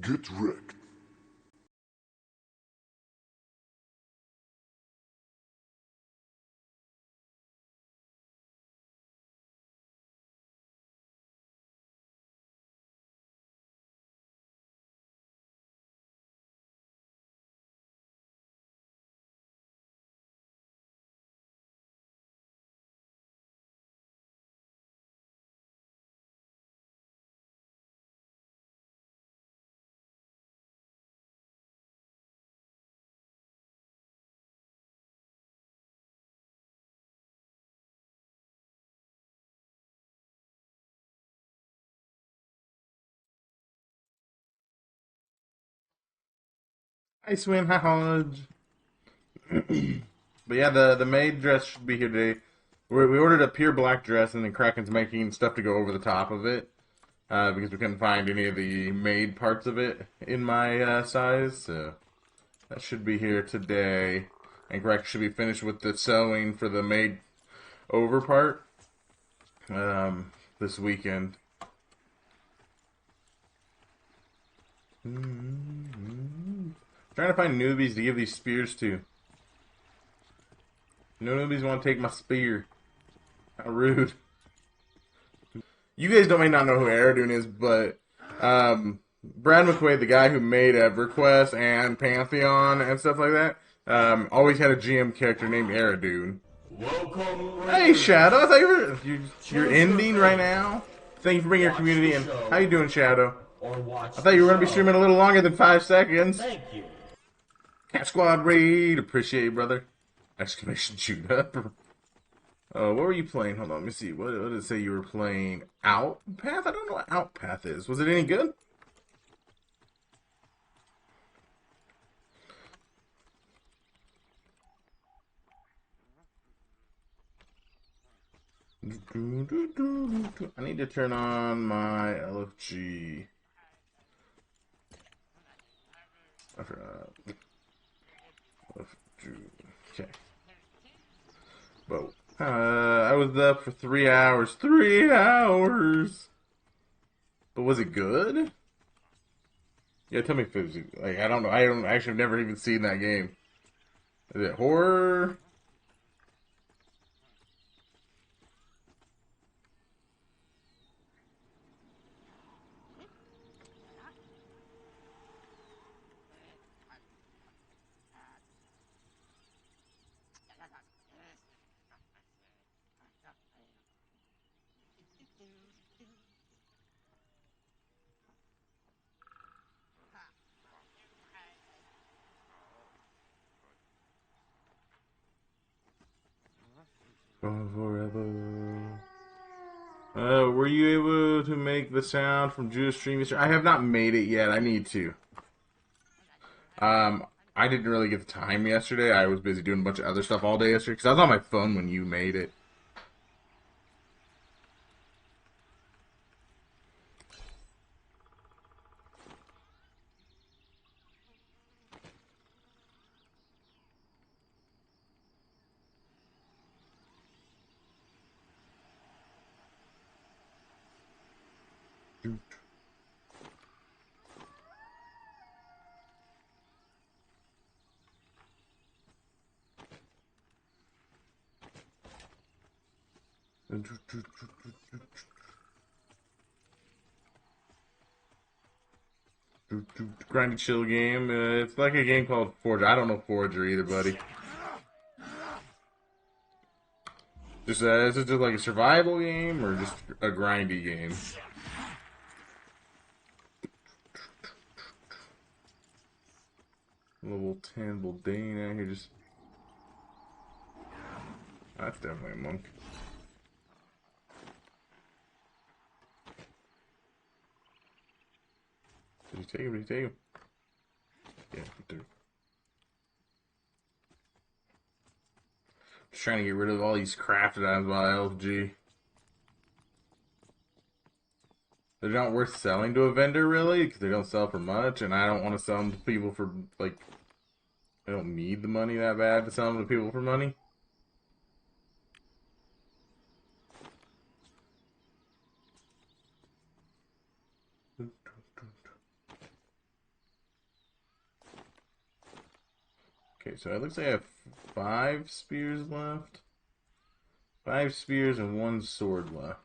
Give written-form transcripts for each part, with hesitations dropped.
Get wrecked. Hi, Swin. Hi, Hodge. But yeah, the maid dress should be here today. We ordered a pure black dress, and then Kraken's making stuff to go over the top of it because we couldn't find any of the maid parts of it in my size. So that should be here today. And Kraken should be finished with the sewing for the maid over part this weekend. Trying to find newbies to give these spears to. No newbies want to take my spear. How rude. You guys may not know who Aradune is, but Brad McQuaid, the guy who made EverQuest and Pantheon and stuff like that, always had a GM character named Aradune. Welcome, Hey, Shadow. I thought you're ending right now. Thank you for bringing your community in. How you doing, Shadow? Or watch I thought you were going to be the streaming a little longer than 5 seconds. show. Thank you. Cat Squad raid. Appreciate you, brother. Exclamation shoot up. What were you playing? Hold on, let me see. What did it say you were playing? Outpath? I don't know what Outpath is. Was it any good? I need to turn on my LFG. I forgot. LFG. Okay. But I was up for 3 hours. 3 hours. But was it good? Yeah, tell me if it was like I don't know. I don't actually have never even seen that game. Is it horror? Forever. Were you able to make the sound from Judas Stream yesterday? I have not made it yet. I need to. I didn't really get the time yesterday. I was busy doing a bunch of other stuff all day yesterday because I was on my phone when you made it. Grindy chill game. It's like a game called Forger. I don't know Forger either, buddy. Just is it just like a survival game or just a grindy game? Level 10 Baldane out here just. That's definitely a monk. Did he take him? Did he take him? Yeah, he took him. Just trying to get rid of all these crafted items by LFG. They're not worth selling to a vendor, really, because they don't sell for much, and I don't want to sell them to people for, like, I don't need the money that bad to sell them to people for money. Okay, so it looks like I have 5 spears left. 5 spears and 1 sword left.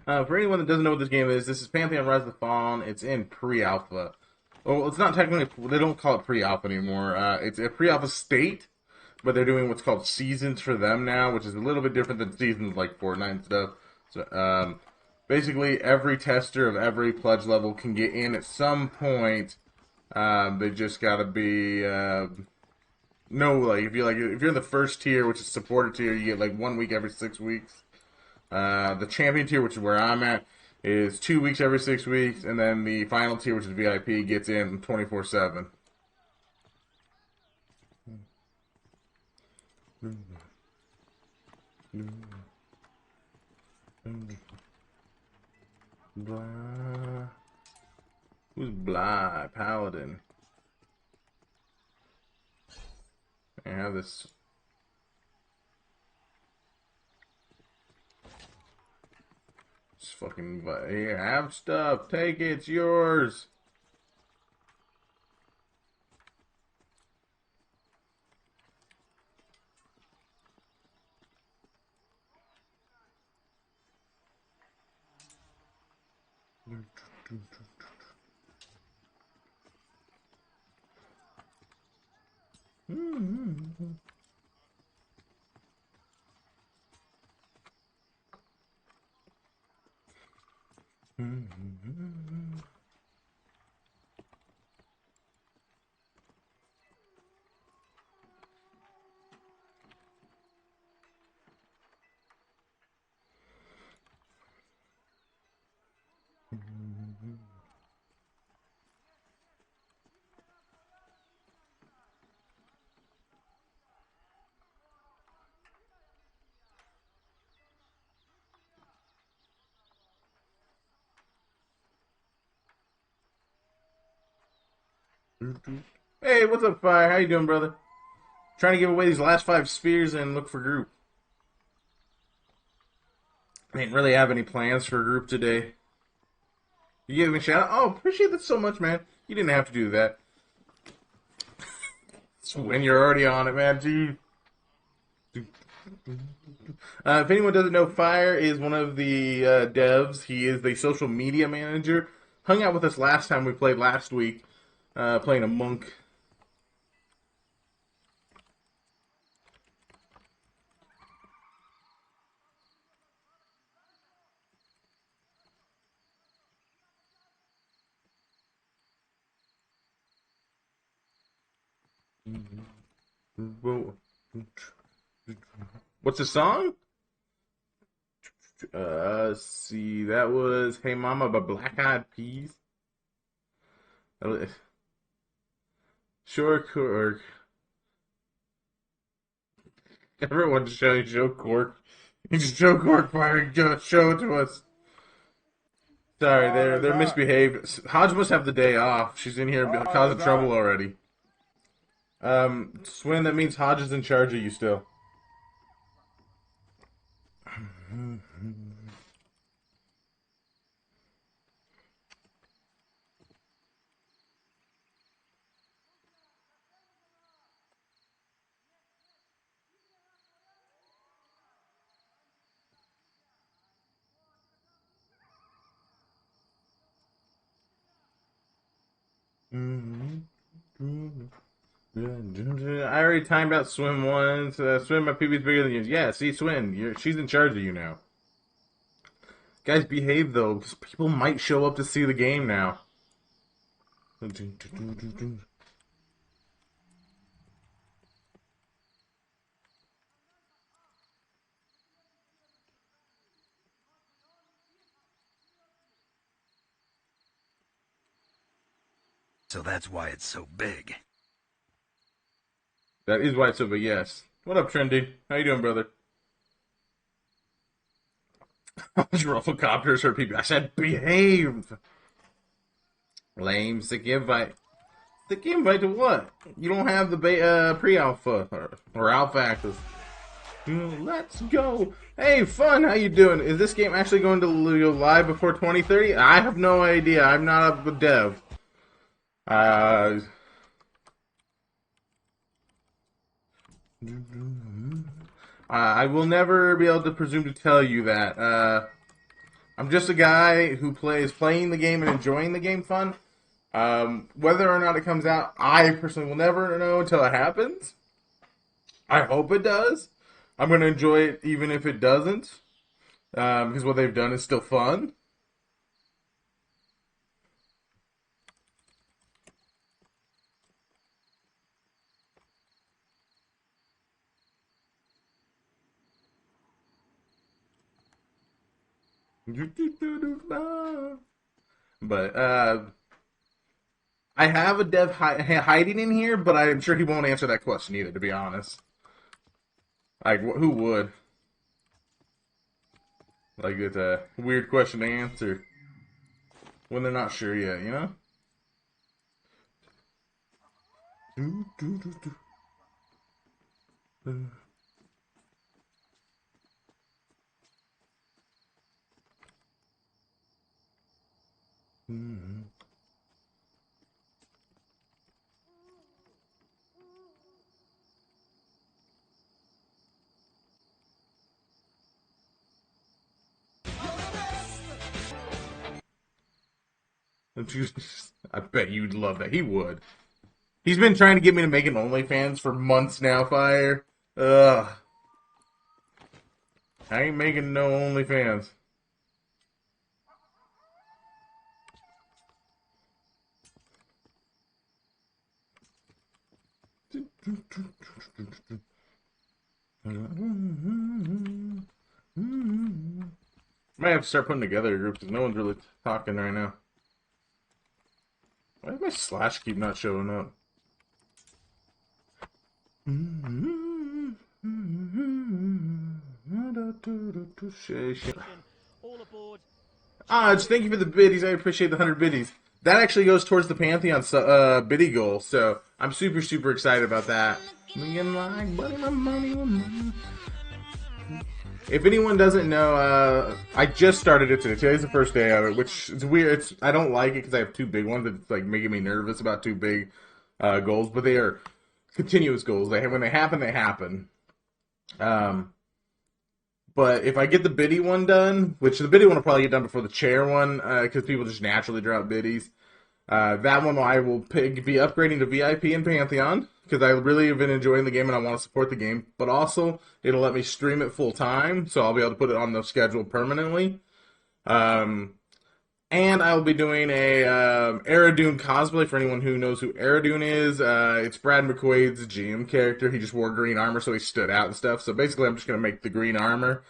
For anyone that doesn't know what this game is, this is Pantheon Rise of the Fallen. It's in pre-alpha. Well, it's not technically. They don't call it pre-alpha anymore. It's a pre-alpha state, but they're doing what's called seasons for them now, which is a little bit different than seasons like Fortnite and stuff. So, basically, every tester of every pledge level can get in at some point. They just gotta be. No, like if you're in the first tier, which is supporter tier, you get like 1 week every 6 weeks. The champion tier, which is where I'm at, is 2 weeks every 6 weeks, and then the final tier, which is VIP, gets in 24/7. Blah. Who's Blah? Paladin. I have this. Just fucking. Here, have stuff. Take it. It's yours. Hey, what's up, Fire? How you doing, brother? Trying to give away these last 5 spears and look for group. I didn't really have any plans for a group today. You gave me a shout out? Oh, appreciate that so much, man. You didn't have to do that. It's when you're already on it, man. Dude. If anyone doesn't know, Fire is one of the devs. He is the social media manager. Hung out with us last time we played last week, playing a monk. What's the song? Let's see. That was "Hey Mama" by Black Eyed Peas. Sure, Cork. Everyone show Cork. You just show Cork Fire. Show it to us. Sorry, Oh, they're God. misbehaved. Hodge must have the day off. She's in here causing God. trouble already. Swin, that means Hodge is in charge of you still. I already timed out Swim once. Swim, my PB's bigger than yours. Yeah, see, Swin, she's in charge of you now. Guys, behave though, because people might show up to see the game now. So that's why it's so big. That is why it's so big, yes. What up, Trendy? How you doing, brother? Rufflecopters hurt people. I said behave! Lame. Sick invite. Sick invite to what? You don't have the pre-alpha or alpha access. Let's go. Hey, fun. How you doing? Is this game actually going to go live before 2030? I have no idea. I'm not a dev. I will never be able to presume to tell you that. I'm just a guy who plays playing the game and enjoying the game fun. Whether or not it comes out, I personally will never know until it happens. I hope it does. I'm going to enjoy it even if it doesn't. Because what they've done is still fun. But I have a dev hiding in here, but I'm sure he won't answer that question either, to be honest. Like, who would? Like, it's a weird question to answer when they're not sure yet, you know? I bet you'd love that. He would. He's been trying to get me to make an OnlyFans for months now, Fire. Ugh. I ain't making no OnlyFans. Might have to start putting together a group because no one's really talking right now. Why does my slash keep not showing up? Odds, thank you for the biddies. I appreciate the 100 biddies. That actually goes towards the Pantheon biddy goal, so I'm super, super excited about that. If anyone doesn't know, I just started it today. Today's the first day of it, which is weird. I don't like it because I have two big ones. It's like making me nervous about two big goals, but they are continuous goals. When they happen, they happen. But if I get the biddy one done, which the biddy one will probably get done before the chair one, because people just naturally drop biddies. That one I will be upgrading to VIP in Pantheon because I really have been enjoying the game and I want to support the game. But also, it'll let me stream it full time, so I'll be able to put it on the schedule permanently. And I'll be doing a Aradune cosplay for anyone who knows who Aradune is. It's Brad McQuaid's GM character. He just wore green armor, so he stood out and stuff. So basically, I'm just going to make the green armor.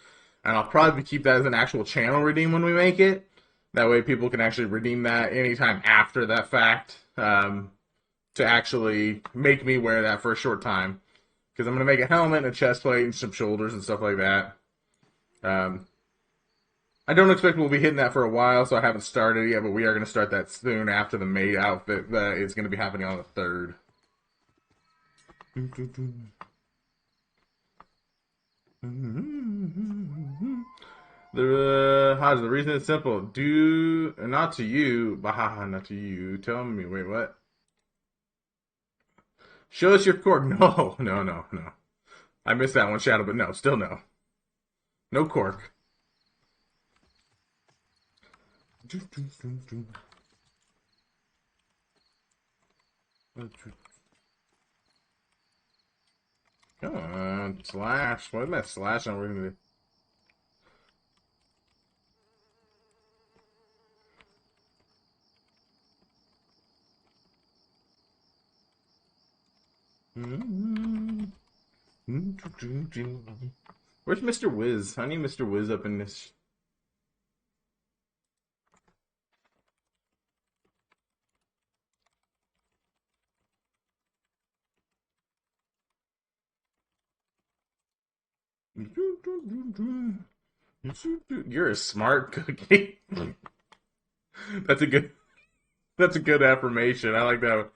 And I'll probably keep that as an actual channel redeem when we make it. That way people can actually redeem that anytime after that fact to actually make me wear that for a short time. Because I'm going to make a helmet and a chest plate and some shoulders and stuff like that. I don't expect we'll be hitting that for a while, so I haven't started yet, but we are going to start that soon after the maid outfit that is going to be happening on the 3rd. The reason is simple. Not to you, but not to you. Tell me, wait, what? Show us your cork. No, no, no, no. I missed that one, Shadow, but no, still no. No cork. Come on, slash. What is that slash on? We're gonna do? Where's Mr. Wiz? I need Mr. Wiz up in this. You're a smart cookie. That's a good. That's a good affirmation. I like that one.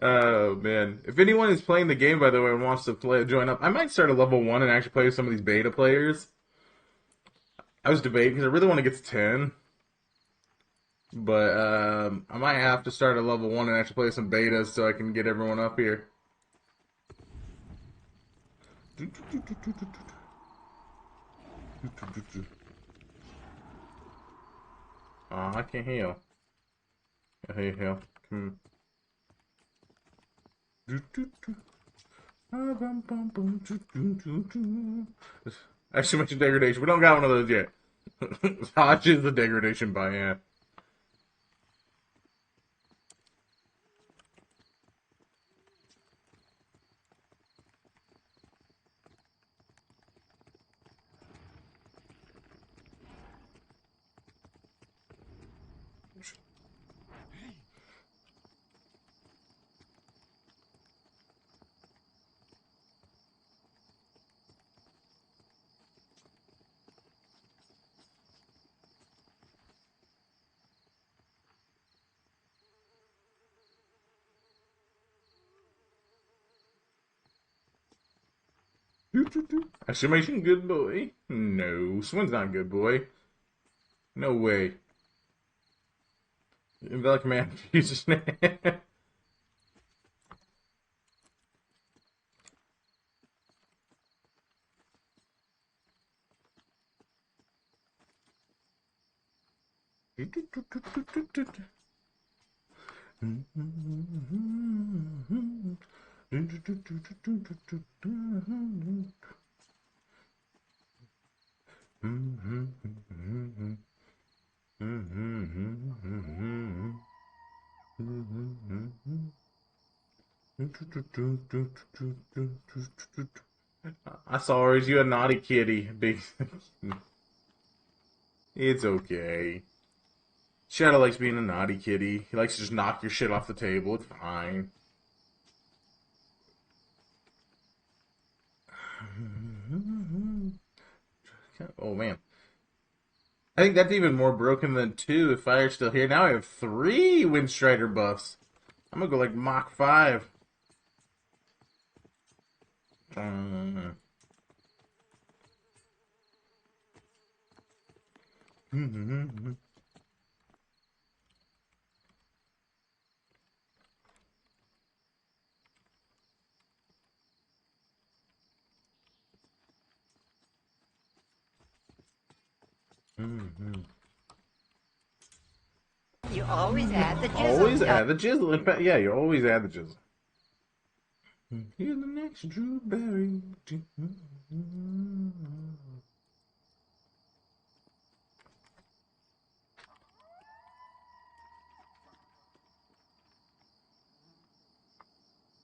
Oh man! If anyone is playing the game, by the way, and wants to join up, I might start at level 1 and actually play with some of these beta players. I was debating because I really want to get to 10, but I might have to start at level 1 and actually play some betas so I can get everyone up here. Oh, I can't heal. Hey, heal. Come. Actually, mentioned degradation. We don't got one of those yet. Hodge is the degradation by hand. Exclamation, good boy. No, Swin's not good boy. No way. Invalid command. Jesus. I saw her as you a naughty kitty. Big. It's okay. Shadow likes being a naughty kitty. He likes to just knock your shit off the table. It's fine. Oh man. I think that's even more broken than 2 if Fire's still here. Now I have 3 Windstrider buffs. I'm gonna go like Mach 5. You always add the Always jizzle. add the jizzle. In fact, yeah, you always add the jizzle. Here's the next Drew Berry.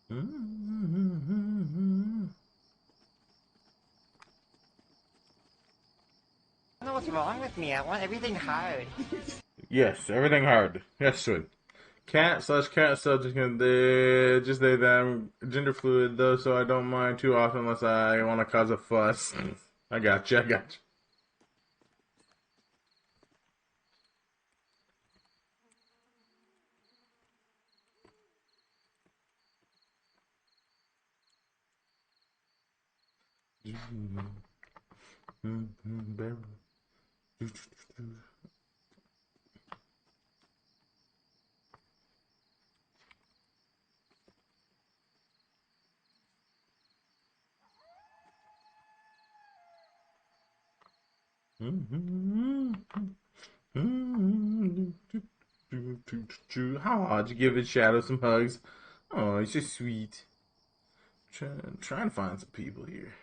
I don't know what's wrong with me. I want everything hard. Yes, everything hard. Yes, good. Cat slash cat subject and they just they them gender fluid though, so I don't mind too often unless I want to cause a fuss. I got you. I got you. How would you give his shadow some hugs? Oh, he's just sweet. Trying to find some people here.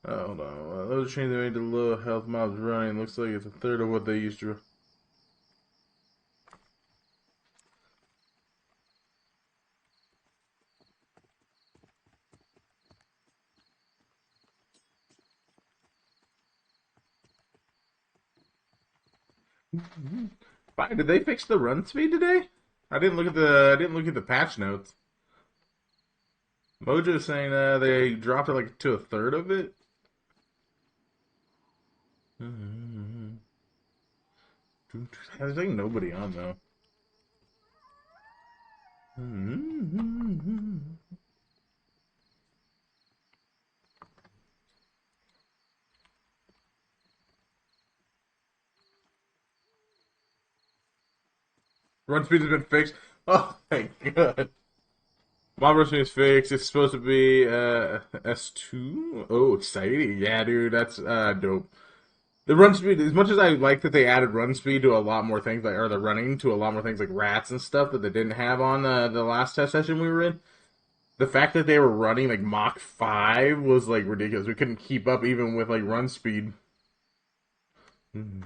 Oh, hold on. Those trains that made the low health mobs running looks like it's a third of what they used to. Fine. Did they fix the run speed today? I didn't look at the patch notes. Mojo's saying they dropped it like to a third of it. There's like nobody on though. Run speed has been fixed. Oh, thank God. Mob run speed is fixed. It's supposed to be S2. Oh, exciting. Yeah, dude, that's dope. The run speed, as much as I like that they added run speed to a lot more things, like or the running to a lot more things like rats and stuff that they didn't have on the last test session we were in. The fact that they were running like Mach 5 was like ridiculous. We couldn't keep up even with like run speed. No.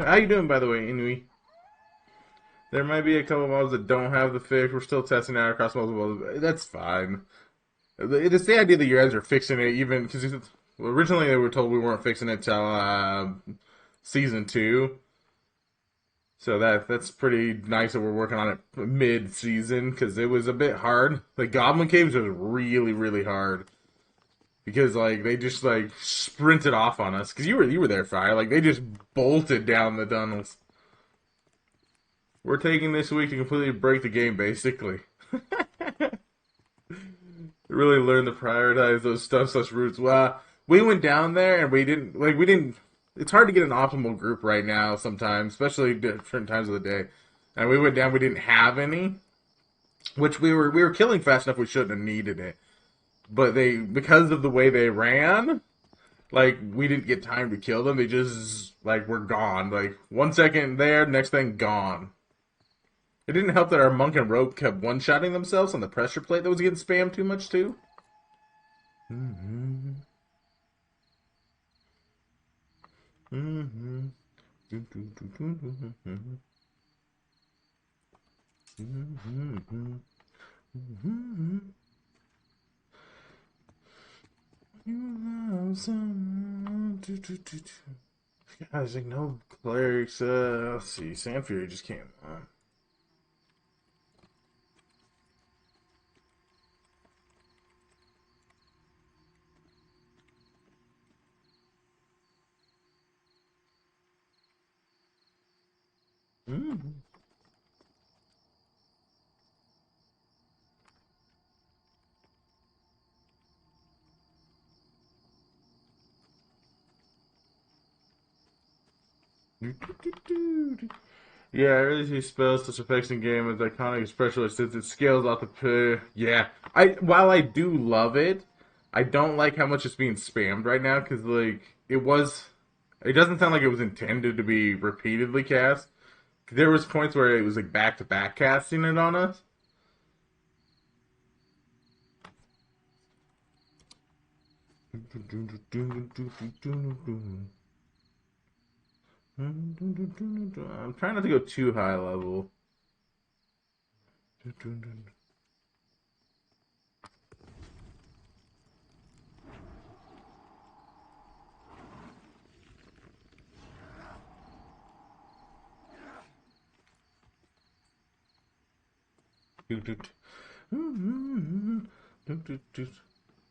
How you doing, by the way, Inui? There might be a couple mobs that don't have the fix. We're still testing out across multiple mobs. That's fine. It's the idea that you guys are fixing it, even because originally they were told we weren't fixing it till season 2. So that's pretty nice that we're working on it mid-season because it was a bit hard. Like Goblin Caves was really, really hard because like they just like sprinted off on us because you were there, Fire. Like they just bolted down the tunnels. We're taking this week to completely break the game, basically. Really learn to prioritize those stuff/routes. Well, we went down there and we didn't. It's hard to get an optimal group right now sometimes, especially different times of the day. And we went down, we didn't have any, which we were killing fast enough we shouldn't have needed it. But because of the way they ran, like we didn't get time to kill them. They just like were gone. Like 1 second there, next thing gone. It didn't help that our monk and rope kept one-shotting themselves on the pressure plate that was getting spammed too much too. Guys, like no clerics. Let's see. Sand Fury just came on. Yeah, I really see spells such effects in game as iconic, especially since it scales out the. Yeah, while I do love it, I don't like how much it's being spammed right now because like it was. It doesn't sound like it was intended to be repeatedly cast. There was points where it was like back to back casting it on us. I'm trying not to go too high level.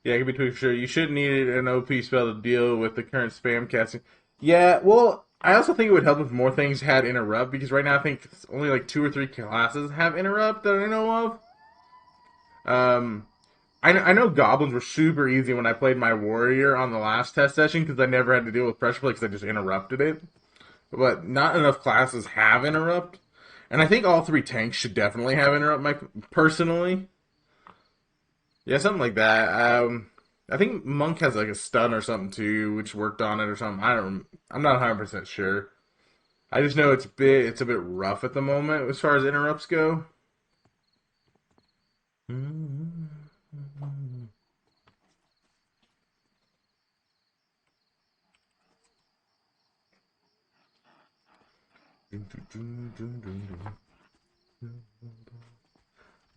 Yeah, I can be totally sure. You should need an OP spell to deal with the current spam casting. Yeah, well, I also think it would help if more things had interrupt because right now I think only like 2 or 3 classes have interrupt that I know of. I know goblins were super easy when I played my warrior on the last test session because I never had to deal with pressure play because I just interrupted it. But not enough classes have interrupt, and I think all 3 tanks should definitely have interrupt. Personally, yeah, something like that. I think monk has like a stun or something too, which worked on it or something. I'm not 100% sure. I just know it's a bit rough at the moment as far as interrupts go. I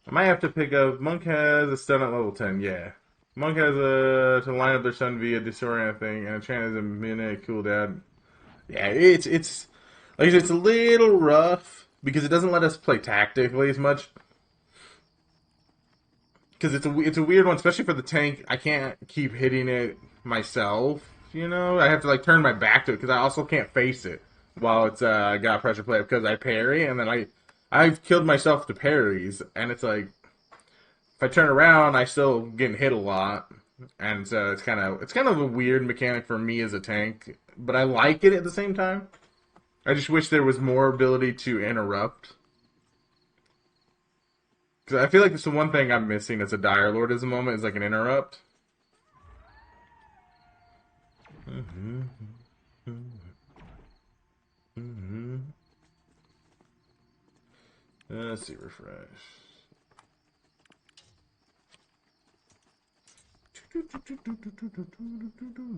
might have to pick up. Monk has a stun at level 10. Yeah, Monk has a to line up their stun via disorient thing, and a chant is a minute cooldown. Yeah, it's like I said, it's a little rough because it doesn't let us play tactically as much. Because it's a weird one, especially for the tank. I can't keep hitting it myself. You know, I have to like turn my back to it because I also can't face it while it's got pressure play because I parry and then I've killed myself to parries and it's like if I turn around I still getting hit a lot and so it's kind of a weird mechanic for me as a tank, but I like it at the same time. I just wish there was more ability to interrupt. Because I feel like it's the one thing I'm missing as a Dire Lord at the moment is like an interrupt. Mm-hmm. Mm-hmm. Let's see, refresh.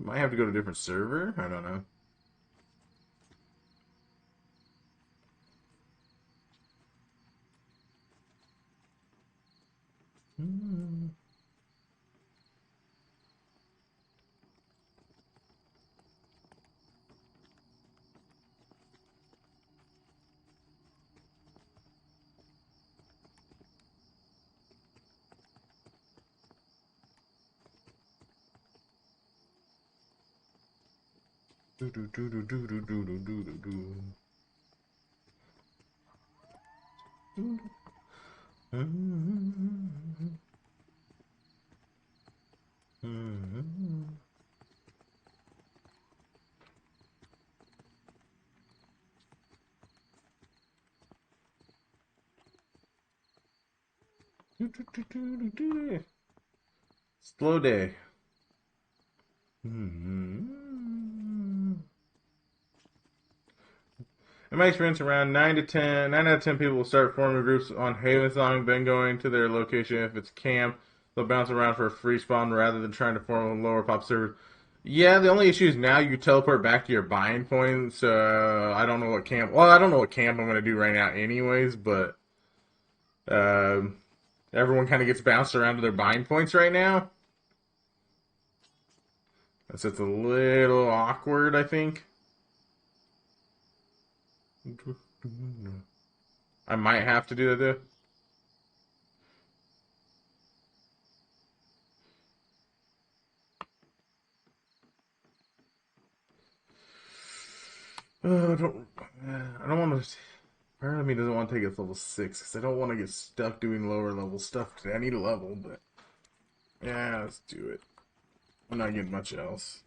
Might have to go to a different server. I don't know. Slow day. In my experience, around 9 out of 10 people will start forming groups on Havensong, then going to their location. If it's camp, they'll bounce around for a free spawn rather than trying to form a lower pop server. Yeah, the only issue is now you teleport back to your bind points. I don't know what camp. Well, I don't know what camp I'm going to do right now, anyways. But uh, everyone kind of gets bounced around to their bind points right now. So it's a little awkward, I think. I might have to do that. I don't want to. Part of me doesn't want to take it to level 6 because I don't want to get stuck doing lower level stuff. I need a level, but yeah, let's do it. I'm not getting much else.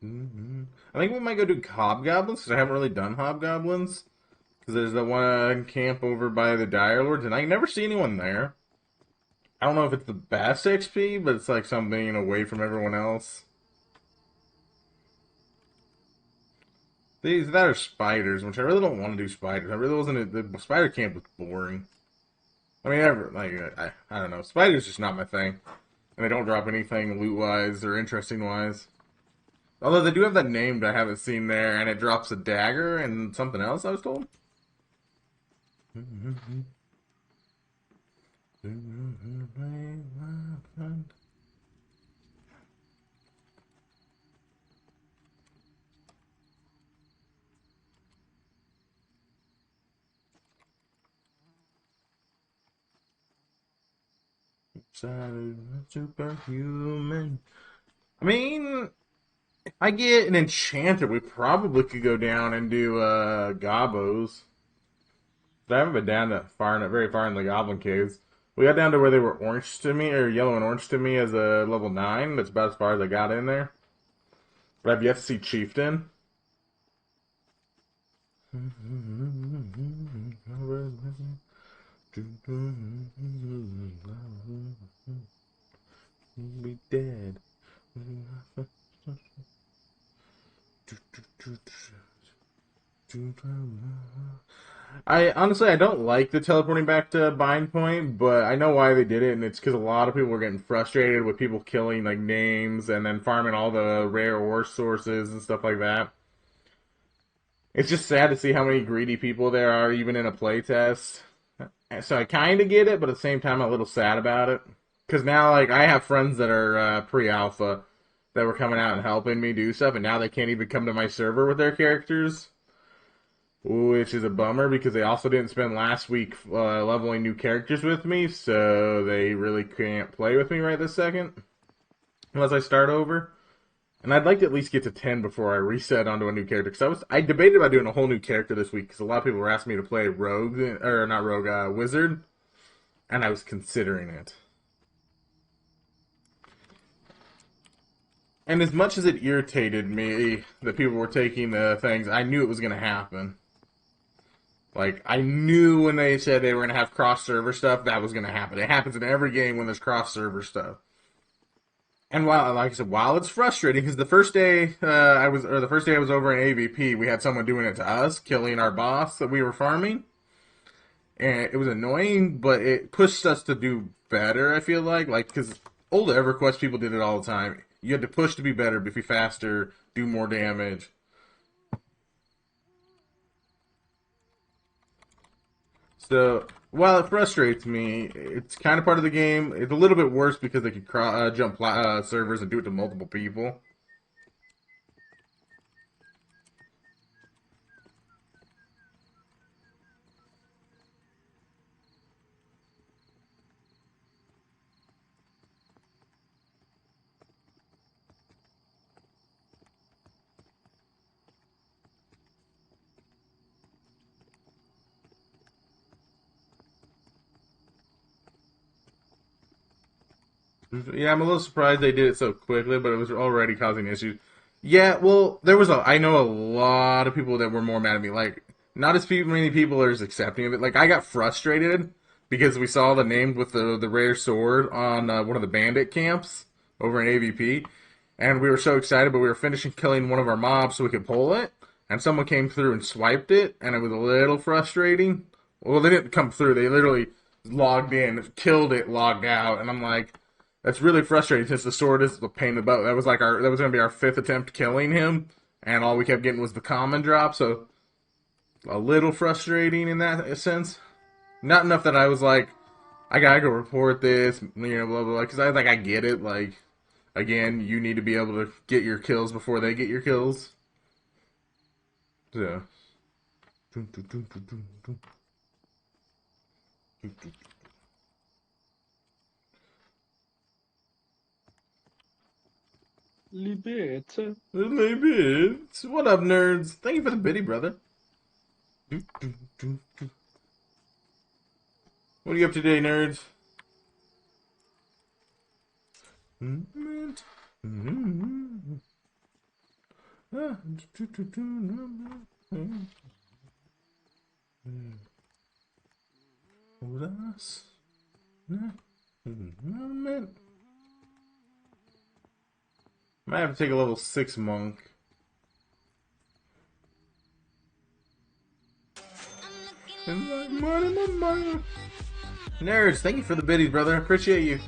I think we might go do hobgoblins because I haven't really done hobgoblins. Because there's the one camp over by the Dire Lords, and I never see anyone there. I don't know if it's the best XP, but it's like something away from everyone else. These that are spiders, which I really don't want to do spiders. I really wasn't. The spider camp was boring. I mean, I don't know. Spiders just not my thing, and they don't drop anything loot wise or interesting wise. Although they do have that name that I haven't seen there, and it drops a dagger and something else. I was told. Superhuman. I mean, if I get an enchanter, we probably could go down and do gobos. I haven't been down that far, not very far in the goblin caves. We got down to where they were orange to me, or yellow and orange to me as a level 9. That's about as far as I got in there. But I've yet to see Chieftain. Be dead. I honestly I don't like the teleporting back to Bind Point, but I know why they did it, and it's because a lot of people were getting frustrated with people killing like names and then farming all the rare ore sources and stuff like that. It's just sad to see how many greedy people there are, even in a playtest. So I kind of get it, but at the same time, I'm a little sad about it. Because now, like, I have friends that are pre-alpha that were coming out and helping me do stuff, and now they can't even come to my server with their characters, which is a bummer because they also didn't spend last week leveling new characters with me, so they really can't play with me right this second unless I start over. And I'd like to at least get to 10 before I reset onto a new character. Because I debated about doing a whole new character this week. Because a lot of people were asking me to play Rogue, or not Rogue, Wizard. And I was considering it. And as much as it irritated me that people were taking the things, I knew it was going to happen. Like, I knew when they said they were going to have cross-server stuff, that was going to happen. It happens in every game when there's cross-server stuff. And while, like I said, while it's frustrating, because the first day I was over in AVP, we had someone doing it to us, killing our boss that we were farming, and it was annoying, but it pushed us to do better. I feel like because old EverQuest people did it all the time. You had to push to be better, be faster, do more damage. So while it frustrates me, it's kind of part of the game. It's a little bit worse because they could jump servers and do it to multiple people. Yeah, I'm a little surprised they did it so quickly, but it was already causing issues. Yeah, well, I know a lot of people that were more mad at me. Like, not as many people are as accepting of it. Like, I got frustrated because we saw the name with the rare sword on one of the bandit camps over in AVP, and we were so excited, but we were finishing killing one of our mobs so we could pull it, and someone came through and swiped it, and it was a little frustrating. Well, they didn't come through; they literally logged in, killed it, logged out, and I'm like, that's really frustrating since the sword is the pain in the butt. That was that was gonna be our fifth attempt killing him, and all we kept getting was the common drop. So a little frustrating in that sense. Not enough that I was like, I gotta go report this, blah blah. Because I get it. Like again, you need to be able to get your kills before they get your kills. So. Libet. Maybe. What up, nerds? Thank you for the biddy, brother. What are you up to today, nerds? Might have to take a level 6 monk. Nerds, thank you for the biddies, brother. I appreciate you.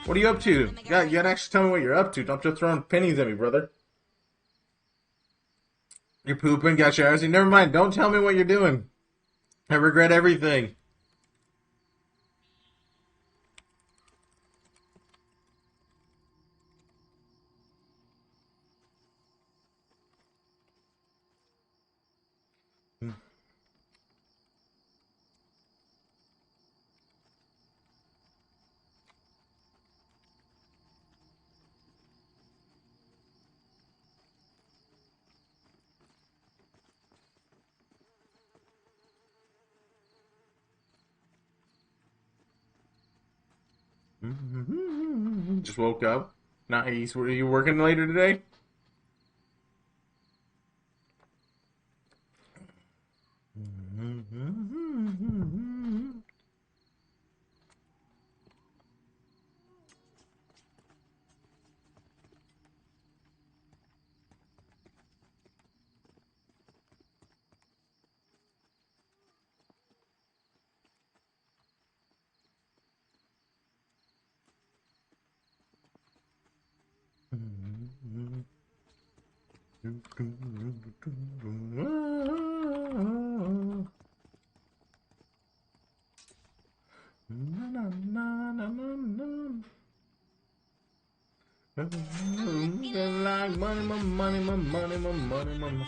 What are you up to? You gotta actually tell me what you're up to. Don't just throwing pennies at me, brother. You're pooping, got showers. Never mind. Don't tell me what you're doing. I regret everything. Just woke up. Nice. Were you working later today? Like money, my money, my money, my money, my money.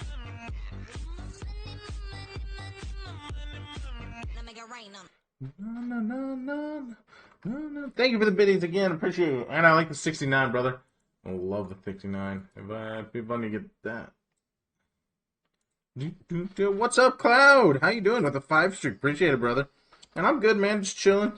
Thank you for the biddies again. Appreciate it. And I like the 69, brother. I love the 69. It'd be fun to get that. What's up, Cloud? How you doing with the 5 streak? Appreciate it, brother. And I'm good, man. Just chilling.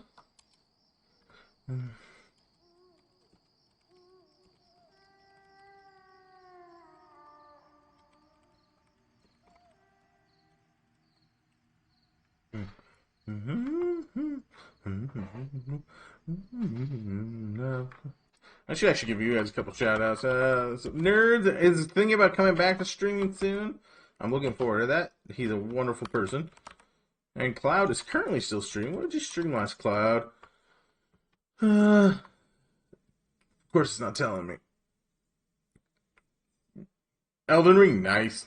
I should actually give you guys a couple shout outs. Nerds is thinking about coming back to streaming soon. I'm looking forward to that. He's a wonderful person. And Cloud is currently still streaming. What did you stream last, Cloud? Of course, it's not telling me. Elden Ring, nice.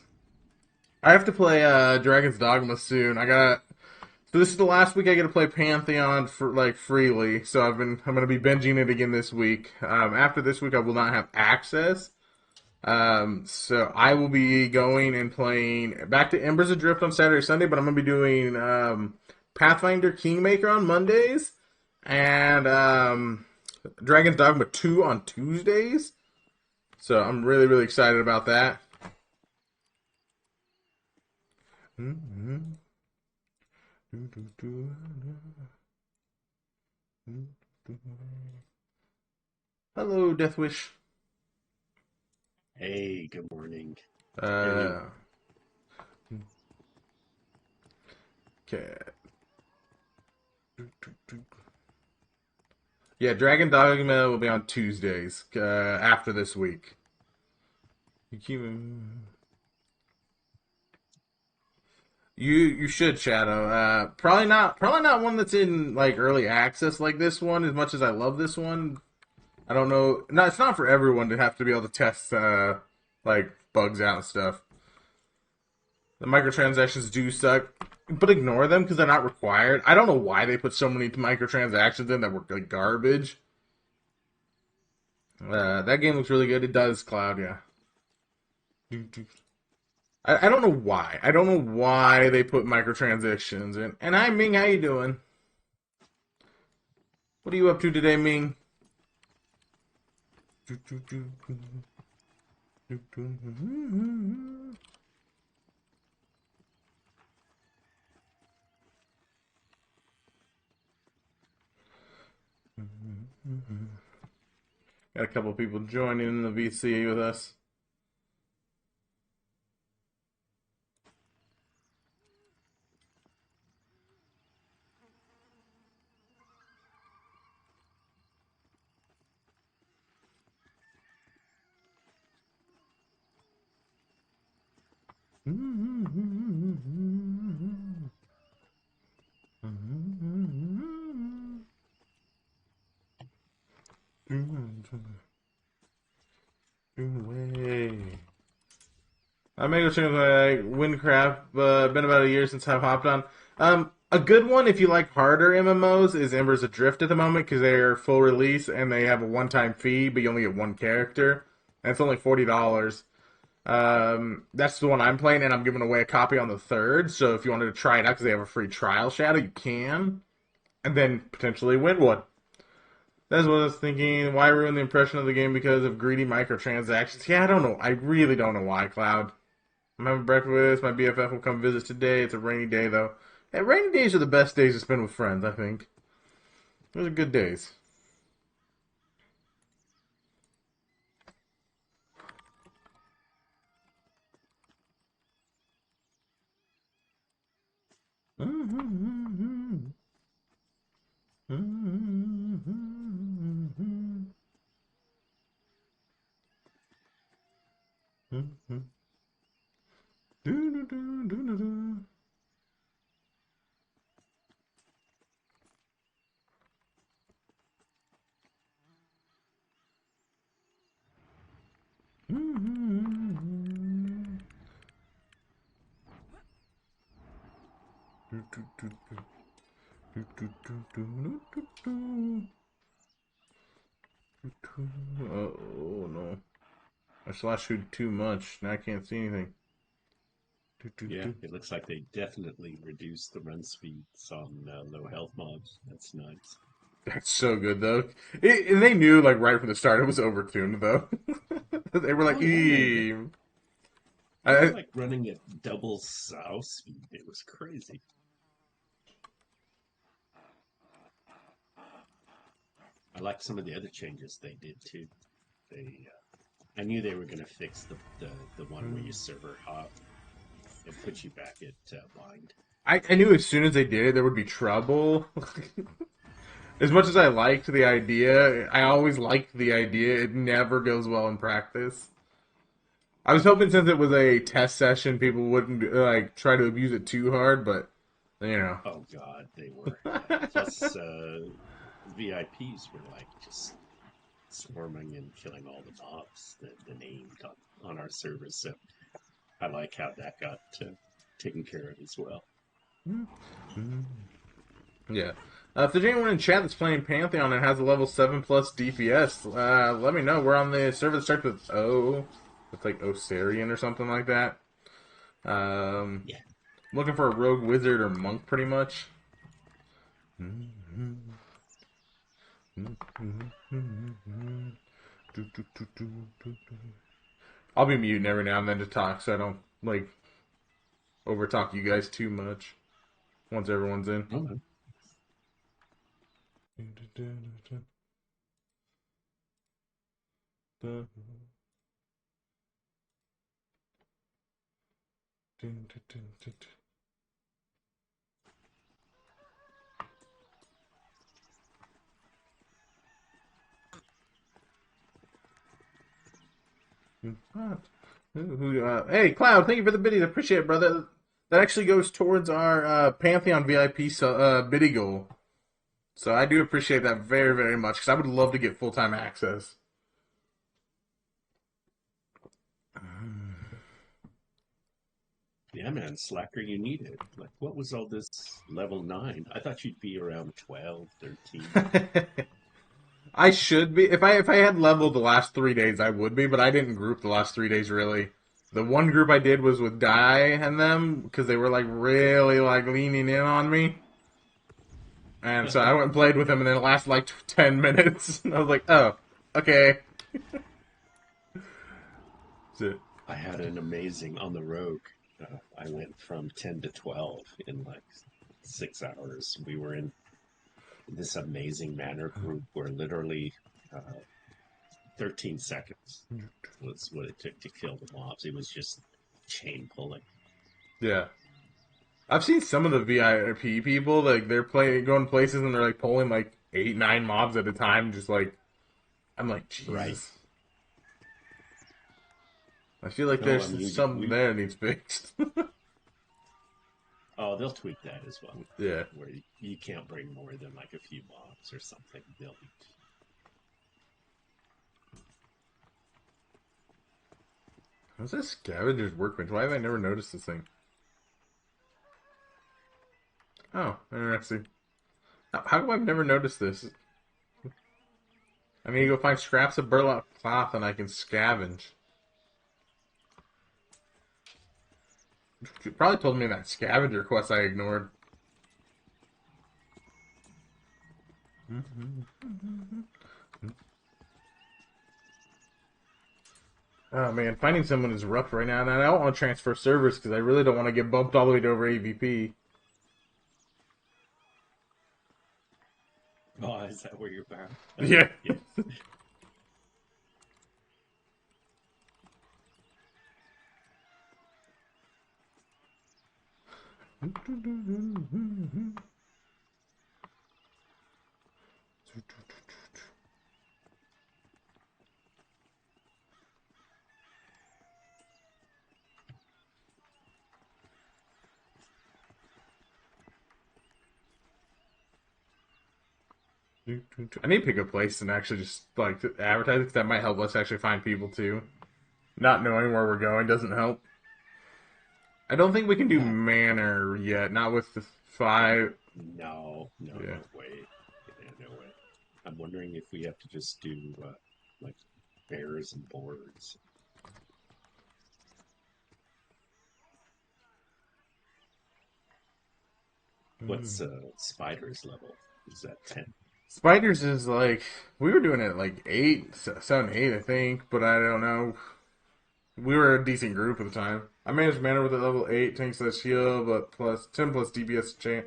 I have to play Dragon's Dogma soon. So this is the last week I get to play Pantheon for freely. So I'm gonna be binging it again this week. After this week, I will not have access. So I will be going and playing back to Embers Adrift on Saturday, Sunday, but I'm gonna be doing Pathfinder Kingmaker on Mondays and Dragon's Dogma 2 on Tuesdays. So I'm really, really excited about that. Hello, Deathwish. Hey, good morning. Okay. Yeah, Dragon Dogma will be on Tuesdays after this week. You should, Shadow. Probably not one that's in early access like this one. As much as I love this one, I don't know. No, it's not for everyone to have to be able to test bugs out and stuff. The microtransactions do suck, but ignore them because they're not required. I don't know why they put so many microtransactions in that were garbage. That game looks really good. It does, Cloud, yeah. I don't know why. I don't know why they put microtransactions in. And hi, Ming. How you doing? What are you up to today, Ming? Got a couple of people joining the VC with us. I may go check out Windcraft. Been about a year since I've hopped on. A good one if you like harder MMOs is Embers Adrift at the moment because they're full release and they have a one-time fee, but you only get one character, and it's only $40. That's the one I'm playing, and I'm giving away a copy on the 3rd. So if you wanted to try it out because they have a free trial, Shadow, you can, and then potentially win one. That's what I was thinking. Why ruin the impression of the game because of greedy microtransactions? Yeah, I don't know. I really don't know why, Cloud. I'm having breakfast. My BFF will come visit today. It's a rainy day, though. Yeah, rainy days are the best days to spend with friends, I think. Those are good days. Oh no. I slash shoot too much. Now I can't see anything. Yeah, it looks like they definitely reduced the run speeds on low health mobs. That's nice. That's so good though. And they knew like right from the start it was overtuned though. They were like, Oh, yeah, "Eee." they were I, like running at double sow speed. It was crazy. I like some of the other changes they did too. They, I knew they were going to fix the one where you server hop and put you back at blind. I knew as soon as they did it there would be trouble. As much as I liked the idea, I always liked the idea. It never goes well in practice. I was hoping since it was a test session, people wouldn't like try to abuse it too hard, but you know. Oh God, they were. Plus, VIPs were like just swarming and killing all the mobs that named on our servers. So I like how that got taken care of as well. Yeah. If there's anyone in chat that's playing Pantheon and has a level 7 plus DPS, let me know. We're on the server that starts with O. It's like Osirian or something like that. Yeah. Looking for a rogue wizard or monk, pretty much. I'll be muting every now and then to talk, so I don't like overtalk you guys too much. Once everyone's in. Okay. Hey, Cloud, thank you for the biddy. Appreciate it, brother. That actually goes towards our Pantheon VIP biddy goal. So I do appreciate that very, very much because I would love to get full-time access. Yeah, man, Slacker, you need it. Like, what was all this level 9? I thought you'd be around 12, 13. I should be. If I had leveled the last 3 days, I would be, but I didn't group the last 3 days really. The one group I did was with Dai and them because they were like really like leaning in on me. And so I went and played with him, and then it lasted like 10 minutes. And I was like, oh, okay. That's it. I had an amazing on the rogue. I went from 10 to 12 in like 6 hours. We were in this amazing manor group where literally 13 seconds was what it took to kill the mobs. It was just chain pulling. Yeah. I've seen some of the VIP people, like, they're going places and they're, like, pulling, like, 8, 9 mobs at a time, just, like, I'm like, Jesus. Right. I feel like there's something there that needs fixed. Oh, they'll tweak that as well. Yeah. Where you can't bring more than, like, a few mobs or something. They'll How's this scavenger's workbench? Why have I never noticed this thing? Oh, interesting. How come I've never noticed this? I mean, you go find scraps of burlap cloth and I can scavenge. You probably told me that scavenger quest I ignored. Oh man, finding someone is rough right now, and I don't want to transfer servers because I really don't want to get bumped all the way to over AVP. Oh, is that where you're bound? Yeah. Yeah. I need to pick a place and actually just like to advertise it because that might help us actually find people too. Not knowing where we're going doesn't help. I don't think we can do No. manor yet. Not with the 5. No, Yeah. no way. Yeah, no way. I'm wondering if we have to just do like bears and boards. What's spiders level? Is that 10? Spiders is like we were doing it at like 8, 7, 8, I think, but I don't know. We were a decent group at the time. I managed manor with a level 8 tank slash shield, but plus 10 plus DPS chant.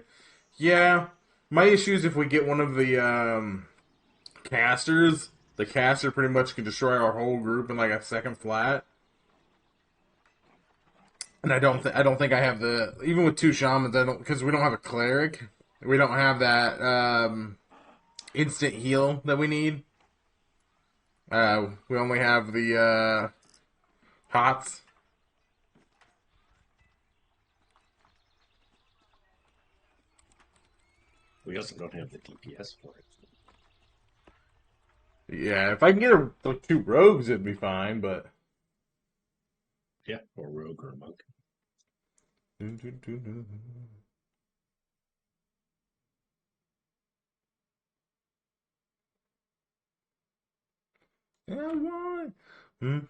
Yeah, my issue is if we get one of the casters, the caster pretty much can destroy our whole group in like a second flat. And I don't think I have the even with 2 shamans. I don't because we don't have a cleric. We don't have that instant heal that we need. We only have the hots. We also don't have the DPS for it. Yeah, if I can get like 2 rogues, it'd be fine. But Yeah, or rogue or monk. Yeah, I want. Mm-hmm.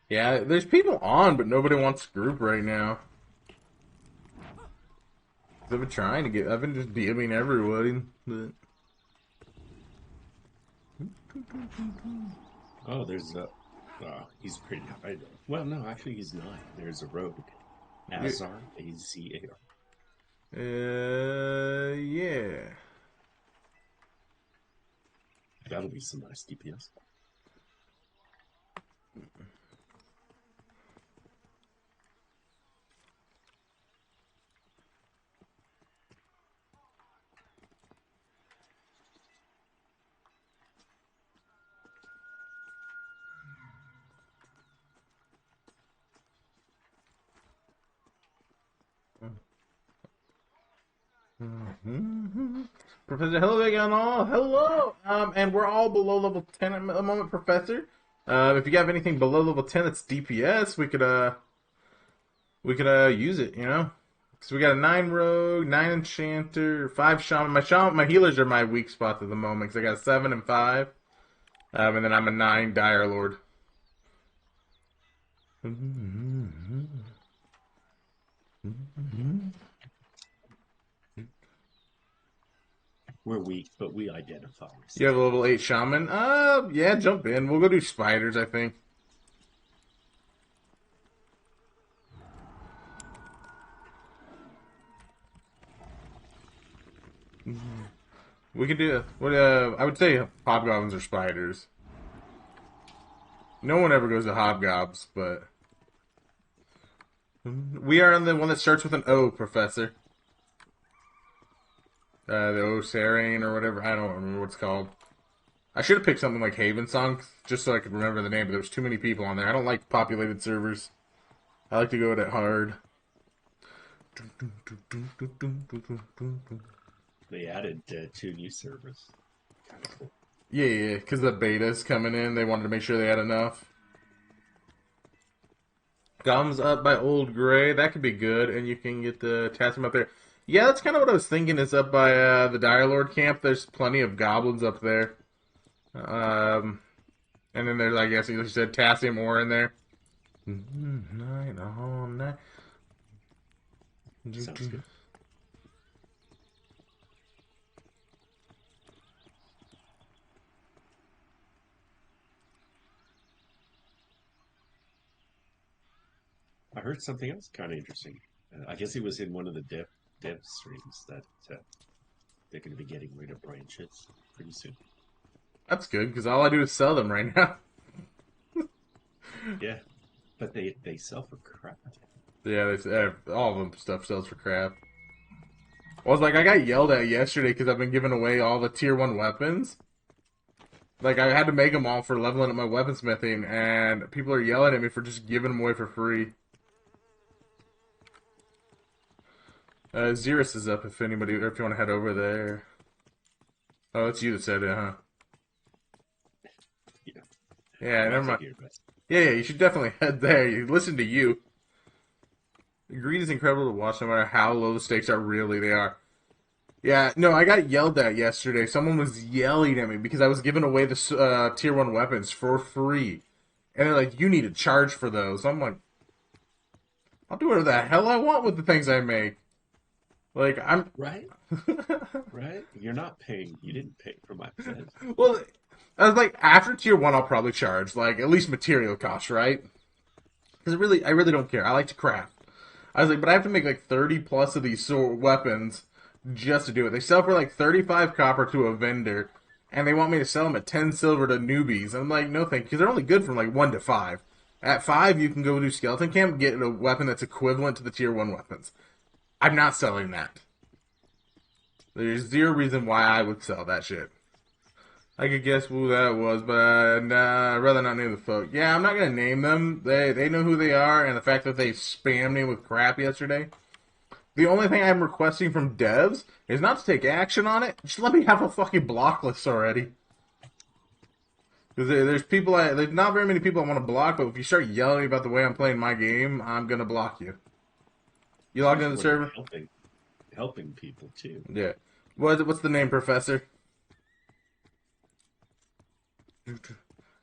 Yeah, there's people on, but nobody wants group right now. I've been trying to get. I've been just DMing everybody, but Oh, there's a. Oh, he's pretty high though. Well, no, actually, he's not. There's a rogue. Azar, AZAR. Yeah. That'll be some nice DPS. Professor, hello again, all. Hello. And we're all below level 10 at the moment, Professor. If you have anything below level 10 that's DPS, we could use it, you know? Because we got a 9 rogue, 9 enchanter, 5 shaman. My healers are my weak spots at the moment because I got 7 and 5. And then I'm a 9 dire lord. We're weak, but we identify ourselves. You have a level 8 shaman? Yeah, jump in. We'll go do spiders, I think. We could do I would say hobgoblins or spiders. No one ever goes to hobgobs, but we are on the one that starts with an O, Professor. The Osarian or whatever. I don't remember what it's called. I should have picked something like Haven Song just so I could remember the name, but there was too many people on there. I don't like populated servers. I like to go at it hard. They added 2 new servers. Kind of cool. Yeah, because the beta's coming in. They wanted to make sure they had enough. Gums up by Old Gray. That could be good, and you can get the Tassim up there. Yeah, that's kind of what I was thinking is up by the Dire Lord camp. There's plenty of goblins up there. And then there's, I guess, you said Tassim ore in there. Night, all night. Sounds good. I heard something else kind of interesting. I guess it was in one of the dev streams that they're going to be getting rid of branches pretty soon. That's good, because all I do is sell them right now. Yeah, but they sell for crap. Yeah, all of them stuff sells for crap. I was like, I got yelled at yesterday because I've been giving away all the tier 1 weapons. Like, I had to make them all for leveling up my weaponsmithing, and people are yelling at me for just giving them away for free. Xerus is up if anybody, or if you want to head over there. Oh, it's you that said it, huh? Yeah. Yeah, never I'll mind. take your advice. Yeah, you should definitely head there. You listen to you. Greed is incredible to watch, no matter how low the stakes are. Really, they are. Yeah, no, I got yelled at yesterday. Someone was yelling at me because I was giving away the tier 1 weapons for free. And they're like, you need to charge for those. I'm like, I'll do whatever the hell I want with the things I make. Like, I'm... Right? Right? You're not paying. You didn't pay for my pledge. Well, I was like, after tier 1, I'll probably charge. Like, at least material costs, right? Because I really don't care. I like to craft. I was like, but I have to make like 30 plus of these weapons just to do it. They sell for like 35 copper to a vendor, and they want me to sell them at 10 silver to newbies. And I'm like, no thank you, because they're only good from like 1 to 5. At 5, you can go do skeleton camp, get a weapon that's equivalent to the tier 1 weapons. I'm not selling that. There's zero reason why I would sell that shit. I could guess who that was, but nah, I'd rather not name the folk. Yeah, I'm not gonna name them. They know who they are, and the fact that they spammed me with crap yesterday. The only thing I'm requesting from devs is not to take action on it. Just let me have a fucking block list already. Because there's people, there's not very many people I want to block, but if you start yelling about the way I'm playing my game, I'm gonna block you. You logged into the server? Helping people too. Yeah. What's the name, Professor?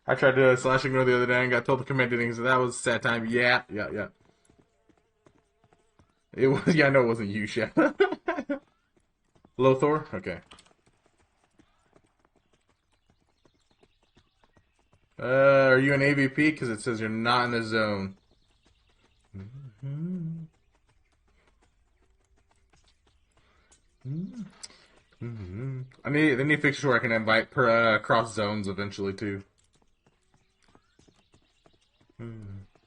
I tried to slash ignore the other day and got told to commit things, so that was a sad time. Yeah. It was, yeah, I know it wasn't you, Chef. Lothor? Okay. Are you an AVP? Because it says you're not in the zone. They need to fix sure I can invite cross zones eventually too.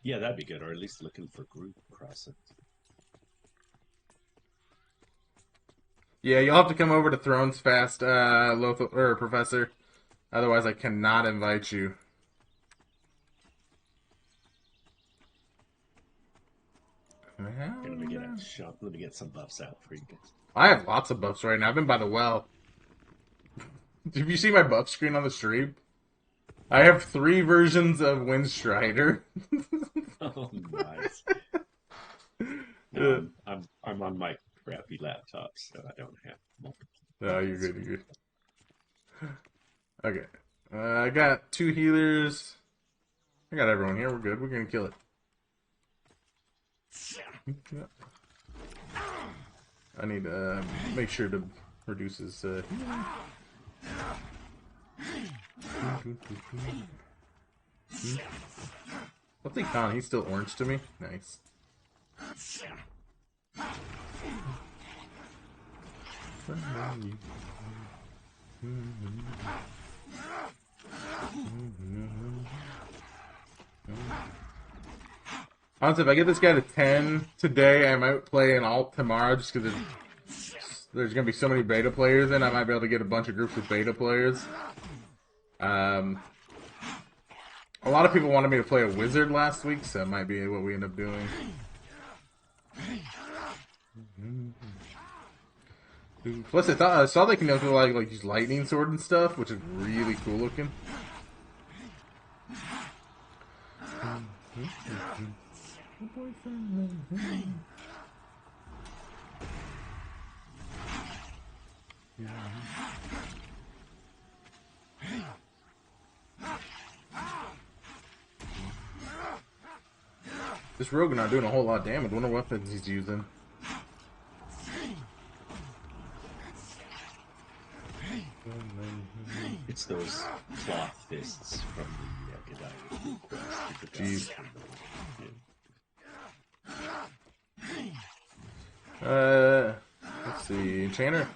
Yeah, that'd be good, or at least looking for group crossings. Yeah, you'll have to come over to Thrones Fast, Lothar, or Professor. Otherwise, I cannot invite you. Let me get some buffs out for you guys. I have lots of buffs right now. I've been by the well. Did you see my buff screen on the stream? I have 3 versions of Windstrider. Oh, nice. I'm on my crappy laptop, so I don't have multiple. No, you're good. You're good. Okay, I got 2 healers. I got everyone here. We're good. We're gonna kill it. I need to make sure to reduce his. What's he con? He's still orange to me. Nice. Honestly, if I get this guy to 10 today, I might play an alt tomorrow just because there's going to be so many beta players in. I might be able to get a bunch of groups with beta players. A lot of people wanted me to play a wizard last week, so that might be what we end up doing. Plus, I saw they can do like use lightning sword and stuff, which is really cool looking. This rogue not doing a whole lot of damage. Wonder what weapons he's using. It's those cloth fists from the Jeez. Let's see, Enchanter.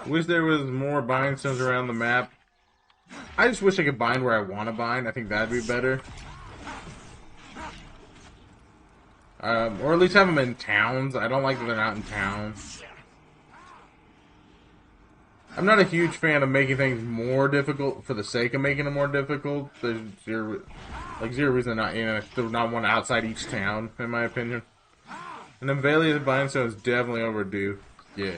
Wish there was more bind stones around the map. I just wish I could bind where I want to bind. I think that'd be better. Or at least have them in towns. I don't like that they're not in town. I'm not a huge fan of making things more difficult for the sake of making them more difficult. There's zero reason to not one outside each town, in my opinion. And then Valley of the Bindstone is definitely overdue. Yeah.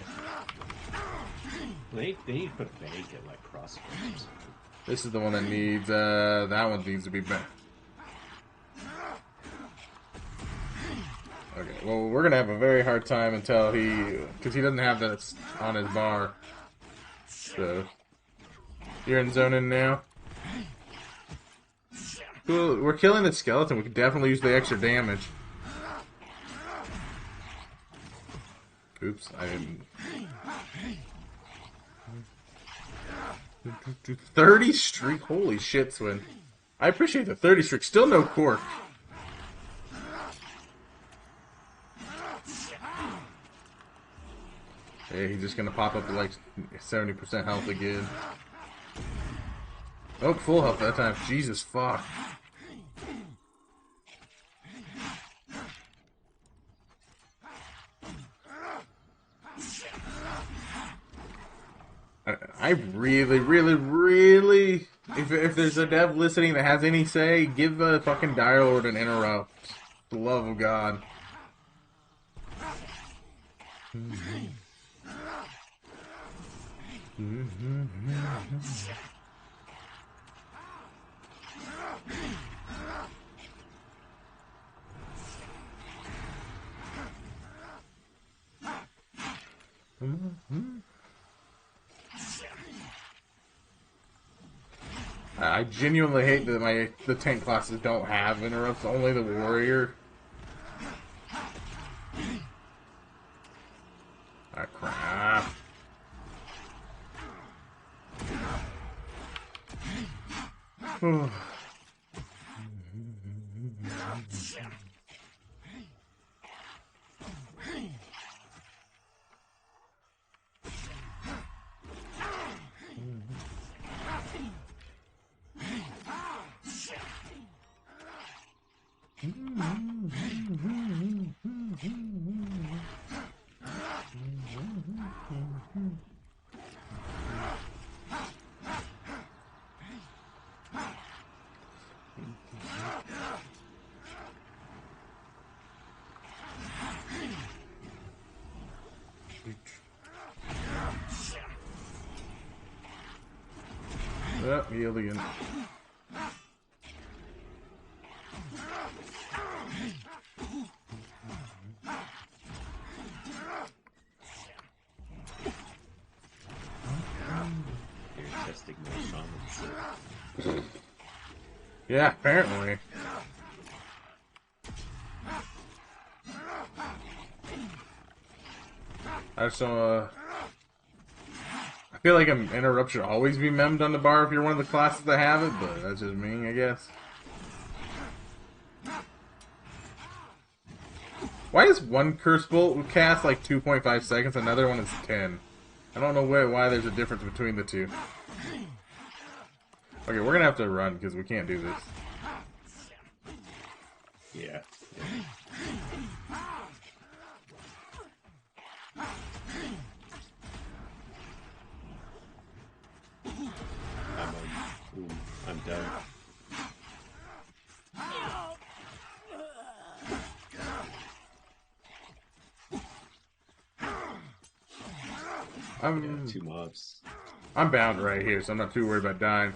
They need to put a bank at like Crossroads. This is the one that needs, that one needs to be back. Okay, well, we're gonna have a very hard time until because he doesn't have that on his bar. So, you're in zone in now. Cool, we're killing the skeleton. We could definitely use the extra damage. Oops, I didn't. 30 streak? Holy shit, Swin. I appreciate the 30 streak. Still no cork. Hey, he's just gonna pop up to like 70% health again. Oh, full health that time. Jesus fuck. I really, if there's a dev listening that has any say, give the fucking Dire Lord an interrupt. For the love of God. I genuinely hate that the tank classes don't have interrupts, only the warrior. Ah, crap. Oh, healed again. You're testing my shamans. Yeah, apparently. I feel like an interrupt should always be memmed on the bar if you're one of the classes that have it, but that's just me, I guess. Why is one curse bolt cast like 2.5 seconds, another one is 10? I don't know why there's a difference between the two. Okay, we're gonna have to run because we can't do this. Yeah. I'm done. Yeah, 2 mobs. I'm bound right here, so I'm not too worried about dying.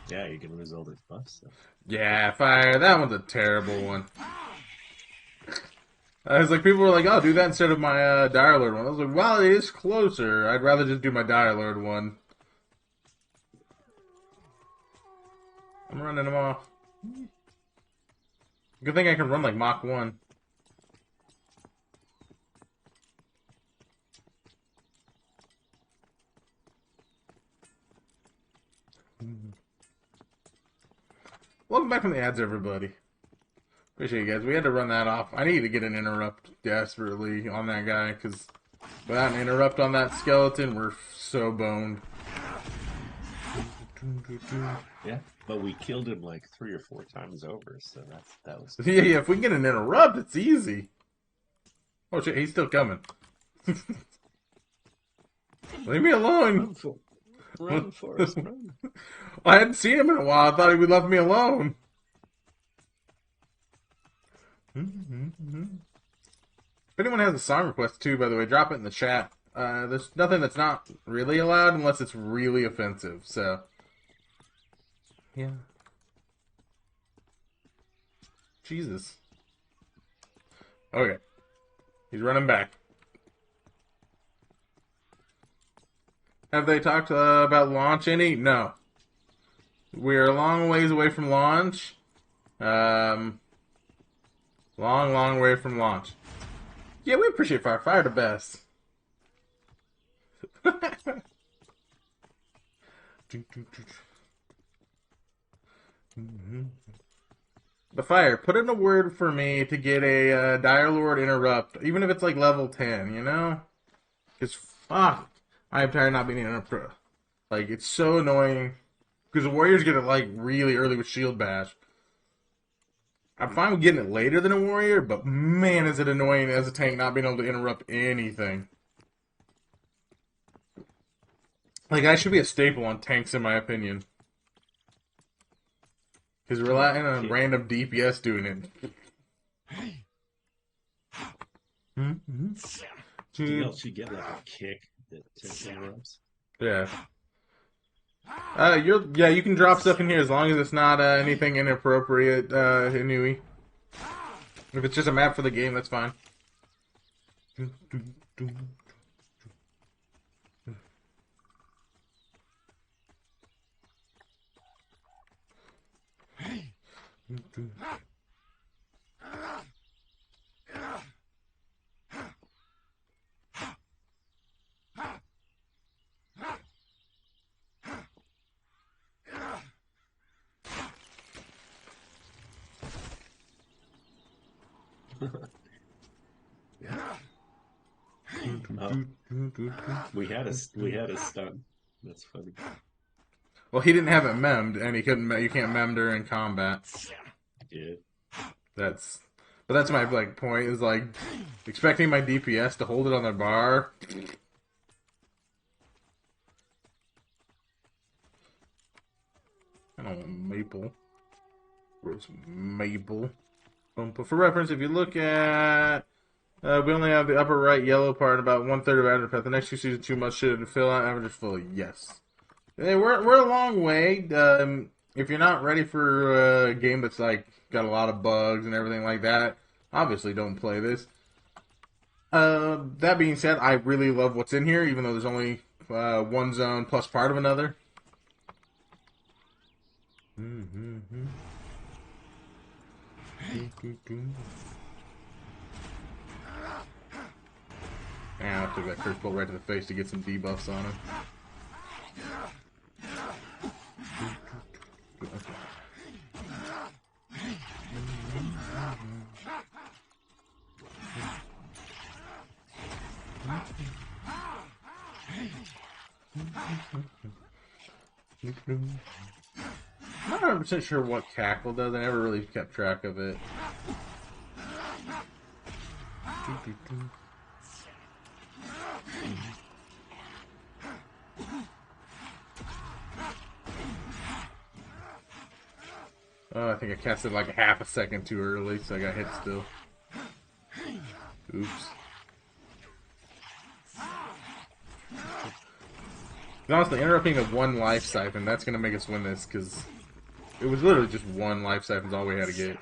Yeah, you're gonna lose all those buffs though. Yeah, fire. That one's a terrible one. I was like, people were like, "Oh, do that instead of my Dire Lord one." I was like, "Well, it is closer. I'd rather just do my Dire Lord one." I'm running them off. Good thing I can run like Mach 1. Welcome back from the ads, everybody. Appreciate you guys. We had to run that off. I need to get an interrupt desperately on that guy, because without an interrupt on that skeleton, we're so boned. Yeah, but we killed him like 3 or 4 times over, so that was. Yeah, if we can get an interrupt, it's easy. Oh shit, he's still coming. Leave me alone. Run, Forrest, run. I hadn't seen him in a while. I thought he would leave me alone. If anyone has a song request too, by the way, drop it in the chat. There's nothing that's not really allowed unless it's really offensive. So, yeah. Jesus. Okay. He's running back. Have they talked about launch any? No. We're a long ways away from launch. Long, long way from launch. Yeah, we appreciate fire. Fire the best. The fire. Put in a word for me to get a Dire Lord interrupt, even if it's like level 10, you know? Because fuck, I'm tired of not being interrupted. Like, it's so annoying. Because the Warriors get it like really early with Shield Bash. I'm fine with getting it later than a Warrior, but man, is it annoying as a tank not being able to interrupt anything. Like, I should be a staple on tanks, in my opinion. Because relying on random DPS doing it. Do you know you get like a kick that interrupts? Yeah. You can drop stuff in here as long as it's not anything inappropriate, Inui. If it's just a map for the game, that's fine. Oh, we had a stun. That's funny. Well, he didn't have it memmed, and he couldn't. You can't mem during combat. Yeah. But that's my like point is like expecting my DPS to hold it on their bar. I don't want maple. Where's maple? But for reference, if you look at, we only have the upper right yellow part, about 1/3 of average path. The next two seasons too much shit to fill out. Average is full. Yes. Hey, we're a long way. If you're not ready for a game that's like got a lot of bugs and everything like that, obviously don't play this. That being said, I really love what's in here, even though there's only one zone plus part of another. I took that curse bolt right to the face to get some debuffs on him. I'm not 100% sure what Cackle does. I never really kept track of it. Oh, I think I casted like a half a second too early, so I got hit still. Oops. Honestly, interrupting the one life siphon, that's going to make us win this, because it was literally just one life siphon is all we had to get.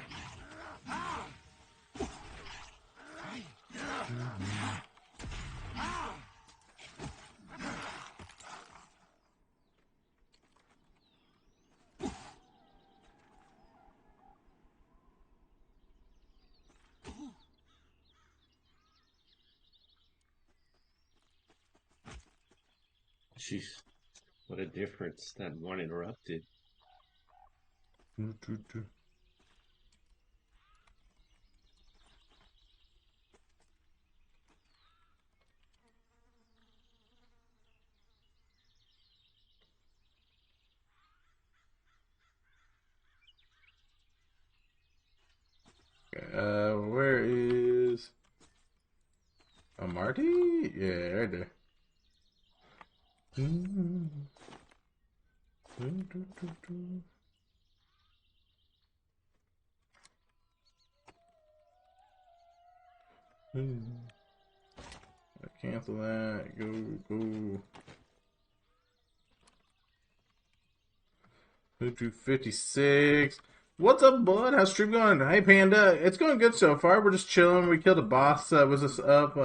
Jeez, what a difference that one interrupted. Where is Marty? Yeah, right there. Cancel that. Go. Move to 56. What's up, bud? How's stream going? Hey, Panda. It's going good so far. We're just chilling. We killed a boss that was us up.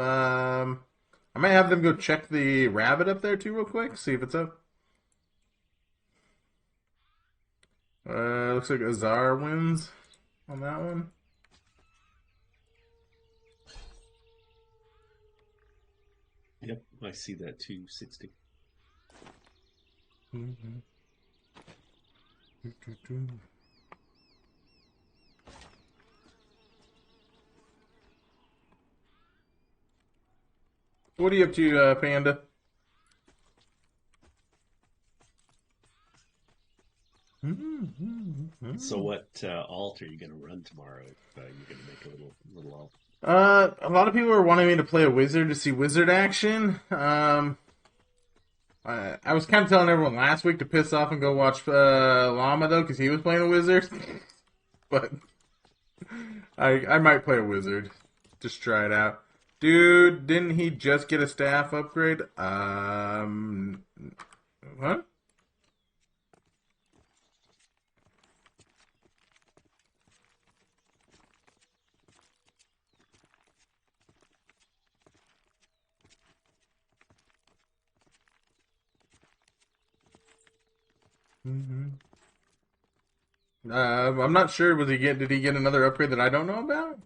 I might have them go check the rabbit up there too, real quick. See if it's up. Looks like Azar wins on that one. Yep, I see that too. 60. What are you up to, Panda? So what alt are you going to run tomorrow? If you're going to make a little alt. A lot of people are wanting me to play a wizard to see wizard action. I was kind of telling everyone last week to piss off and go watch Llama though, because he was playing a wizard. But I might play a wizard. Just try it out. Dude, didn't he just get a staff upgrade? What? I'm not sure. Did he get another upgrade that I don't know about?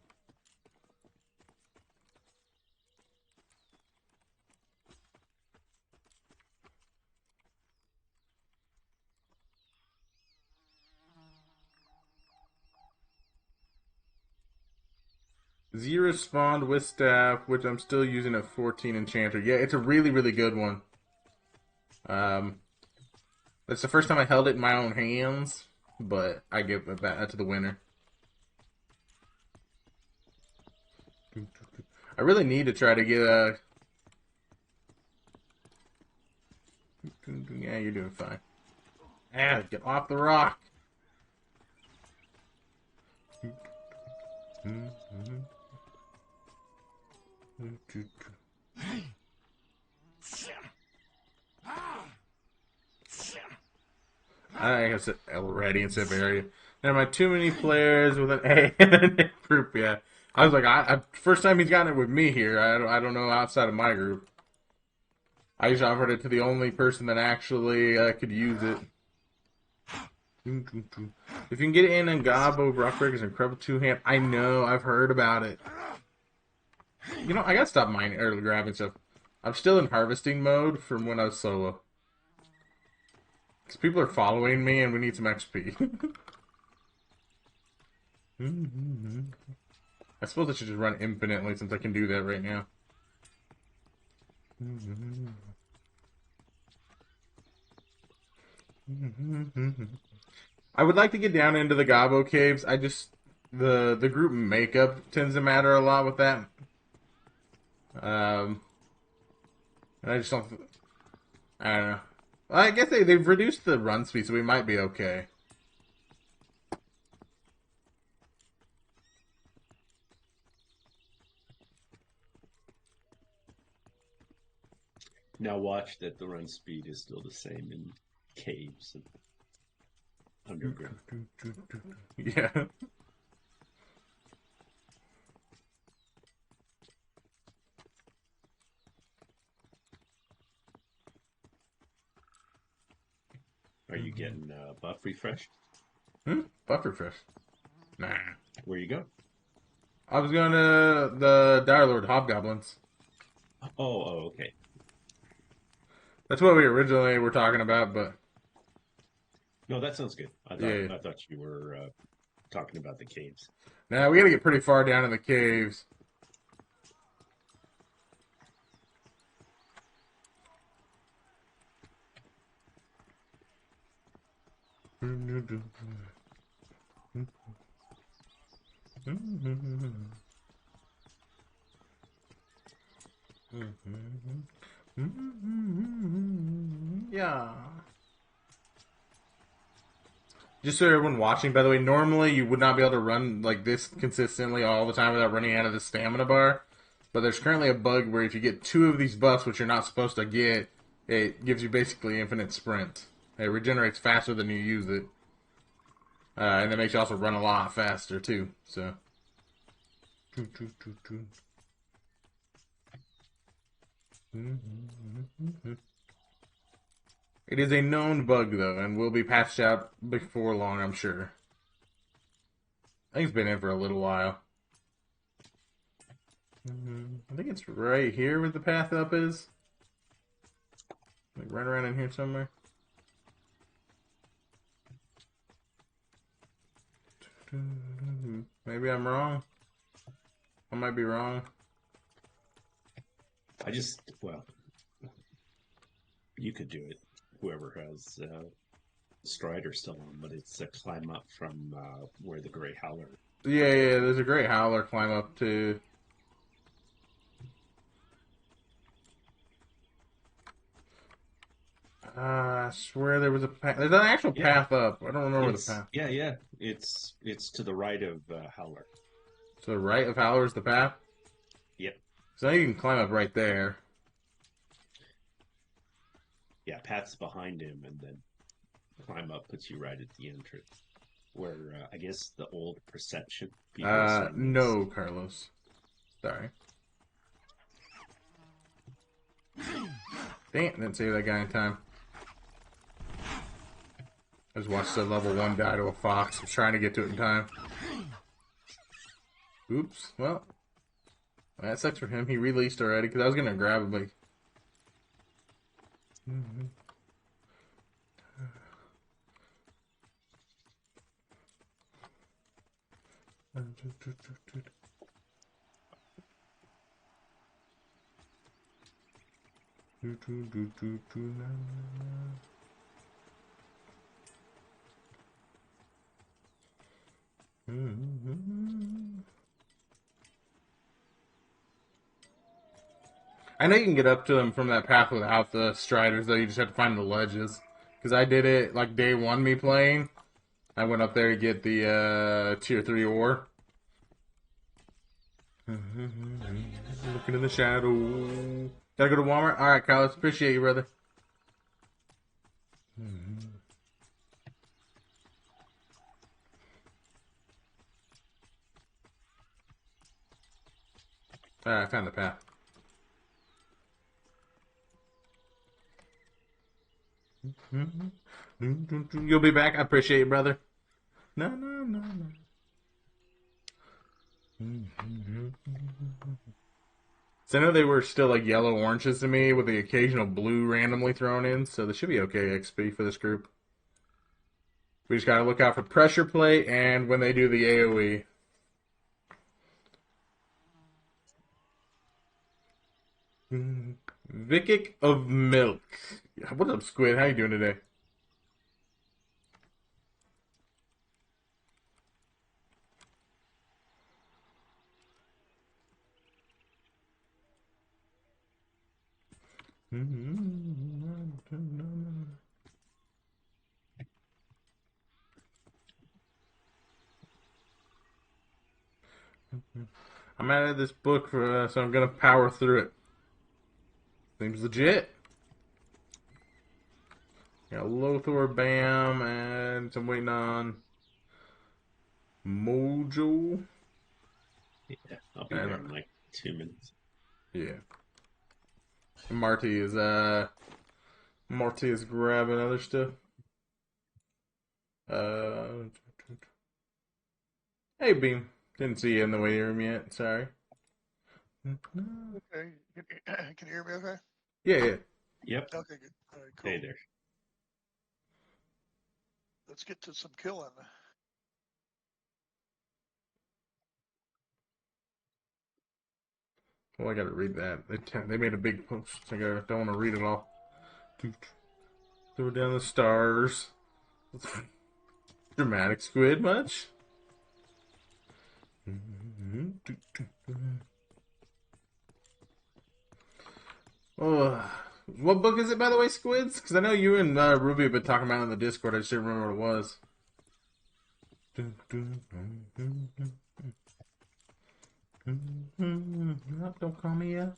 Zero spawned with staff, which I'm still using at 14 enchanter. Yeah, it's a really, really good one. It's the first time I held it in my own hands, but I give it back to the winner. I really need to try to get a... Yeah, you're doing fine. Ah, get off the rock. I guess it already instead of area. Never mind, too many players with an A and a group. Yeah, I was like, first time he's gotten it with me here. I don't know outside of my group. I just offered it to the only person that actually could use it. If you can get it in Gabo, Rockbreaker's incredible two-hand. I know, I've heard about it. You know, I gotta stop mining or grabbing stuff. I'm still in harvesting mode from when I was solo. Because people are following me and we need some XP. I suppose I should just run infinitely since I can do that right now. I would like to get down into the Gabo caves. I just... The group makeup tends to matter a lot with that. And I just don't... I don't know. I guess they've reduced the run speed, so we might be okay. Now watch that the run speed is still the same in caves and underground. Yeah. Are you getting buff refreshed? Buff refresh. Nah. Where you go? I was going to the Dire Lord Hobgoblins. Oh, okay. That's what we originally were talking about, but... No, that sounds good. I thought you were talking about the caves. Nah, we gotta get pretty far down in the caves. Just so everyone watching, by the way, normally you would not be able to run like this consistently all the time without running out of the stamina bar. But there's currently a bug where if you get 2 of these buffs, which you're not supposed to get, it gives you basically infinite sprint. It regenerates faster than you use it. And it makes you also run a lot faster, too. So. It is a known bug, though, and will be patched out before long, I'm sure. I think it's been in for a little while. I think it's right here where the path up is. Like right around in here somewhere. Maybe I'm wrong. I might be wrong. Well, you could do it. Whoever has Strider still on, but it's a climb up from where the Grey Howler. Yeah, there's a great howler climb up too. I swear there was a path. There's an actual path up. I don't remember the path. Yeah. It's to the right of Howler. To the right of Howler is the path? Yep. So now you can climb up right there. Yeah, path's behind him, and then climb up puts you right at the entrance. Where I guess the old perception. No, Carlos. Sorry. Dang it, didn't save that guy in time. I just watched the level 1 die to a fox. I was trying to get to it in time. Oops, well. That sucks for him. He released already, because I was going to grab him, like... I know you can get up to them from that path without the striders, though. You just have to find the ledges. Because I did it, like, day 1 me playing. I went up there to get the tier 3 ore. Looking in the shadow. Gotta go to Walmart? Alright, Carlos. Appreciate you, brother. Alright, I found the path. You'll be back? I appreciate you, brother. No. So I know they were still like yellow oranges to me with the occasional blue randomly thrown in, so this should be okay XP for this group. We just gotta look out for pressure plate and when they do the AoE. Vikic of Milk. What's up, Squid? How you doing today? I'm out of this book, so I'm gonna power through it. Seems legit. Got Lothar, Bam, and I'm waiting on Mojo. Yeah, I'll be there in like 2 minutes. Yeah. And Marty is grabbing other stuff. Hey Beam. Didn't see you in the waiting room yet, sorry. Okay. Can you hear me okay? Yeah. Yep. Okay, good. All right, cool. Hey there. Let's get to some killing. Well, I gotta read that. They made a big post. I don't want to read it all. Throw down the stars. Dramatic Squid much? Oh, what book is it, by the way, Squids? Because I know you and Ruby have been talking about it in the Discord. I just didn't remember what it was. Don't call me up.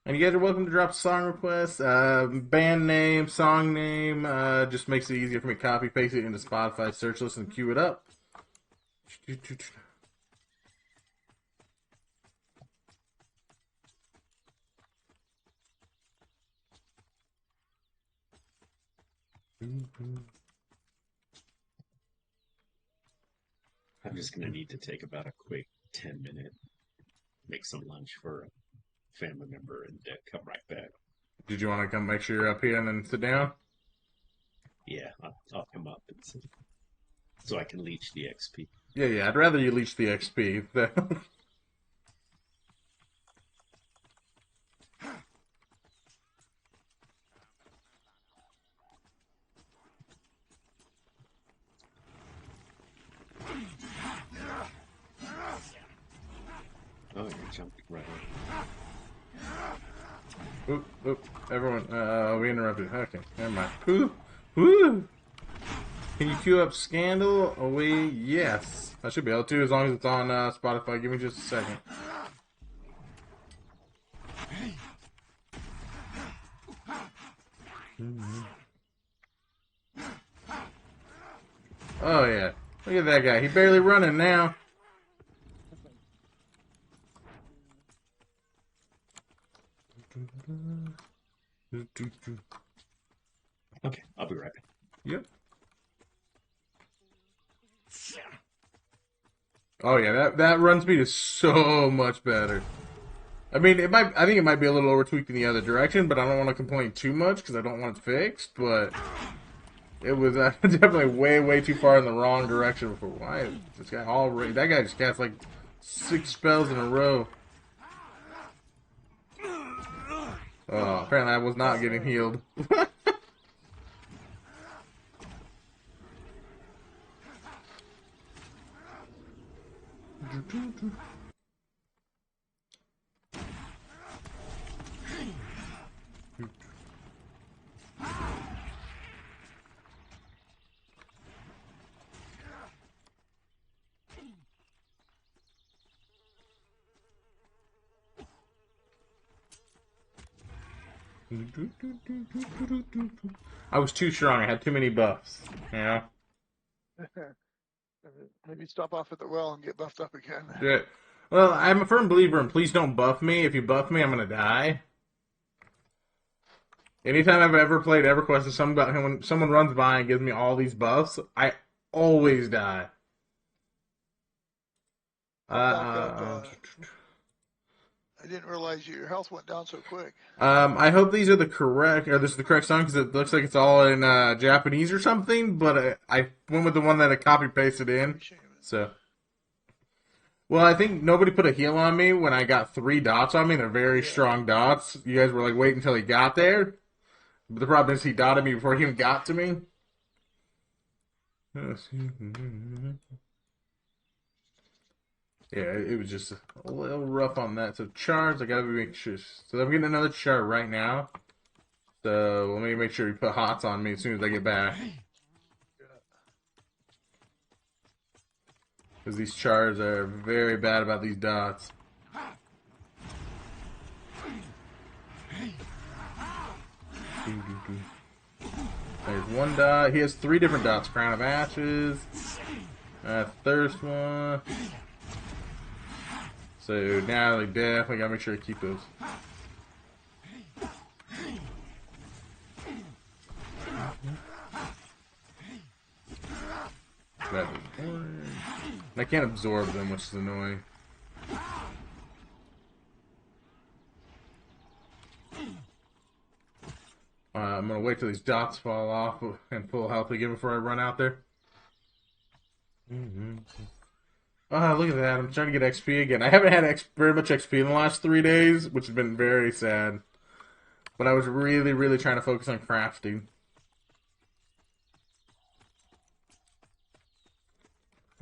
And you guys are welcome to drop song requests, band name, song name. Just makes it easier for me to copy paste it into Spotify search list and queue it up. I'm just gonna need to take about a quick 10-minute, make some lunch for a family member, and come right back. Did you want to come make sure you're up here and then sit down? Yeah, I'll come up and sit, so I can leech the XP. Yeah, I'd rather you leech the XP. Oh, you're jumping right on. Oop, everyone, we interrupted. Okay, never mind. Woo! Can you queue up Scandal? Oh, yes. I should be able to, as long as it's on Spotify. Give me just a second. Oh, yeah. Look at that guy. He's barely running now. Okay, I'll be right back. Yep. Oh yeah, that run speed is so much better. I mean, I think it might be a little over tweaked in the other direction, but I don't want to complain too much because I don't want it fixed. But it was definitely way too far in the wrong direction before. Why is this guy already? That guy just cast like 6 spells in a row. Oh, apparently I was not getting healed. I was too strong. I had too many buffs. Yeah. Maybe stop off at the well and get buffed up again. Yeah. Well, I'm a firm believer in please don't buff me. If you buff me, I'm gonna die. Anytime I've ever played EverQuest, when someone runs by and gives me all these buffs, I always die. I didn't realize your health went down so quick. I hope these are the correct, or this is the correct song because it looks like it's all in Japanese or something. But I went with the one that I copy pasted in. So, well, I think nobody put a heal on me when I got 3 dots on me. They're very strong dots. You guys were like waiting until he got there. But the problem is he dotted me before he even got to me. Yeah, it was just a little rough on that. So charge, I gotta make sure. So I'm getting another chart right now. So let me make sure you put hots on me as soon as I get back. Because these chars are very bad about these dots. There's 1 dot. He has 3 different dots. Crown of Ashes. Thirst one. So now they definitely gotta make sure I keep those. I can't absorb them, which is annoying. I'm gonna wait till these dots fall off and full health again before I run out there. Look at that. I'm trying to get XP again. I haven't had very much XP in the last 3 days, which has been very sad. But I was really trying to focus on crafting.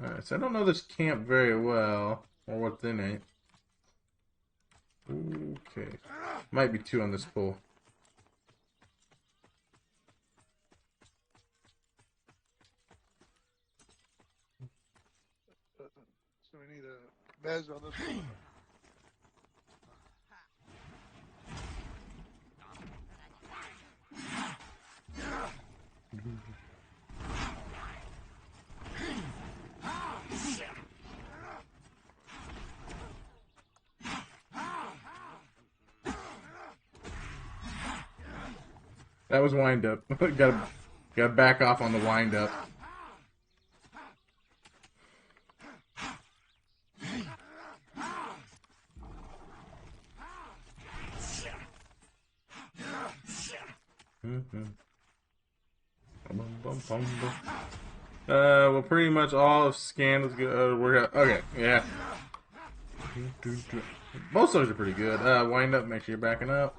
Alright, so I don't know this camp very well, or what's in it. Okay. Might be 2 on this pull. mez on this one. That was wind up. gotta back off on the wind up. Well, pretty much all of scan is good. Okay, yeah. Most of those are pretty good. Wind up, make sure you're backing up.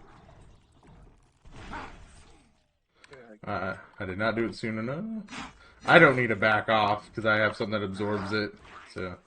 I did not do it soon enough. I don't need to back off because I have something that absorbs it. So.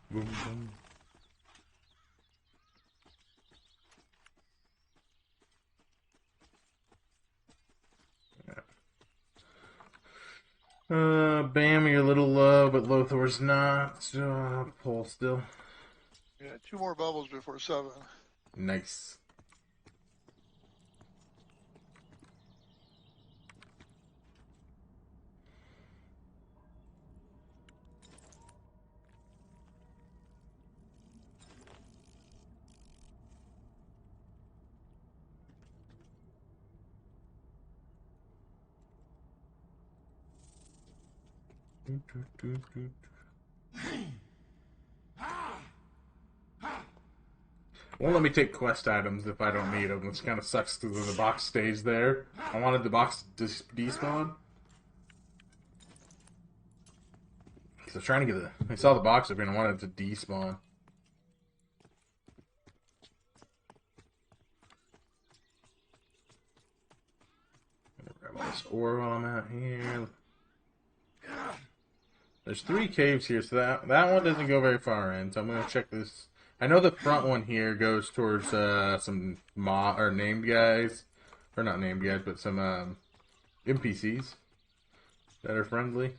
Boom, boom. Bam, you're a little low, but Lothor's not. So, pull still. Yeah, 2 more bubbles before 7. Nice. Won't let me take quest items if I don't need them, which kind of sucks because the box stays there. I wanted the box to despawn. Because I was trying to get I saw the box up and I wanted it to despawn. Grab all this ore while I'm out here. There's 3 caves here, so that one doesn't go very far in. So I'm gonna check this. I know the front one here goes towards some named guys, or not named guys, but some NPCs that are friendly.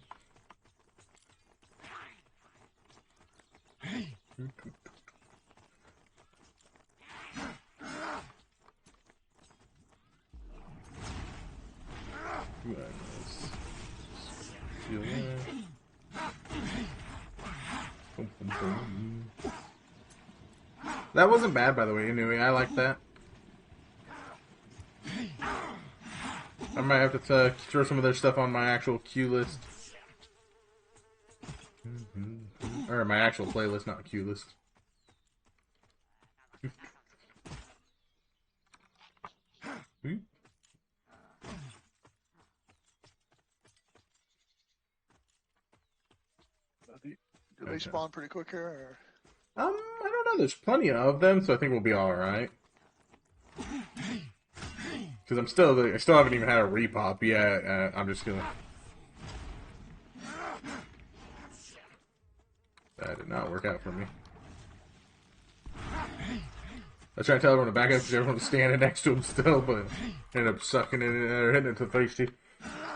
That wasn't bad, by the way, anyway. I like that. I might have to throw some of their stuff on my actual queue list. Or my actual playlist, not queue list. Do they spawn pretty quick here? Or? I don't know. There's plenty of them, so I think we'll be all right. Because I still haven't even had a repop yet. I'm just gonna. That did not work out for me. I was trying to tell everyone to back up because everyone was standing next to him still, but ended up sucking it or hitting it to the face too.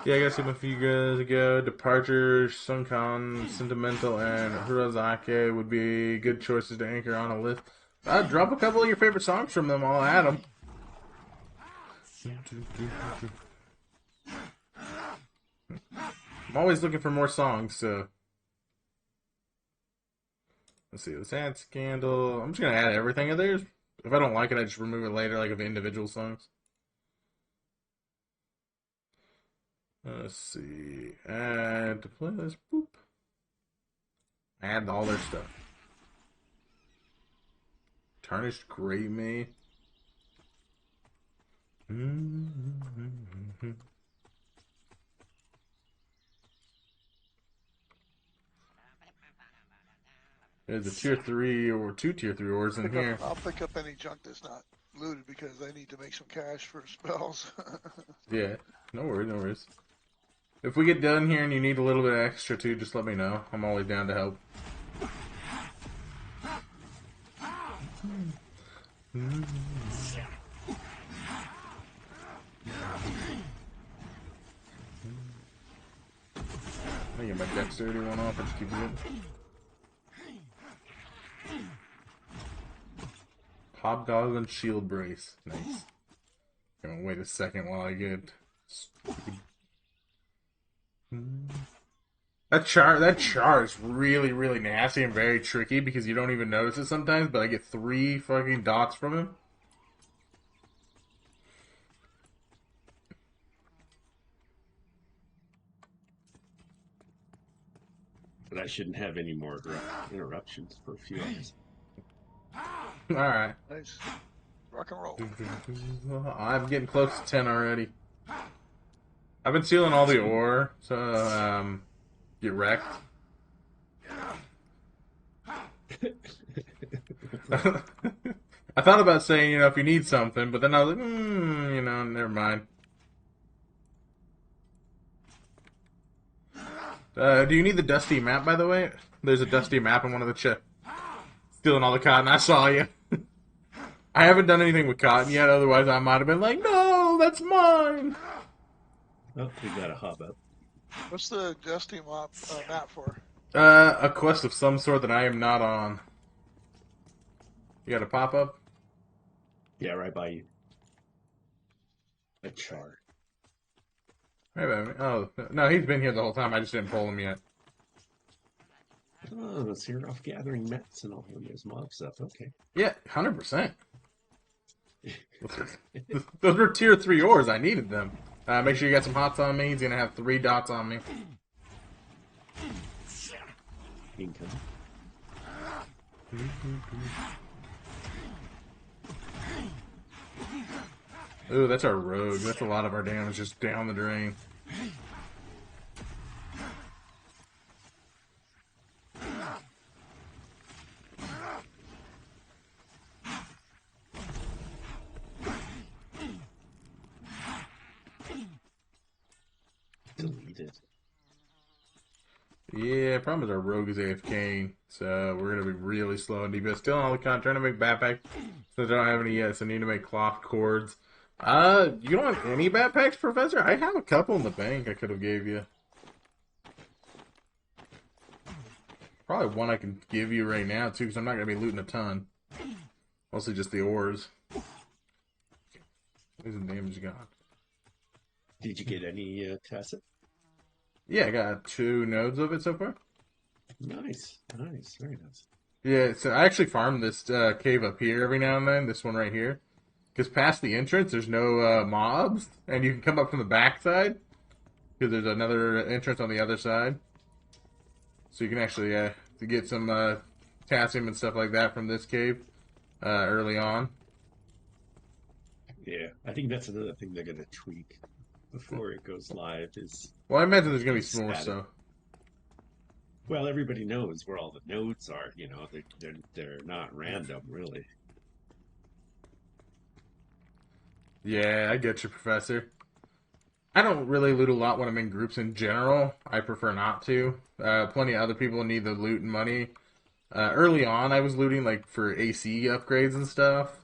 Yeah, I guess a few years ago, Departure, Sunkan, Sentimental, and Hurazake would be good choices to anchor on a list. Drop a couple of your favorite songs from them, I'll add them. I'm always looking for more songs, so... Let's see, let's add Scandal. I'm just going to add everything of theirs. If I don't like it, I just remove it later, like of individual songs. Let's see. Add to playlist. Boop. Add all their stuff. Tarnished Gray May. There's a tier 3 or 2 tier 3 ores in here. I'll pick up any junk that's not looted because I need to make some cash for spells. Yeah, no worries, no worries. If we get done here and you need a little bit extra too, just let me know. I'm always down to help. I get my dexterity one off. I just keep it. Hobgoblin shield brace. Nice. Gonna wait a second while I get. That char is really, really nasty and very tricky because you don't even notice it sometimes, but I get 3 fucking dots from him. But I shouldn't have any more interruptions for a few hours. Alright. Nice. Rock and roll. I'm getting close to 10 already. I've been sealing all the ore, so, get wrecked. I thought about saying, if you need something, but then I was like, never mind. Do you need the dusty map, by the way? There's a dusty map in one of the chests. Stealing all the cotton, I saw you. I haven't done anything with cotton yet, otherwise I might have been like, no, that's mine! Oh, we got a hub up. What's the Dusty map for? A quest of some sort that I am not on. You got a pop-up? Yeah, right by you. A char. Right by me. Oh, no, he's been here the whole time. I just didn't pull him yet. Oh, so you're off gathering mats and all those mob stuff. Okay. Yeah, 100%. Those were tier 3 ores. I needed them. Make sure you got some hots on me. He's going to have 3 dots on me. Income. Ooh, that's our rogue. That's a lot of our damage just down the drain. Deleted. Yeah, problem is our rogue is AFK, so we're gonna be really slow and deep. Still on all the con, trying to make backpacks. Since I don't have any yet, so I need to make cloth cords. You don't have any backpacks, Professor? I have a couple in the bank I could have gave you. Probably one I can give you right now, too, because I'm not gonna be looting a ton. Mostly just the ores. Where's the damage gone? Did you get any tacit? Yeah, I got 2 nodes of it so far. Nice. Nice. Very nice. Yeah, so I actually farm this cave up here every now and then, this one right here. Because past the entrance, there's no mobs, and you can come up from the back side. Because there's another entrance on the other side. So you can actually get some potassium and stuff like that from this cave early on. Yeah, I think that's another thing they're going to tweak before it goes live is... Well, I imagine there's going to be more so. Well, everybody knows where all the nodes are, they're not random, really. Yeah, I get you, Professor. I don't really loot a lot when I'm in groups in general. I prefer not to. Plenty of other people need the loot and money. Early on, I was looting like for AC upgrades and stuff.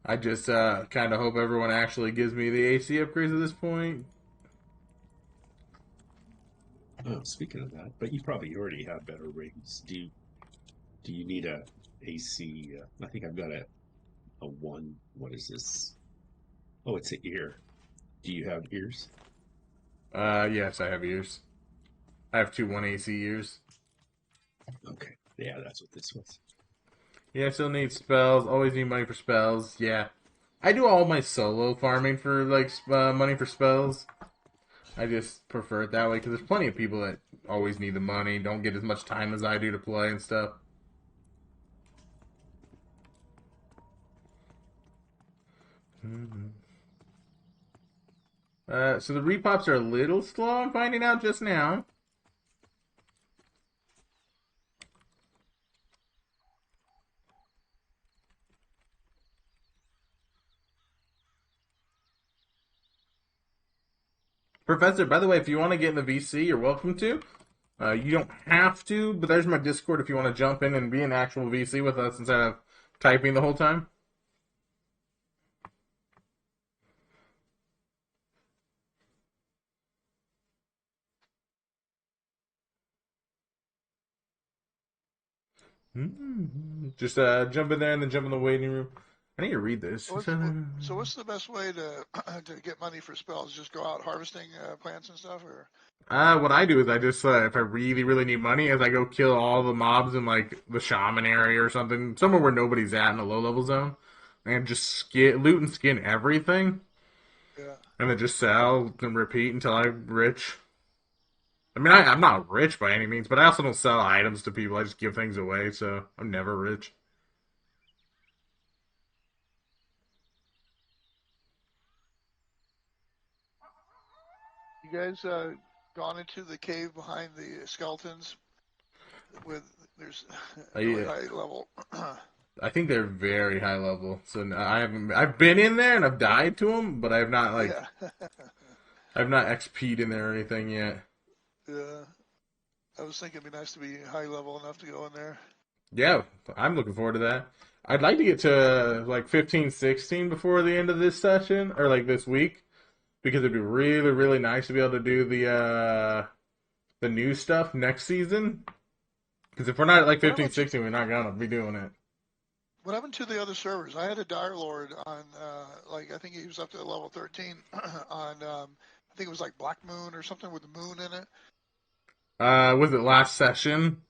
I just kind of hope everyone actually gives me the AC upgrades at this point. Oh, speaking of that, but you probably already have better rigs. Do you need a AC? I think I've got a 1. What is this? Oh, it's an ear. Do you have ears? Yes, I have ears. I have 2 1 AC ears. Okay. Yeah, that's what this was. Yeah, I still need spells. Always need money for spells. Yeah. I do all my solo farming for, like, money for spells. I just prefer it that way because there's plenty of people that always need the money, don't get as much time as I do to play and stuff. So the repops are a little slow. I'm finding out just now. Professor, by the way, if you want to get in the VC, you're welcome to. You don't have to, but there's my Discord if you want to jump in and be an actual VC with us instead of typing the whole time. Just jump in there and then jump in the waiting room. I need to read this. So what's the best way to to get money for spells? Just go out harvesting plants and stuff, or? What I do is I just, if I really, really need money, is I go kill all the mobs in, like, the shaman area or something, somewhere where nobody's at in a low-level zone, and just loot and skin everything, Yeah. and then just sell and repeat until I'm rich. I mean, I'm not rich by any means, but I also don't sell items to people. I just give things away, so I'm never rich. You guys gone into the cave behind the skeletons? There's really high level. I think they're very high level, so I haven't. I've been in there and I've died to them, but I have not Yeah. I've not XP'd in there or anything yet. Yeah. I was thinking it'd be nice to be high level enough to go in there. Yeah, I'm looking forward to that. I'd like to get to like 15, 16 before the end of this session, or like this week, because it'd be really, really nice to be able to do the new stuff next season. Because if we're not at like 15, 16, we're not gonna be doing it. What happened to the other servers? I had a Dire Lord on, I think he was up to level 13 on, I think it was like Black Moon or something with the moon in it. Was it last session?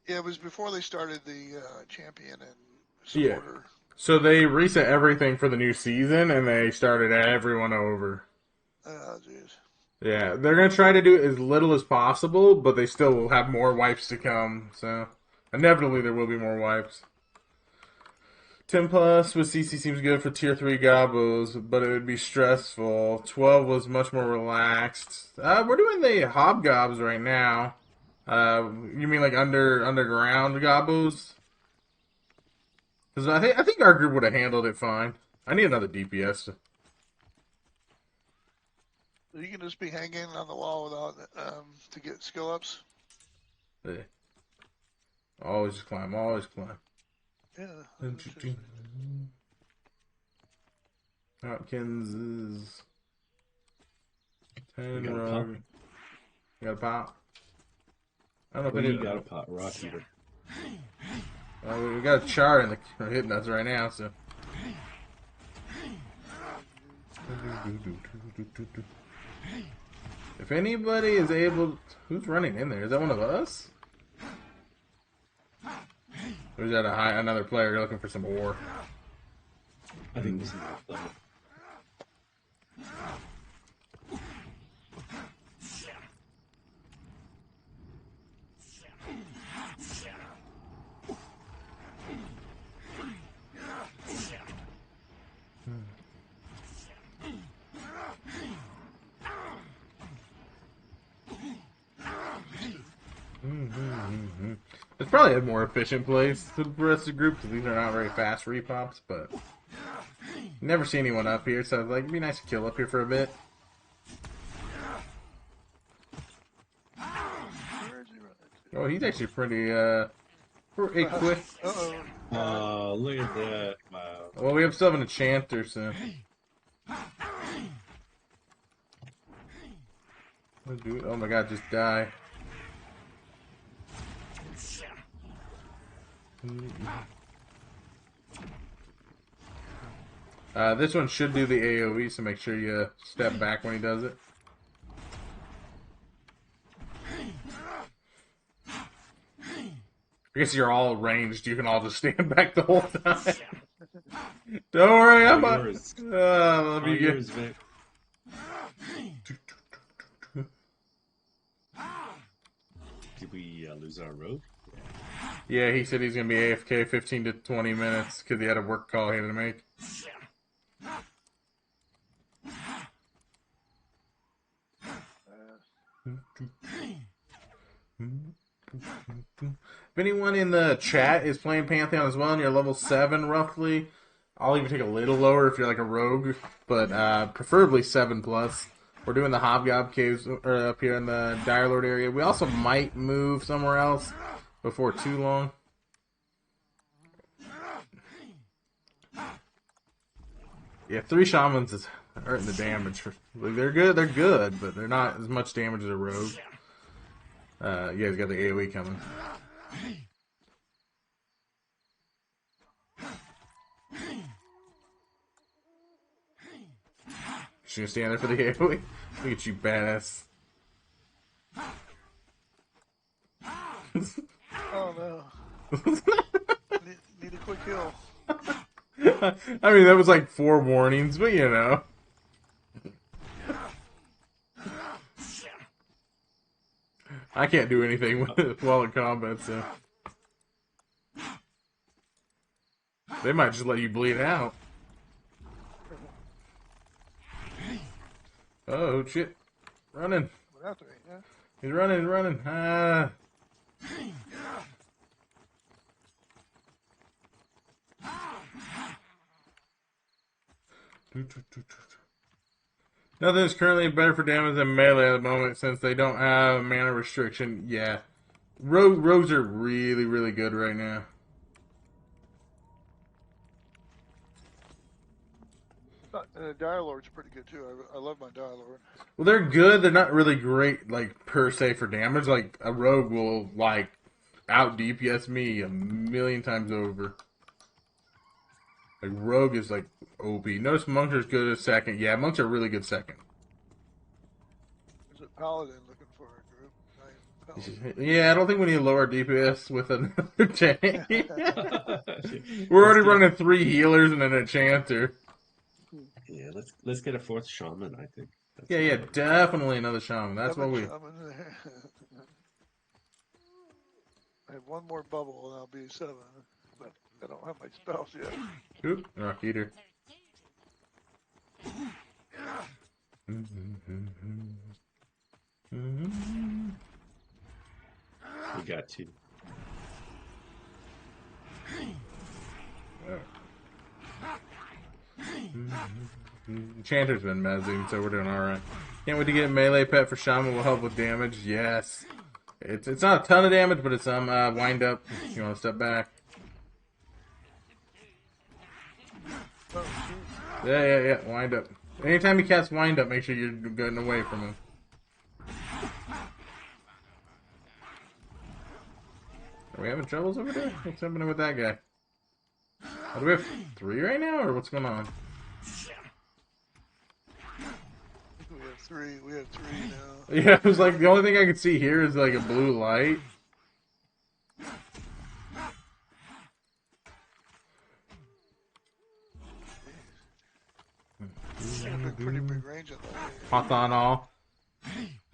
Yeah, it was before they started the champion and supporter. Yeah. So they reset everything for the new season, and they started everyone over. Oh, jeez. Yeah, they're going to try to do as little as possible, but they still will have more wipes to come, so inevitably there will be more wipes. 10 plus with CC seems good for tier 3 gobos, but it would be stressful. 12 was much more relaxed. We're doing the hobgobs right now. You mean like underground gobos? Because I think our group would have handled it fine. I need another DPS. You can just be hanging on the wall without to get skill ups. Yeah. Always climb, always climb. Yeah. Hopkins is 10 You got a rogue. pop? You got a pop? I don't know if When I you did. got a pot, rock eater. We got a char in the hitting us right now, so. If anybody is able, who's running in there? Is that one of us? Or is that another player looking for some ore? I think this is enough level. It's probably a more efficient place to the rest of the group because these are not very fast repops, but never see anyone up here, so like it'd be nice to kill up here for a bit. Oh, he's actually pretty quick. Uh-oh. Look at that. Wow. Well, we still have an enchanter, so. Oh my god, just die. This one should do the AoE, so make sure you step back when he does it. I guess you're all ranged. You can all just stand back the whole time. Don't worry, I'm All yours. love All you. yours, Vic. Did we lose our rogue? Yeah, he said he's going to be AFK 15 to 20 minutes because he had a work call he had to make. If anyone in the chat is playing Pantheon as well and you're level 7 roughly, I'll even take a little lower if you're like a rogue, but preferably 7 plus. We're doing the Hobgob caves up here in the Dire Lord area. We also might move somewhere else before too long. Yeah, 3 shamans is hurting the damage. They're good, but they're not as much damage as a rogue. You guys got the AoE coming. She's gonna stand there for the AoE. Look at you, badass. Oh no. Need a quick kill. I mean, that was like 4 warnings, but you know. I can't do anything while in combat, so. They might just let you bleed out. Oh, shit. Running. Went after me, yeah. He's running. Ah. Nothing is currently better for damage than melee at the moment since they don't have a mana restriction. Yeah. Rogues are really, really good right now. Dire Lord's pretty good too. I love my Dire Lord. Well, they're good. They're not really great, like, per se for damage. Like, a rogue will, like, out DPS me a million times over. Like, rogue is, like, OP. Notice monks are good as second. Yeah, monks are really good second. There's a paladin looking for a group. Paladin. Yeah, I don't think we need to lower DPS with another tank. We're already running 3 healers and an enchanter. Yeah, let's get a 4th shaman. I think. That's Yeah, definitely another shaman. That's what we. I have one more bubble and I'll be 7, but I don't have my spells yet. Oop, rock eater. We got 2. Enchanter's been mezzing, so we're doing alright. Can't wait to get a melee pet for Shaman. Will help with damage. Yes. It's not a ton of damage, but it's some wind up. You want to step back. Yeah. Wind up. Anytime you cast wind up, make sure you're getting away from him. Are we having troubles over there? What's happening with that guy? Oh, do we have 3 right now, or what's going on? We have 3 now. Yeah, it was like the only thing I could see here is like a blue light. Pretty big range of that. Hot on all.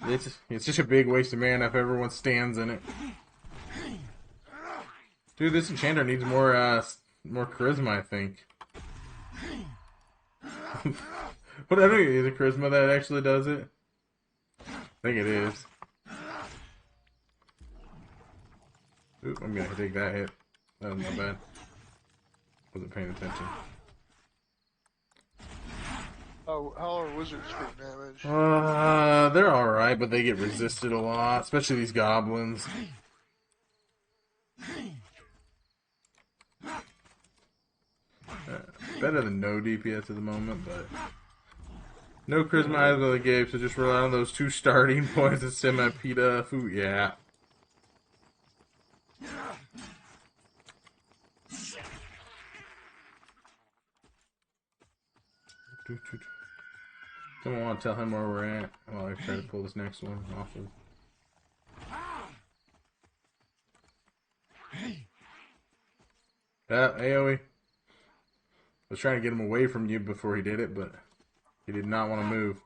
It's just a big waste of mana if everyone stands in it. Dude, this enchanter needs more charisma, I think. What, I don't know, is it charisma that actually does it? I think it is. Oop, I'm gonna take that hit. That was not bad. Wasn't paying attention. Oh, how are wizards for damage? They're alright, but they get resisted a lot, especially these goblins. Better than no DPS at the moment, but no charisma either of the game, so just rely on those 2 starting points and send my Peta food. Yeah. Someone want to tell him where we're at while I try to pull this next one off of. AoE. I was trying to get him away from you before he did it, but he did not want to move.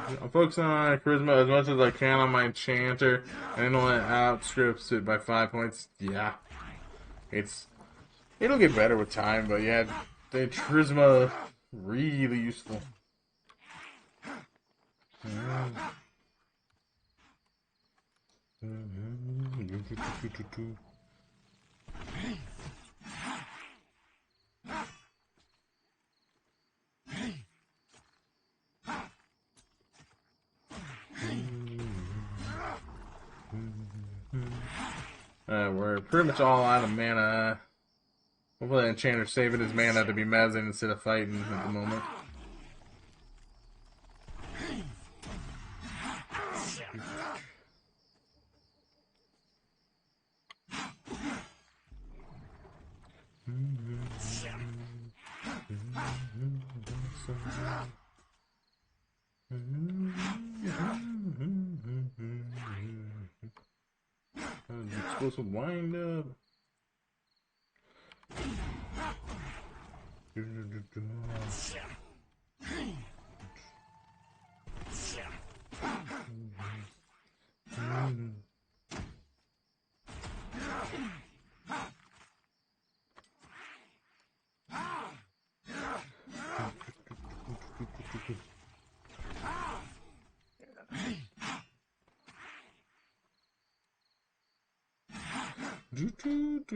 I'm focusing on my charisma as much as I can on my enchanter, and it'll outstrips it by 5 points. Yeah, it'll get better with time, but yeah, the charisma really useful. We're pretty much all out of mana. Hopefully the enchanter's saving his mana to be mezzing instead of fighting at the moment. Explosive wind up.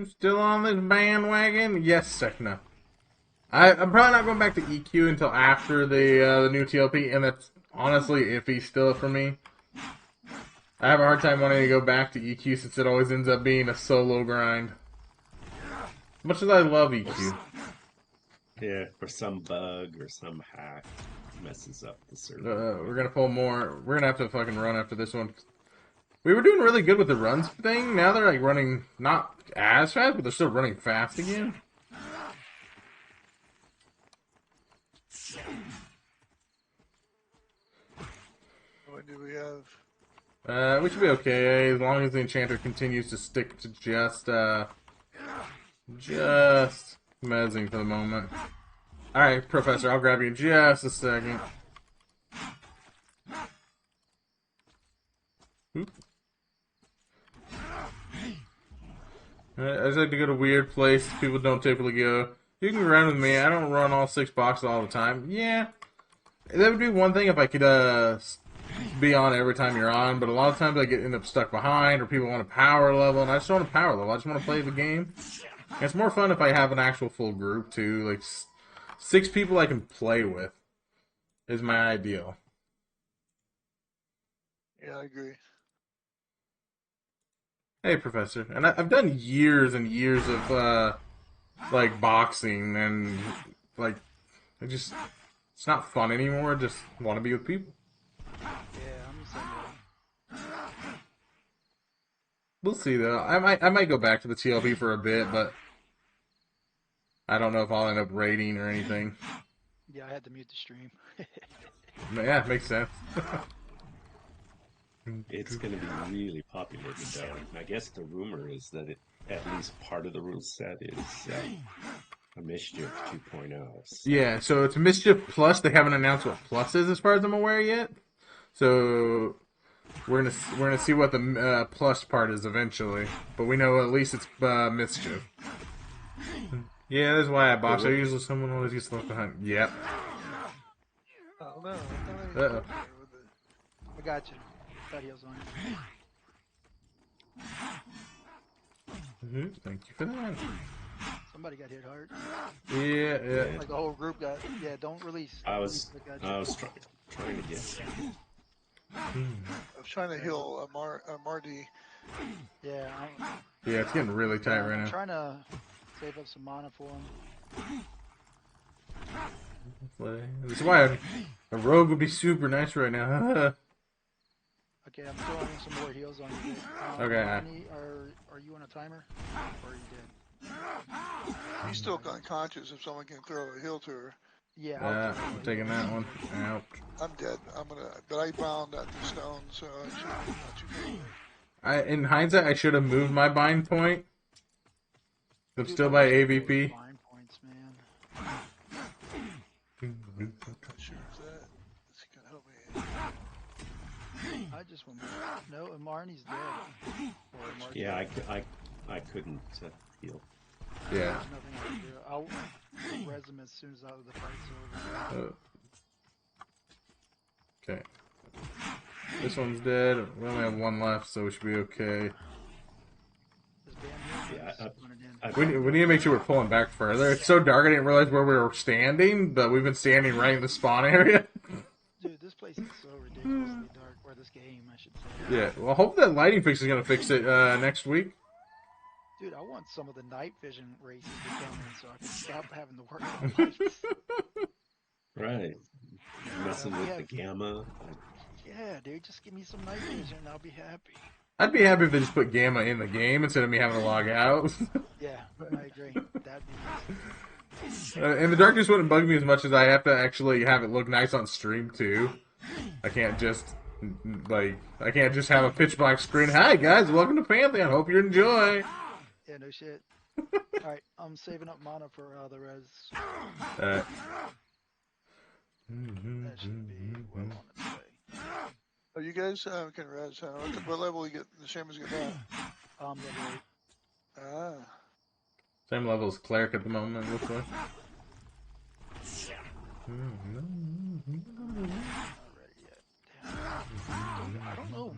Still on this bandwagon? Yes, Sekna. I'm probably not going back to EQ until after the new TLP, and that's honestly iffy still for me. I have a hard time wanting to go back to EQ since it always ends up being a solo grind. Much as I love EQ. Yeah, or some bug or some hack messes up the server. We're gonna pull more. We're gonna have to fucking run after this one. We were doing really good with the runs thing. Now they're like running not as fast, but they're still running fast again. What do we have? We should be okay as long as the enchanter continues to stick to just mezzing for the moment. All right, Professor, I'll grab you in just a second. Oop. I just like to go to weird places people don't typically go. You can run with me. I don't run all 6 boxes all the time. Yeah, that would be one thing if I could be on every time you're on, but a lot of times I end up stuck behind, or people want a power level, and I just don't want a power level. I just want to play the game. And it's more fun if I have an actual full group too, like 6 people I can play with is my ideal. Yeah, I agree. Hey, Professor, and I've done years and years of like boxing, and like it's not fun anymore. I just want to be with people. Yeah, I'm the same way. We'll see though. I might go back to the TLP for a bit, but I don't know if I'll end up raiding or anything. Yeah, I had to mute the stream. But yeah, it makes sense. It's going to be really populated though. I guess the rumor is that at least part of the rule set is a Mischief 2.0. So. Yeah, so it's Mischief Plus. They haven't announced what Plus is as far as I'm aware yet. So we're gonna see what the Plus part is eventually. But we know at least it's Mischief. Yeah, that's why I box. I usually someone always gets left behind. Yep. Oh no. Uh-oh. I got you. Got heals on you. Thank you for that. Somebody got hit hard. Yeah. Like the whole group got. Yeah, don't release. I was trying to get. I was trying to heal Marty. Yeah, Yeah, it's getting really tight right I'm now. trying to save up some mana for him. This is why a rogue would be super nice right now. Okay, I'm throwing in some more heals on you. Okay. Are you on a timer? Or are you dead? He's still unconscious if someone can throw a heal to her. Yeah. I'm taking that one out. I'm dead. But I bound at the stone, so I should not too bad. In hindsight, I should have moved my bind point. I'm Dude, still I by wish there AVP. was blind points, man. Not sure if that's gonna help me. him. No, Marnie's dead. Or Mark Yeah, dead. I couldn't heal. Yeah. There's nothing I can do. I'll res him as soon as the fight's over. Okay. This one's dead. We only have one left, so we should be okay. Is Bam here? Yeah, He's running in. We need to make sure we're pulling back further. It's so dark I didn't realize where we were standing, but we've been standing right in the spawn area. Dude, this place is so ridiculously dark. Or this game, I should say. Yeah, well, hope that lighting fix is going to fix it next week. Dude, I want some of the night vision races to come in so I can stop having to work on lights. Right. Messing with the gamma. Yeah, dude, just give me some night vision and I'll be happy. I'd be happy if they just put Gamma in the game instead of me having to log out. Yeah, I agree. That'd be nice. And the darkness wouldn't bug me as much as I have to actually have it look nice on stream, too. I can't just have a pitch black screen. Hi, guys, welcome to Pantheon. Hope you enjoy. Yeah, no shit. Alright, I'm saving up mana for the res. That should be well on its way. Oh, you guys can res, huh? What level you get? The Shaman's get that? Level 8. Ah. Same level as Cleric at the moment, looks like. Not ready yet. Damn. I don't know.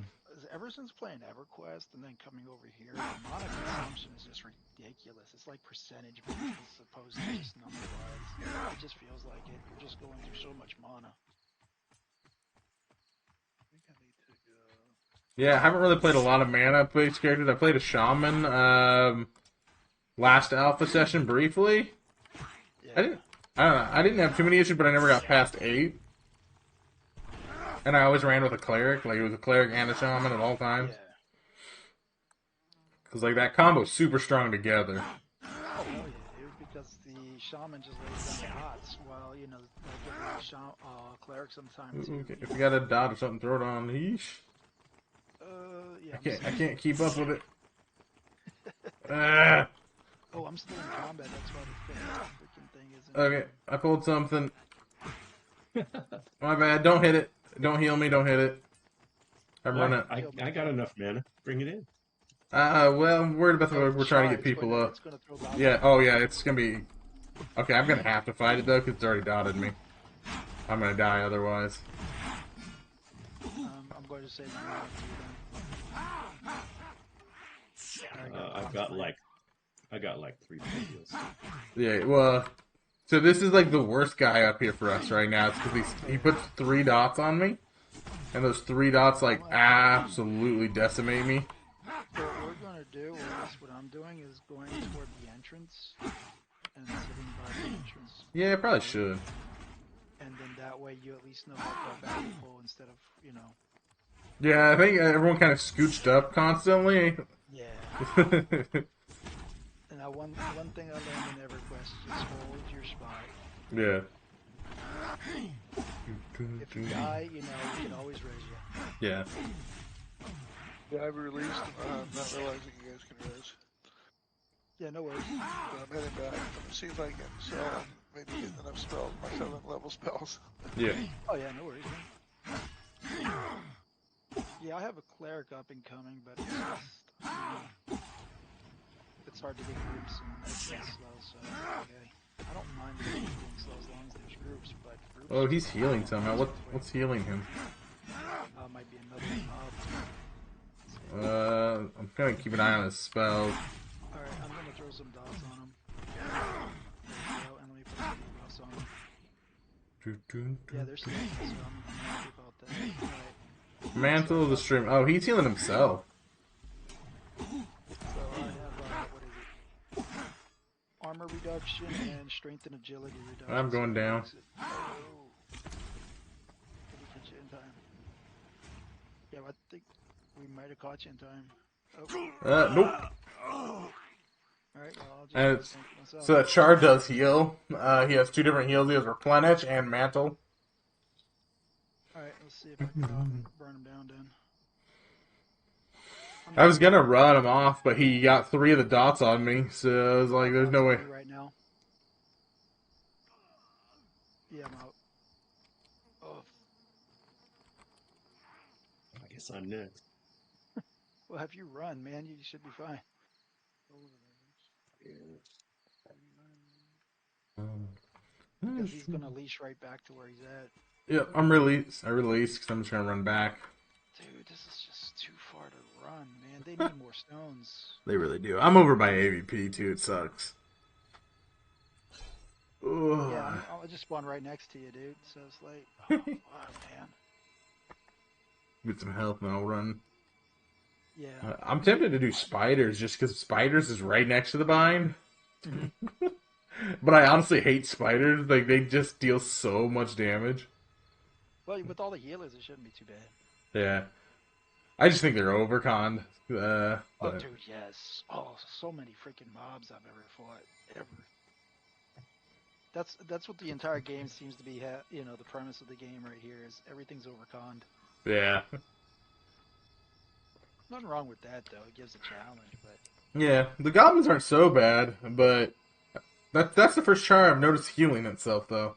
Ever since playing EverQuest and then coming over here, the mana consumption is just ridiculous. It's like percentage based as opposed to just number-wise. It just feels like it. You're just going through so much mana. I think I need to go. Yeah, I haven't really played a lot of mana-based characters. I played a Shaman last alpha session briefly. Yeah. I didn't have too many issues, but I never got past 8. And I always ran with a cleric, like it was a cleric and a shaman at all times. Yeah. Cause like that combo's super strong together. Oh, hell yeah, dude, because the shaman just lays down dots while, you know, like the cleric sometimes too. If you got a dot or something, throw it on. Yeesh. Yeah. I can't keep up with it. Ah. Oh, I'm still in combat, that's why the freaking thing isn't. Okay, I pulled something. My bad, don't hit it. Don't heal me, don't hit it. I'm running. I got enough mana. Bring it in. Well, I'm worried about we're trying to get people up. Yeah, oh yeah, it's gonna be... Okay, I'm gonna have to fight it though, because it's already dotted me. I'm gonna die otherwise. I'm going to save my life I got like 3 heals. Yeah, well... So this is like the worst guy up here for us right now. It's because he puts 3 dots on me. And those 3 dots like absolutely decimate me. What we're going to do, or at least what I'm doing, is going toward the entrance and sitting by the entrance. Yeah, I probably should. And then that way you at least know how far back to pull instead of, you know. Yeah, I think everyone kind of scooched up constantly. Yeah. And now one thing I learned in EverQuest is just hold your spot. Yeah. If you die, you know, we can always raise you. Yeah. Yeah, I've released, not realizing you guys can res. Yeah, no worries. But I'm heading back. I'm gonna see if I can sell and maybe get enough spells, my 7th level spells. Yeah. Oh yeah, no worries, man. Yeah, I have a cleric up and coming, but it's just, it's hard to get groups and it's slow, so okay. I don't mind being slow as long as there's groups, but groups... Oh, he's healing somehow. What's healing him? Might be another mob. I'm gonna keep an eye on his spells. Alright, I'm gonna throw some dots on him. There you go, and let me put some buffs on him. Yeah, there's some, so I'm happy about that. Alright. Mantle of the stream. Oh, he's healing himself. So I have, what is it? Armor reduction and strength and agility reduction. I'm going down. Oh. Did we catch you in time? Yeah, I think we might have caught you in time. Oh. Nope. Alright, well, I'll just And it's, think myself. so that Char does heal. He has 2 different heals. He has Replenish and Mantle. Alright, let's see if I can burn him down then. I was gonna run him off, but he got 3 of the dots on me, so I was like, there's no way. Right now. Yeah, I'm out. Oh, I guess guess I'm next. Well, if you run, man, you should be fine. Yeah. Because he's gonna leash right back to where he's at. Yeah, I'm released. I released because I'm just gonna run back. Dude, this is just too far to run, man. They need more stones. They really do. I'm over by AVP too. It sucks. Ugh. Yeah, I'll just spawn right next to you, dude. So it's like, oh, fuck, man. Get some health and I'll run. Yeah. I'm tempted to do spiders just because spiders is right next to the bind. Mm-hmm. But I honestly hate spiders. Like, they just deal so much damage. Well, with all the healers, it shouldn't be too bad. Yeah. I just think they're overconned. Oh, But- dude, yes. Oh, so many freaking mobs I've ever fought. Ever. That's what the entire game seems to be. You know, the premise of the game right here is everything's overconned. yeah. Nothing wrong with that though. It gives a challenge, but Yeah. The goblins aren't so bad, but that's the first char I've noticed healing itself, though.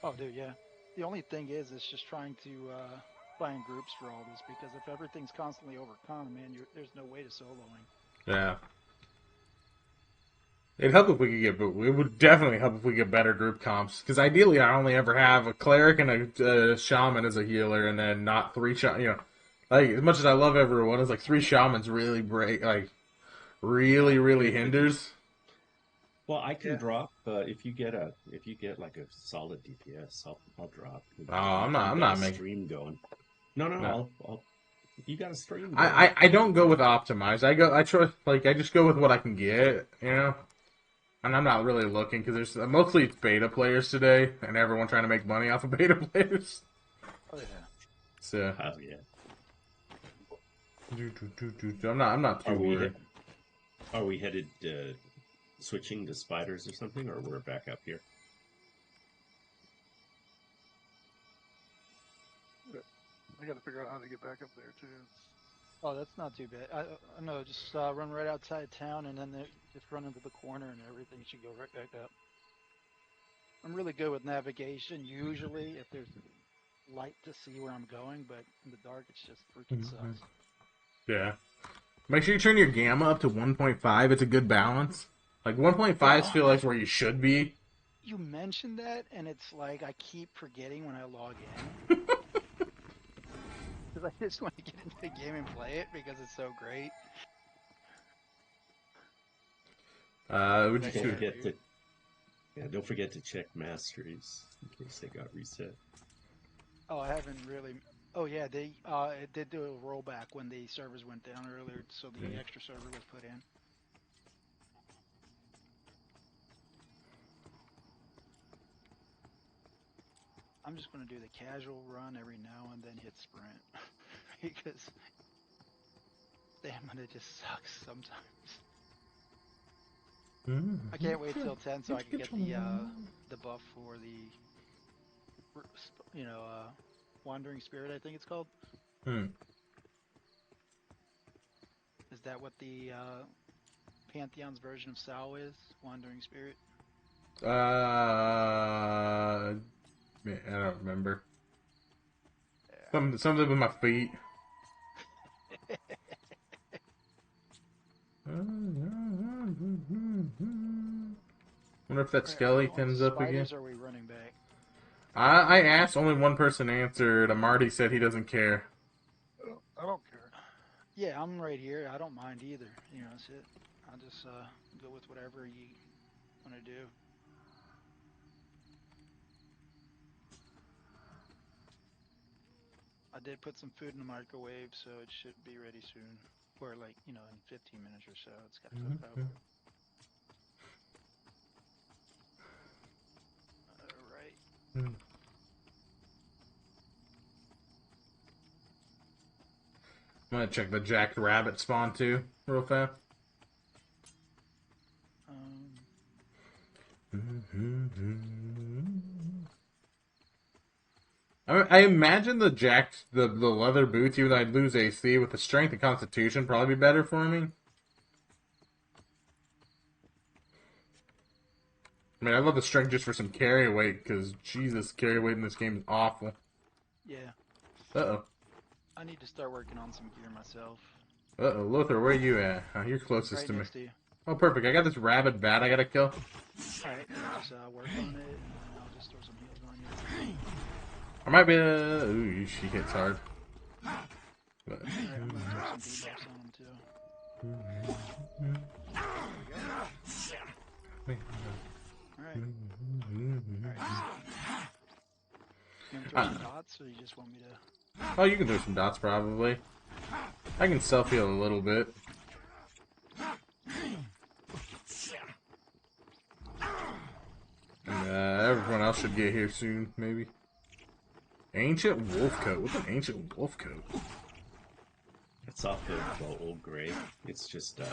oh, dude, yeah. The only thing is, it's just trying to find groups for all this because if everything's constantly overconned, man, there's no way to soloing. Yeah. It'd help if we could get, it would definitely help if we get better group comps. Because ideally, I only ever have a cleric and a shaman as a healer, and then not three you know, like as much as I love everyone, it's like three shamans really really hinders. Well, I can drop if you get like a solid DPS. I'll drop. Oh, I'm not I've got a making. stream going. No. I'll you got a stream. Going. I don't go with optimized. I just go with what I can get, you know. And I'm not really looking because there's mostly beta players today, and everyone trying to make money off of beta players. Oh yeah. So Oh yeah. I'm not too worried. Are we headed switching to spiders or something, or we're back up here? I got to figure out how to get back up there too. Oh, that's not too bad. I know. Just run right outside town, and then just run into the corner, and everything should go right back up. I'm really good with navigation. Usually, if there's light to see where I'm going, but in the dark, it's just freaking sucks. Yeah. Make sure you turn your gamma up to 1.5. It's a good balance. Like 1.5 feel like where you should be. You mentioned that, and it's like I keep forgetting when I log in. Because I just want to get into the game and play it because it's so great. Would you Don't shoot? forget to don't forget to check masteries in case they got reset. Oh, I haven't really. Oh yeah, they it did do a rollback when the servers went down earlier, so the extra server was put in. I'm just gonna do the casual run every now and then hit sprint because stamina just sucks sometimes. I can't wait till 10 so I can get the buff for the Wandering Spirit, I think it's called. Hmm. Is that what the Pantheon's version of Sao is? Wandering Spirit? Man, I don't remember. Something with my feet. Wonder if that skeleton's up again. Spiders are we running back? I asked, only one person answered. Marty said he doesn't care. I don't care. Yeah, I'm right here. I don't mind either. You know, that's it. I'll just go with whatever you want to do. I did put some food in the microwave, so it should be ready soon. Or like, in 15 minutes or so. It's got to cook up. Alright. I'm gonna check the jacked rabbit spawn too, real fast. I imagine the leather boots, even though I'd lose AC, with the strength and constitution, probably be better for me. I mean, I love the strength just for some carry weight, because Jesus, carry weight in this game is awful. Yeah. Uh-oh. I need to start working on some gear myself. Uh-oh, Lothar, where are you at? Oh, you're closest Right to me. next to you. Oh, perfect. I got this rabid bat I gotta kill. Alright, just work on it, and then I'll just throw some heals on you. I might be, ooh, she hits hard. But, Alright, I'm gonna throw some debuffs on him too. There we go. Alright. You want to throw some dots, or you just want me to... oh, you can throw some dots, probably. I can self-heal a little bit. And, everyone else should get here soon, maybe. Ancient wolf coat. What's an ancient wolf coat? It's off of Old Grey. It's just a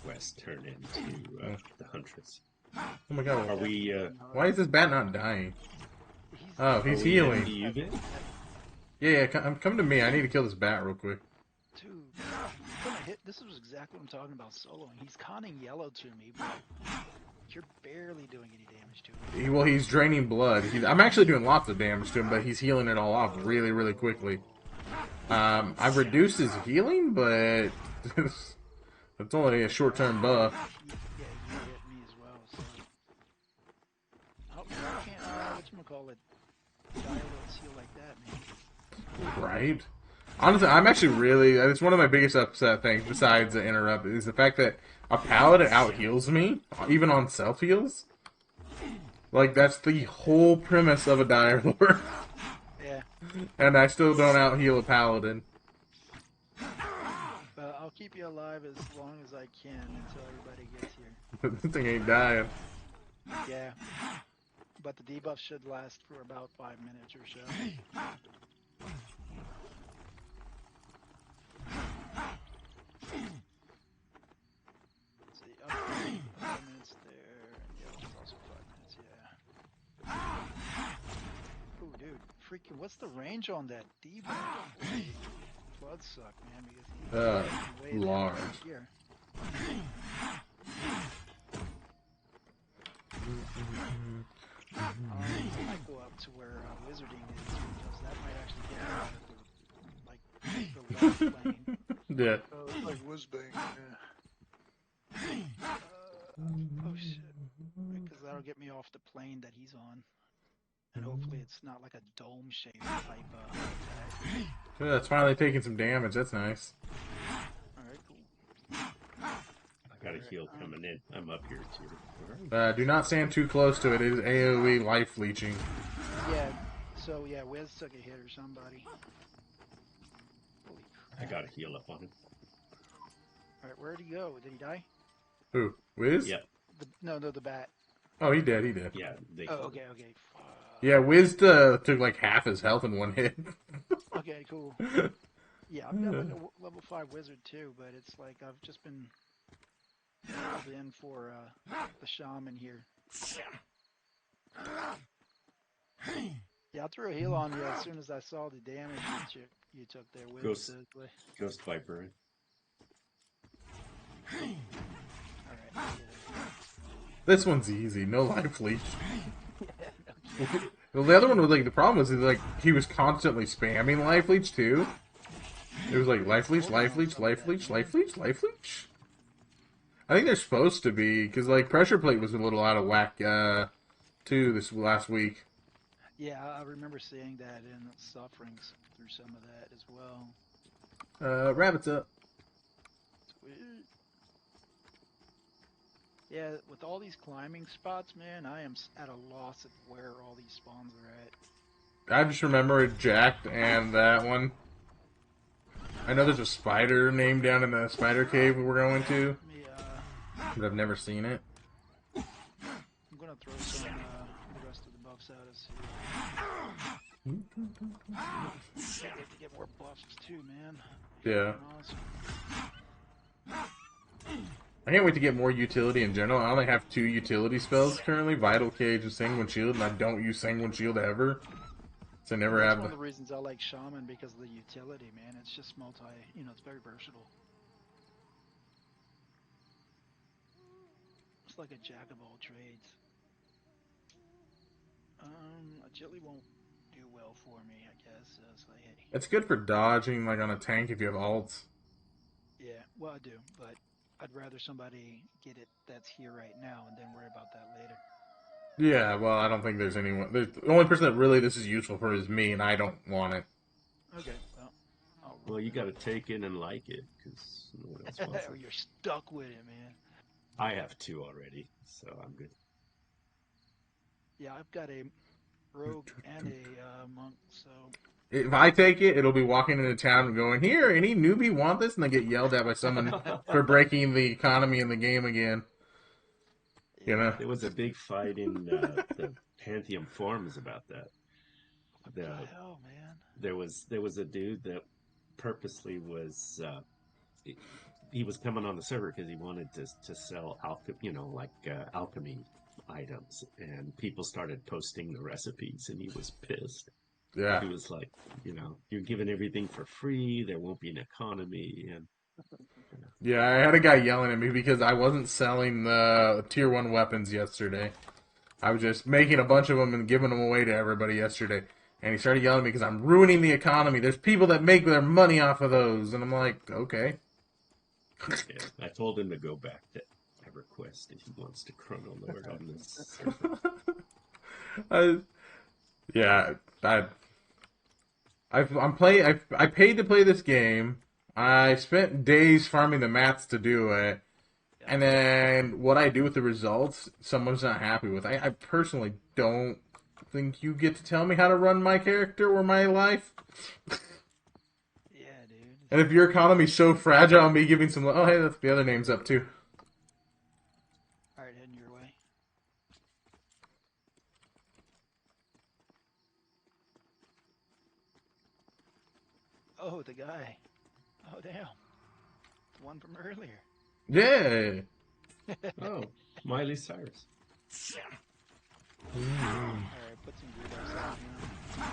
quest turned into the Huntress. Oh my god. Are we? Why is this bat not dying? Oh, he's are we healing. into you bit? Yeah, come to me. I need to kill this bat real quick. Dude, he's gonna hit. This is exactly what I'm talking about soloing. He's conning yellow to me, but you're barely doing any damage to him. Well, he's draining blood. I'm actually doing lots of damage to him, but he's healing it all off really, really quickly. I've reduced his healing, but it's only a short-term buff. Yeah, he hit me as well. So, oh, I can't. Whatchamacallit? Dialogues heal like that, man. Right? Honestly, I'm actually really... It's one of my biggest upset things, besides the interrupt, is the fact that a paladin out-heals me, even on self-heals. Like, that's the whole premise of a Dire Lord. Yeah. And I still don't out-heal a paladin. But I'll keep you alive as long as I can until everybody gets here. This thing ain't dying. Yeah. But the debuff should last for about 5 minutes or so. Let's see, up 5 minutes there, and yellow's also 5 minutes, yeah. Ooh, dude, freaking, what's the range on that debuff? Blood suck, man, because he's way large. down here. I might go up to where wizarding is, because that might actually get me out of the, like, the left plane. Yeah. It's like whiz-bang. Yeah. Oh shit. Because that'll get me off the plane that he's on. And hopefully it's not like a dome-shaped type attack. Yeah, it's finally taking some damage. That's nice. Alright, cool. I got a heal coming in. I'm up here too. Do not stand too close to it. It is AoE life leeching. Yeah, so yeah, Wiz took a hit or somebody. Holy I crap. got a heal up on him. Alright, where'd he go? Did he die? Who? Wiz? Yep. No, the bat. Oh, he did. He did. Yeah. They Oh, okay. Fuck. Yeah, Wiz took like half his health in one hit. Okay, cool. Yeah, I've got like a level 5 wizard too, but it's like I've just been called in for the shaman here. Yeah, I threw a heal on you as soon as I saw the damage that you took there with Ghost. it. Ghost Viper. Alright. This one's easy. No life leech. Well, the other one was like the problem was like he was constantly spamming life leech too. It was like life leech, life leech, life leech, life leech, life leech. I think they're supposed to be because like pressure plate was a little out of whack too this last week. Yeah, I remember seeing that in Sufferings through some of that as well. Rabbits up. Sweet. Yeah, with all these climbing spots, man, I am at a loss of where all these spawns are at. I just remember Jacked and that one. I know there's a spider name down in the spider cave we're going to, Let me, but I've never seen it. I'm gonna throw some the rest of the buffs at us here. Can't wait to get more buffs too, man. Yeah. Awesome. I can't wait to get more utility in general. I only have 2 utility spells currently, Vital Cage and Sanguine Shield, and I don't use Sanguine Shield ever. So I never That's have one the... of the reasons I like Shaman, because of the utility, man. It's just it's very versatile. It's like a jack of all trades. Agility won't do well for me, I guess. So it's like, hey, It's good for dodging, like on a tank if you have ults. yeah, well, I do, but I'd rather somebody get it that's here right now and then worry about that later. Yeah, well, I don't think there's anyone. The only person that really this is useful for is me, and I don't want it. Okay, well, I'll Well, you got to take it and like it, because no one else wants or it. you're stuck with it, man. I have 2 already, so I'm good. Yeah, I've got a rogue and a monk, so If I take it, it'll be walking into town and going, "Here, any newbie want this?" and then get yelled at by someone for breaking the economy in the game again. You know? There was a big fight in the Pantheon forums about that. what the hell, man? There was a dude that purposely was he was coming on the server because he wanted to sell alchemy items, and people started posting the recipes, and he was pissed. Yeah. He was like, you're giving everything for free. There won't be an economy, and Yeah, I had a guy yelling at me because I wasn't selling the tier 1 weapons yesterday. I was just making a bunch of them and giving them away to everybody yesterday. And he started yelling at me because I'm ruining the economy. There's people that make their money off of those. And I'm like, okay. yeah, I told him to go back to EverQuest if he wants to chrono lord on this. I paid to play this game. I spent days farming the mats to do it. And then what I do with the results, someone's not happy with. I personally don't think you get to tell me how to run my character or my life. Yeah, dude. And if your economy's so fragile, me giving some... Oh, hey, that's the other name's up, too. All right, heading your way. Oh, the guy. Oh, damn. The one from earlier. Yeah. Oh, Miley Cyrus. All right, put some grid outside now.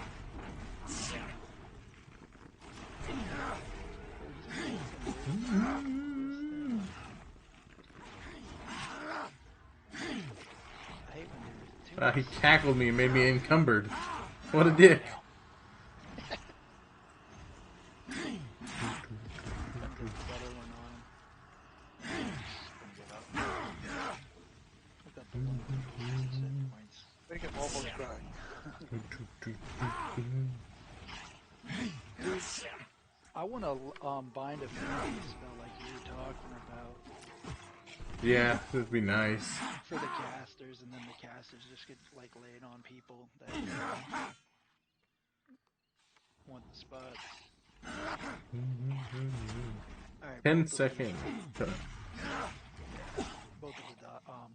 I hate when you're too He tackled me and made me encumbered. What a dick. Make him almost die. I want to bind a fantasy spell like you were talking about Yeah, that'd be nice. for the casters, and then the casters just get like laid on people that want the spots. All right, 10 both of the- seconds. Both of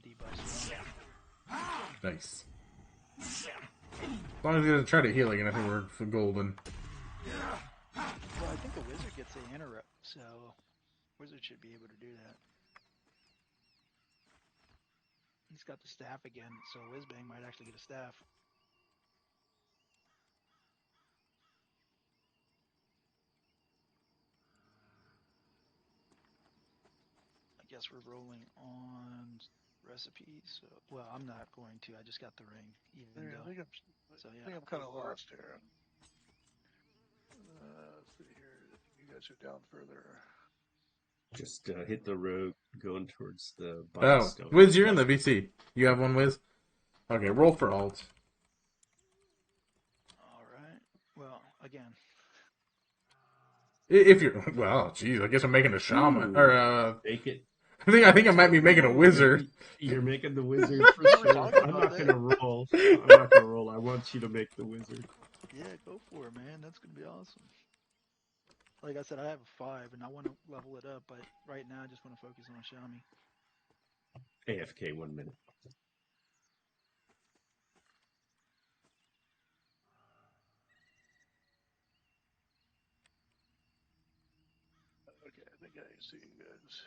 the debuffs. Nice. As long as he doesn't try to heal again, I think we're for golden. Well, I think the wizard gets an interrupt, so wizard should be able to do that. He's got the staff again, so Whizbang might actually get a staff. I guess we're rolling on recipes. So, well, I'm not going to. I just got the ring. Even Yeah, though, I think so yeah. I'm kind of lost here. Let's see here. You guys are down further. Just hit the road going towards the Oh, Bindstone. Wiz, you're in the VC. You have one, Wiz? Okay, roll for alt. All right. Well, again, If you're... Well, geez, I guess I'm making a shaman. Ooh. Or, Make it. I think I might be making a wizard. You're making the wizard for were sure. talking I'm about not that. gonna roll. I'm not gonna roll. I want you to make the wizard. yeah, go for it, man. That's gonna be awesome. Like I said, I have a 5, and I want to level it up, but right now I just want to focus on Shami. AFK 1 minute. Okay, I think I see you guys.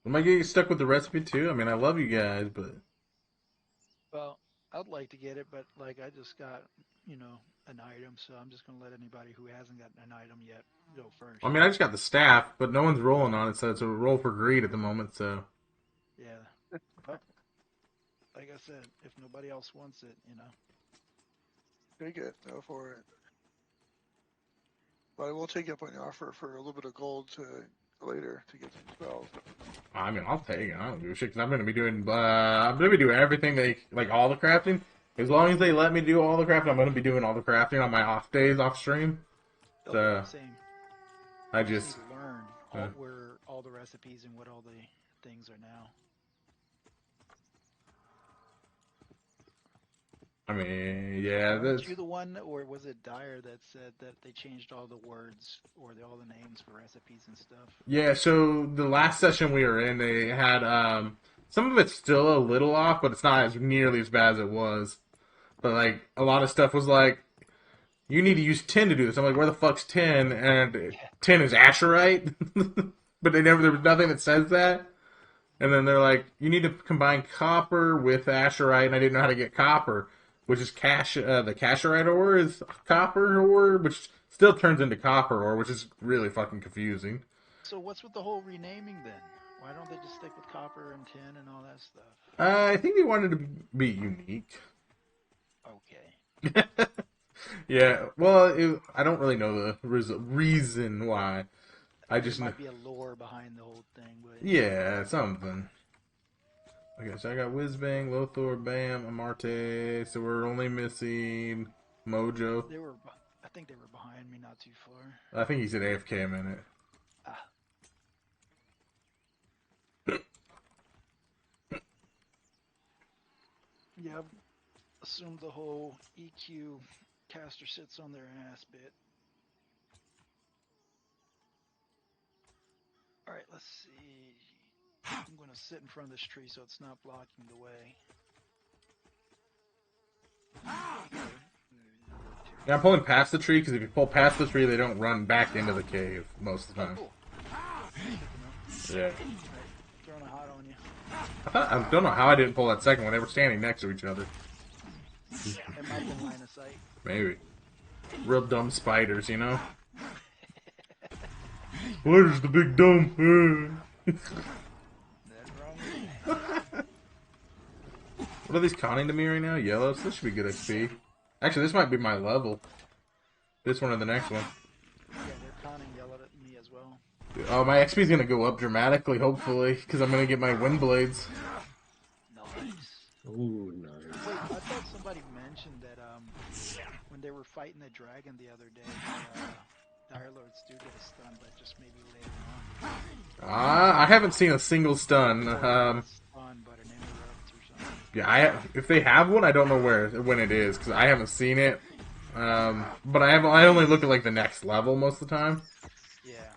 Am I getting stuck with the recipe too? I mean, I love you guys, but... Well, I'd like to get it, but like I just got, an item, so I'm just gonna let anybody who hasn't gotten an item yet go first. I mean, I just got the staff, but no one's rolling on it, so it's a roll for greed at the moment. So Yeah. Well, like I said, if nobody else wants it, Take it. Go for it. But I will take you up on the offer for a little bit of gold to later to get some spells. I mean, I'll take it. I don't give a shit because I'm gonna be doing everything they like, all the crafting. As long as they let me do all the crafting, I'm gonna be doing all the crafting on my off days off stream. So same. I Just just need to learn where all the recipes and what all the things are now. I mean, yeah, Weren't that's, you the one, or was it Dyer that said that they changed all the words or all the names for recipes and stuff? yeah. So the last session we were in, they had some of it's still a little off, but it's not as nearly as bad as it was. But like a lot of stuff was like, you need to use 10 to do this. I'm like, where the fuck's 10? And 10 is Asherite, but there was nothing that says that. And then they're like, you need to combine copper with Asherite, and I didn't know how to get copper, which is the Casherite ore is copper ore, which still turns into copper ore, which is really fucking confusing. So what's with the whole renaming then? Why don't they just stick with copper and tin and all that stuff? I think they wanted to be unique. Okay. Yeah, well, I don't really know the reason why. I just There know. might be a lore behind the whole thing, but Yeah, something. Okay, so I got Whizbang, Lothor, Bam, Amarte. So we're only missing Mojo. I think they were behind me, not too far. I think he's at AFK a minute. Ah. Yeah, I've assumed the whole EQ caster sits on their ass bit. Alright, let's see. I'm going to sit in front of this tree so it's not blocking the way. Yeah, I'm pulling past the tree because if you pull past the tree, they don't run back into the cave most of the time. Cool. Yeah. Alright, throwing a hot on you. I don't know how I didn't pull that second one. They were standing next to each other. It might be line of sight. Maybe. Real dumb spiders, you know? Spider's the big dumb. What are these conning to me right now? Yellows? This should be good XP. Actually, this might be my level. This one or the next one. Yeah, they're conning yelled at me as well. Oh, my XP is going to go up dramatically, hopefully, because I'm going to get my wind blades. Nice. Ooh, nice. Wait, I thought somebody mentioned that when they were fighting the dragon the other day, Dire Lords do get a stun, but just maybe later on. I haven't seen a single stun. Or not a stun, but an interrupt or something. Yeah, if they have one, I don't know when it is, because I haven't seen it. But I only look at like the next level most of the time. Yeah.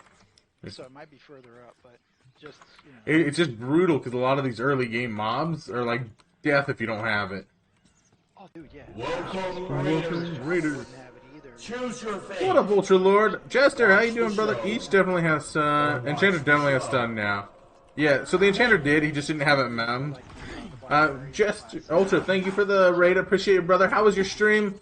So it might be further up, but just, It's just brutal because a lot of these early game mobs are like death if you don't have it. Oh, dude, yeah. Welcome, Raiders. Wouldn't have it either. Choose your fate. What up, Vulture Lord? Jester, how you doing, brother? Each definitely has stun. Enchanter definitely has stun now. Yeah, so the Enchanter did, he just didn't have it memmed. Ultra, thank you for the raid. Appreciate it, brother. How was your stream?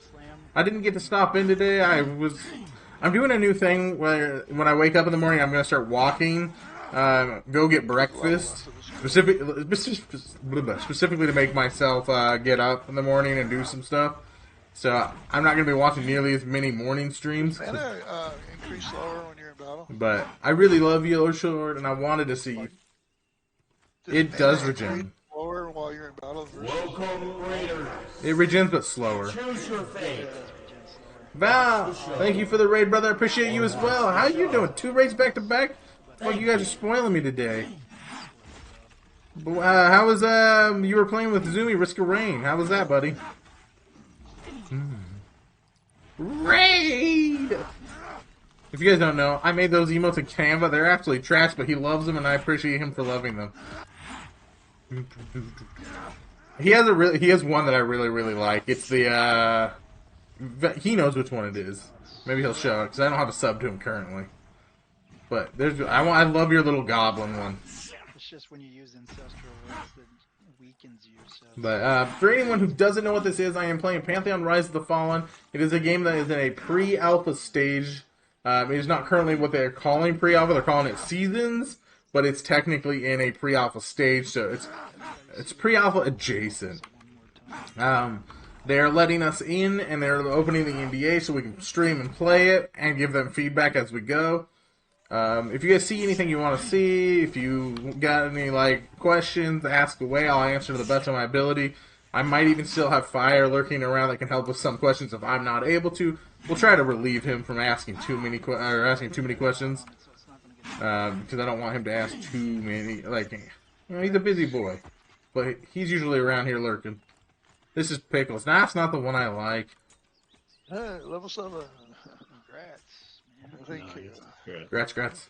I didn't get to stop in today. I'm doing a new thing where when I wake up in the morning, I'm going to start walking, go get breakfast, specifically to make myself get up in the morning and do some stuff. So I'm not going to be watching nearly as many morning streams. And increase slower when you're in battle. But I really love Yellow Short, and I wanted to see. It does regen. Slower while you're in battle. Welcome, Raiders. It regens, but slower. Choose your fate. Val, thank you for the raid, brother. I appreciate you as well. How you doing? 2 raids back to back? Fuck, you guys are spoiling me today. How was you were playing with Zumi Risk of Rain? How was that, buddy? Raid! If you guys don't know, I made those emotes in Canva. They're absolutely trash, but he loves them, and I appreciate him for loving them. He has one that I really like. It's the he knows which one it is. Maybe he'll show it because I don't have a sub to him currently. But I love your little goblin one. It's just when you use ancestral words that weakens you. So But for anyone who doesn't know what this is, I am playing Pantheon Rise of the Fallen. It is a game that is in a pre-alpha stage. It is not currently what they're calling pre-alpha. They're calling it Seasons, but it's technically in a pre-alpha stage, so it's pre-alpha adjacent. They're letting us in, and they're opening the NDA so we can stream and play it and give them feedback as we go. If you guys see anything you want to see, if you got any questions, ask away. I'll answer to the best of my ability. I might even still have Fire lurking around that can help with some questions if I'm not able to. We'll try to relieve him from asking too many questions, because I don't want him to ask too many. He's a busy boy, but he's usually around here lurking. This is Pickles. Nah, that's not the one I like. Hey, level 7. congrats, man. Thank you. Grats.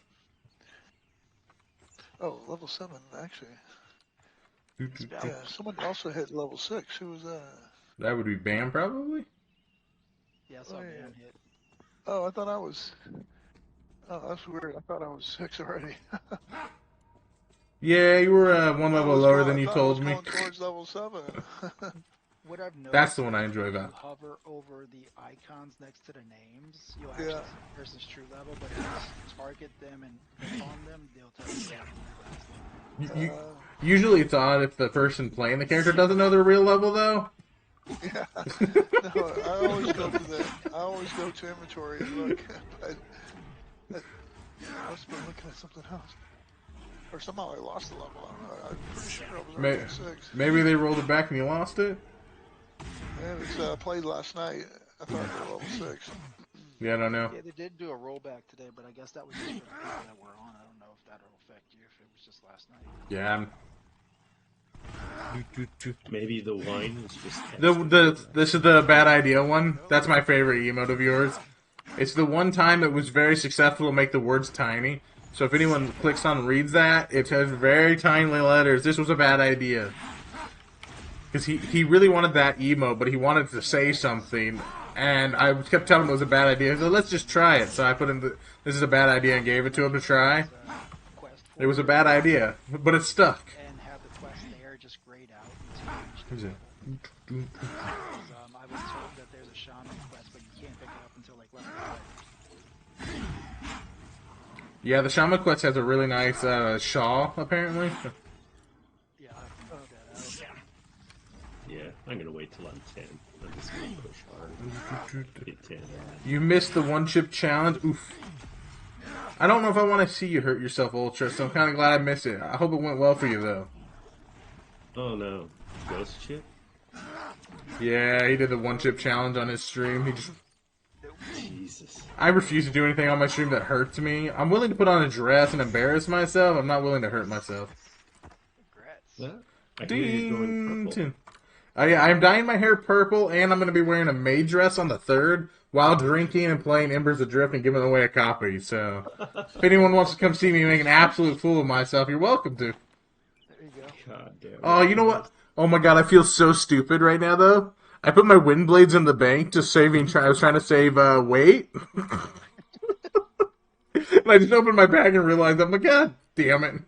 Oh, level 7, actually. It's about- Yeah, someone also hit level 6. Who was that? That would be Bam, probably? Yeah, I saw Oh, man yeah. hit. Oh, I thought I was. Oh, that's weird. I thought I was 6 already. Yeah, you were one level lower than you I told was me. going towards level 7. What I've noticed. That's the one I enjoy is about. you hover over the icons next to the names, you'll Yeah. actually see the person's true level, but if you target them and click on them, they'll tell you their class level. Usually it's odd if the person playing the character doesn't know their real level, though. Yeah. No, I always go to inventory and look. But I must have been looking at something else. Or somehow I lost the level. I don't know. I'm pretty sure I was already at 6. Maybe they rolled it back and you lost it? Yeah, it was played last night. I thought they were level 6. Yeah, I don't know. Yeah, they did do a rollback today, but I guess that was just for the people that were on. I don't know if that'll affect you if it was just last night. Yeah. Maybe the wine is just. This is the bad idea one. That's my favorite emote of yours. It's the one time it was very successful to make the words tiny. So if anyone clicks on and reads that, it has very tiny letters. This was a bad idea. Because he really wanted that emote, but he wanted to say something. And I kept telling him it was a bad idea. So let's just try it. So I put in this is a bad idea and gave it to him to try. Quest It was a bad idea, but it stuck. and have the quest there just grayed out Who's until it? you reach the I was told that there's a shaman quest, but you can't pick it up until level 5. Yeah, the Shaman Quest has a really nice shawl, apparently. Yeah, I have to check that out. Yeah, I'm gonna wait till I'm 10. I'm just gonna push hard. Get 10. You missed the one-chip challenge. Oof. I don't know if I want to see you hurt yourself, Ultra, so I'm kind of glad I missed it. I hope it went well for you, though. Oh no. Ghost chip? Yeah, he did the one-chip challenge on his stream. He just... Jesus. I refuse to do anything on my stream that hurts me. I'm willing to put on a dress and embarrass myself. I'm not willing to hurt myself. Congrats. What? I hear you're going purple. Ding. I'm dyeing my hair purple, and I'm going to be wearing a maid dress on the 3rd while drinking and playing Embers Adrift and giving away a copy. So, if anyone wants to come see me make an absolute fool of myself, you're welcome to. There you go. God damn it. Oh, you know what? Oh my god, I feel so stupid right now, though. I put my wind blades in the bank just saving. I was trying to save weight. And I just opened my bag and realized, I'm like, God damn it.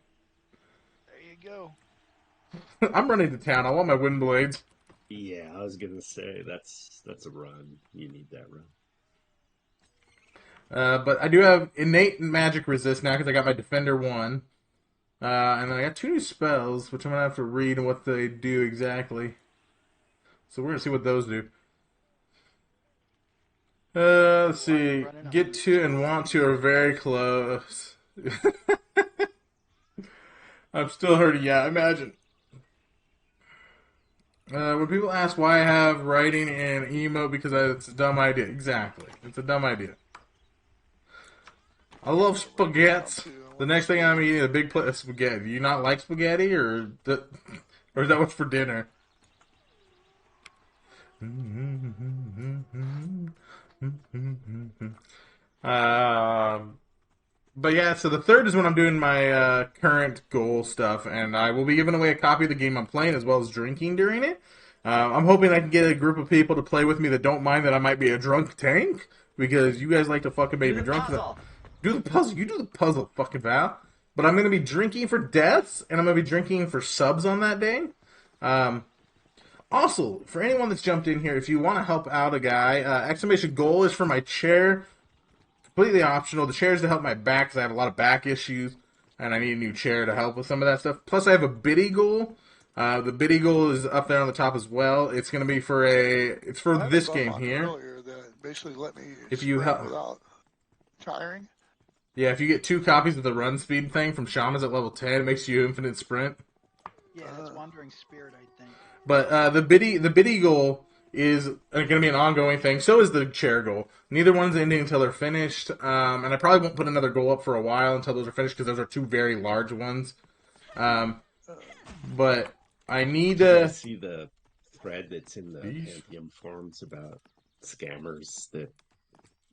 There you go. I'm running to town. I want my wind blades. Yeah, I was gonna say that's a run. You need that run. But I do have innate magic resist now because I got my Defender 1. And then I got 2 new spells, which I'm going to have to read and what they do exactly. So we're going to see what those do. Let's see. Get to and want to are very close. I'm still hurting. Yeah, imagine. When people ask why I have writing and emote, because it's a dumb idea. Exactly. It's a dumb idea. I love spaghetti. The next thing I'm eating is a big plate of spaghetti. Do you not like spaghetti, or is that what's for dinner? But yeah, so the 3rd is when I'm doing my current goal stuff, and I will be giving away a copy of the game I'm playing as well as drinking during it. I'm hoping I can get a group of people to play with me that don't mind that I might be a drunk tank, because you guys like to fucking make me drunk. Do the puzzle. You do the puzzle, fucking Val. But I'm going to be drinking for deaths, and I'm going to be drinking for subs on that day. Also, for anyone that's jumped in here, if you want to help out a guy, exclamation goal is for my chair. Completely optional. The chair is to help my back because I have a lot of back issues, and I need a new chair to help with some of that stuff. Plus, I have a biddy goal. The biddy goal is up there on the top as well. It's going to be for it's for I had a this buff game on it here. Earlier that basically let me If you sprint help, without tiring. yeah, if you get 2 copies of the run speed thing from Shaman's at level 10, it makes you infinite sprint. Yeah, that's Wandering Spirit, I think. But the biddy goal is going to be an ongoing thing. So is the chair goal. Neither one's ending until they're finished. And I probably won't put another goal up for a while until those are finished because those are 2 very large ones. But I need Did to you see the thread that's in the Pantheon forums about scammers that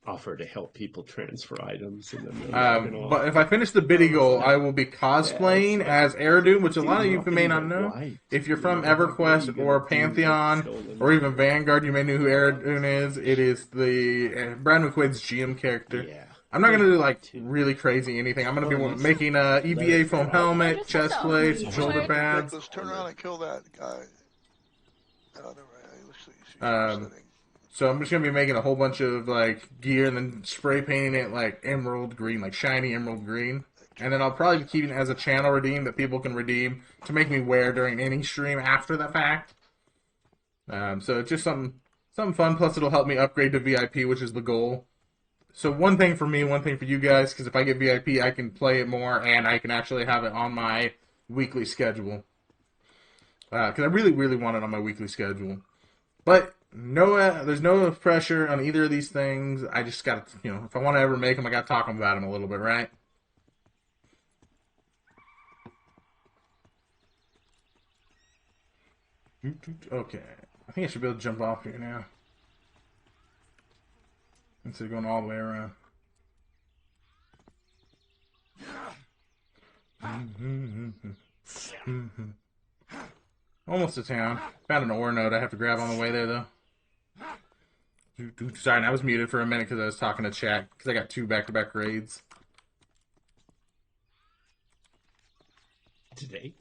offer to help people transfer items and then but if I finish the biddy goal, I will be cosplaying as Eridoon, which a lot of you may not know. If you're from EverQuest or Pantheon or even Vanguard, you may know who Eridoon is. It is the Brad McQuaid's GM character. Yeah. I'm not going to do like really crazy anything. I'm going to be making a EVA foam helmet, chest plates, shoulder pads. Let's turn around and kill that guy. Oh, never mind. Let's see. Setting. So I'm just going to be making a whole bunch of like gear and then spray painting it like emerald green, like shiny emerald green. And then I'll probably be keeping it as a channel redeem that people can redeem to make me wear during any stream after the fact. So it's just something fun. Plus it'll help me upgrade to VIP, which is the goal. So one thing for me, one thing for you guys, because if I get VIP, I can play it more, and I can actually have it on my weekly schedule. Because I really, really want it on my weekly schedule. But there's no pressure on either of these things. I just got to, if I want to ever make them, I got to talk about them a little bit, right? Okay. I think I should be able to jump off here now. Instead of going all the way around. Almost to town. Found an ore node I have to grab on the way there, though. Sorry, and I was muted for a minute because I was talking to chat because I got 2 back-to-back raids. Today?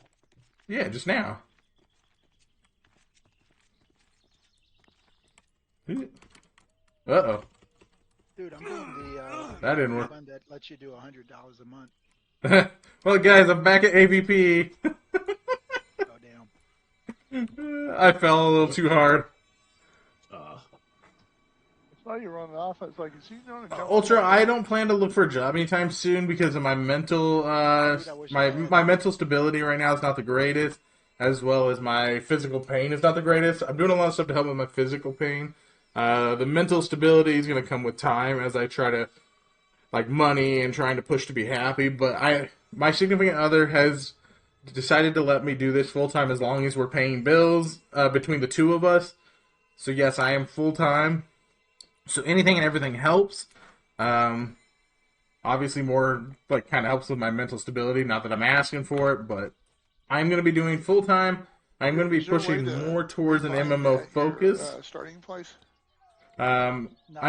Yeah, just now. Uh-oh. Dude, I'm doing the That didn't work. one that lets you do $100 a month. Well, guys, I'm back at AVP. Oh, damn. I fell a little too hard. It's not you running off. It's like, is he going to jump? Ultra, I don't plan to look for a job anytime soon because of my mental, my mental stability right now is not the greatest, as well as my physical pain is not the greatest. I'm doing a lot of stuff to help with my physical pain. The mental stability is going to come with time as I try to, like, money and trying to push to be happy. But my significant other has decided to let me do this full time as long as we're paying bills between the 2 of us. So yes, I am full time. So anything and everything helps. Obviously, more like kind of helps with my mental stability. Not that I'm asking for it, but I'm going to be doing full time. I'm going to be pushing more towards an MMO focus. Starting place. I'm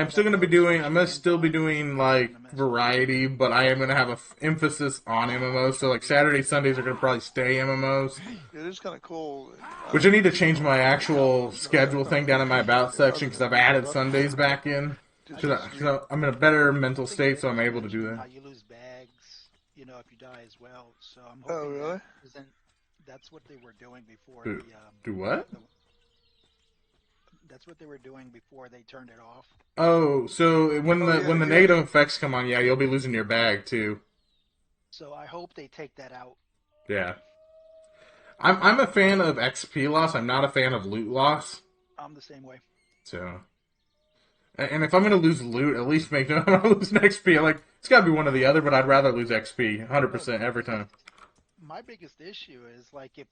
still going to be doing. I'm going to still be doing like variety, but I am going to have a emphasis on MMOs. So like Saturday, Sundays are going to probably stay MMOs. It is kind of cool. Which I need to change my actual schedule thing down in my about section because I've added Sundays back in. So I'm in a better mental state, so I'm able to do How that. you lose bags, if you die as well. So I'm Oh, hoping really? that's what they were doing before. Do what? That's what they were doing before they turned it off. Oh, so when the negative effects come on, yeah, you'll be losing your bag too. So I hope they take that out. Yeah. I'm a fan of XP loss. I'm not a fan of loot loss. I'm the same way. So, and if I'm gonna lose loot, at least make sure I'm gonna lose an XP. Like it's got to be one or the other, but I'd rather lose XP 100% every time. My biggest issue is like if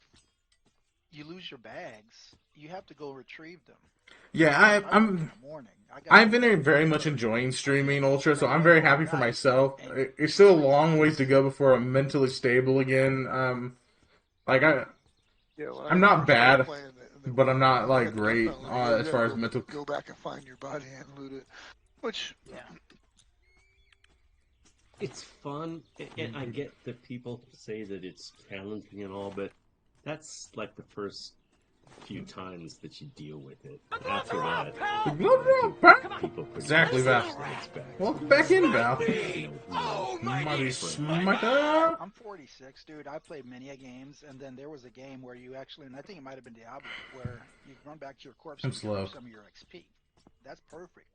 you lose your bags, you have to go retrieve them. Yeah, I've been very much enjoying enjoying streaming Ultra, so I'm very happy for myself. It's still a long ways to go before I'm mentally stable again. I'm not bad, but I'm not like great as far as mental. Go back and find your body and loot it, which It's fun, and I get that people say that it's challenging and all, but that's like the first few times that you deal with it. After that, The glove drop back. people pretty Exactly, much Val. say it's back. Welcome back in, Val. You know, Mighty Smiter. I'm 46, dude. I played many a games, and then there was a game where you actually, and I think it might have been Diablo, where you run back to your corpse I'm and slow. recover some of your XP. That's perfect.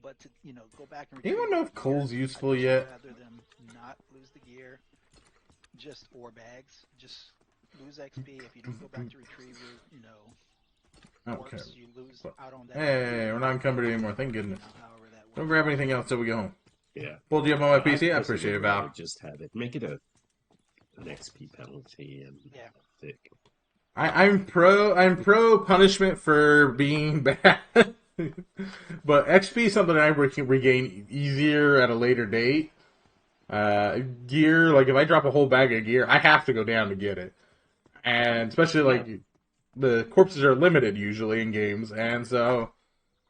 But to go back and Anyone know if retrieve coal's gear, useful I'd just yet? rather them not lose the gear, just ore bags, just lose XP. If you don't go back to retrieve your, Okay. corpse, you lose out on that. Hey, we're not encumbered anymore. Thank goodness. However that Don't works. grab anything else till we go home. Yeah. Pulled you up on my PC. I personally appreciate it, would Val. rather just have it. Make it an XP penalty and Yeah. thick. I'm pro punishment for being bad, but XP is something I can regain easier at a later date. Gear, like if I drop a whole bag of gear, I have to go down to get it, and especially like the corpses are limited usually in games, and so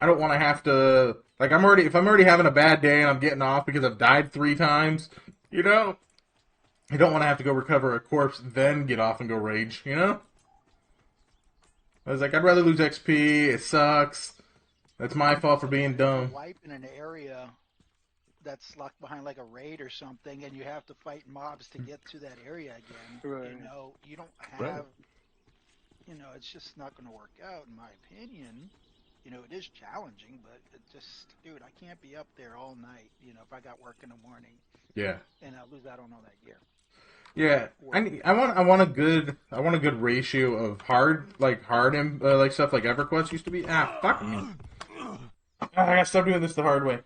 I don't want to have to like if I'm already having a bad day and I'm getting off because I've died 3 times, I don't want to have to go recover a corpse then get off and go rage, I was like, I'd rather lose XP. It sucks. That's my fault for being dumb. Wipe in an area that's locked behind like a raid or something, and you have to fight mobs to get to that area again. Right. You don't have. Right. It's just not going to work out, in my opinion. It is challenging, but it just, dude, I can't be up there all night. If I got work in the morning, Yeah. and I lose out on all that gear. Yeah, I want a good ratio of hard like stuff like EverQuest used to be. Ah, fuck me. I gotta stop doing this the hard way.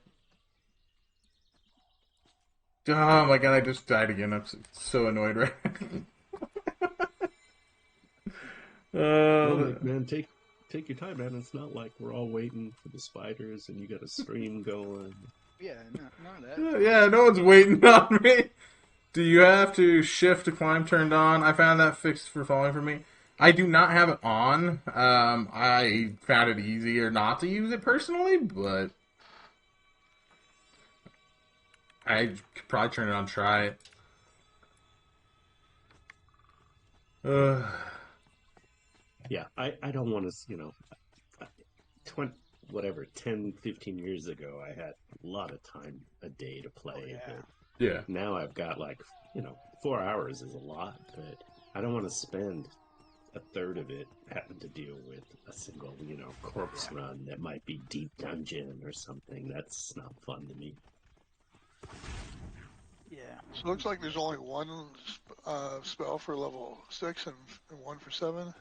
Oh my god, I just died again. I'm so annoyed right Well, now. man, take your time, man. It's not like we're all waiting for the spiders and you got a stream going. Yeah, none of that. Yeah, no one's waiting on me. Do you have to shift to climb turned on? I found that fixed for falling for me. I do not have it on. I found it easier not to use it personally, but I could probably turn it on, try it. Yeah, I don't want to, 10, 15 years ago, I had a lot of time a day to play. Oh, yeah. But Yeah. now I've got 4 hours is a lot, but I don't want to spend a third of it having to deal with a single, corpse run that might be deep dungeon or something. That's not fun to me. Yeah. So it looks like there's only one spell for level 6 and one for 7.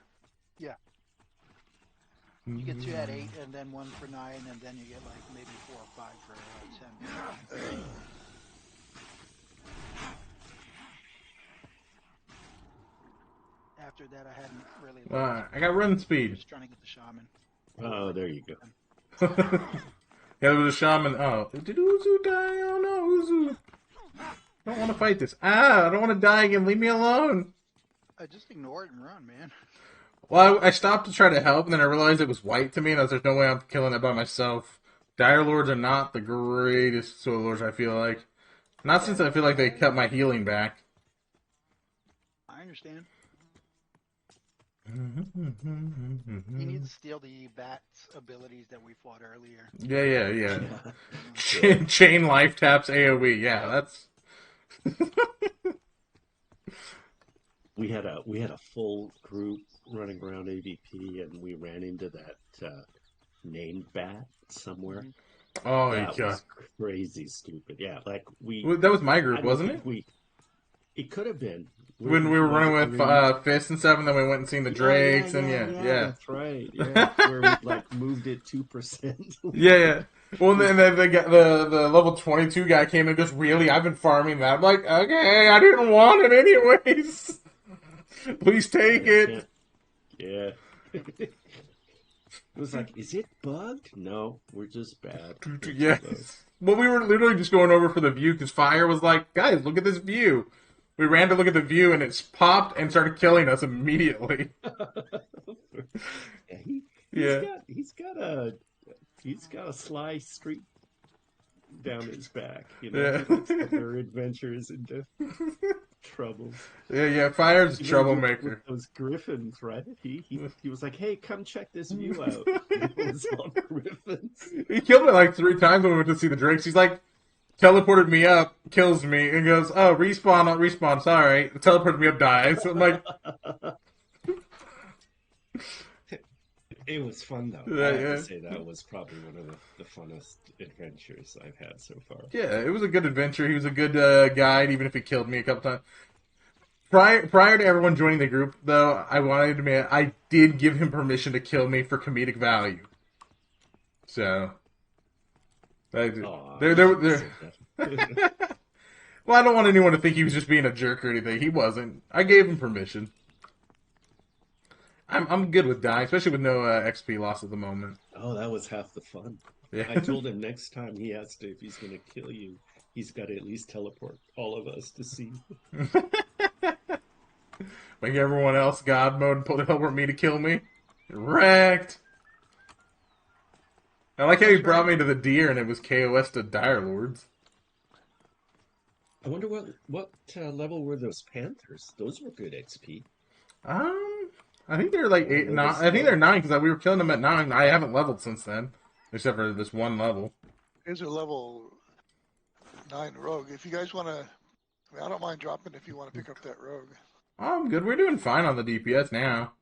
You get 2 at 8, and then 1 for 9, and then you get maybe 4 or 5 for 10. After that, I hadn't really. I got run speed. Just trying to get the shaman. Oh, there you go. Yeah, there was a shaman. Oh, did Uzu die? Oh no, Uzu. I don't want to fight this. I don't want to die again. Leave me alone. I just ignore it and run, man. Well, I stopped to try to help, and then I realized it was white to me, and I was like, there's no way I'm killing it by myself. Dire Lords are not the greatest Soul Lords, I feel like. Not since I feel like they cut my healing back. I understand. Mm-hmm. You need to steal the bat's abilities that we fought earlier. Yeah. Chain life taps AoE. Yeah, that's. We had a full group running around AVP, and we ran into that named bat somewhere. Oh, That yeah. was crazy stupid. Yeah, Well, that was my group, wasn't it? It could have been. When we were running with Fist and stuff, and then we went and seen the Drakes, and yeah. That's right. Yeah, where we moved it 2%. Yeah. Well, then the level 22 guy came and goes, really? I've been farming that. I'm like, okay, I didn't want it anyways. Please take it. Yeah. It was like, is it bugged? No, we're just bad. Yes. Well, we were literally just going over for the view because Fire was like, guys, look at this view. We ran to look at the view and it's popped and started killing us immediately. He's got a sly streak down his back. He likes other adventures into. trouble. Yeah, Fire's a Even troublemaker. with those griffins, right? He was like, "Hey, come check this view out." It was all griffins. He killed me like 3 times when we went to see the drinks. He's like, teleported me up, kills me, and goes, "Oh, respawn, not respawn, sorry." Teleported me up, dies. I'm like, It was fun though. Yeah, I have yeah. to say that was probably one of the funnest adventures I've had so far. yeah, it was a good adventure. He was a good guide, even if he killed me a couple times. Prior to everyone joining the group, though, I wanted to admit I did give him permission to kill me for comedic value. So, Aw, there. you said that. Well, I don't want anyone to think he was just being a jerk or anything. He wasn't. I gave him permission. I'm good with dying, especially with no XP loss at the moment. Oh, that was half the fun. Yeah. I told him next time he has to, if he's going to kill you, he's got to at least teleport all of us to see. Like everyone else, God mode, pulled it over me to kill me. Wrecked. I like how he brought me to the deer and it was KOS to Dire Lords. I wonder what level were those panthers? Those were good XP. I think they're like 8, 9. I think they're 9 because we were killing them at 9. I haven't leveled since then, except for this one level. Here's a level 9 rogue. If you guys want to, I don't mind dropping if you want to pick up that rogue. I'm good. We're doing fine on the DPS now.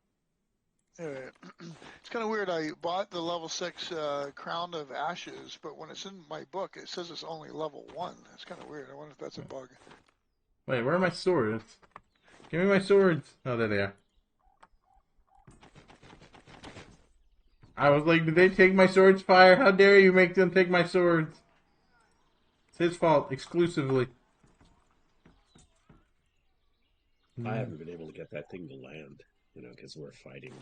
Anyway, it's kind of weird. I bought the level 6 Crown of Ashes, but when it's in my book, it says it's only level 1. It's kind of weird. I wonder if that's a bug. Wait, where are my swords? Give me my swords. Oh, there they are. I was like, did they take my swords, Fire? How dare you make them take my swords? It's his fault, exclusively. I haven't been able to get that thing to land, because we're fighting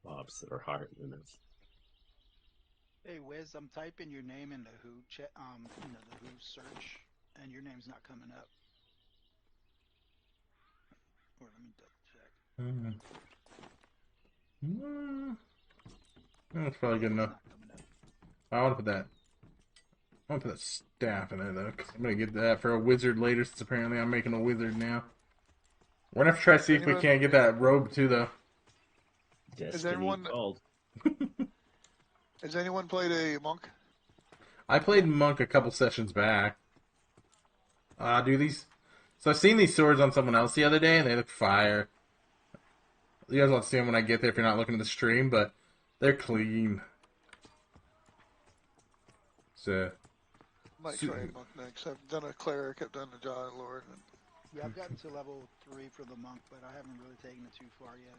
mobs that are harder than us. Hey Wiz, I'm typing your name in the Who chat, the Who search, and your name's not coming up. Or let me double check. That's probably good enough. It's not coming up. I want to put that. I want to put that staff in there though, because I'm gonna get that for a wizard later. Since apparently I'm making a wizard now. We're gonna have to try to see if we can't get that robe too, though. Destiny everyone- called. Has anyone played a monk? I played monk a couple sessions back. Do these. So I've seen these swords on someone else the other day, and they look fire. You guys won't see them when I get there if you're not looking at the stream, but they're clean. So. I might try a monk next. I've done a cleric, I've done a giant lord. And Yeah, I've gotten to level 3 for the monk, but I haven't really taken it too far yet.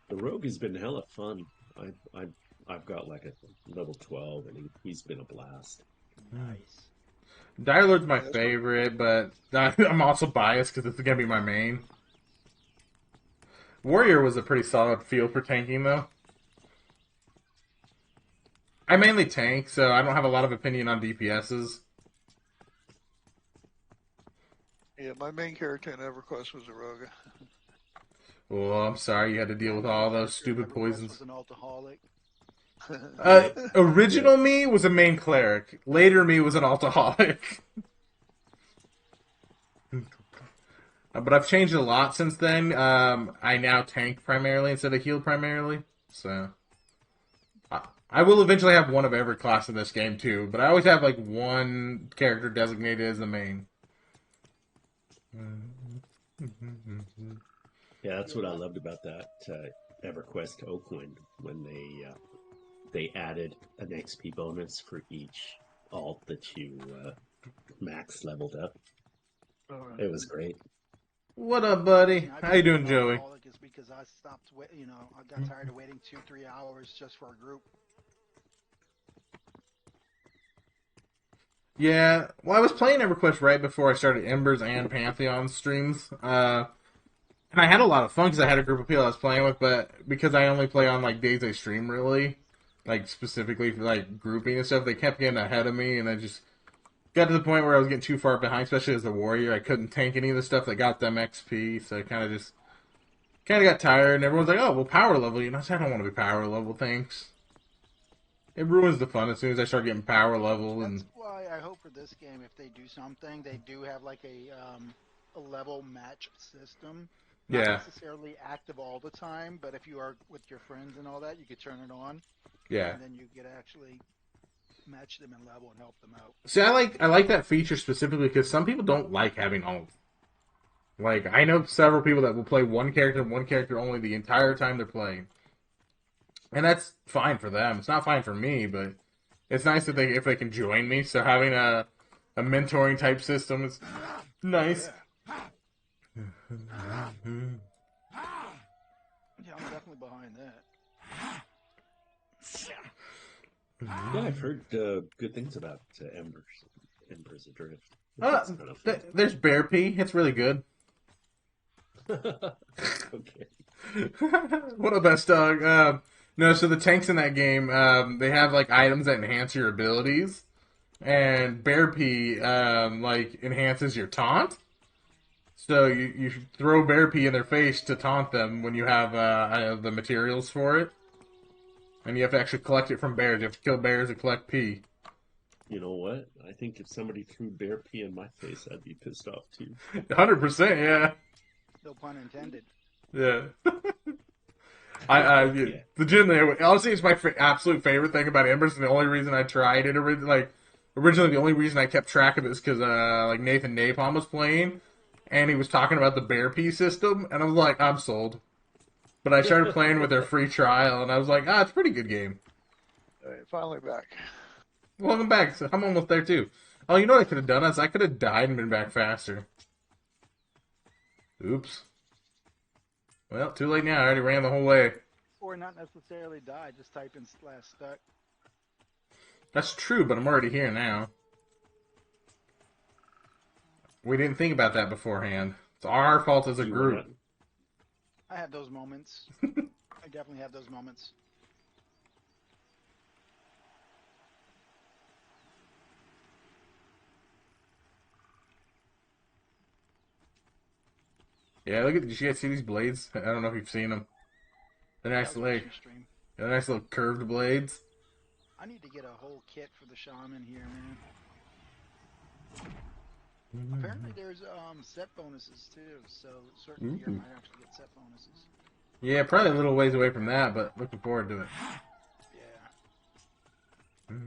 The rogue has been hella fun. I've got like a level 12, and he's been a blast. Nice. Dire Lord's my favorite, but I'm also biased because it's going to be my main. Warrior was a pretty solid field for tanking, though. I mainly tank, so I don't have a lot of opinion on DPSs. yeah, my main character in EverQuest was a rogue. Oh, I'm sorry you had to deal with all those stupid EverQuest poisons. was an alcoholic. Original me was a main cleric. Later me was an alcoholic. But I've changed a lot since then. I now tank primarily instead of heal primarily. So I will eventually have one of every class in this game too. But I always have like one character designated as the main. Yeah, that's what I loved about that EverQuest Oakwind when they added an XP bonus for each alt that you max leveled up. It was great. What up, buddy? And I How you became doing, an Joey? alcoholic is because I stopped, I got tired of waiting 2-3 hours just for a group. Yeah, well, I was playing EverQuest right before I started Embers and Pantheon streams. And I had a lot of fun because I had a group of people I was playing with, but because I only play on, like, days I stream, really, like, specifically for, like, grouping and stuff, they kept getting ahead of me, and I just got to the point where I was getting too far behind, especially as a warrior. I couldn't tank any of the stuff that got them XP, so I kind of got tired, and everyone's like, oh, well, power level, I said, I don't want to be power level, thanks. It ruins the fun as soon as I start getting power level, and That's why I hope for this game, if they do something, they do have like a a level match system. Yeah. Not necessarily active all the time, but if you are with your friends and all that, you could turn it on. Yeah. And then you could actually match them in level and help them out. See, I like that feature specifically because some people don't like having all. Like, I know several people that will play one character only the entire time they're playing. And that's fine for them. It's not fine for me, but it's nice that if they can join me. So having a mentoring type system is nice. Yeah, I'm definitely behind that. Yeah, I've heard good things about Embers Adrift. It's kind of fun. There's Bear Pea. It's really good. Okay. What up, best dog? No, so the tanks in that game, they have like items that enhance your abilities, and Bear Pea like enhances your taunt. So you throw Bear Pea in their face to taunt them when you have the materials for it, and you have to actually collect it from bears. You have to kill bears and collect pea. You know what? I think if somebody threw bear pea in my face, I'd be pissed off too. 100%, yeah. No pun intended. Yeah. Legitimately, honestly, it's my absolute favorite thing about Embers, and the only reason I tried it originally, the only reason I kept track of it is because like Nathan Napalm was playing, and he was talking about the Bear Pea system, and I was like, I'm sold. But I started playing with their free trial, and I was like, it's a pretty good game. All right, finally back. Welcome back. So I'm almost there too. Oh, you know what I could have done? I could have died and been back faster. Oops. Well, too late now. I already ran the whole way. Or not necessarily die, just type in /stuck. That's true, but I'm already here now. We didn't think about that beforehand. It's our fault as a group. I have those moments. I definitely have those moments. Yeah, look at. Did you guys see these blades? I don't know if you've seen them. They're nice, they're nice little curved blades. I need to get a whole kit for the shaman here, man. Apparently there's set bonuses too, so certain gear might actually get set bonuses. Yeah, probably a little ways away from that, but looking forward to it. Yeah.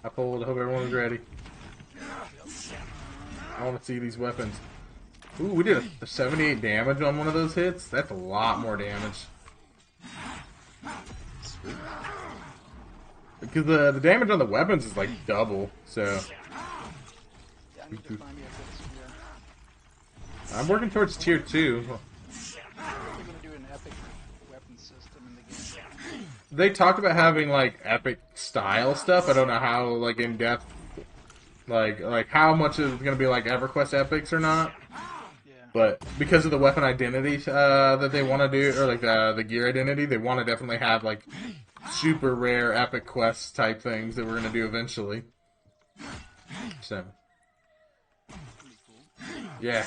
I pulled. I hope everyone's ready. I want to see these weapons. Ooh, we did a 78 damage on one of those hits. That's a lot more damage. Because the damage on the weapons is like double, so... Yeah, I need to find me a good spear. I'm working towards tier 2. I'm going to do an epic weapon system in the game. They talked about having like epic style stuff. I don't know how like in depth, like how much is going to be like EverQuest epics or not. But because of the weapon identity that they want to do, or like the gear identity, they want to definitely have like super rare epic quest type things that we're going to do eventually. So, yeah.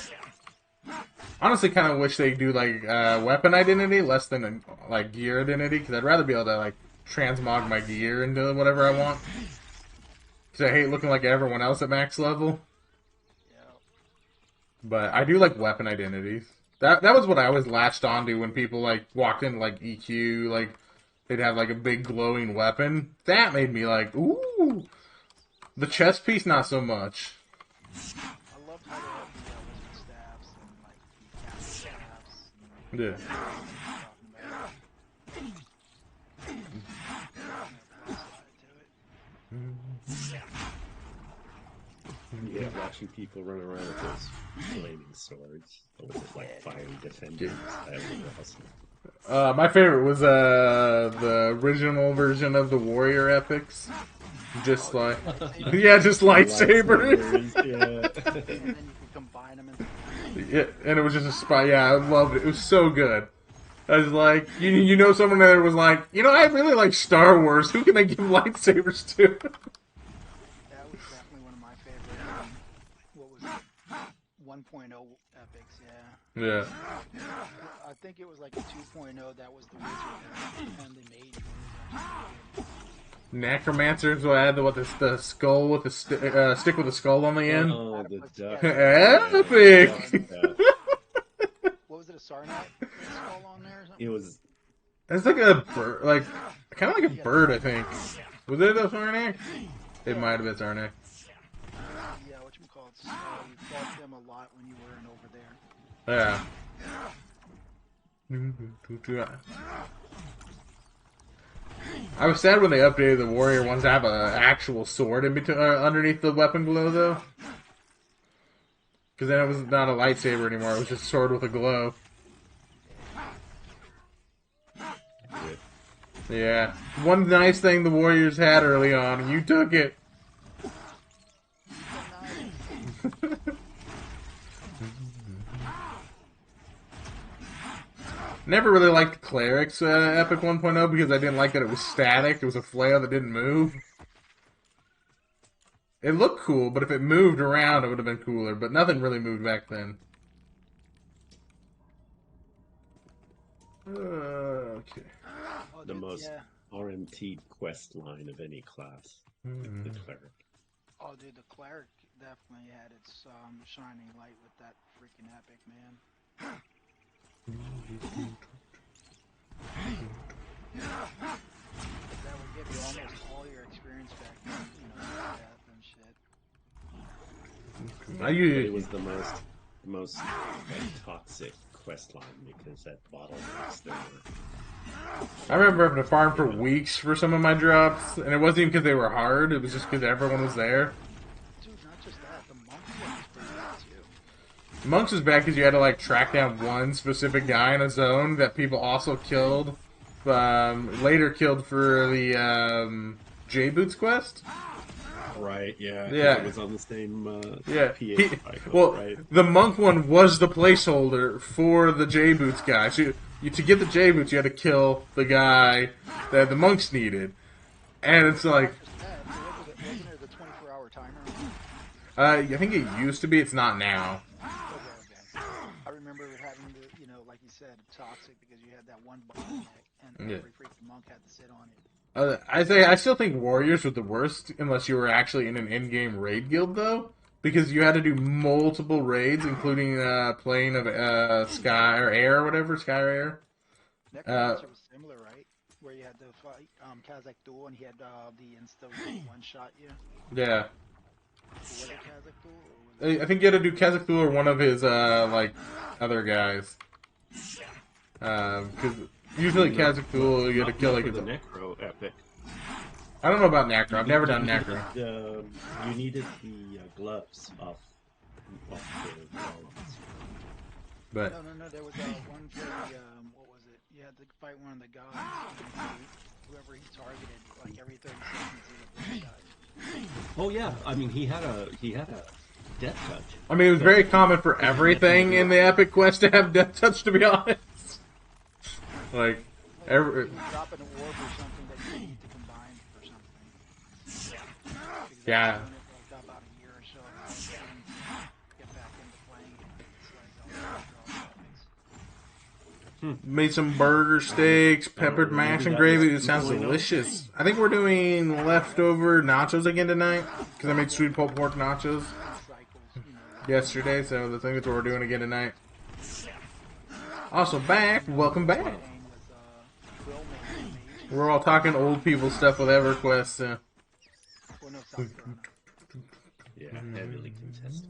Honestly, kind of wish they do like weapon identity less than like gear identity, because I'd rather be able to like transmog my gear into whatever I want. Because I hate looking like everyone else at max level. But I do like weapon identities. That was what I always latched onto when people like walked into like EQ, like they'd have like a big glowing weapon. That made me like, ooh. The chest piece, not so much. I loved how they had the staffs and like the cast staffs. Yeah. Yeah, watching people run around with those flaming swords with like fiery defenders. That was awesome. My favorite was the original version of the warrior epics. Just like, yeah, just lightsabers. Yeah. And then you can combine them into... Yeah, and it was just a spy. Yeah, I loved it. It was so good. I was like, you know, someone that was like, you know, I really like Star Wars. Who can I give lightsabers to? That was definitely one of my favorite, what was it, 1.0 epics, yeah. Yeah. I think it was like a 2.0 that was the wizard, and they made Necromancers will add the skull with the stick with the skull on the end. Oh, the duck. Epic! Yeah. What was it, a Sarnak skull on there or something? It was. It's like a bird, like kind of like a bird, I think. Was it a Sarnak? It might have been Sarnak. Yeah, whatchamacallit, you fought them a lot when you weren't over there. Yeah. I was sad when they updated the warrior ones to have an actual sword in between, underneath the weapon glow, though. Because then it was not a lightsaber anymore; it was just a sword with a glow. Yeah. One nice thing the warriors had early on, and you took it. Never really liked Cleric's Epic 1.0 because I didn't like that it was static. It was a flail that didn't move. It looked cool, but if it moved around, it would have been cooler. But nothing really moved back then. Okay. Oh, The dude, most yeah. RMT quest line of any class. Hmm. The cleric. Oh, dude, the cleric definitely had its shining light with that freaking epic, man. That would give you almost all your experience back, death and shit. But it usually was the most like, toxic quest line because that bottlenecks there were. I remember having to farm for weeks for some of my drops, and it wasn't even because they were hard. It was just because everyone was there. Dude, not just that, the monk one was pretty bad too. Monks was bad because you had to like track down one specific guy in a zone that people also killed. Later killed for the J-Boots quest. Right, yeah. 'cause Yeah. It was on the same Yeah. PA cycle, Well, right? the monk one was the placeholder for the J-Boots guy. So to get the J-Boots, you had to kill the guy that the monks needed. And it's like, Not just that, wasn't it the 24-hour timer? I think it used to be. It's not now. Okay. I remember having to, like you said, toxic because you had that one bottleneck and Yeah. every freaking monk had to sit on it. I still think warriors were the worst unless you were actually in an in-game raid guild, though. Because you had to do multiple raids, including playing of sky or air or whatever, sky or air. Necromancer was similar, right? Where you had to fight Kazakh Duel and he had the insta one-shot you. Yeah. Was it Kazakh Duel? Or was I think you had to do Kazakh or one of his, other guys. Because usually Kazakh you had to kill, like, the Necro epic. I don't know about Necro. I've never done Necro. You needed the gloves off the gloves. But No. There was one for the, what was it? You had to fight one of the gods. And whoever he targeted, like every 30 seconds he would shot. Oh yeah, I mean he had a death touch. I mean, it was very common for everything in the Epic Quest to have Death Touch, to be honest. Like, every... You drop an orb or something that you need to combine for something. Because Yeah. I've done it for like about a year or so. And I was trying to get back into playing it. It's like, all topics. Made some burger steaks, peppered mash and gravy. It sounds delicious. I think we're doing leftover nachos again tonight because I made sweet pulled pork nachos Cycles, yesterday, so I think that's what we're doing again tonight. Also back, welcome back. Playing with Will Mason. We're all talking old people stuff with EverQuest. So. Well, no, South Carolina. Yeah, heavily contested.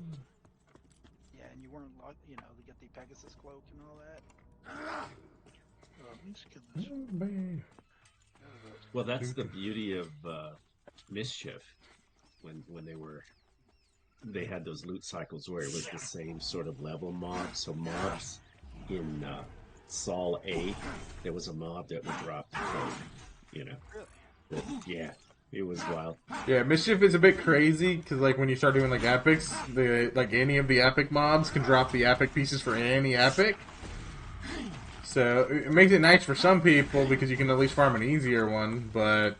Yeah, and you weren't, to get the Pegasus cloak and all that. Let me just get this. Well, that's the beauty of Mischief when they had those loot cycles where it was the same sort of level mobs. So mobs in Sol A, there was a mob that would drop the code, Yeah, it was wild. Yeah, Mischief is a bit crazy because, like, when you start doing like epics, any of the epic mobs can drop the epic pieces for any epic. So it makes it nice for some people because you can at least farm an easier one, but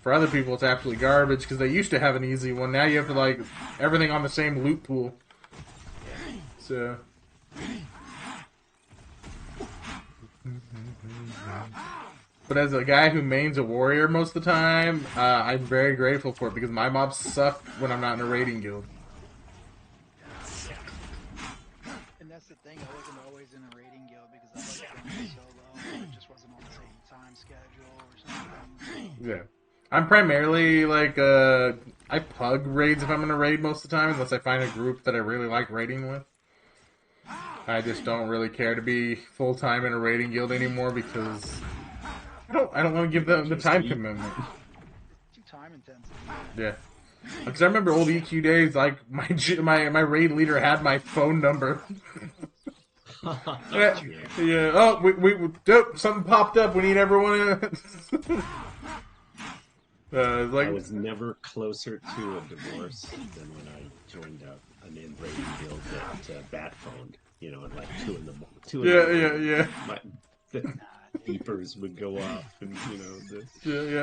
for other people it's absolutely garbage because they used to have an easy one. Now you have to like everything on the same loot pool. So. But as a guy who mains a warrior most of the time, I'm very grateful for it because my mobs suck when I'm not in a raiding guild. And that's the thing, I wasn't always in a raiding guild because I like going solo. It just wasn't on the same time schedule or something. Yeah. I'm primarily like, I pug raids if I'm in a raid most of the time, unless I find a group that I really like raiding with. I just don't really care to be full-time in a raiding guild anymore because I don't want to give them the time commitment. It's too time intensive. Yeah. Because I remember old EQ days, like, my raid leader had my phone number. Yeah. Oh, oh, something popped up. We need everyone. Like, I was never closer to a divorce than when I joined an in-raiding guild that bat phoned. You know, at like 2 in the morning. yeah. The beepers would go off, and you know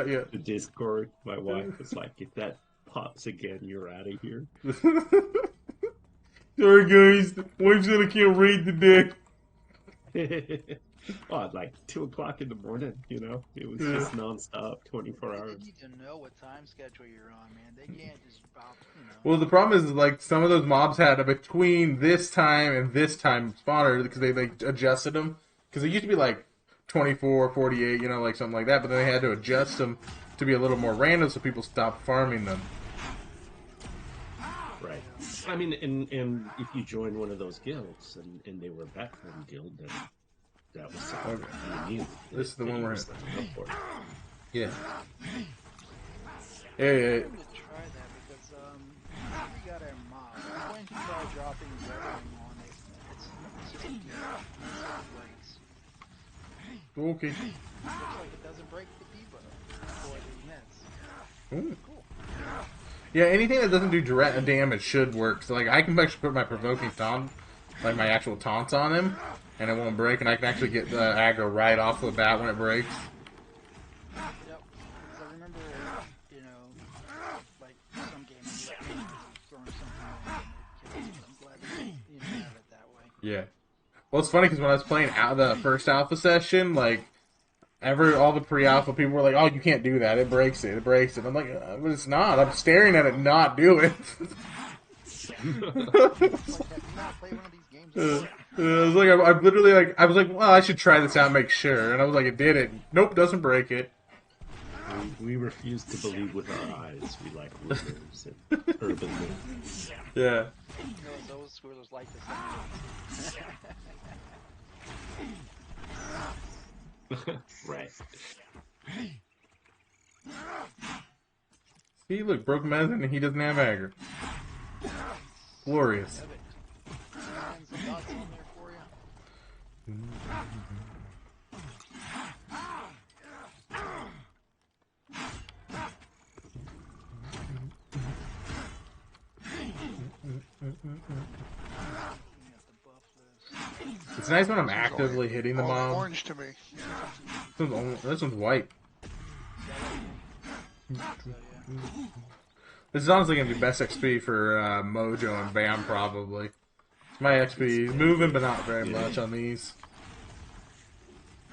Yeah. the Discord. My wife was like, "If that pops again, you're out of here." Sorry, guys. Wife's gonna kill raid today. Oh, at like 2 o'clock in the morning. You know, it was just nonstop, 24 They hours. need to know what time schedule you're on, man. They can't just pop, you know. Well, the problem is, like, some of those mobs had a between this time and this time spawner because they, like, adjusted them. Because it used to be, like, 24, 48, you know, like something like that. But then they had to adjust them to be a little more random so people stopped farming them. Right. I mean, and if you join one of those guilds and they were a backroom guild, then that was something that you knew. This is the one we're in. For. Yeah. I'm going to try that because we got our mob. I'm going to try dropping weathering on it. It's just a gear. It breaks. Okay. Looks like it doesn't break the debug or the nets. Ooh. Yeah, anything that doesn't do direct damage should work. So, like, I can actually put my provoking taunt, like my actual taunts on him, and it won't break, and I can actually get the aggro right off the bat when it breaks. Yep. Because I remember, you know, like some games throwing something in and it kills. I'm glad that you didn't have it that way. Yeah. Well, it's funny because when I was playing the first alpha session, like, all the pre-alpha people were like, "Oh, you can't do that. It breaks it. It breaks it." I'm like, "But it's not. I'm staring at it not do it." Like, have you not played one of these games before? I was like, I literally like, I was like, well, I should try this out and make sure. And I was like, it did it. Nope, doesn't break it. We refuse to believe with our eyes. We like rumors and urban myths. Yeah. You know, those squirrels like the sound. Right. See, look, broke medicine and he doesn't have aggro. Glorious. And some dots on there for you. It's nice when I'm actively hitting the All mob. orange to me. This one's white. So, yeah. This is honestly going to be best XP for Mojo and Bam, probably. My XP is moving, but not very much on these.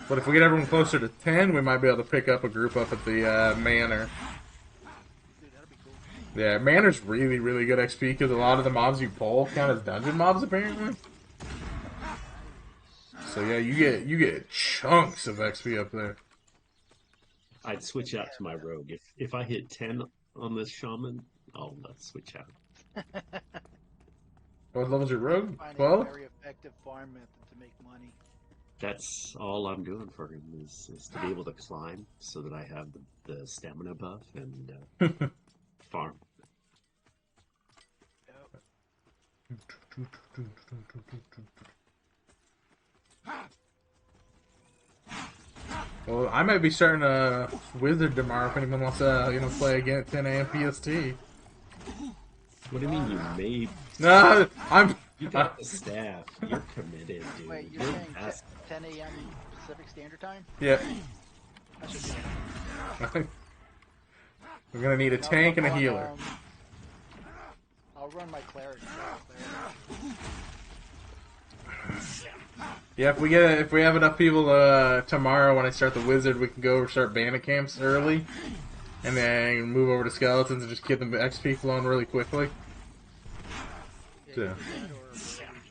But if we get everyone closer to 10, we might be able to pick up a group up at the Manor. Dude, that'd be cool. Yeah, Manor's really, really good XP because a lot of the mobs you pull count as dungeon mobs, apparently. So yeah, you get chunks of XP up there. I'd switch out to my rogue. If I hit 10 on this shaman, I'll switch out. What level's your rogue? Finding a 12? very effective farm method to make money. That's all I'm doing for him is to be able to climb so that I have the stamina buff and farm. Yep. Well, I might be starting a wizard tomorrow if anyone wants to, play again at 10 a.m. PST. What do you mean you made? Nah, I'm. You got the staff. You're committed, dude. Wait, you're You're saying past- 10 a.m. Pacific Standard Time? Yeah. I should be there. We're gonna need a tank and a healer. I'll run my cleric. Yeah, if we have enough people tomorrow when I start the wizard, we can go start bandit camps early, and then move over to skeletons and just get the XP flowing really quickly. Yeah, Yeah. either that or rogue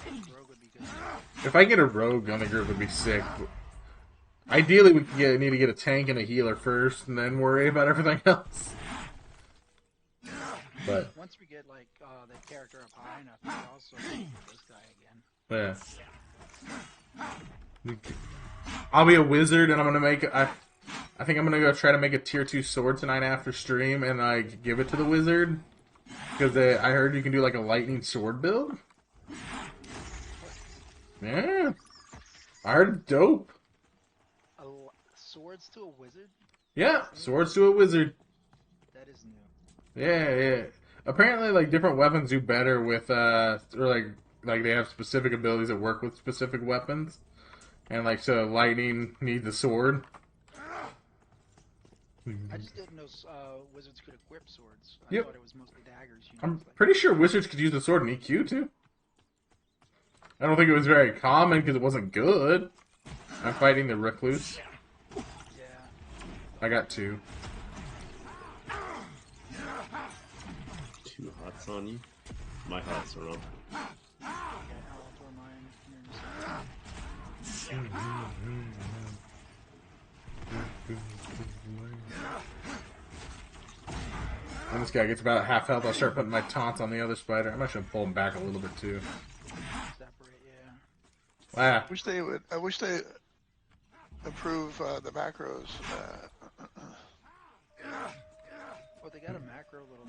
jumping. Rogue would be good. If I get a rogue on the group, would be sick. Ideally, we need to get a tank and a healer first, and then worry about everything else. But Once we get like that character up high enough, we can also for this guy again. yeah, I'll be a wizard, and I'm gonna make. I think I'm gonna go try to make a tier 2 sword tonight after stream, and like give it to the wizard because I heard you can do like a lightning sword build. Yeah, I heard it's dope. Swords to a wizard? Yeah, swords to a wizard. That is new. Yeah. Apparently, like different weapons do better with or like they have specific abilities that work with specific weapons, and like so lightning needs a sword. I just didn't know wizards could equip swords. I Yep. thought it was mostly daggers. You know, I'm it's like- pretty sure wizards could use the sword in EQ too. I don't think it was very common because it wasn't good. I'm fighting the recluse. Yeah. I got 2. 2 hots on you. My hots are on. Yeah, I'll throw mine here in a second. When this guy gets about half health, I'll start putting my taunts on the other spider. I'm actually gonna pull him back a little bit too. Separate, yeah. Ah, I wish they improve the macros. Well, they got a macro little.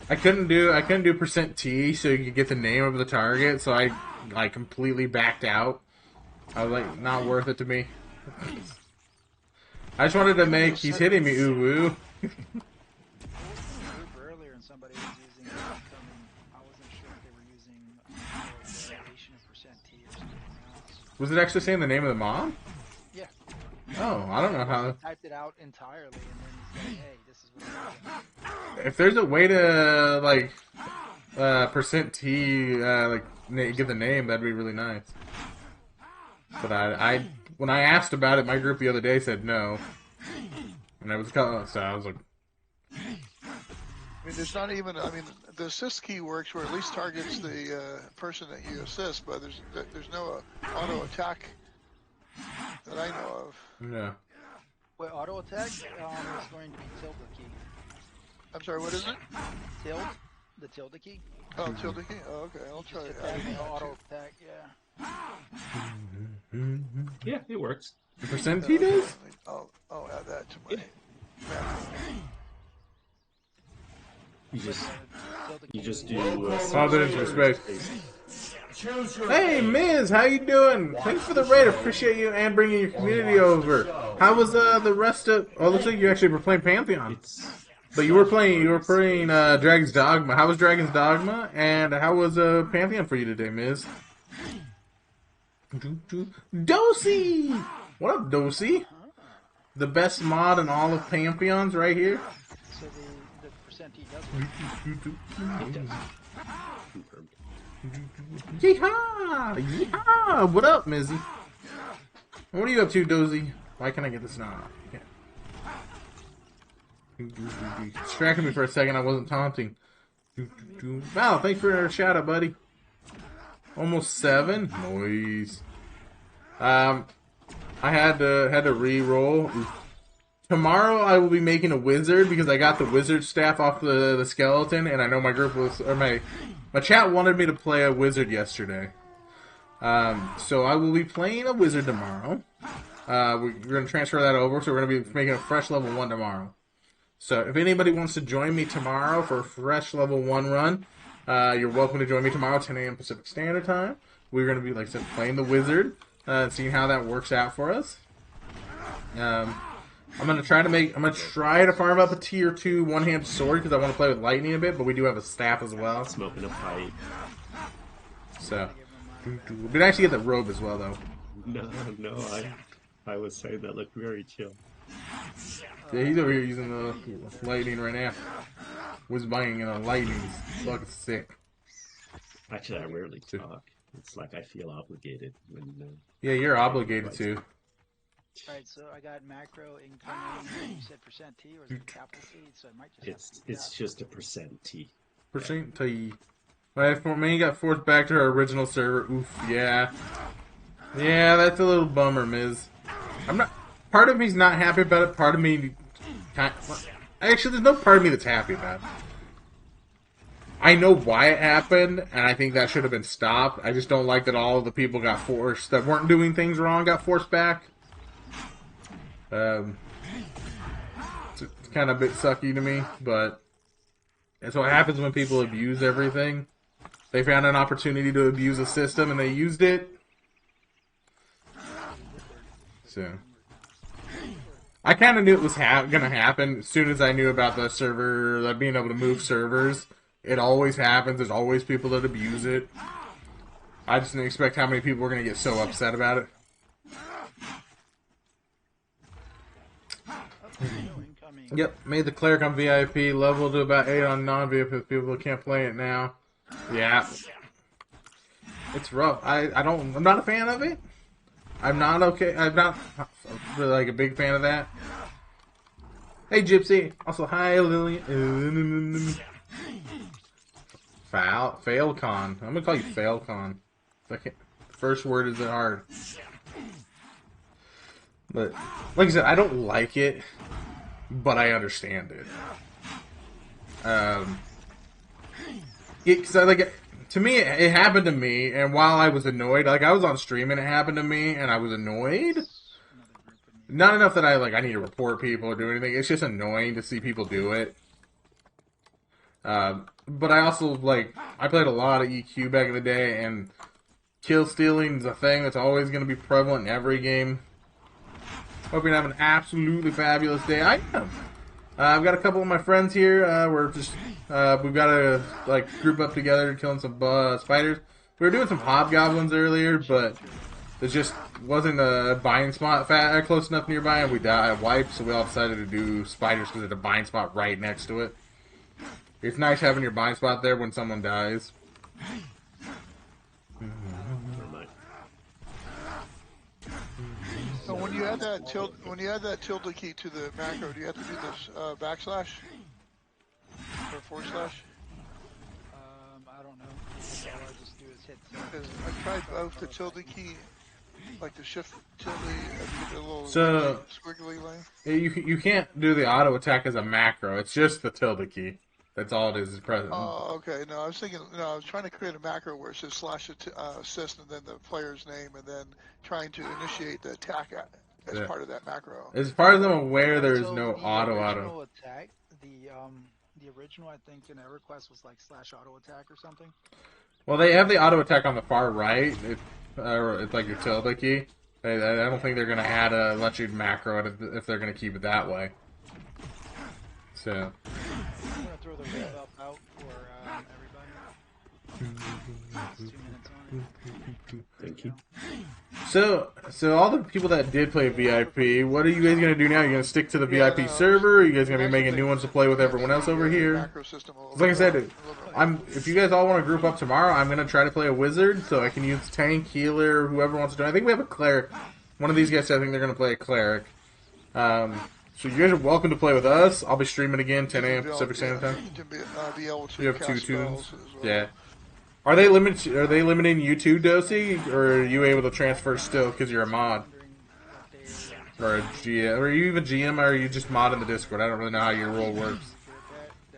I couldn't do %T so you could get the name of the target, so I completely backed out. I was like, not worth it to me. I just wanted to make. He's hitting me, ooh woo. Group earlier, and somebody was using incoming. I wasn't sure if they were using variation of %T or something else. Was it actually saying the name of the mod? Yeah. Oh, I don't know how. Typed it out entirely, and then said, "Hey, this is what." If there's a way to like %T give the name, that'd be really nice. But I when I asked about it, my group the other day said no, and I was so I was like, I mean, there's not even. I mean, the assist key works where it at least targets the person that you assist, but there's no auto attack that I know of. no. Well, auto attack is going to be tilde key. I'm sorry, what is it? The tilde key. Oh, tilde key. Oh, okay, I'll try Just it. attack the auto attack, yeah. Yeah, it works. The %T does? I'll add that to my map. You just do. Pop it into space. Choose your Hey, fate. Miz, how you doing? Thanks for the raid. Appreciate you and bringing your community over. How was the rest of? Oh, looks like you actually were playing Pantheon, It's but you were playing Dragon's Dogma. How was Dragon's Dogma, and how was Pantheon for you today, Miz? Dosey, what up, Dosey? The best mod in all of Pantheons, right here. So the %T does work. confirmed. Yeehaw! Yeehaw! What up, Mizzy? What are you up to, Dozy? Why can't I get this now? Distracted me for a second. I wasn't taunting. Wow, thanks for a shout out, buddy. Almost 7. Noise. I had to re-roll. Tomorrow I will be making a wizard because I got the wizard staff off the skeleton, and I know my group was my chat wanted me to play a wizard yesterday. So I will be playing a wizard tomorrow. We're going to transfer that over, so we're going to be making a fresh level 1 tomorrow. So if anybody wants to join me tomorrow for a fresh level 1 run, you're welcome to join me tomorrow, 10 a.m. Pacific Standard Time. We're going to be, like I said, playing the wizard, seeing how that works out for us. I'm gonna try to farm up a tier 2 one-handed sword because I want to play with lightning a bit, but we do have a staff as well. Smoking a pipe. So we'd actually get the robe as well, though. No, I was saying that looked very chill. Yeah, he's over here using the lightning right now. whiz banging and a lightning. It's fucking sick. Actually, I rarely talk. It's like I feel obligated when. Yeah, you're obligated to. Alright, so I got macro incoming. You said percent T or is it capital T? So I might just. It's just a percent T. Percent T. My main got forced back to our original server. Oof, yeah. Yeah, that's a little bummer, Miz. I'm not. Part of me's not happy about it. Part of me. Actually, there's no part of me that's happy about it. I know why it happened, and I think that should have been stopped. I just don't like that all of the people got forced that weren't doing things wrong got forced back. It's kind of a bit sucky to me, but that's what happens when people abuse everything. They found an opportunity to abuse a system, and they used it. So, I kind of knew it was going to happen as soon as I knew about the server, like being able to move servers. It always happens. There's always people that abuse it. I just didn't expect how many people were going to get so upset about it. Yep, made the cleric on VIP, level to about 8 on non-VIP people can't play it now. Yeah. It's rough. I'm not a fan of it. I'm not really like a big fan of that. Hey Gypsy. Also hi Lillian. Failcon. I'm gonna call you Failcon. First word isn't hard. But like I said, I don't like it, but I understand it. To me, it happened to me, and while I was annoyed, like I was on stream and it happened to me, and I was annoyed. Not enough that I need to report people or do anything. It's just annoying to see people do it. But I also I played a lot of EQ back in the day, and kill stealing is a thing that's always going to be prevalent in every game. Hope you're having an absolutely fabulous day. I am. I've got a couple of my friends here. We're just we've got to group up together killing some spiders. We were doing some hobgoblins earlier, but there just wasn't a buying spot close enough nearby, and we wiped. So we all decided to do spiders because there's a buying spot right next to it. It's nice having your buying spot there when someone dies. So when you add that tilde key to the macro, do you have to do this backslash or forward slash? I don't know. All I just do is hit. Because I tried both the tilde key, like the shift tilde, and the little squiggly line. You can't do the auto attack as a macro. It's just the tilde key. That's all it is present. Oh, okay. No, I was thinking. No, I was trying to create a macro where it says slash assist and then the player's name, and then trying to initiate the attack as part of that macro. As far as I'm aware, there is no auto. Attack, the original, I think, in EverQuest was like /auto attack or something. Well, they have the auto attack on the far right. It's like your tilde key. I don't think they're gonna add a let you macro it if they're gonna keep it that way. So. I'm gonna throw the wrap up out for everybody. 2 minutes on it. Thank you. So all the people that did play VIP, what are you guys gonna do now? You gonna stick to the VIP server? Or are you guys gonna be making new ones to play with everyone else over here? Like I said, if you guys all want to group up tomorrow, I'm gonna try to play a wizard so I can use tank, healer, whoever wants to join. I think we have a cleric. One of these guys said I think they're gonna play a cleric. So you guys are welcome to play with us. I'll be streaming again 10 a.m. Pacific Standard Time. You have 2 tunes. Well. Yeah. Are they limiting you too, Dosey, or are you able to transfer still because you're a mod? Or a GM? Or are you even GM, or are you just mod in the Discord? I don't really know how your role works.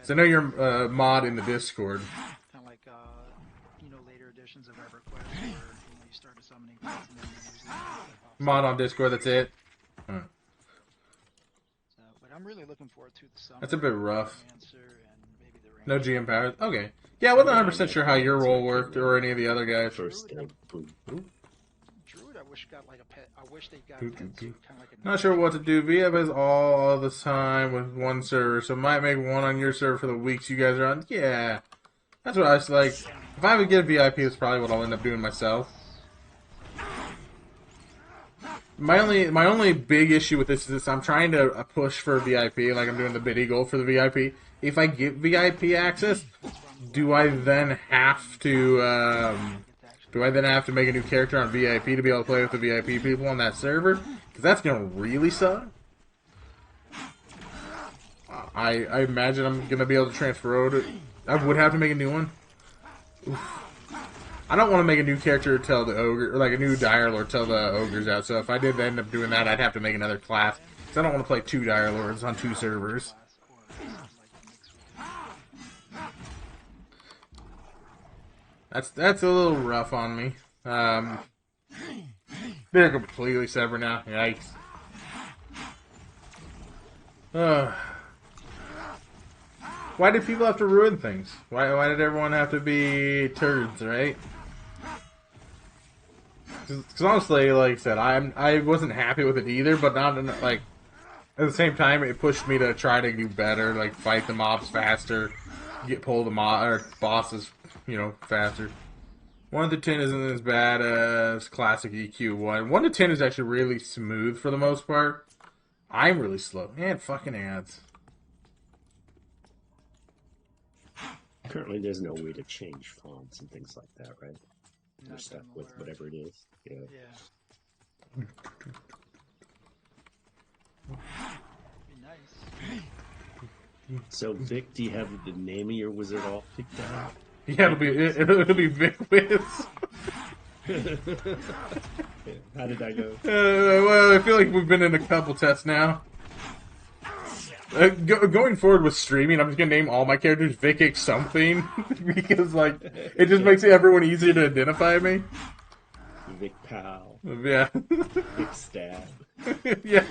So I know you're a mod in the Discord. Kind of like later editions of EverQuest where you start summoning things and then usually mod on Discord. That's it. Huh. But I'm really looking forward to the summer. That's a bit rough. No GM powers. Okay. Yeah, I wasn't 100% sure how your role worked or any of the other guys. First step. Boom. Druid, I wish got like a pet. I wish they got a pet too, kind of like a. Not sure what to do. VF is all the time with one server, so might make one on your server for the weeks you guys are on. Yeah, that's what I was like. If I would get a VIP, that's probably what I'll end up doing myself. My only big issue with this is I'm trying to push for VIP, like I'm doing the bid eagle for the VIP. If I get VIP access, do I then have to make a new character on VIP to be able to play with the VIP people on that server? Because that's gonna really suck. I imagine I'm gonna be able to transfer over. I would have to make a new one. Oof. I don't want to make a new character tell the ogre, or like a new dire lord tell the ogres out. So if I did end up doing that, I'd have to make another class. Because I don't want to play 2 dire lords on 2 servers. That's a little rough on me. They're completely separate now. Yikes. Why did people have to ruin things? Why did everyone have to be turds, right? Because honestly, like I said, I wasn't happy with it either, but not like at the same time, it pushed me to try to do better, like fight the mobs faster, pull the bosses, faster. 1 to 10 isn't as bad as classic EQ1. 1 to 10 is actually really smooth for the most part. I'm really slow. And fucking ads. Currently, there's no way to change fonts and things like that, right? You're Not stuck that I'm with aware of. whatever it is. Yeah. Yeah. Be nice. So, Vic, do you have the name of your wizard all picked out? Yeah, it'll be Vic Wiz. How did that go? Well, I feel like we've been in a couple tests now. Going forward with streaming, I'm just gonna name all my characters Vic something because like it just makes everyone easier to identify me. Vic Pal. Yeah. Vic Stab. Yeah.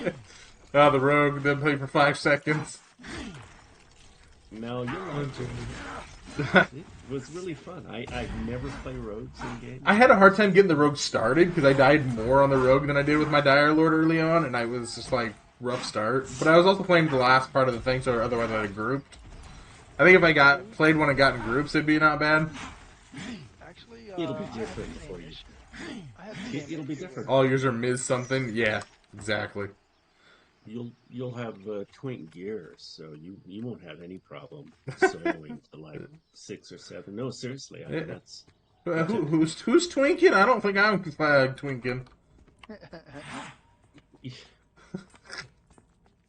The rogue then play for 5 seconds. No, you're right. It was really fun. I never play rogues in games. I had a hard time getting the rogue started because I died more on the rogue than I did with my dire lord early on, and I was just like rough start. But I was also playing the last part of the thing, so otherwise I'd have grouped. I think if I played one and got in groups, it'd be not bad. Actually, It'll be different for you. It'll be different. All yours are Ms. something. Yeah, exactly. You'll have twink gears, so you won't have any problem soloing to like 6 or 7. No, seriously, I mean, that's Who's twinking? I don't think I'm twinking.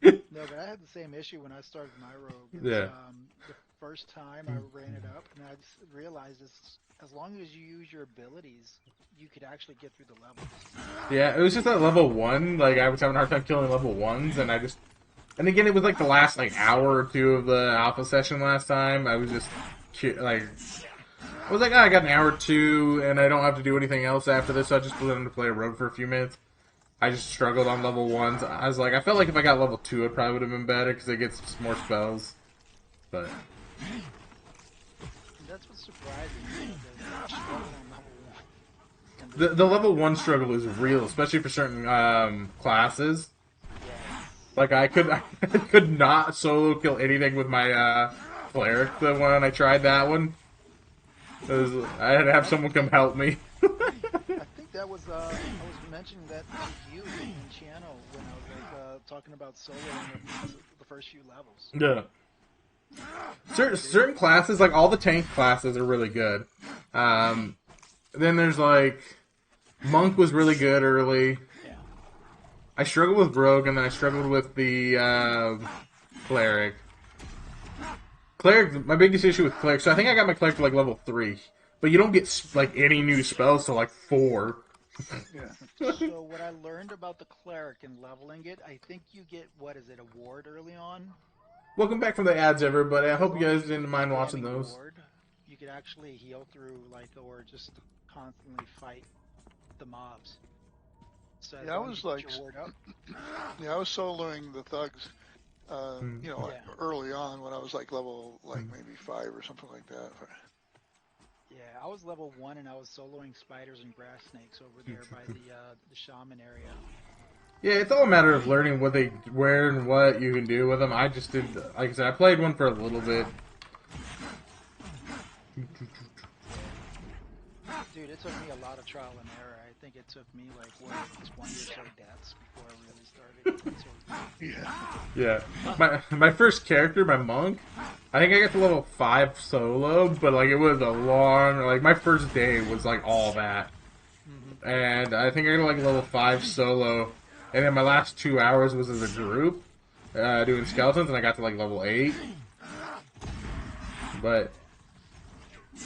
No, but I had the same issue when I started my rogue. It's, Yeah. The first time I ran it up, and I just realized as long as you use your abilities, you could actually get through the levels. Yeah, it was just at level 1. Like I was having a hard time killing level 1s, and and again, it was like the last hour or 2 of the alpha session last time. I was just I was like, I got an hour or 2, and I don't have to do anything else after this. So I just let him to play a rogue for a few minutes. I just struggled on level 1s. I was like, I felt like if I got level 2, it probably would have been better because it gets more spells. But That's what's surprising. The struggle on level 1. the level 1 struggle is real, especially for certain classes. Like I could not solo kill anything with my cleric. The one I tried that one, I had to have someone come help me. I think that was I was mentioning that to you in channel when I was talking about soloing the first few levels. Yeah. Certain classes, like all the tank classes, are really good. Then there's like monk was really good early. Yeah. I struggled with rogue, and then I struggled with the cleric. Cleric, my biggest issue with cleric. So I think I got my cleric to like level 3, but you don't get like any new spells till like 4. Yeah. So what I learned about the cleric and leveling it, I think you get a ward early on. Welcome back from the ads, everybody. I hope you guys didn't mind Getting watching those. ward, you could actually heal through or just constantly fight the mobs. So as Yeah, I long was as you get like- your ward up, Yeah, I was soloing the thugs, like Yeah. early on when I was like level maybe 5 or something like that. yeah, I was level 1 and I was soloing spiders and grass snakes over there by the shaman area. Yeah, it's all a matter of learning where and what you can do with them. I just did, like I said, I played one for a little bit. Dude, it took me a lot of trial and error. think it took me like what 20 or so deaths before I really started. Yeah. Yeah. My first character, my monk, I think I got to level 5 solo, but like it was a long, like my first day was like all that. And I think I got like level 5 solo, and then my last 2 hours was as a group, doing skeletons, and I got to like level 8. But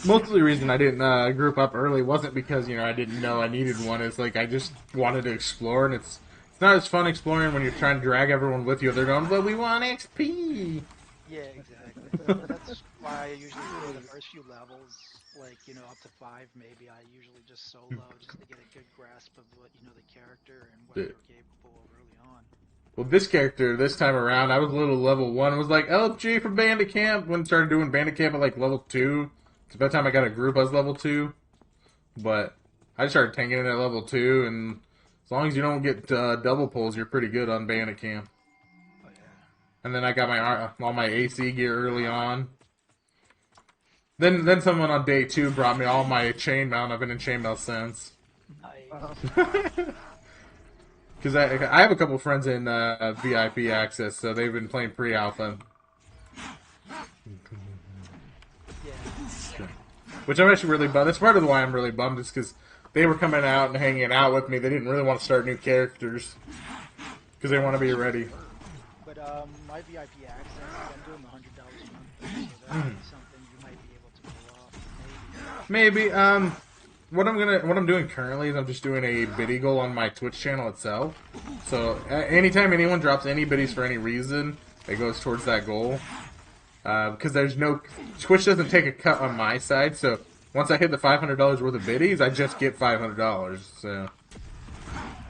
most of the reason I didn't group up early wasn't because, you know, I didn't know I needed one. It's like I just wanted to explore, and it's not as fun exploring when you're trying to drag everyone with you. They're going, but we want XP. Yeah, exactly. That's why I usually do the first few levels, like, you know, up to 5 maybe, I usually just solo just to get a good grasp of what, you know, the character and what they're capable of early on. Well, this character, this time around, I was a little level 1. It was like LFG for Bandit Camp. When I started doing Bandit Camp at like level 2. So by the time I got a group, I was level 2. But I started tanking it at level 2, and as long as you don't get double pulls, you're pretty good on Bandit Camp. Oh, yeah. And then I got my all my AC gear early on. Then someone on day 2 brought me all my chainmail. I've been in chainmail since. Nice. Because I have a couple friends in VIP access, so they've been playing pre-alpha. Yeah. Which I'm actually really bummed. That's part of why I'm really bummed, is because they were coming out and hanging out with me. They didn't really want to start new characters. Because they want to be ready. But my VIP access, I'm doing the $100 a month, so that would be something you might be able to pull off. Maybe. What I'm doing currently is I'm just doing a biddy goal on my Twitch channel itself. So anytime anyone drops any biddies for any reason, it goes towards that goal. Because there's no Twitch doesn't take a cut on my side. So once I hit the $500 worth of biddies, I just get $500. So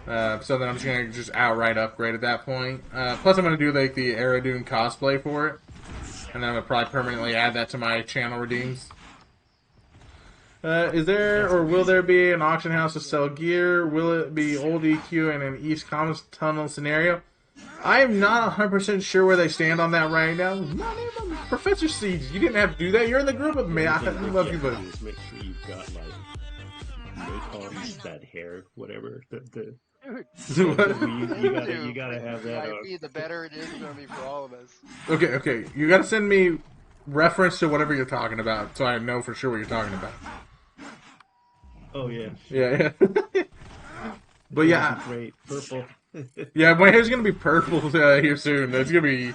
then I'm just gonna outright upgrade at that point. Plus I'm gonna do like the Aerodune cosplay for it, and then I'm gonna probably permanently add that to my channel redeems. Is there or will there be an auction house to sell gear? Will it be old EQ and an East Commons tunnel scenario? I am not 100% sure where they stand on that right now. Not even Professor Siege. You didn't have to do that. You're in the group with me. I love you, but make sure you've got like Raycon's that hair, whatever. You gotta have that. The better it is going to be for all of us. Okay. You gotta send me reference to whatever you're talking about, so I know for sure what you're talking about. Oh yeah. Yeah. But yeah, great purple. yeah, my hair's gonna be purple here soon. It's gonna be.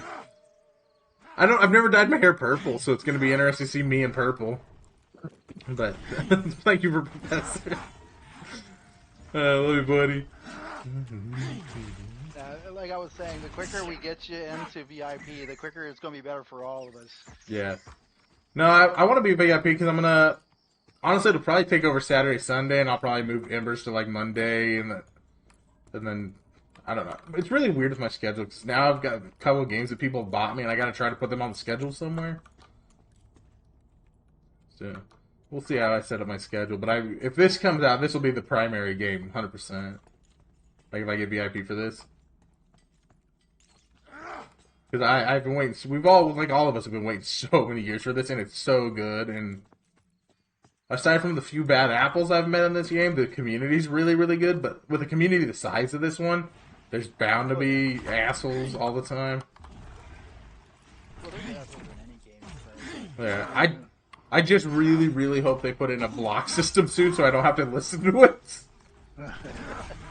I've never dyed my hair purple, so it's gonna be interesting to see me in purple. But thank you for Professor. Love you, buddy. Like I was saying, the quicker we get you into VIP, the quicker it's going to be better for all of us. Yeah. No, I want to be VIP because I'm gonna. Honestly, it'll probably take over Saturday, Sunday, and I'll probably move Embers to like Monday, and then I don't know. It's really weird with my schedule because now I've got a couple of games that people have bought me, and I got to try to put them on the schedule somewhere. So we'll see how I set up my schedule. But if this comes out, this will be the primary game, 100%. Like if I get VIP for this. Because I've been waiting. All of us have been waiting so many years for this, and it's so good. And aside from the few bad apples I've met in this game, the community's really, really good. But with a community the size of this one, there's bound to be assholes all the time. Well, there's assholes in any game, but... Yeah, I just really, really hope they put in a block system soon, so I don't have to listen to it.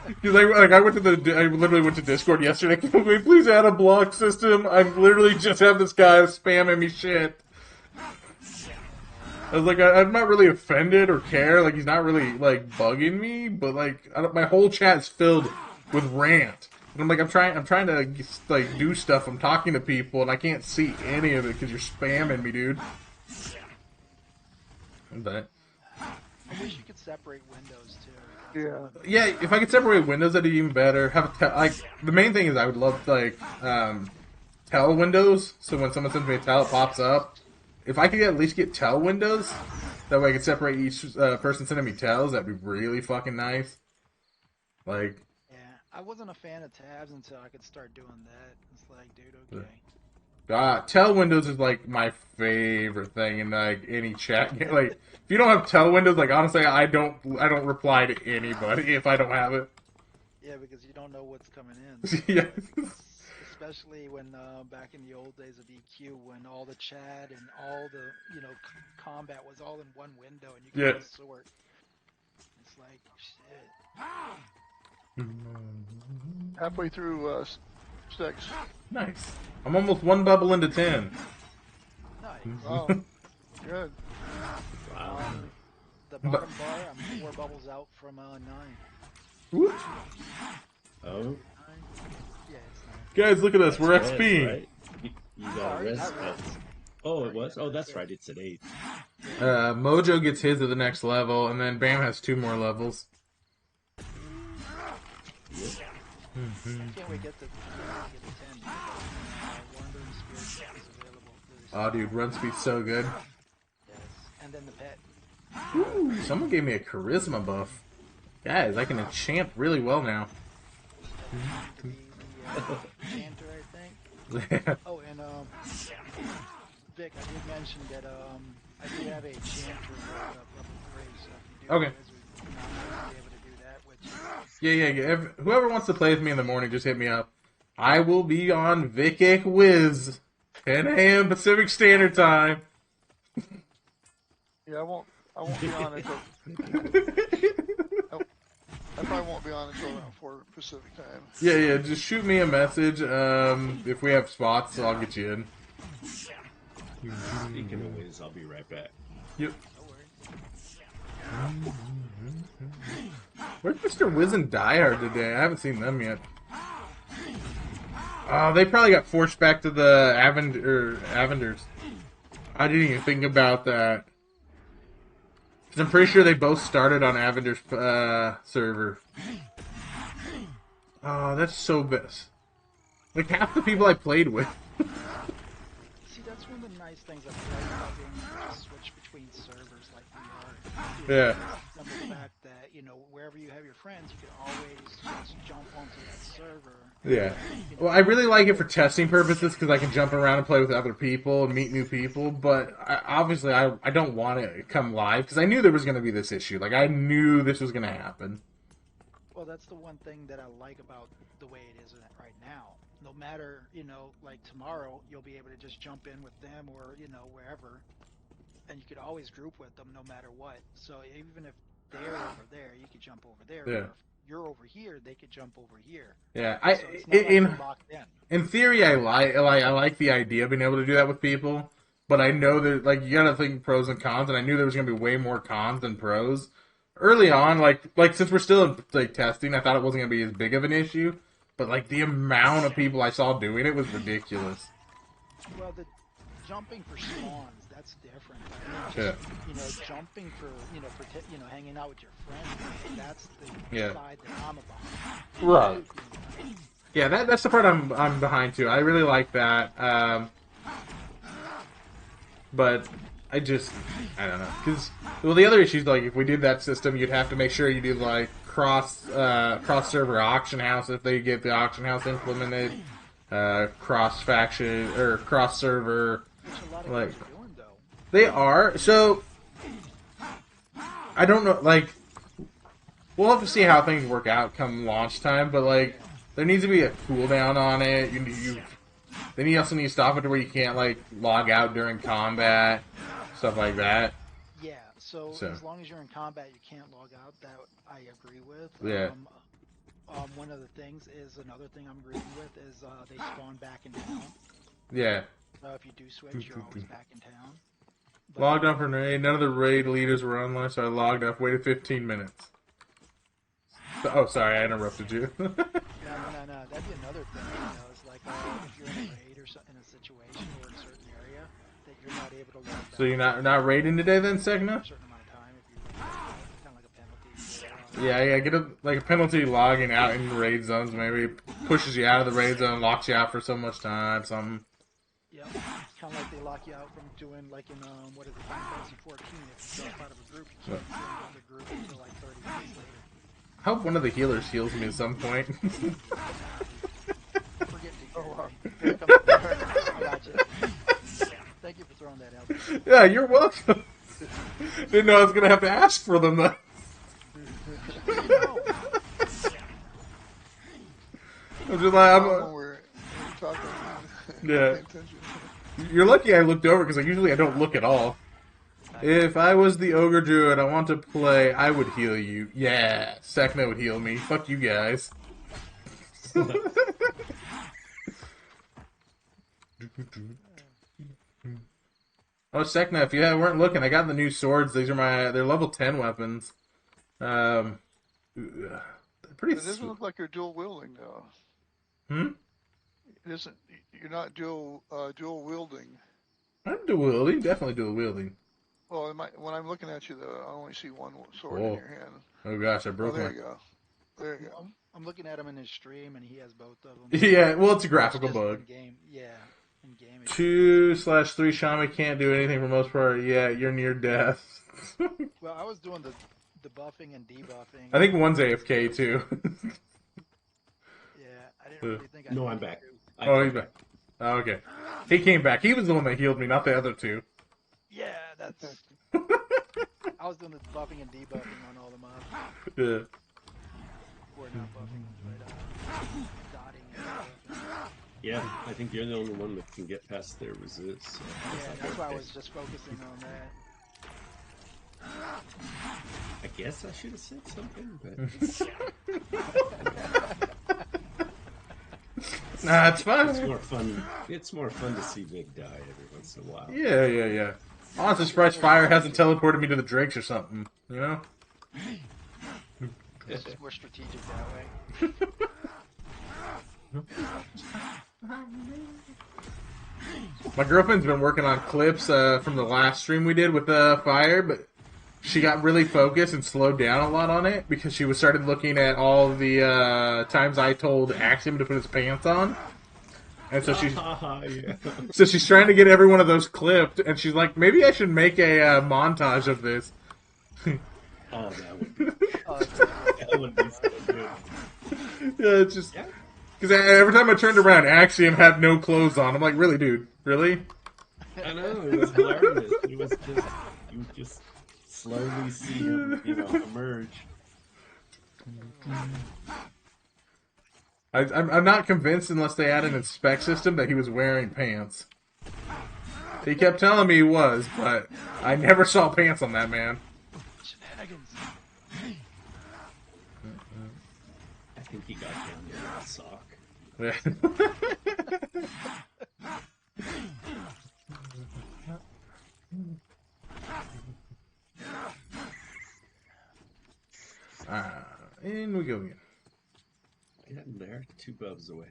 Because I literally went to Discord yesterday. Can we please add a block system? I literally just have this guy spamming me shit. I was like, I'm not really offended or care. Like, he's not really like bugging me, but like, my whole chat is filled with rant. And I'm like, I'm trying to like do stuff. I'm talking to people, and I can't see any of it because you're spamming me, dude. But I wish you could separate windows too. yeah, if I could separate windows, that'd be even better. The main thing is I would love tell windows, so when someone sends me a tell, it pops up. If I could at least get tell windows, that way I could separate each person sending me tells. That'd be really fucking nice. Like, Yeah, I wasn't a fan of tabs until I could start doing that. It's like, dude, okay. Tell windows is like my favorite thing in like any chat. Like if you don't have tell windows, like honestly, I don't reply to anybody if I don't have it. Yeah, because you don't know what's coming in. Yeah. Especially when back in the old days of EQ, when all the chat and all the combat was all in one window and you could just sort. It's like shit. Halfway through 6. Nice. I'm almost 1 bubble into 10. Nice. Oh, good. Wow. The bottom bar, I'm 4 bubbles out from 9. Whoop. Oh. 9. Yeah, it's 9. Guys, look at us. We're That's XPing. right. You got a res. Oh, it was? Oh, that's right. It's at 8. Mojo gets his at the next level, and then Bam has 2 more levels. Can't we get to 10? Wandering Spirit is available. Oh, dude, run speed's so good. Yes. And then the pet. Ooh, someone gave me a charisma buff. Guys, I can enchant really well now. To be the chanter, I think. Oh, and Vic, I did mention that I do have a chanter level 3, so if you do Okay. guys would not be able to do that, which Yeah. Whoever wants to play with me in the morning, just hit me up. I will be on Vic Wiz, 10 a.m. Pacific Standard Time. Yeah, I won't be on until I probably won't be on until around 4 Pacific time. Yeah. Just shoot me a message. If we have spots, I'll get you in. Speaking of ways, I'll be right back. Yep. no worries. Where's Mr. Wiz and Diehard today? I haven't seen them yet. They probably got forced back to the Avenders. I didn't even think about that. Because I'm pretty sure they both started on Avenders server. Oh, that's so best. Like half the people I played with. See, that's one of the nice things I like about being able to switch between servers like we are. Yeah. The fact that, wherever you have your friends, you can always just jump onto that server. Yeah. Well, I really like it for testing purposes because I can jump around and play with other people and meet new people. But obviously, I don't want it to come live because I knew there was going to be this issue. Like, I knew this was going to happen. Well, that's the one thing that I like about the way it is right now. No matter, like tomorrow, you'll be able to just jump in with them or, wherever. And you could always group with them no matter what. So even if they're over there, you could jump over there. Yeah. Or if you're over here, they could jump over here. Yeah. So it's not like you're locked in. In theory, I like the idea of being able to do that with people. But I know that, like, you gotta think pros and cons, and I knew there was gonna be way more cons than pros. Early on, like since we're still in, like, testing, I thought it wasn't gonna be as big of an issue. But, like, the amount of people I saw doing it was ridiculous. Well, the jumping for spawns, that's different. Yeah. Just, jumping for, hanging out with your friends, that's the Yeah. side that I'm about. Right. Yeah, that's the part I'm behind, too. I really like that. But I don't know. Because, well, the other issue is, like, if we did that system, you'd have to make sure you do, like, cross-server auction house if they get the auction house implemented. Cross-faction, or cross-server. Which a lot of Like, guys are doing, though. they are. So, I don't know, like, we'll have to see how things work out come launch time, but, like, there needs to be a cooldown on it. Then you also need to stop it to where you can't, like, log out during combat, stuff like that. Yeah, so as long as you're in combat, you can't log out. That I agree with. Yeah. One of the things is, another thing I'm agreeing with is they spawn back in town. Yeah. So if you do switch, you're always back in town. But, Logged off for raid. None of the raid leaders were online, so I logged off. Waited 15 minutes. Oh, sorry, I interrupted you. No. That'd be another thing. It's like if you're in a raid or in a situation or in a certain area that you're not able to log back. So you're not raiding today, then, Segna? For a certain amount of time, if you kind of like a penalty. Yeah, get a penalty logging out in raid zones. Maybe pushes you out of the raid zone, locks you out for so much time, something. Yeah, it's kind of like they lock you out from doing, like in what is it, Final Fantasy 14. If you drop out of a group, you can't join another group until like 30 minutes later. I hope one of the healers heals me at some point. Forget to. Oh, wow. Here comes the I got you. Yeah, you're welcome. Didn't know I was gonna have to ask for them though. No. I'm just like, When we're talking. Yeah. Pay attention. you're lucky I looked over because usually I don't look at all. If I was the ogre druid, I want to play. I would heal you. Yeah, Sakna would heal me. Fuck you guys. Oh, Sekna, if you weren't looking, I got the new swords. They're level 10 weapons. They're pretty It doesn't look like you're dual wielding though. Hmm? It isn't. You're not dual wielding. I'm dual wielding, definitely dual wielding. Well, when I'm looking at you, though, I only see one sword Whoa. in your hand. Oh gosh, I Oh, broke there my... you go. There you go. I'm looking at him in his stream, and he has both of them. Yeah, well, it's a It's graphical just bug. in game, yeah. In game, 2/3 shaman can't do anything for most part. Yeah, you're near death. well, I was doing the buffing and debuffing. I think one's AFK too. Yeah, I didn't really think I No, needed I'm back. to. Oh, he's back. Oh, okay. He came back. He was the one that healed me, not the other two. Yeah, that's. I was doing the buffing and debuffing on all the mobs. Yeah. Or not buffing, but dotting and buffing. Yeah, I think you're the only one that can get past their resist. So Yeah, that's why I was just focusing on that. I guess I should have said something, but Nah, it's fine. it's more fun. It's more fun to see Vic die every once in a while. Yeah. Honestly, surprised fire hasn't teleported me to the drakes or something, you know? It's just more strategic that way. My girlfriend's been working on clips from the last stream we did with fire, but she got really focused and slowed down a lot on it because she was started looking at all the times I told Axiom to put his pants on. And so she's Yeah. so she's trying to get every one of those clipped, and she's like, maybe I should make a montage of this. Oh, that would be, Oh, that would be so good. Yeah, it's just because every time I turned around, Axiom had no clothes on. I'm like, really, dude, really? I know, it was hilarious. It was just, you just slowly see him, emerge. I'm not convinced unless they add an inspect system that he was wearing pants. He kept telling me he was, but I never saw pants on that man. shenanigans. I think he got down there with a sock. In we go again. Getting there, 2 buffs away.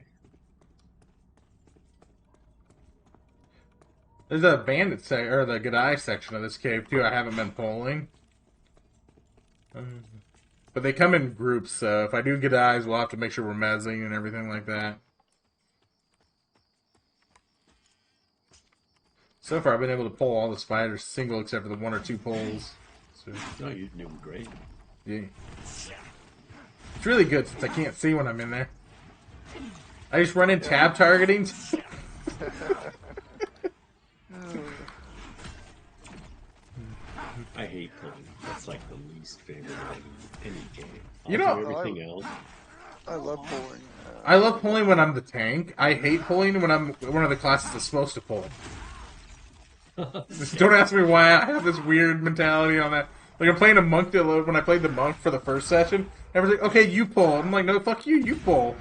There's a bandit or the Gadai section of this cave too. I haven't been polling, but they come in groups. So if I do Gadais, we'll have to make sure we're mezzing and everything like that. So far, I've been able to pull all the spiders single except for the 1 or 2 pulls. So, No, you're doing great. yeah. It's really good since I can't see when I'm in there. I just run in tab targeting. I hate pulling. That's like the least favorite of any game. I'll You know- do everything else. I love pulling. I love pulling when I'm the tank. I hate pulling when I'm one of the classes that's supposed to pull. Just don't ask me why I have this weird mentality on that. Like, I'm playing a monk when I played the monk for the first session. Everyone's like, okay, you pull. I'm like, no, fuck you, you pull.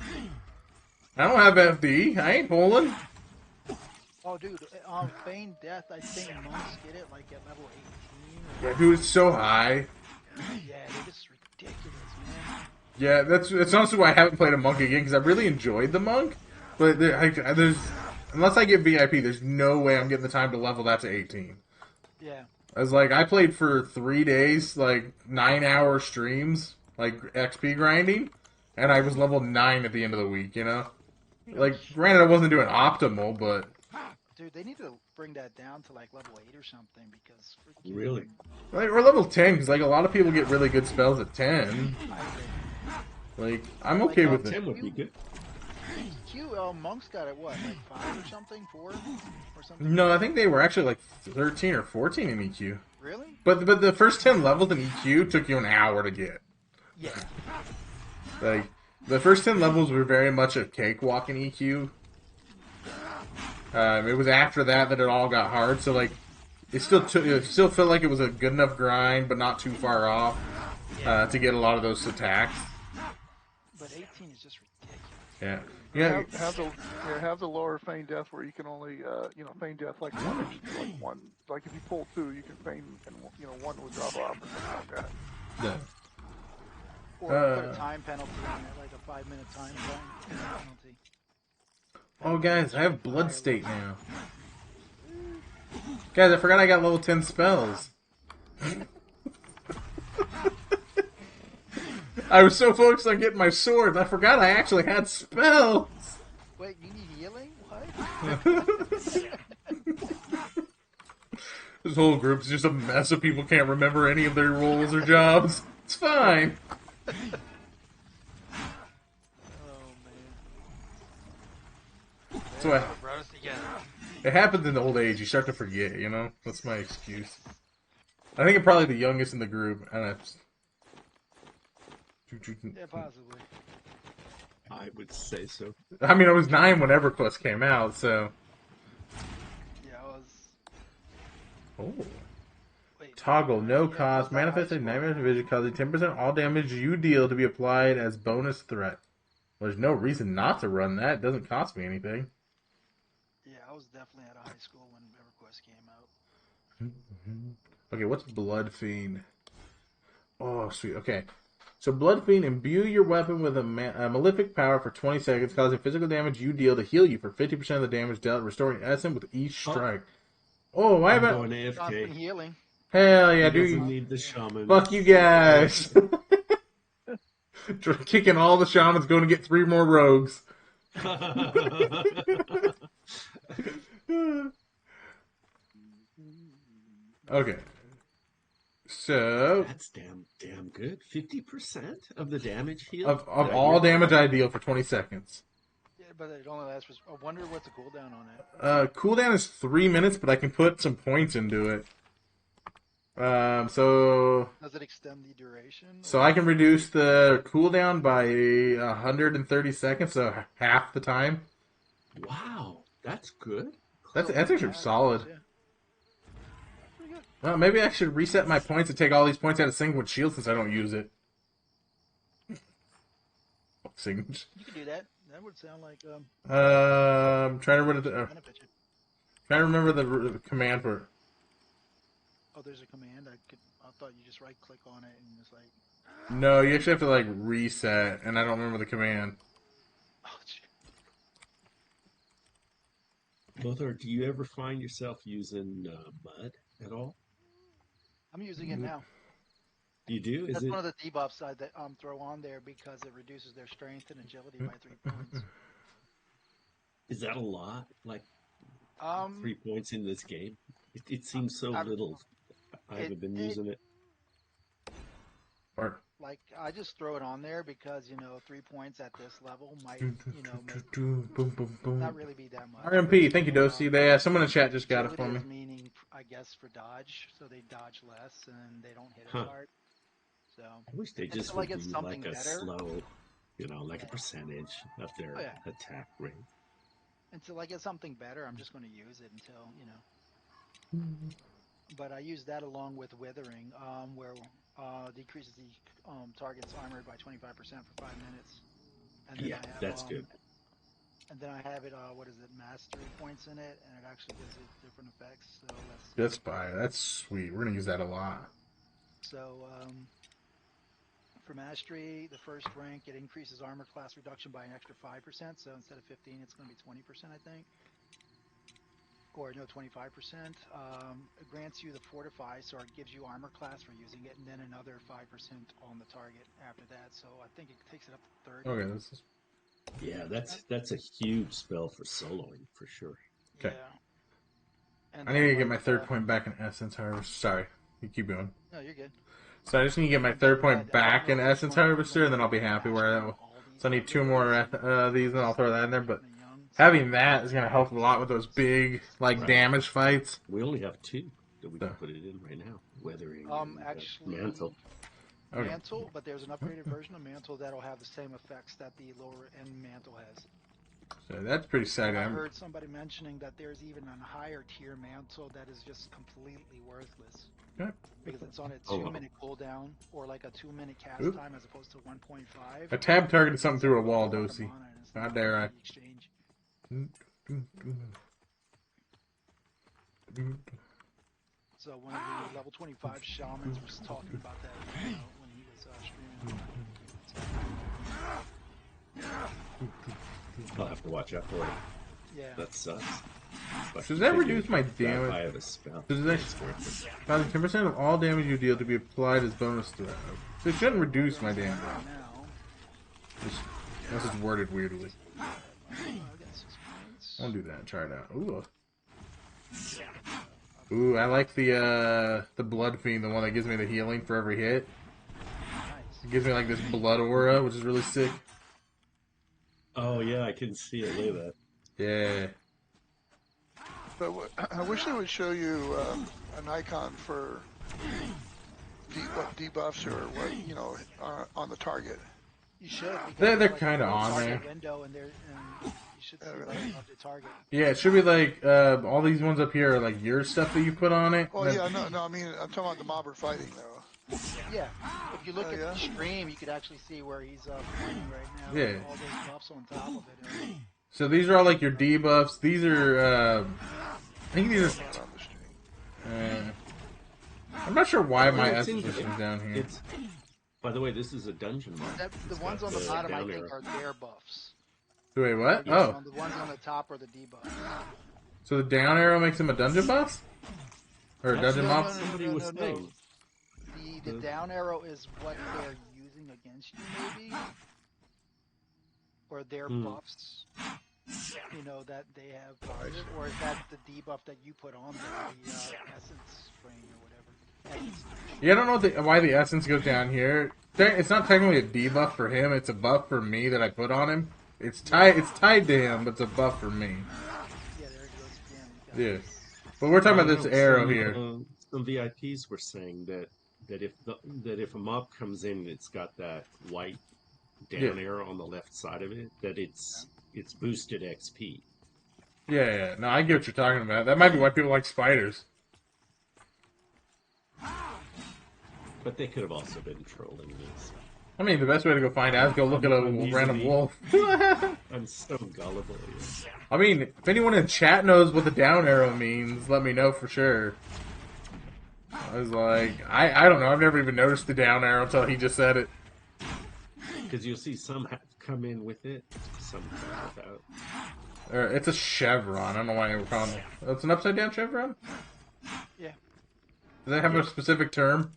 I don't have FD. I ain't pulling. Oh, dude, Feign Death, I think monks get it like at level 18. Yeah, dude, it's so high. Yeah, they're just ridiculous, man. Yeah, that's honestly why I haven't played a monk again, because I really enjoyed the monk. But there's unless I get VIP, there's no way I'm getting the time to level that to 18. Yeah. I was like, I played for 3 days, like 9-hour streams, like XP grinding, and I was level 9 at the end of the week, you know? Like, granted, I wasn't doing optimal, but... Dude, they need to bring that down to like level 8 or something because... freaking- Really? Like, or level 10, because, like, a lot of people get really good spells at 10. I agree. Like, I'm okay with it. 10 would be good. EQ, monks got it what, like 5 or something, 4 or something? No, I think they were actually like 13 or 14 in EQ. Really? But the first 10 levels in EQ took you an hour to get. Yeah. Like, the first 10 levels were very much a cakewalk in EQ. It was after that it all got hard, so like, it still felt like it was a good enough grind, but not too far off to get a lot of those attacks. But 18 is just ridiculous. Yeah. Yeah. Have the lower feign death where you can only feign death like one, like if you pull 2 you can feign and one will drop off or something like that. Yeah. Or put a time penalty on it, like a 5-minute time penalty. Oh, guys, I have Blood State now. Guys, I forgot I got level 10 spells. I was so focused on getting my swords, I forgot I actually had spells. Wait, you need healing? What? This whole group's just a mess of people can't remember any of their roles or jobs. It's fine. Oh, man. So I, Brought us together. it happens in old age. You start to forget, you know? That's my excuse. I think I'm probably the youngest in the group, and that's... Yeah, possibly. I would say so. I mean, I was 9 when EverQuest came out, so... Yeah, I was... Oh. Wait. Toggle, no Yeah, cost, was that high manifesting school? nightmare vision, causing 10% all damage you deal to be applied as bonus threat. Well, there's no reason not to run that. It doesn't cost me anything. Yeah, I was definitely at a high school when EverQuest came out. Okay, what's Blood Fiend? Oh, sweet. Okay. So, Blood Fiend, imbue your weapon with a malefic power for 20 seconds, causing physical damage you deal to heal you for 50% of the damage dealt, restoring essence with each strike. Oh, why I'm about... going Constant AFK. healing. Hell yeah, He doesn't dude. need the shaman. Fuck you guys. Kicking all the shamans, going to get 3 more rogues. Okay. So, That's damn good. 50% of the damage healed? of Did I all hear that? damage I deal for 20 seconds. Yeah, but it only lasts for... I wonder what's the cooldown on it. Cooldown is 3 minutes, but I can put some points into it. So Does it extend the duration? I can reduce the cooldown by 130 seconds, so half the time. Wow, that's good. That's actually solid. Yeah. Pretty good. Well, maybe I should reset my points and take all these points out of Singwood Shield since I don't use it. Singwood. You could do that. That would sound like Trying to remember benefit you. trying to remember the command for it. Oh, there's a command. I thought you just right click on it and it's like, No, you actually have to like reset, and I don't remember the command. oh, gee. Lothar, do you ever find yourself using mud at all? I'm using it now. You do? Is That's it? one of the debuffs I throw on there because it reduces their strength and agility by 3 points. Is that a lot? Like 3 Um, points in this game? It seems so little. I haven't been using it. Or like I just throw it on there because 3 points at this level might make, boom, boom, boom. not really be that much. RMP, thank you, Dosey. Someone in chat just got it for Agility me. is meaning, I guess, for dodge, so they dodge less and they don't hit Huh. as hard. So I wish they just Until I would get do something like a better. slow, like a percentage of their Oh, yeah. attack rate. until I get something better, I'm just going to use it until But I use that along with withering, where decreases the target's armor by 25% for 5 minutes. And then Yeah, I have, that's good. And then I have it, mastery points in it, and it actually gives it different effects. So That's fire. That's sweet. We're gonna use that a lot. For mastery, the first rank, it increases armor class reduction by an extra 5%. So instead of 15, it's going to be 20%, I think. Or no, 25%. It grants you the fortify, so it gives you armor class for using it, and then another 5% on the target after that. So I think it takes it up to 30. Okay, this is Yeah, that's a huge spell for soloing for sure. okay. Yeah. And I need to get my third point back in Essence Harvester. Sorry, you keep going. No, you're good. So I just need to get my third point back in Essence Harvester, and then I'll be happy where that. All So I need 2 more these, and I'll throw that in there. But and young. having that is gonna help a lot with those big like Right. damage fights. We only have 2 that we can So- put it in right now. Weathering and Actually, mantle. Okay. Mantle, but there's an upgraded version of Mantle that'll have the same effects that the lower end Mantle has. So that's pretty exciting. I I'm- heard somebody mentioning that there's even a higher tier Mantle that is just completely worthless. Okay. Because it's on a Oh, wow. 2-minute cooldown or like a 2-minute cast Oop. time as opposed to 1.5. I tab targeted something through a It's wall, lot of Dosey. mana and it's How not dare I. free exchange. So one of the level 25 shamans was talking about that when he was streaming. I'll have to watch out for it. Yeah. That sucks. But Does that you reduce can my do that damage? via the spell. Does that- It's worth it. Causing 10% of all damage you deal to be applied as bonus throw. So it shouldn't reduce my damage. Right now, Unless it's worded weirdly. I got 6 points. I'll do that. Try it out. Ooh. Ooh, I like the blood fiend, the one that gives me the healing for every hit. Nice. It gives me like this blood aura, which is really sick. Oh yeah, I can see it. Look at that. Yeah. But I wish they would show you an icon for what debuffs or what are on the target. You should. because They're there's, like, kinda a little on target there. Window and you should see really? right above the target. Yeah, it should be like all these ones up here are like your stuff that you put on it. Well, Then- yeah, no, I mean, I'm talking about the mob we're fighting though. Yeah. If you look Oh, at yeah? the stream, you could actually see where he's pointing right now. Yeah. All those buffs on top of it. So these are all like your debuffs. These are, I think these are. Not on the stream. I'm not sure why my It's essence in- is down here. It's. By the way, this is a dungeon mod. The It's ones got on the bottom, I down think, arrow. are their buffs. Wait, what? The Oh, ones on the top are the debuffs. so the down arrow makes him a dungeon boss, or a dungeon That's mob? what somebody was no. saying. The down arrow is what they're using against you, maybe? Or their buffs, that they have targeted? Or is that the debuff that you put on there, the essence ring or whatever? Essence. Yeah, I don't know why the essence goes down here. It's not technically a debuff for him. It's a buff for me that I put on him. It's tied to him, but it's a buff for me. Yeah, there it goes again. You got Yeah, but we're talking about this arrow Some, here. Some VIPs were saying that if a mob comes in, it's got that white down arrow on the left side of it. That it's boosted XP. Yeah. No, I get what you're talking about. That might be why people like spiders. But they could have also been trolling me. So. I mean, the best way to go find out is go look at a random wolf. I'm so gullible. Yeah. I mean, if anyone in chat knows what the down arrow means, let me know for sure. I was like, I don't know. I've never even noticed the down arrow until he just said it. Because you'll see some come in with it, some come without. It's a chevron. I don't know why we're calling it. Oh, it's an upside down chevron? Yeah. Does that have a specific term?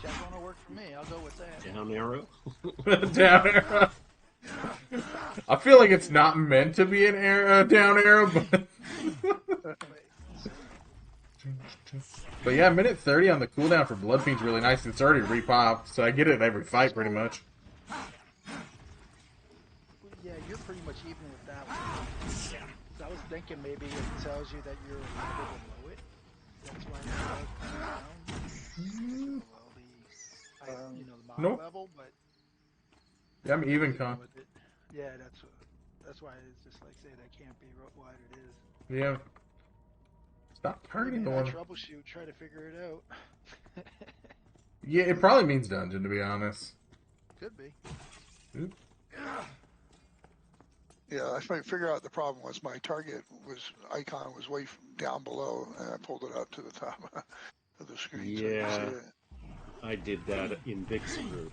Chevron will work for me. I'll go with that. Down arrow. Down arrow. I feel like it's not meant to be an down arrow, but. But yeah, minute 30 on the cooldown for Blood Fiend's really nice. It's already repopped, so I get it every fight pretty much. Yeah, you're pretty much even with that one. So I was thinking maybe it tells you that you're a level below it. That's why it's down. Below the mob Nope. level, but Yeah, I'm even con. with it. Yeah, that's why it's just like say that can't be what it is. Yeah. Stop targeting the Maybe I one. troubleshoot, try to figure it out. Yeah, it probably means dungeon, to be honest. Could be. Yeah, I might figure out the problem was my target icon was way down below, and I pulled it up to the top of the screen. So you can Yeah. see it. I did that in Vic's group.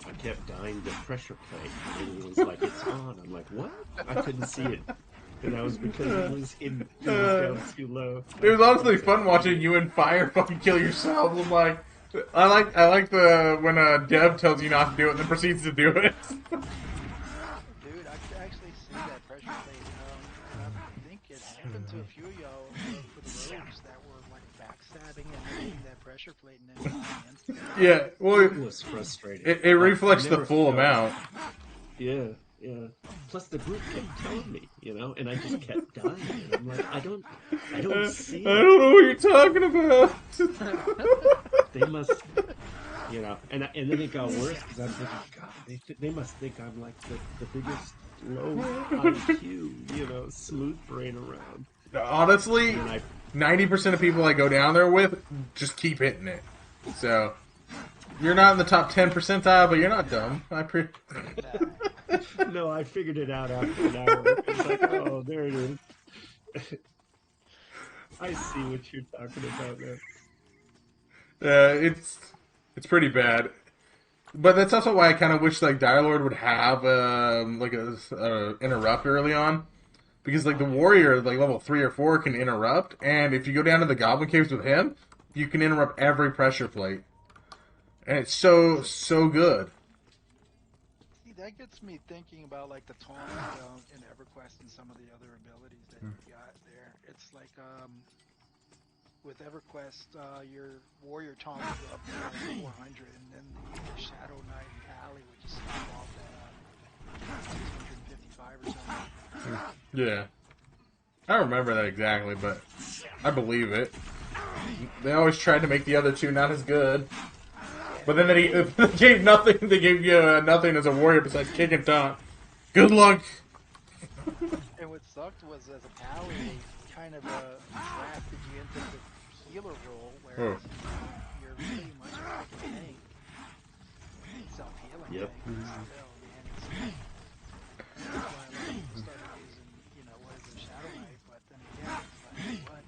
I kept dying to pressure play. And it was like, it's on. I'm like, what? I couldn't see it. And that was because it was down too low. It was honestly fun watching you and Fire fucking kill yourselves. I'm like, I like the when a dev tells you not to do it and then proceeds to do it. Dude, I could actually see that pressure plate. And I think it happened to a few of y'all for the rogues that were like backstabbing and making that pressure plate and then dying instantly. Yeah, well, It was frustrating. it Like, reflects I the never full felt- amount. Yeah, yeah. Plus the group kept telling me, and I just kept dying. And I'm like, I don't see I it. don't know what you're talking about. They must, and then it got worse because I'm thinking, God, they must think I'm like the biggest low IQ, smooth brain around. Honestly, And I 90% of people I go down there with just keep hitting it. So, you're not in the top 10 percentile, but you're not dumb. no, I figured it out after an hour. It's like, oh, there it is. I see what you're talking about now. It's pretty bad. But that's also why I kind of wish like Dire Lord would have like a interrupt early on, because like the warrior like level 3 or 4 can interrupt, and if you go down to the goblin caves with him, you can interrupt every pressure plate, and it's so good. See, that gets me thinking about like the taunt in EverQuest and some of the other abilities that you got there. It's like with EverQuest, your warrior taunt would go up to 400, and then the Shadow Knight and Pally would just stop off at 255 or something. Yeah, I don't remember that exactly, but I believe it. They always tried to make the other two not as good, but then they gave nothing. They gave you nothing as a warrior besides kick and taunt. Good luck. And what sucked was as a Pally, they kind of drafted you into the healer role, whereas you're pretty much a fucking tank. Self-healing Yep. tank, but still, man, that's why a lot of people started using, what is it, Shadow Knight, but then again, it's like, what?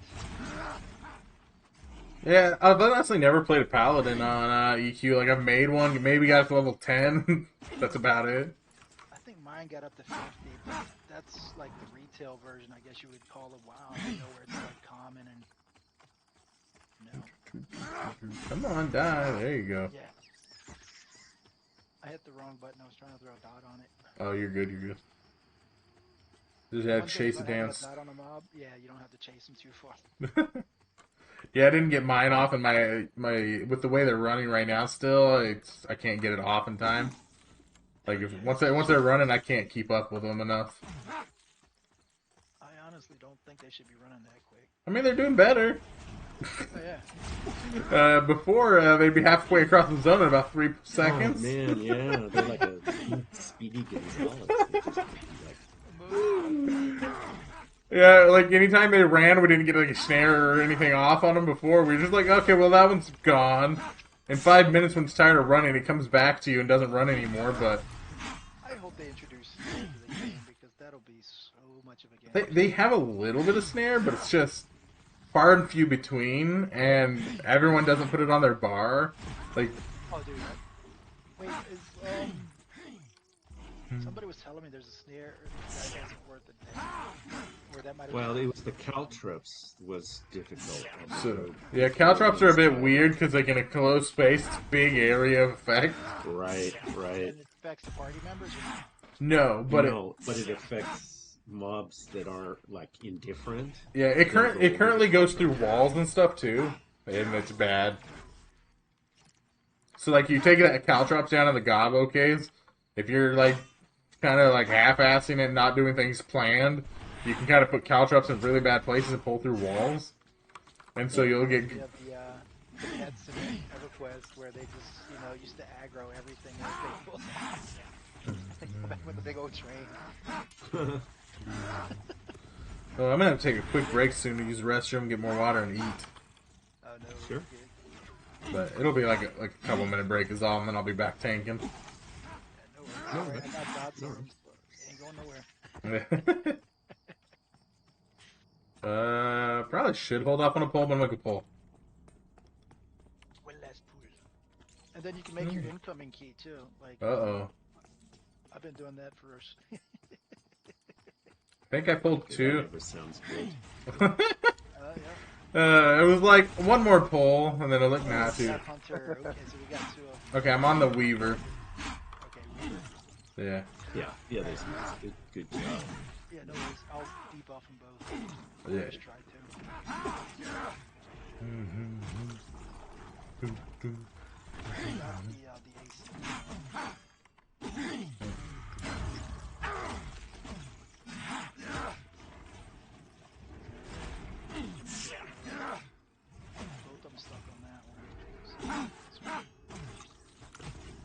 Yeah, I've honestly never played a paladin on EQ. Like I've made one, maybe got to level 10. That's about it. I think mine got up to 50, but that's like the retail version, I guess you would call it WoW, where it's like common and, Come on, die. There you go. yeah. I hit the wrong button, I was trying to throw a dot on it. Oh, you're good. You're good. Just had One thing chase a about having dance. dot on a mob, yeah, you don't have to chase them too far. Yeah, I didn't get mine off, and my with the way they're running right now, still, I can't get it off in time. Like once they're running, I can't keep up with them enough. I honestly don't think they should be running that quick. I mean, they're doing better. Oh, yeah. Before they'd be halfway across the zone in about 3 seconds. Oh, man, yeah, they're like a Speedy Gonzalez. They just like, Yeah, like anytime they ran, we didn't get like a snare or anything off on them before. We were just like, okay, well that one's gone. In 5 minutes, when it's tired of running, it comes back to you and doesn't run anymore. But I hope they introduce snare to the game because that'll be so much of a game. they have a little bit of snare, but it's just far and few between, and everyone doesn't put it on their bar. Like, Oh, dude. Wait, is somebody was telling me there's a snare that isn't worth a damn. Or that might have well, been... it was the caltrops was difficult. so yeah, caltrops are a bit weird because like in a closed space, it's a big area of effect. Right. And it affects the party members or not? No, but But it affects mobs that are like indifferent. it currently goes through walls and stuff too, and it's bad. So like you take that caltrops down in the gobbo caves, if you're like kind of like half-assing it, not doing things planned, you can kind of put caltrops in really bad places and pull through walls, and so you'll get. You have the pets in EverQuest where they just, used to aggro everything as they pull They come back with a big old train. Oh, I'm gonna have to take a quick break soon to use the restroom, get more water, and eat. Oh, no. Sure. But it'll be like a couple minute break is all, and then I'll be back tanking. No worries. I got dots on them. Ain't going nowhere. Probably should hold off on a pull, but make a pull. Well, let's pull. And then you can make your incoming key too. Like, Uh-oh. I've been doing that for. I think I pulled That 2. never sounds good. Yeah. It was like one more pull, and then I was like, nah, 2. Snap Hunter. Okay, so we got 2 of them. Okay, I'm on the Weaver. Okay, Weaver. Yeah. Yeah, there's good job. Yeah, no worries. I'll debuff them both. Yeah. Just try to. The AC. Both of them stuck on that one.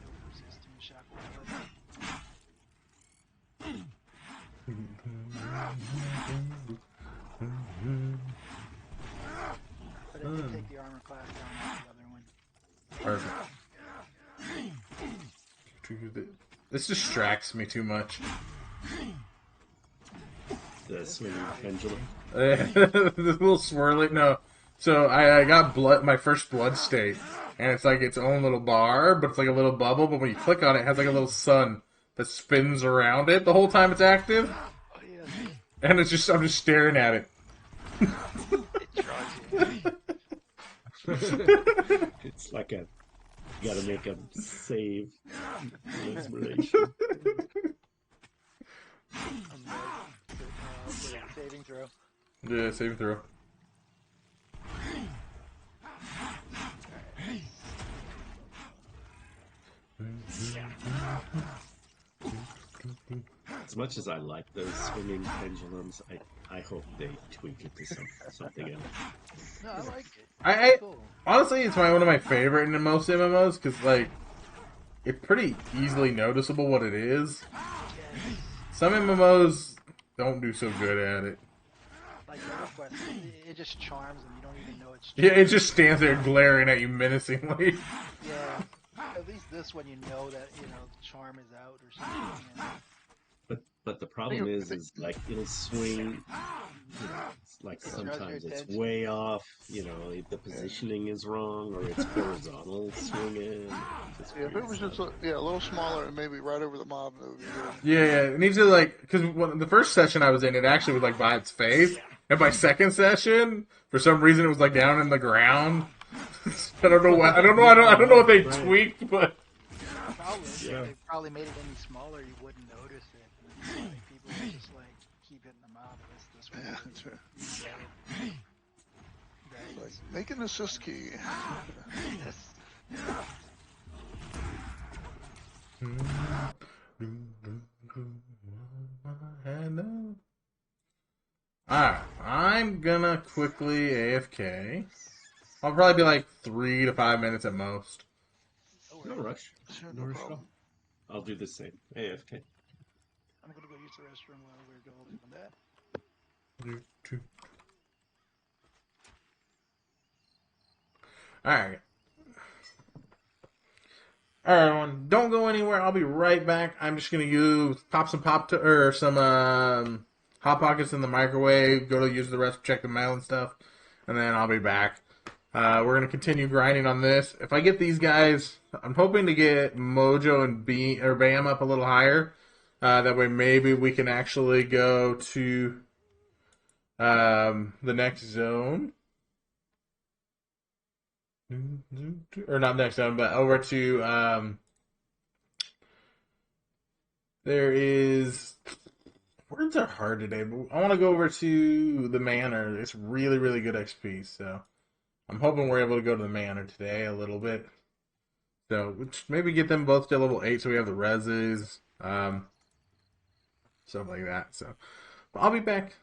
No resisting shackle. But it did take the armor class down with the other one. Perfect. This distracts me too much. The swinging pendulum. This little swirly. No. So I got my first blood state, and it's like its own little bar, but it's like a little bubble. But when you click on it, it has like a little sun that spins around it the whole time it's active. Oh yeah. And I'm just staring at it. It draws you. It's like you gotta make a save inspiration. Saving throw. Yeah, save and throw. As much as I like those swinging pendulums, I hope they tweak it to something else. No, I like it. I Cool. honestly, it's one of my favorite in most MMOs because like it's pretty easily noticeable what it is. Some MMOs don't do so good at it. Like EverQuest, it just charms and you don't even know it's. Yeah, it just stands there glaring at you menacingly. Yeah. At least this one, you know that the charm is out or something. But the problem is like it'll swing. It's like sometimes it's way off. The positioning is wrong, or it's horizontal swinging. Yeah, if it was just a little smaller and maybe right over the mob, that would be good. Yeah, it needs to like because the first session I was in, it actually was like by its face, and by second session, for some reason, it was like down in the ground. I don't know what. I don't know what they tweaked, but Probably, Yeah. if they probably made it any smaller, you wouldn't notice it. And like, people would just like keep hitting them up. This Yeah, one. that's right. Right. Like, make an assist key. Alright, I'm gonna quickly AFK. I'll probably be like 3 to 5 minutes at most. No rush. Sure, No no rush at all. problem. I'll do the same. AFK. I'm gonna go use the restroom while we're all doing that. Alright. Alright, everyone, don't go anywhere. I'll be right back. I'm just gonna pop some Hot Pockets in the microwave, go to use the rest, check the mail and stuff, and then I'll be back. We're going to continue grinding on this. If I get these guys, I'm hoping to get Mojo and Bam up a little higher. That way maybe we can actually go to the next zone. Or not next zone, but over to... there is... Words are hard today, but I want to go over to the Manor. It's really, really good XP, so I'm hoping we're able to go to the Manor today a little bit. So maybe get them both to level 8 so we have the reses, stuff like that. So I'll be back.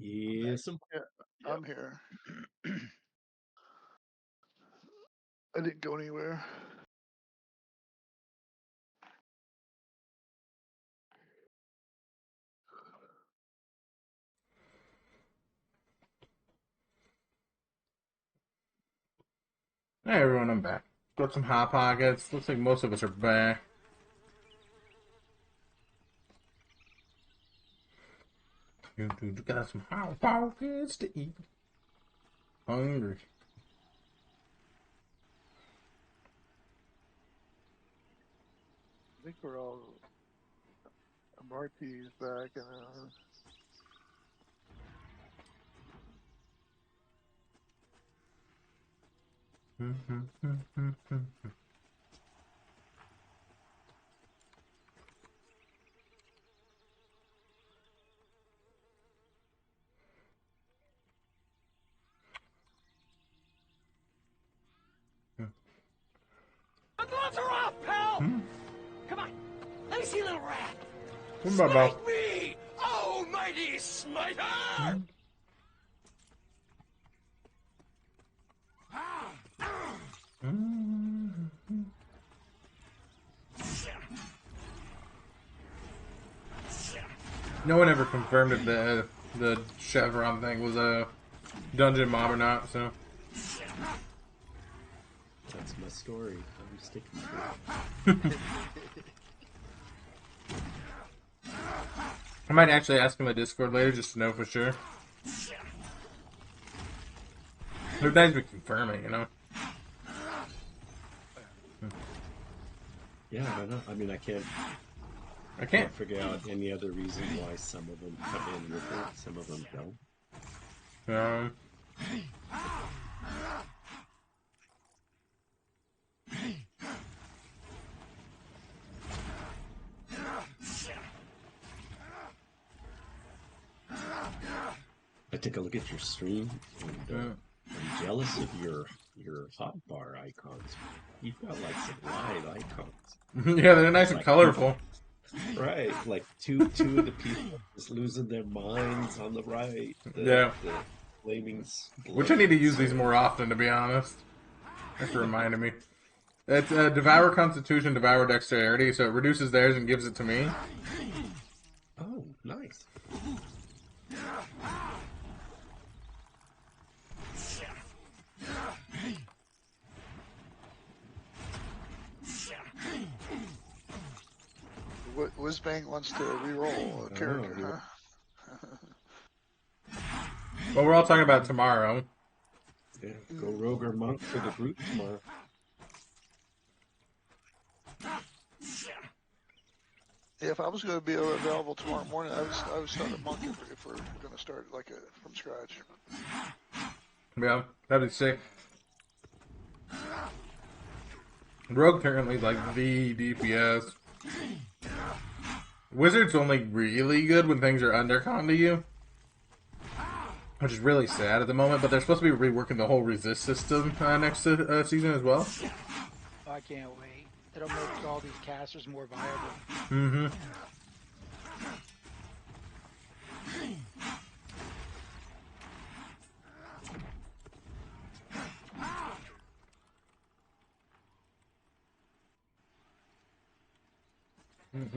Yes. I'm here. I didn't go anywhere. Hey everyone, I'm back. Got some hot pockets. Looks like most of us are back. Got some hot pockets to eat. Hungry. I think we're all. Marty's back and. The gloves are off, pal! Come on, let me see a little rat. What about Smite me, almighty smiter! No one ever confirmed if the chevron thing was a dungeon mob or not, so That's my story. I'm sticking to it. I might actually ask him on Discord later just to know for sure. It would nice to confirm it, you know. Yeah, I know. I mean, I can't figure out any other reason why some of them come in with it, some of them don't. I took a look at your stream, and I'm jealous of your hotbar icons. You've got like some live icons. Yeah, they're nice and Like colorful. Right, like two of the people just losing their minds on the right. The flaming Which I need to use blades. these more often, to be honest. That's reminding me. It's Devour Constitution, Devour Dexterity, so it reduces theirs and gives it to me. Oh, nice. Whizbang wants to re-roll a character, huh? Well, we're all talking about tomorrow. Yeah, go rogue or monk for the group tomorrow. Yeah, if I was going to be available tomorrow morning, I would start a monk if we're going to start like from scratch. Yeah, that'd be sick. Rogue currently like the DPS. Wizard's only really good when things are undercon to you, which is really sad at the moment. But they're supposed to be reworking the whole resist system next season as well. I can't wait. It'll make all these casters more viable. Mm-hmm.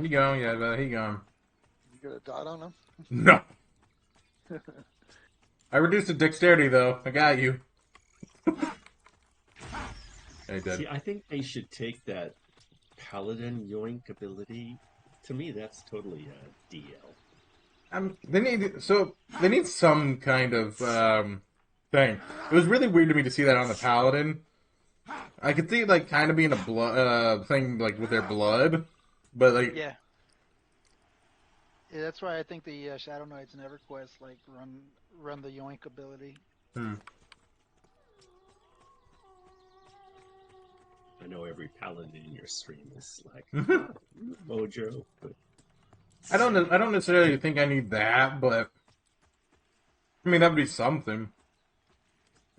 He gone, yeah, but he gone. You got a dot on him? No. I reduced the dexterity though. I got you. I did. See, I think they should take that paladin yoink ability. To me, that's totally a DL. They need some kind of thing. It was really weird to me to see that on the paladin. I could see it like kind of being a blood thing like with their blood, but like Yeah, that's why I think the Shadow Knights and EverQuest like run the yoink ability. I know every paladin in your stream is like Mojo, but I don't necessarily think I need that, but I mean that'd be something.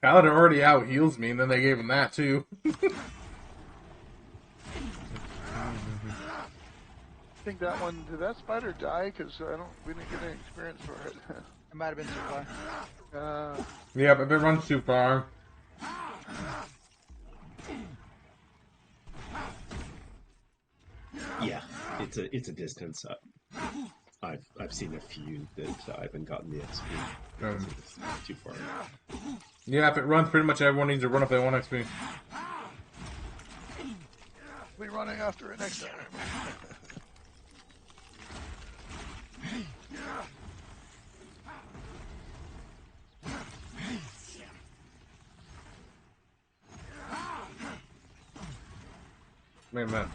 Paladin already out heals me, and then they gave him that too. think that one, did that spider die? Because we didn't get any experience for it. It might have been too far. Yeah, but if it runs too far. Yeah, it's a distance. I've seen a few that I haven't gotten the XP. Because it's too far. Yeah, if it runs, pretty much everyone needs to run if they want XP. We'll be running after it next time. Man.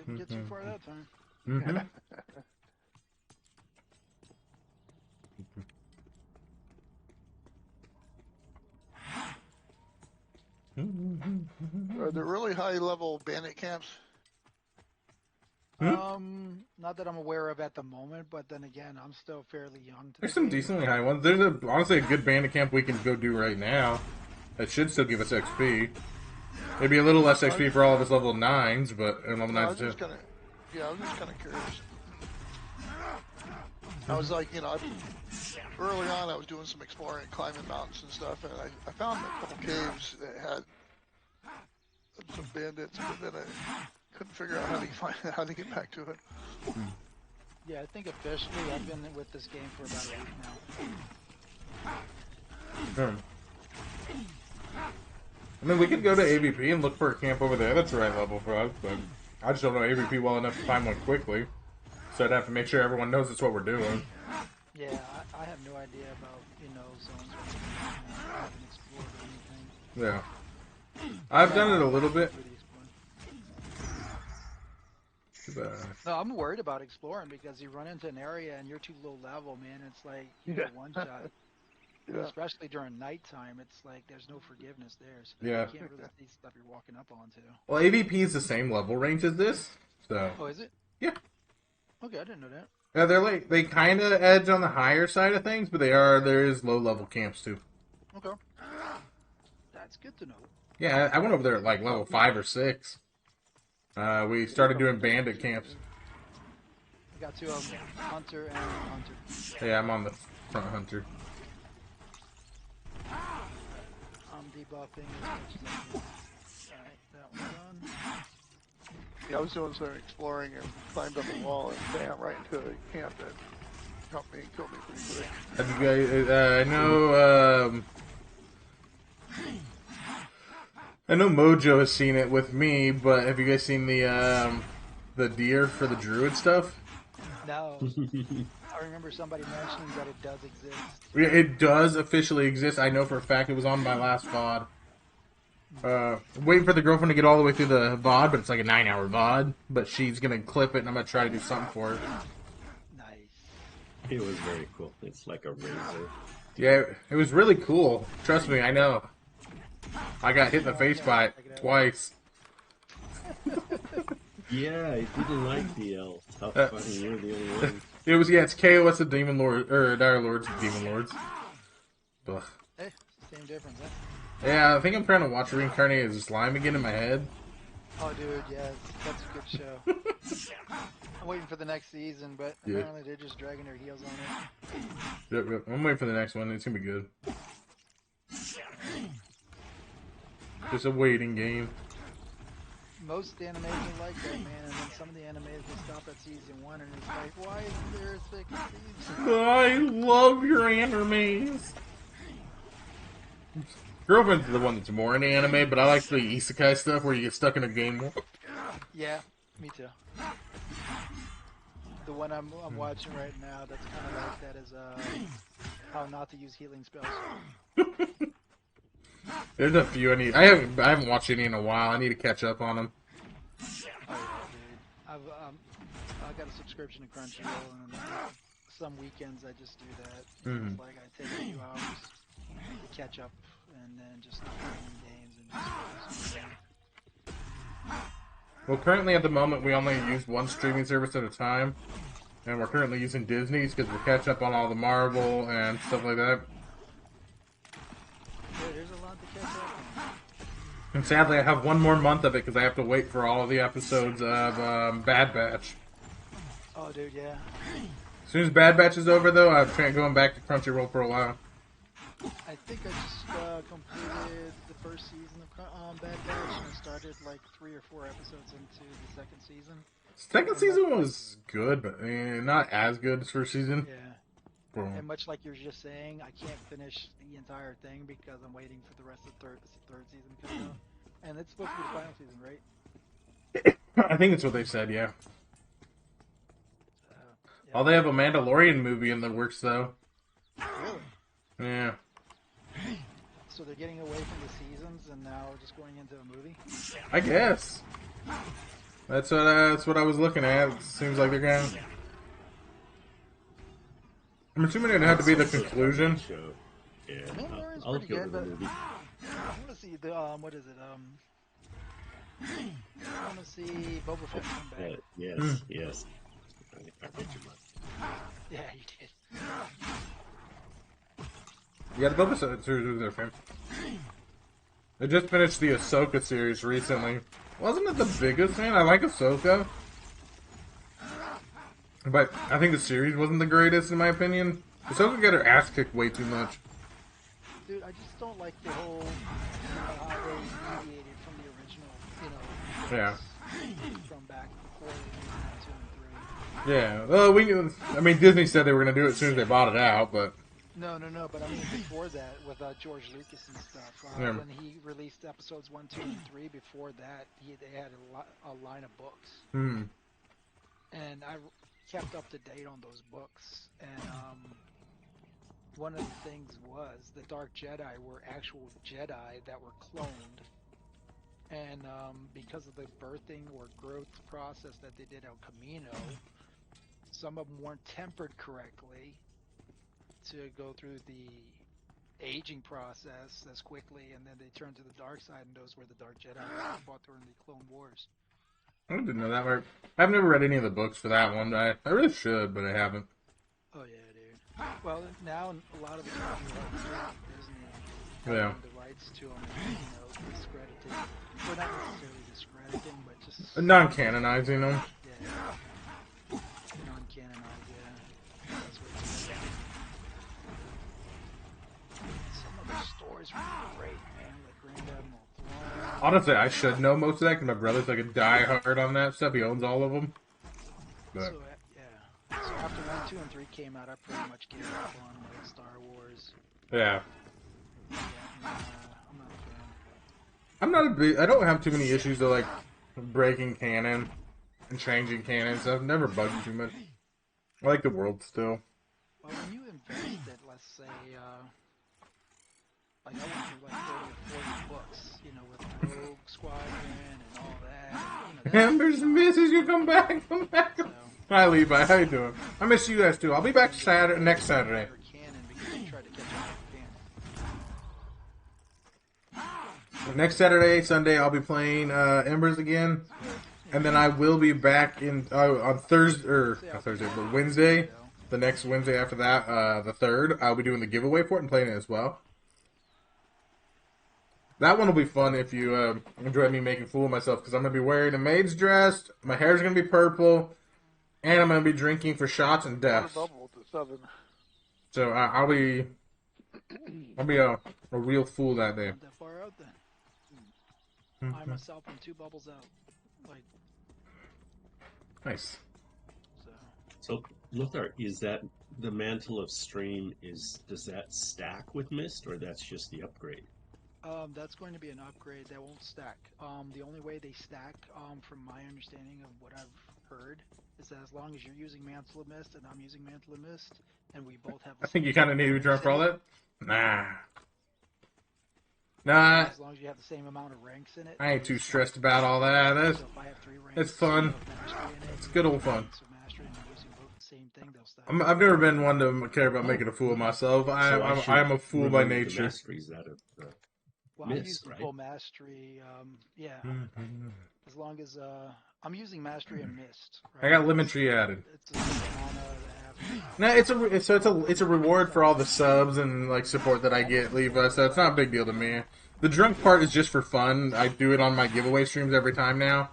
Didn't get too far that time. Are there really high level bandit camps? Not that I'm aware of at the moment, but then again, I'm still fairly young. There's some decently high ones. There's honestly a good bandit camp we can go do right now. That should still give us XP. Maybe a little less XP for all of us level 9s, but level 9s too. I was just kind of curious. I was like, early on I was doing some exploring, climbing mountains and stuff, and I found a couple caves that had some bandits, but then I couldn't figure out how to get back to it. Yeah, I think officially I've been with this game for about a week now. I mean, we could go to AVP and look for a camp over there. That's the right level for us, but I just don't know AVP well enough to find one quickly. So I'd have to make sure everyone knows it's what we're doing. Yeah, I have no idea about, zones or anything. I haven't explored anything. Yeah. I've done it a little bit. No, I'm worried about exploring because you run into an area and you're too low level, man. It's like you get one shot. Yeah. Especially during nighttime, it's like there's no forgiveness there. So yeah. You can't really see stuff you're walking up onto. Well, AVP is the same level range as this, so. Oh, is it? Yeah. Okay, I didn't know that. Yeah, they kind of edge on the higher side of things, but there is low level camps too. Okay. That's good to know. Yeah, I went over there at like level 5 or 6. We started doing bandit camps. I got two of them, hunter and hunter. Yeah, I'm on the front hunter. I'm debuffing as much as I can. Alright, that one's done. Yeah, I was doing some exploring and climbed up a wall and bam, right into a camp that helped me and killed me pretty quick. Have you guys, I know Mojo has seen it with me, but have you guys seen the deer for the druid stuff? No. I remember somebody mentioning that it does exist. It does officially exist. I know for a fact it was on my last VOD. Waiting for the girlfriend to get all the way through the VOD, but it's like a 9-hour VOD. But she's going to clip it, and I'm going to try to do something for her. Nice. It was very cool. It's like a razor. Yeah, it was really cool. Trust me, I know. I got hit in the face by it twice. Yeah, I didn't like the elf. Tough fighting, you're the only one. It's KOS the Demon Lord, or Dire Lords, Demon Lords. Ugh. Hey, same difference, huh? Yeah, I think I'm trying to watch Reincarnate as Slime again in my head. Oh, dude, yeah, that's a good show. I'm waiting for the next season, but apparently they're just dragging their heels on it. Yep. I'm waiting for the next one. It's gonna be good. Just a waiting game. Most animes are like that, man, and then some of the animes will stop at season 1, and it's like, why isn't there a second season? I love your animes. Girlfriend's the one that's more into anime, but I like the isekai stuff where you get stuck in a game. Yeah, me too. The one I'm watching right now that's kind of like that is how not to use healing spells. There's a few I haven't watched any in a while. I need to catch up on them. Oh yeah, dude. I got a subscription to Crunchyroll, and some weekends I just do that. Mhm. It's like I take a few hours to catch up, and then just start playing games and just focus on them. Well, currently at the moment we only use one streaming service at a time, and we're currently using Disney's because we're catching up on all the Marvel and stuff like that. Yeah, there's a lot to catch up on. And sadly, I have one more month of it because I have to wait for all of the episodes of Bad Batch. Oh, dude, yeah. As soon as Bad Batch is over, though, I'm going back to Crunchyroll for a while. I think I just completed the first season of Bad Batch, and I started like 3 or 4 episodes into the second season. Second season was good, but not as good as first season. Yeah. Boom. And much like you're just saying, I can't finish the entire thing because I'm waiting for the rest of the third season to come out. And it's supposed to be the final season, right? I think that's what they said, yeah. Yeah. Oh, they have a Mandalorian movie in the works, though. Really? Yeah. So they're getting away from the seasons and now just going into a movie? I guess. That's what I was looking at. It seems like they're going. I'm assuming it'd have to be the conclusion. Show. Yeah, Mandalorian's I'll pretty go to good, the but movie. I want to see the, what is it, I want to see Boba Fett come back. Yes, yes. I read your mind. Yeah, you did. Yeah, the Boba Fett series was their fan. They just finished the Ahsoka series recently. Wasn't it the biggest fan? I like Ahsoka. But I think the series wasn't the greatest in my opinion. Ahsoka got her ass kicked way too much. Dude, I just don't like the whole, how they deviated from the original, Yeah. from back before they made 2 and 3. Yeah. Well, I mean, Disney said they were going to do it as soon as they bought it out, but... No, but I mean before that, with George Lucas and stuff, Yeah. when he released episodes 1, 2, and 3, before that, they had a line of books. Hmm. And I kept up to date on those books, and one of the things was the Dark Jedi were actual Jedi that were cloned, and because of the birthing or growth process that they did on Camino, some of them weren't tempered correctly to go through the aging process as quickly, and then they turned to the dark side, and those were the Dark Jedi that fought during the Clone Wars. I didn't know that part. I've never read any of the books for that one. I really should, but I haven't. Oh yeah, dude. Well, now a lot of the time Disney Yeah. having the rights to them, discrediting. Well, not necessarily discrediting, but just Non-canonizing them. yeah, non-canonized. Yeah, that's what it's about. Some of the stories were great, man. Like Grand Admiral Thrawn. Honestly, I should know most of that because my brother's like a die-hard on that stuff. He owns all of them. But So yeah. So after 1, 2, and 3 came out, I pretty much gave up on like Star Wars. yeah. Yeah, I'm not a fan. I'm not a big... I don't have too many issues with, like, breaking canon and changing canon stuff. Never bugged me too much. I like the world still. Well, when you invested, let's say, like I went through like 30 or 40 books, with Rogue Squadron and all that. Embers and misses, you come back, come back. So, Hi, Levi. How you doing? I miss you guys, too. I'll be back next Saturday. they're canon because you tried to catch up with canon. Next Saturday, Sunday, I'll be playing Embers again. And then I will be back on Thursday, not Thursday, but Wednesday. The next Wednesday after that, the 3rd, I'll be doing the giveaway for it and playing it as well. That one will be fun if you enjoy me making a fool of myself, because I'm going to be wearing a maid's dress, my hair's going to be purple, and I'm going to be drinking for shots and deaths. Double to 7. So I'll be a real fool that day. Not that far out then. I myself am 2 bubbles out. Like, Nice. so. So, Lothar, is that the Mantle of Stream? Does that stack with Mist, or that's just the upgrade? That's going to be an upgrade that won't stack. The only way they stack, from my understanding of what I've heard, is that as long as you're using Mantle of Mist and I'm using Mantle of Mist, and we both have. I think you kind of need to be drunk for all that. Nah. As long as you have the same amount of ranks in it. I ain't too stressed about all that. So if I have 3 ranks, It's fun. you have 3 in it, It's good old fun. so mash same thing, they'll stop. I've never been one to care about making a fool of myself. I'm a fool by remove the nature. masteries out of the Well, I'm miss, using right? full mastery. Yeah, as long as I'm using mastery and mist. I Right? got lemon tree added. It's a mana to have. No, it's a reward for all the subs and like support that I get, Leva. So it's not a big deal to me. The drunk part is just for fun. I do it on my giveaway streams every time now.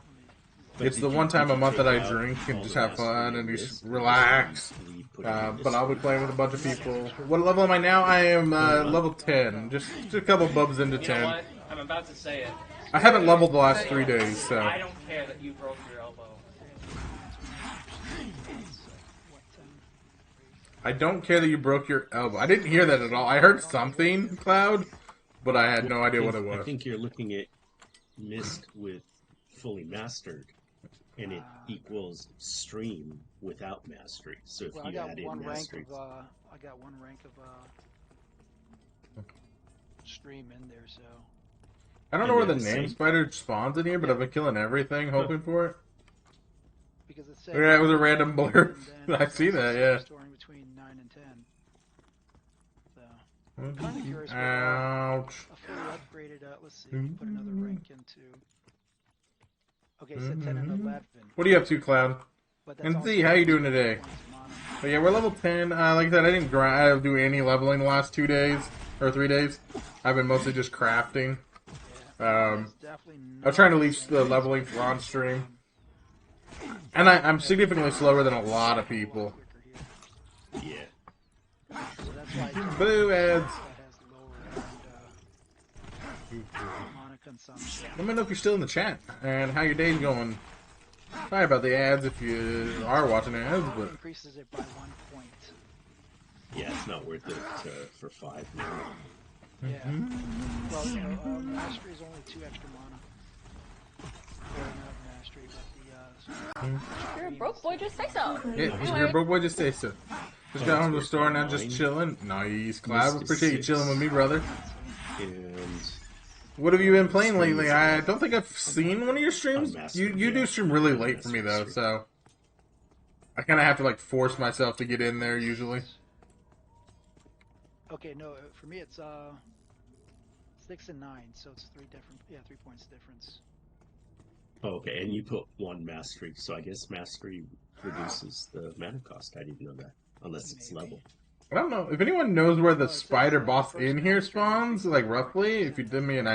But It's did the you- one time did a you month that take I out drink and all just the have fun mastery and in just this, or relax. did you put it in But this? I'll be playing with a bunch of people. What level am I now? I am level 10. Just a couple bubs into You know 10. what? I'm about to say it. I haven't leveled the last 3 days, so. I don't care that you broke your elbow. I don't care that you broke your elbow. I didn't hear that at all. I heard something, Cloud, but I had no idea what it I was. think you're looking at Mist with fully mastered, and it equals stream without mastery. So if Well, I you got add in one rank mastery, of I got one rank of stream in there, so I don't know where And the they're the name same. spider spawns in here, but I've been killing everything, hoping for it. because it said Yeah, it was a random blur. and then I see that, yeah. Storing between 9 and 10. So I'm kind of curious. What, Ouch. a fully upgraded. Let's see. Put another rank into. Okay, so 10 and 11. What are you up to, Cloud? But that's And also Z, how you doing today? points of mana. But yeah, we're level 10. Like I said, I didn't do any leveling the last 2 days, or 3 days. I've been mostly just crafting. It's definitely I'm trying to leave the leveling for on stream. And I'm significantly slower than a lot of people. yeah. So that's why it Boo ads. has lower mana consumption. Let me know if you're still in the chat and how your day's going. Sorry about the ads if you are watching ads, but Increases it by 1 point. Yeah, it's not worth it for 5 now. Yeah. Well, you know, mastery is only 2 extra mana. Or not mastery, but the You're a broke boy, just say so. yeah, your broke boy just say so. Just got home from the store now, just chilling. Nice, Cloud. Appreciate you chilling with me, brother. And What have you been playing lately? I don't think I've seen one of your streams. You do stream really late for me though, so I kind of have to like force myself to get in there usually. Okay, no, for me it's 6 and 9, so it's 3 points difference. oh, okay, and you put 1 mastery, so I guess mastery reduces the mana cost. I didn't know that, unless it's Maybe. I don't know if anyone knows where the spider boss in here spawns, like roughly. If you give me an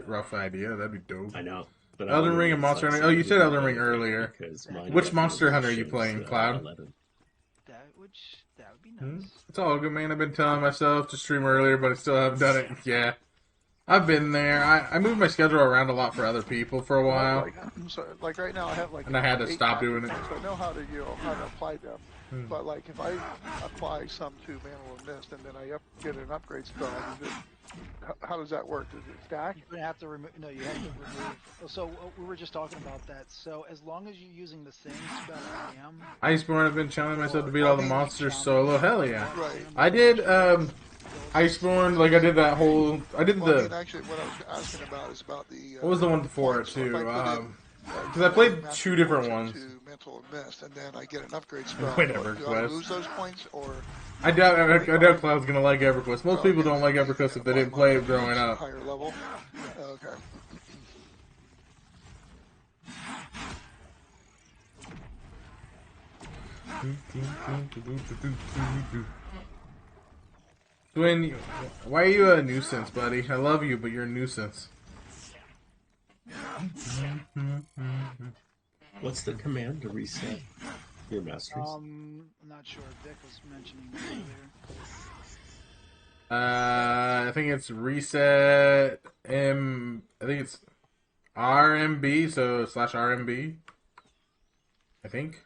rough idea, that'd be dope. I know. But I Elden wonder Ring if and Monster it's Hunter. Oh, you said something Elden Ring different earlier. because mine Which definitely Monster Hunter are you shows, playing, Cloud? 11. That would be nice. It's all good, man. I've been telling myself to stream earlier, but I still haven't done it. Yeah, I've been there. I moved my schedule around a lot for other people for a while. Like right now, I have like. And I had to 8 stop doing it. points, so I know how to apply them. But like if I apply some to Mantle of Mist and then I get an upgrade spell, how does that work? Does it stack? You're gonna have to remove. No, you have to remove. So we were just talking about that. So as long as you're using the same spell I am, Iceborne, I've been challenging myself to beat all the monsters solo. Hell yeah. Right. I did Iceborne, like I did that whole. I did Well, I mean, the. actually, what I was asking about is about the. What was the one before it points. So if too? I put in, Because I played master 2 different points ones. into Mantle of Mist, and then I get an upgrade spell. Wait, Do I EverQuest. lose those points, or I doubt Cloud's gonna like EverQuest. Most people don't like EverQuest if they didn't play it growing up. higher level? Okay. Twin, why are you a nuisance, buddy? I love you, but you're a nuisance. What's the command to reset your masteries? I'm not sure. Vic was mentioning that earlier. I think it's reset I think it's RMB, so /RMB. I think.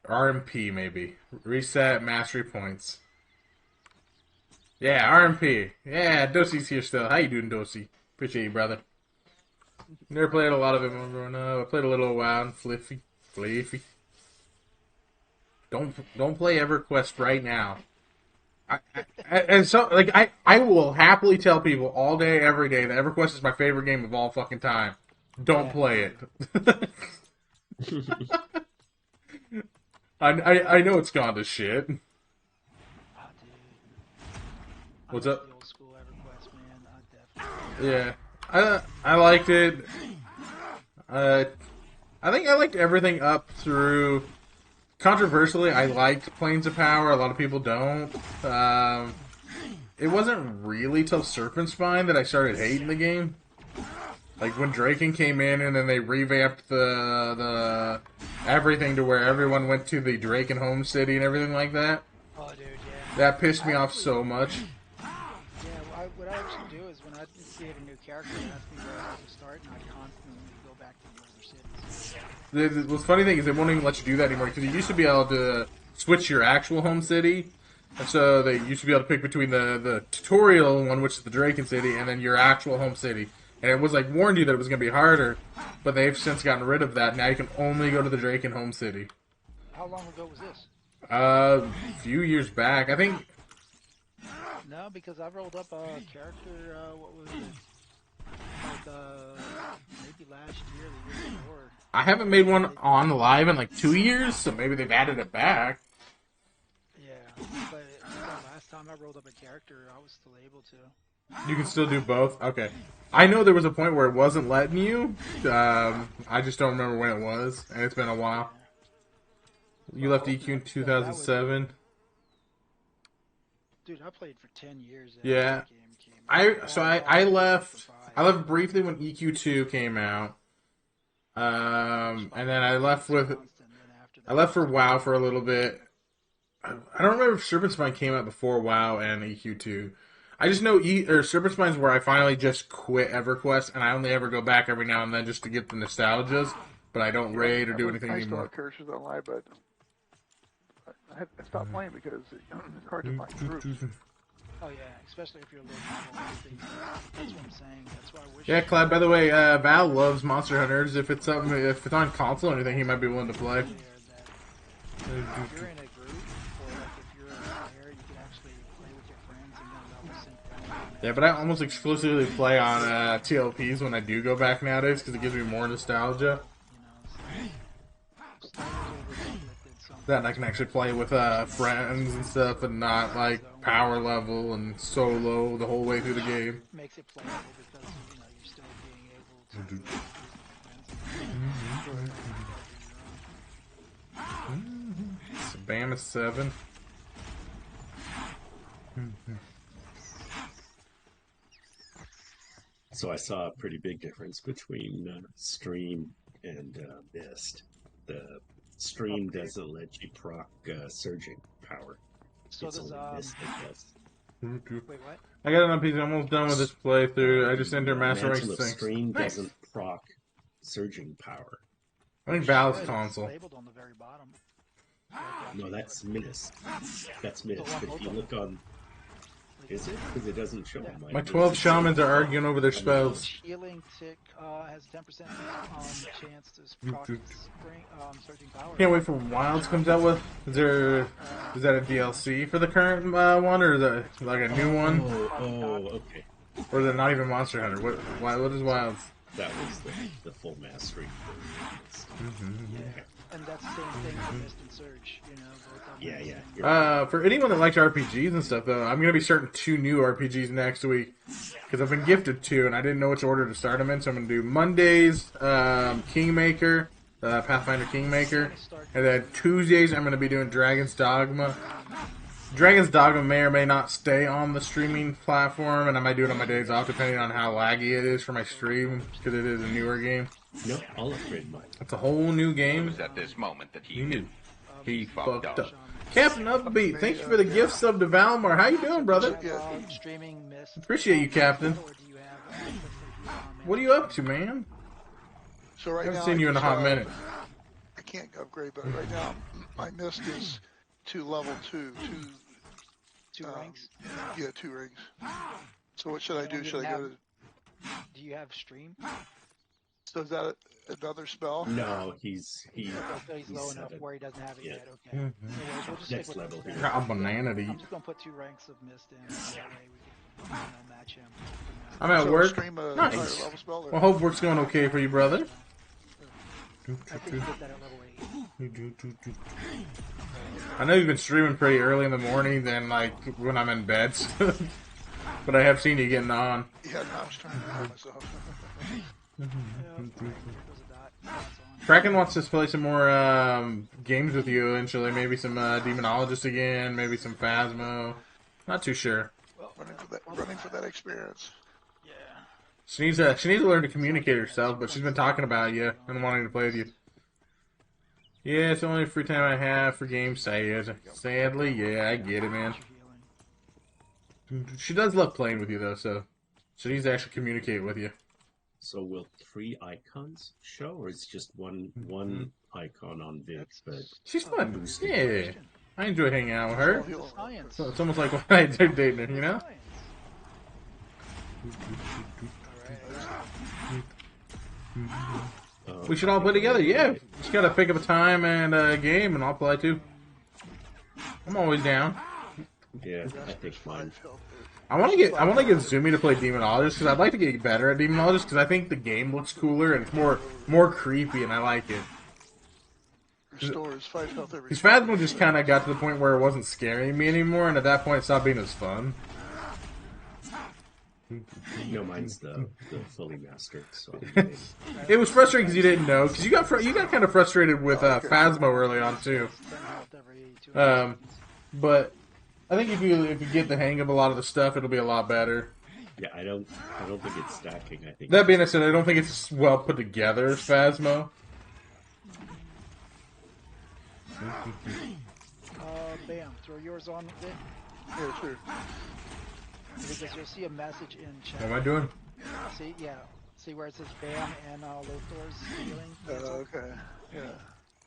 RMP maybe. Reset mastery points. Yeah, RMP. Yeah, Dosie's here still. How you doing, Dosie? Appreciate you, brother. Never played a lot of it when growing up. I played a little WoW and Fliffy. Don't play EverQuest right now. I will happily tell people all day, every day that EverQuest is my favorite game of all fucking time. Don't play it. I know it's gone to shit. Oh, dude. I What's miss up? The old school EverQuest, man. I definitely. Yeah, I liked it. I think I liked everything up through. Controversially, I liked Planes of Power. A lot of people don't. It wasn't really till Serpent Spine that I started hating the game. Like when Draken came in, and then they revamped the everything to where everyone went to the Draken home city and everything like that. Oh, dude, yeah. That pissed me off so much. Yeah, what I actually do is when I create a new character, it asks me where I have to start, and I constantly go back to the older cities. The funny thing is they won't even let you do that anymore because you used to be able to switch your actual home city. And so they used to be able to pick between the tutorial one, which is the Draken city, and then your actual home city. And it was like warned you that it was going to be harder, but they've since gotten rid of that. Now you can only go to the Draken home city. How long ago was this? A few years back, I think. No, because I rolled up a character, what was it? Like, maybe last year, the year before. I haven't made one on live in like 2 years, so maybe they've added it back. Yeah, but last time I rolled up a character, I was still able to. You can still do both? Okay. I know there was a point where it wasn't letting you. I just don't remember when it was, and it's been a while. You left EQ in 2007. Dude, I played for 10 years. Yeah. That game came out. I left briefly when EQ2 came out. And then I left for WoW for a little bit. I don't remember if Serpent Spine came out before WoW and EQ2. I just know Serpent Spine's where I finally just quit EverQuest, and I only ever go back every now and then just to get the nostalgias, but I don't raid or do anything I still anymore. have characters online, but I stopped playing because it's hard to find groups. Oh yeah, especially if you're a little level. That's what I'm saying. That's why I wish. Yeah, Cloud. By the way, Val loves Monster Hunters. If it's on console or anything, he might be willing to play. If you're in a group, or like if you're a player, you can actually play with your friends and then level sync down. Yeah, but I almost exclusively play on TLPs when I do go back nowadays because it gives me more nostalgia. That I can actually play with friends and stuff, and not like power level and solo the whole way through the game. Makes it playable because you're still being able to. Bama 7. So I saw a pretty big difference between Stream and Mist. The Stream doesn't let you proc surging power. So It's does only Mist that does. wait, what? I got it on PC. I'm almost done with this playthrough. I just entered Master Race Mantle of 6. Stream Nice. doesn't proc surging power. I think Val's It's console. labeled on the very bottom. No, that's Mist. That's Mist. The one But if you open. look on, is it? Because it doesn't show on My 12 shamans are arguing over their spells. Healing tick has 10% chance to proc surging power. Can't wait for Wilds comes out with. Is that a DLC for the current one, or is that like a new one, okay. or is it not even Monster Hunter? What is Wilds? That was the full mastery. And that's the same thing for Mist and Surge, both of them. Yeah. You're right. For anyone that likes RPGs and stuff, though, I'm gonna be starting 2 new RPGs next week because I've been gifted 2, and I didn't know which order to start them in. So I'm gonna do Mondays, Kingmaker, Pathfinder Kingmaker, and then Tuesdays I'm gonna be doing Dragon's Dogma. Dragon's Dogma may or may not stay on the streaming platform, and I might do it on my days off depending on how laggy it is for my stream because it is a newer game. No, I'll upgrade mine. It's a whole new It game. was at this moment that he You knew. knew. He fucked up. Captain Upbeat, thank you for the gift sub to Valmar. How you doing, brother? Streaming Mist. Appreciate you, Captain. Or do you have What are you up to, man? So right I haven't now, seen you in a just, hot minute. I can't upgrade, but right now my Mist is to level 2. two ranks? Yeah, 2 rings. So what should I do? Should I go to? Do you have stream? So is that another spell? No, he's So he's low set enough it. where he doesn't have it Yeah. yet. Okay. Anyways, we'll just Next stick with level this. here. Got a banana to I'm eat. just gonna put 2 ranks of Mist in. So that way we can match him. I'm at So work. stream a Nice. higher level spell. Or? Well, hope work's going okay for you, brother. I think you get that at level 8. I know you've been streaming pretty early in the morning than like when I'm in bed, but I have seen you getting on. Yeah, no, I was trying to help myself. Kraken wants to play some more games with you eventually. Maybe some Demonologist again, maybe some Phasmo. Not too sure. Running for that experience. Yeah. She needs to learn to communicate herself, but she's been talking about you and wanting to play with you. Yeah, it's the only free time I have for games, sadly. Yeah, I get it, man. She does love playing with you, though, so she needs to actually communicate with you. So will 3 icons show, or it's just one icon on Vic? But She's fun. Yeah, I enjoy hanging out with her. Science. So it's almost like when I did dating her, you know? We should all play together, yeah. Just gotta pick up a time and a game, and I'll play too. I'm always down. Yeah, I think mine. I want to get Zumi to play Demonologist because I'd like to get better at Demonologist because I think the game looks cooler and it's more creepy and I like it. Restores 5 health every. Because Phasmo just kind of got to the point where it wasn't scaring me anymore, and at that point it stopped being as fun. No, mine's the fully mastered. So it was frustrating because you didn't know because you got kind of frustrated with Phasmo early on too. But I think if you get the hang of a lot of the stuff, it'll be a lot better. Yeah, I don't think it's stacking. I think that being said, I don't think it's as well put together as Phasmo. Bam, throw yours on it. Yeah, sure. Because you'll see a message in chat. What am I doing? See, yeah. See where it says Bam and Lothor's healing? Okay. Yeah.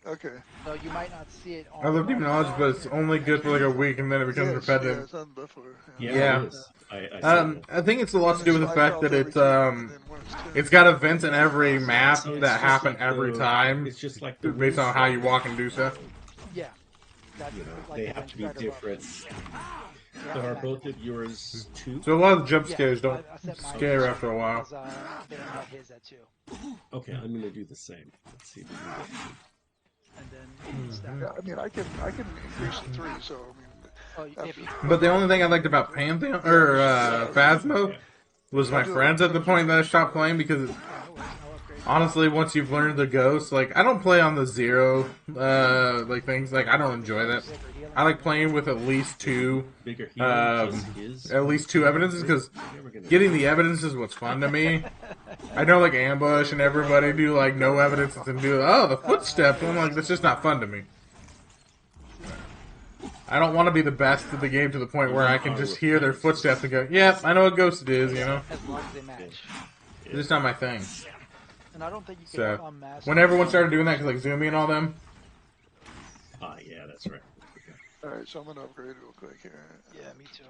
Okay. So you might not see it on I love Demonology, but it's only good for like a week and then it becomes repetitive. Yeah, it's on before. Yeah. I think it's a lot to do with the I fact that it's got events in every map that happen every time. It's just like based on how you walk and do stuff. Yeah. They have to be different. So are both of yours too? So a lot of jump scares don't scare after a while. Okay, I'm gonna do the same. Let's see if we can get yeah, I mean, I can increase to 3, so I mean. But the only thing I liked about Pantheon or Phasmo was my friends at the point that I stopped playing because honestly, once you've learned the ghosts, like I don't play on the 0 like things. Like I don't enjoy that. I like playing with at least 2 evidences because getting the evidence is what's fun to me. I know like Ambush and everybody do like no evidences and do the footsteps. And I'm like, that's just not fun to me. I don't want to be the best at the game to the point where I can just hear their footsteps and go, yep, I know what ghost it is, you know? As long as they match. It's just not my thing. And I don't think you can unmask. When everyone started doing that, because like Zumi and all them. Yeah, that's right. Alright, so I'm gonna upgrade real quick here. Yeah, me too.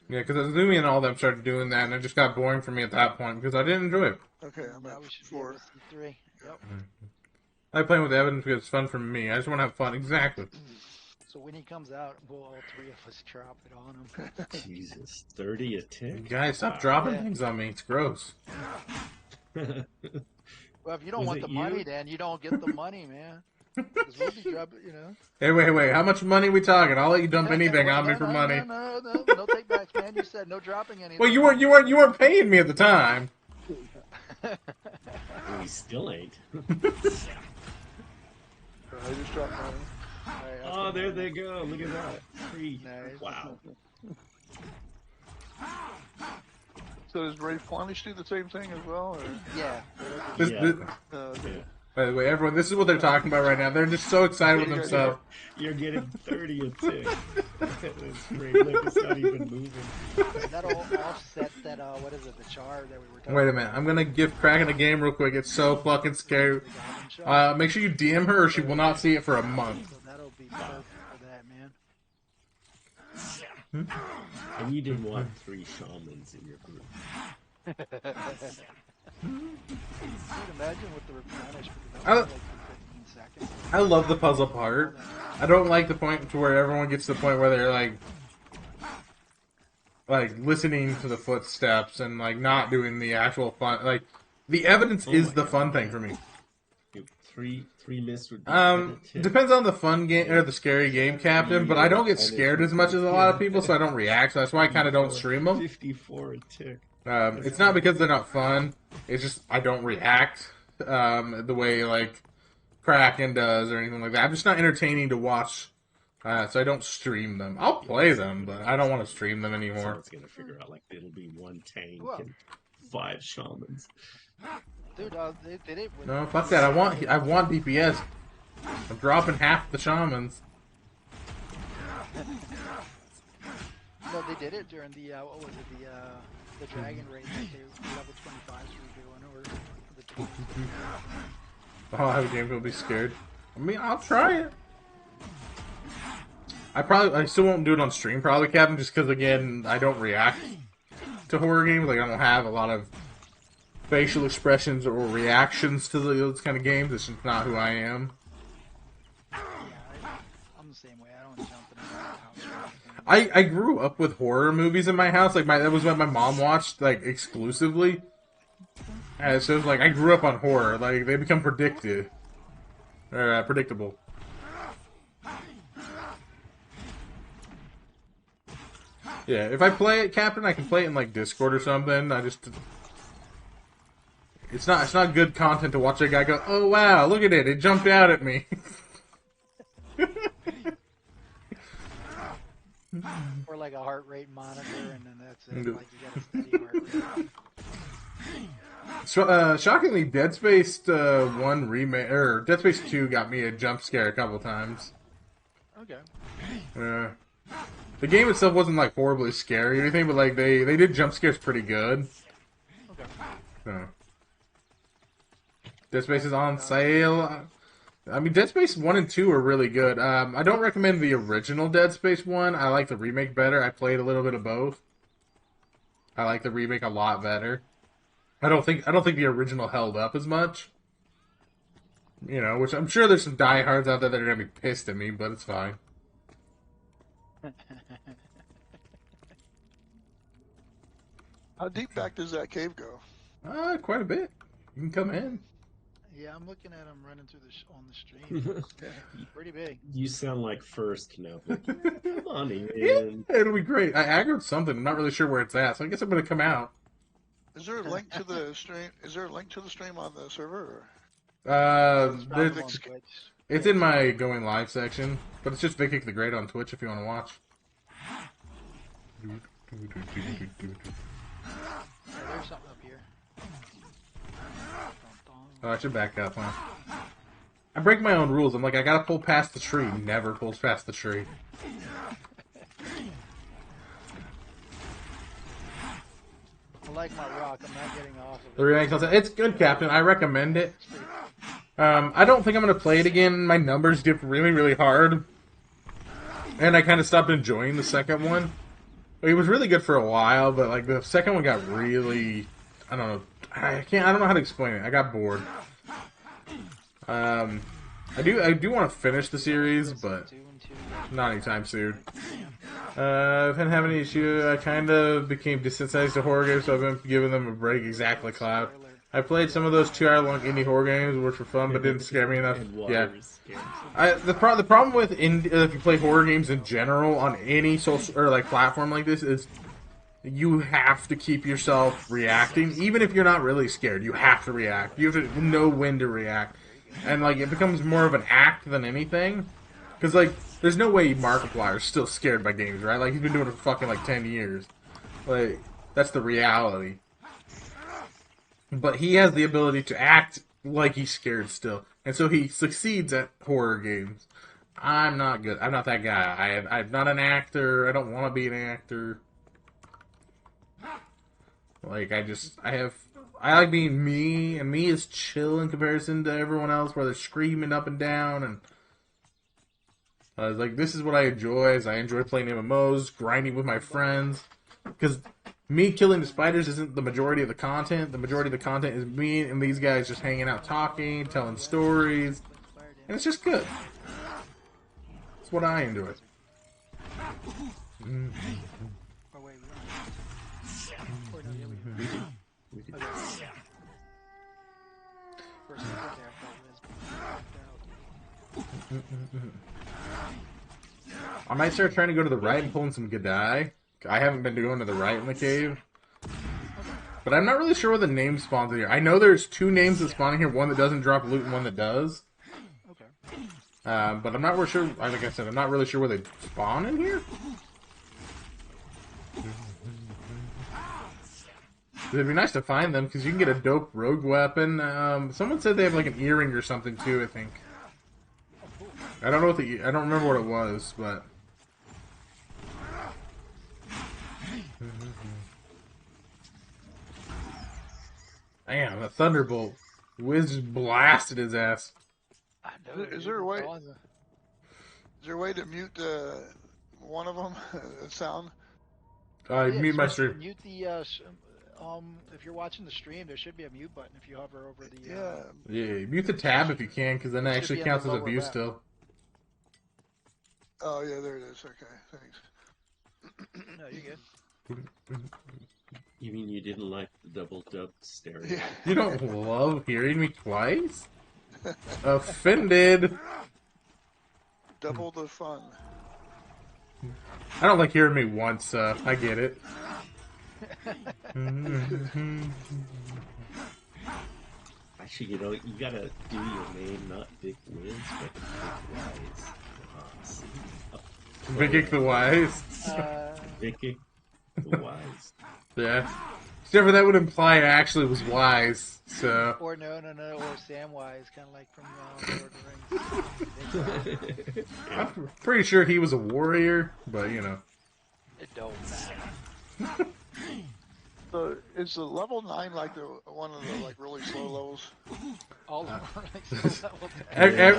Yeah, because Zumi and all them started doing that, and it just got boring for me at that point because I didn't enjoy it. Okay, I'm at 4. 3. Yep. I like playing with evidence because it's fun for me. I just want to have fun. Exactly. So when he comes out, we'll all 3 of us drop it on him. Jesus, 30 a tick? Guys, stop dropping things on me. It's gross. Well, if you don't want the money, then you don't get the money, man. Because we'll be dropping, you know. Hey, wait. How much money are we talking? I'll let you dump anything on me for money. No take backs, man. You said no dropping anything. Well, you weren't paying me at the time. We still ain't. I just dropped mine. Oh, there they go. Look at that. 3. Nice. Wow. So does Ray Planish do the same thing as well? Or? Yeah. Okay. By the way, everyone, this is what they're talking about right now. They're just so excited with themselves. You're getting 30 a tick. That's great. Look, it's not even moving. That'll offset that, what is it, the char that we were talking Wait a minute. I'm going to give Kraken a game real quick. It's so fucking scary. Make sure you DM her or she will not see it for a month. So that'll be perfect for that, man. And you didn't want 3 shamans in your group. Can you imagine with the replenish? Because that was like 15 seconds. I love the puzzle part. I don't like the point to where everyone gets to the point where they're like listening to the footsteps and like not doing the actual fun. Like the evidence is the fun thing for me. Three missed would be kinda tick. Depends on the fun game or the scary game captain, but I don't get scared as much as a lot of people, so I don't react. So that's why I kind of don't stream them. 54 a tick. It's not because they're not fun. It's just I don't react the way like Kraken does or anything like that. I'm just not entertaining to watch, so I don't stream them. I'll play them, but I don't want to stream them anymore. Someone's gonna figure out like it'll be 1 tank and 5 shamans. Dude, they did. No, fuck that. I want DPS. I'm dropping half the shamans. No, they did it during the what was it, the dragon raid that they level 25s were doing, or the I'll have a game. Will be scared. I mean, I'll try it. I still won't do it on stream, probably, Captain, just because again I don't react to horror games. Like I don't have a lot of facial expressions or reactions to those kind of games. It's just not who I am. Yeah, I'm the same way. I don't jump in the house. I grew up with horror movies in my house. Like that was what my mom watched like exclusively. And so it's like I grew up on horror. Like they become predictable. Yeah, if I play it, Captain, I can play it in like Discord or something. It's not good content to watch a guy go, oh wow, look at it, it jumped out at me. Or like a heart rate monitor, and then that's it. Like you got a steady heart rate. So, shockingly, Dead Space 1 remake or Dead Space 2 got me a jump scare a couple times. Okay. The game itself wasn't like horribly scary or anything, but like they did jump scares pretty good. Okay. Dead Space is on sale. I mean, Dead Space 1 and 2 are really good. I don't recommend the original Dead Space 1. I like the remake better. I played a little bit of both. I like the remake a lot better. I don't think the original held up as much. You know, which I'm sure there's some diehards out there that are gonna be pissed at me, but it's fine. How deep back does that cave go? Quite a bit. You can come in. Yeah, I'm looking at him running through on the stream. It's pretty big. You sound like first now. Come on in. Yeah, it'll be great. I aggroed something. I'm not really sure where it's at, so I guess I'm gonna come out. Is there a link to the stream? Is there a link to the stream on the server? It's in my going live section, but it's just Vikic the Great on Twitch if you want to watch. There's something up here. Oh, I should back up, huh? I break my own rules. I'm like, I gotta pull past the tree. Never pulls past the tree. I like my rock. I'm not getting off of it. The remake concept. It's good, Captain. I recommend it. I don't think I'm gonna play it again. My numbers dipped really, really hard, and I kind of stopped enjoying the second one. It was really good for a while, but like the second one got really, I don't know. I don't know how to explain it. I got bored. I do want to finish the series, but not anytime soon. I didn't have any issue. I kind of became desensitized to horror games, so I've been giving them a break. Exactly, Cloud. I played some of those 2-hour-long indie horror games, which were fun, but didn't scare me enough. Yeah. The problem with if you play horror games in general on any social or like platform like this is you have to keep yourself reacting, even if you're not really scared. You have to react. You have to know when to react, and like it becomes more of an act than anything. Because like, there's no way Markiplier's still scared by games, right? Like he's been doing it for fucking like 10 years. Like that's the reality. But he has the ability to act like he's scared still. And so he succeeds at horror games. I'm not good. I'm not that guy. I'm not an actor. I don't want to be an actor. Like, I like being me, and me is chill in comparison to everyone else where they're screaming up and down. And I was like, this is what I enjoy. I enjoy playing MMOs, grinding with my friends. Because me killing the spiders isn't the majority of the content. The majority of the content is me and these guys just hanging out, talking, telling stories. And it's just good. It's what I enjoy. I might start trying to go to the right and pulling some Gadai. I haven't been going to the right in the cave. But I'm not really sure where the name spawns in here. I know there's 2 names that spawn in here, one that doesn't drop loot and one that does. Okay. But I'm not really sure, like I said, I'm not really sure where they spawn in here. It'd be nice to find them, because you can get a dope rogue weapon. Someone said they have like an earring or something too, I think. I don't know what I don't remember what it was, but... Damn, that Thunderbolt. Wiz just blasted his ass. I know. Is there a way? Is there a way to mute one of them? Sound? Mute my stream. Mute the. If you're watching the stream, there should be a mute button if you hover over the. Yeah, mute the tab if you can, because then it actually counts as a view still. Oh yeah, there it is. Okay, thanks. No, you're good. You mean you didn't like the double dub stereo? Yeah. You don't love hearing me twice? Offended. Double the fun. I don't like hearing me once, I get it. Actually, you know, you gotta do your name, not Big Wiz, but Big Wise. Vikic the Wise. Vikic the Wise. Yeah. Except for that would imply I actually was wise, so... Or no, or Samwise, kind of like from Lord of the Rings. I'm pretty sure he was a warrior, but, you know. It don't matter. So is the level 9 like the one of the like really slow levels? All of them are like slow level.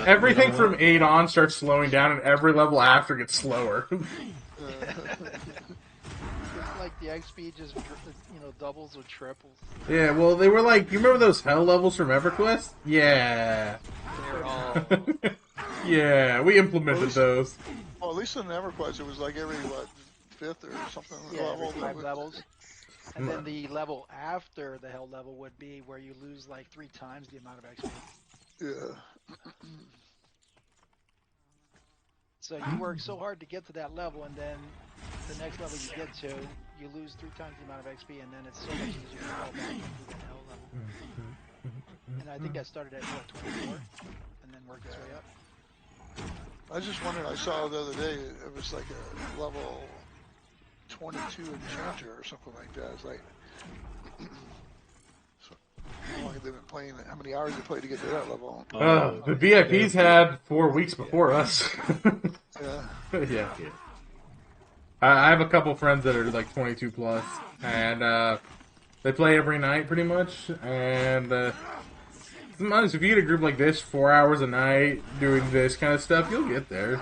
Everything from 8 on starts slowing down, and every level after gets slower. It's like the XP just, doubles or triples. Yeah, well, they were like, you remember those hell levels from EverQuest? Yeah. They're all. Yeah, we implemented those. Well, at least in EverQuest, it was like every, what, 5th or something level? Every 5 levels. And then the level after the hell level would be where you lose like 3 times the amount of XP. Yeah. So you work so hard to get to that level, and then the next level you get to, you lose 3 times the amount of XP, and then it's so much easier to fall back into the hell level. And I think that started at, 24? And then worked its way up? I just wondered, I saw the other day, it was like a level 22 enchanter or something like that. It's like, so how long have they been playing? How many hours they played to get to that level? The VIPs had 4 weeks before us. Yeah. Yeah. I have a couple friends that are like 22 plus, and they play every night pretty much. And sometimes if you get a group like this, 4 hours a night doing this kind of stuff, you'll get there.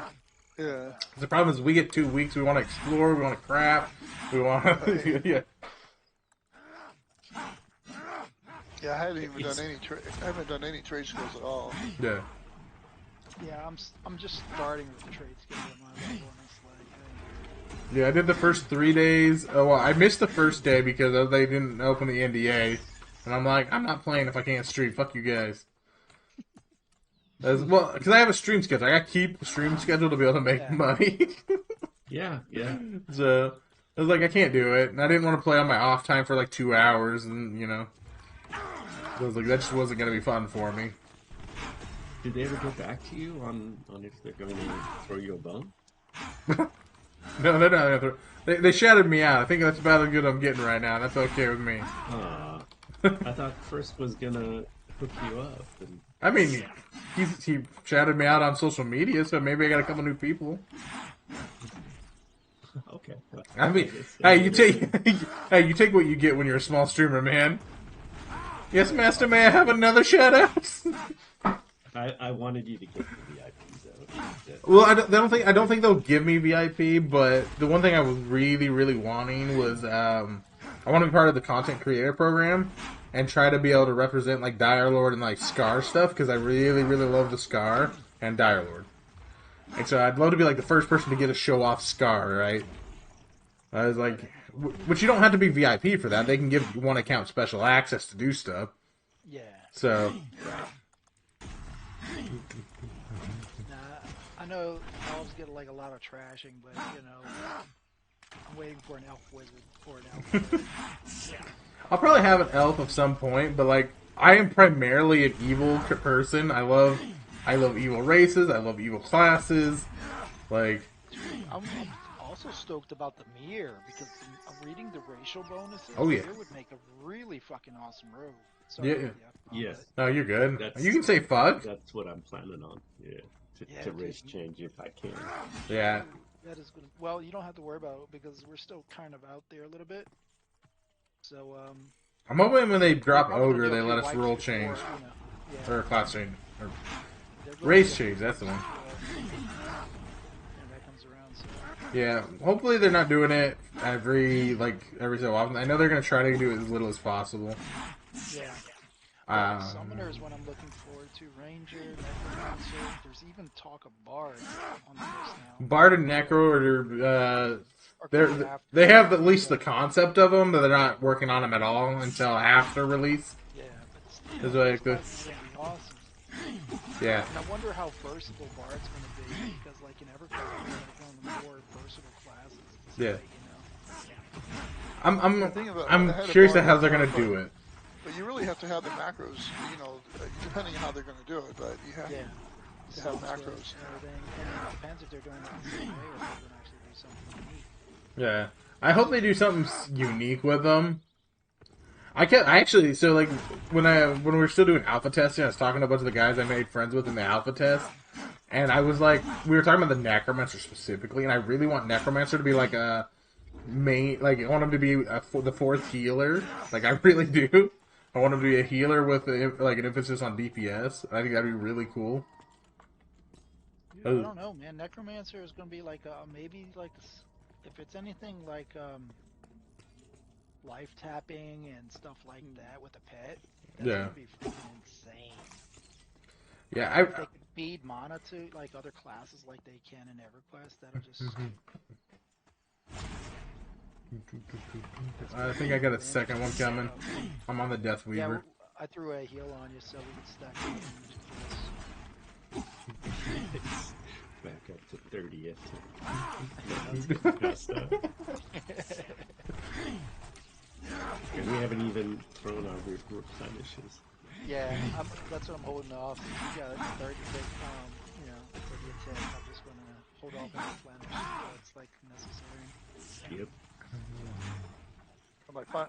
Yeah. The problem is we get 2 weeks. We want to explore. We want to crap. We want to, yeah. Yeah, I haven't even done any I haven't done any trade skills at all. Yeah. Yeah, I'm just starting with the trade skill at my level, and it's like, Yeah, I did the first 3 days. Oh, well, I missed the first day because they didn't open the NDA. And I'm like, I'm not playing if I can't stream. Fuck you guys. Well, because I have a stream schedule. I got to keep the stream schedule to be able to make money. Yeah. So, I was like, I can't do it. And I didn't want to play on my off time for like 2 hours. And, I was like, that just wasn't going to be fun for me. Did they ever get back to you on if they're going to throw you a bone? No, they're not. They shouted me out. I think that's about as good I'm getting right now. That's okay with me. I thought First was going to hook you up. And... I mean, he shouted me out on social media, so maybe I got a couple new people. Okay. Well, I mean, hey, you take what you get when you're a small streamer, man. Yes, Master, may I have another shout out? I wanted you to get the VIP though. Well, I don't think they'll give me VIP, but the one thing I was really, really wanting was I want to be part of the content creator program and try to be able to represent like Dire Lord and like Scar stuff, because I really, really love the Scar and Dire Lord. And so I'd love to be like the first person to get a show off Scar, right? I was like, which you don't have to be VIP for that. They can give one account special access to do stuff. yeah. So, Nah, I know elves get like a lot of trashing, but you know, I'm waiting for an elf wizard or an elf wizard. I'll probably have an elf of some point, but like I am primarily an evil person. I love evil races. I love evil classes. Like, I'm also stoked about the mirror because I'm reading the racial bonuses. oh yeah, Mirror would make a really fucking awesome rogue. yeah. Sorry, Yes. No, you're good. That's, You can say fuck. That's what I'm planning on. Yeah. Yeah, To dude. race change if I can. Yeah. That is good. Well, you don't have to worry about it because we're still kind of out there a little bit. So, I'm hoping when they drop probably gonna ogre, do a they few let us wipes roll before, change you know, yeah. or class change or They're going race to do a change. few That's the one. wipes before, and that comes around. So. Yeah. Hopefully they're not doing it every so often. I know they're gonna try to do it as little as possible. Yeah. Summoners, what I'm looking forward to, Ranger, Necromancer. There's even talk of Bard on the list now. Bard and Necro they have at least the concept of them, but they're not working on them at all until after release. Yeah, but Is still, like the, that's gonna be awesome. yeah. And I wonder how versatile Bard's gonna be because, like in EverQuest, they're gonna go into more versatile classes. Yeah. You know. I'm curious to how they're gonna do it. But you really have to have the macros, you know, depending on how they're going to do it. But you have to have macros. And everything. And it depends if they're doing it the same way or if they're gonna actually do something unique. Yeah. I hope they do something unique with them. I actually, so like when we were still doing alpha testing, I was talking to a bunch of the guys I made friends with in the alpha test, and I was like, we were talking about the Necromancer specifically, and I really want Necromancer to be like a main, like I want him to be the fourth healer, like I really do. I want him to be a healer with like an emphasis on DPS. I think that'd be really cool. I don't know, man. Necromancer is gonna be like maybe like if it's anything like life tapping and stuff like that with a pet. That's gonna be fucking insane. Yeah, if they could feed mana to like other classes like they can in EverQuest, that'll just. I think I got a second one coming. I'm on the Death Weaver. Yeah, I threw a heal on you so we could stack up. Back up to 30th. That's getting past that. And we haven't even thrown our replenishes. Yeah, that's what I'm holding off. We got 30 big, you know, for the attack. I'm just gonna hold off and replenish until it's like necessary. Yep.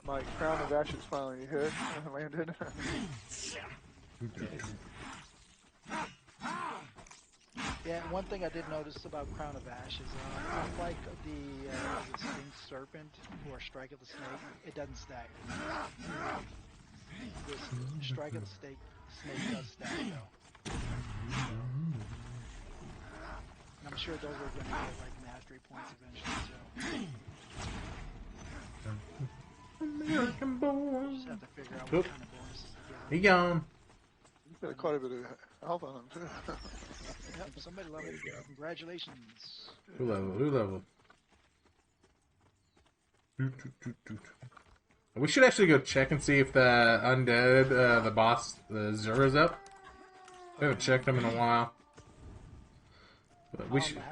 My crown of ashes finally hit and landed. Yeah, and one thing I did notice about Crown of Ashes, unlike the Sting Serpent or Strike of the Snake, it doesn't stack. This Strike of the Snake does stack though. And I'm sure those are going to get like mastery points eventually too. American boy. Just have to figure out what kind of bonuses to get. He gone. You've got quite a bit of health on him too. Yep, somebody love it. Congratulations. Who level? We should actually go check and see if the undead, the boss, the Zura's up. We haven't checked him in a while. But we should.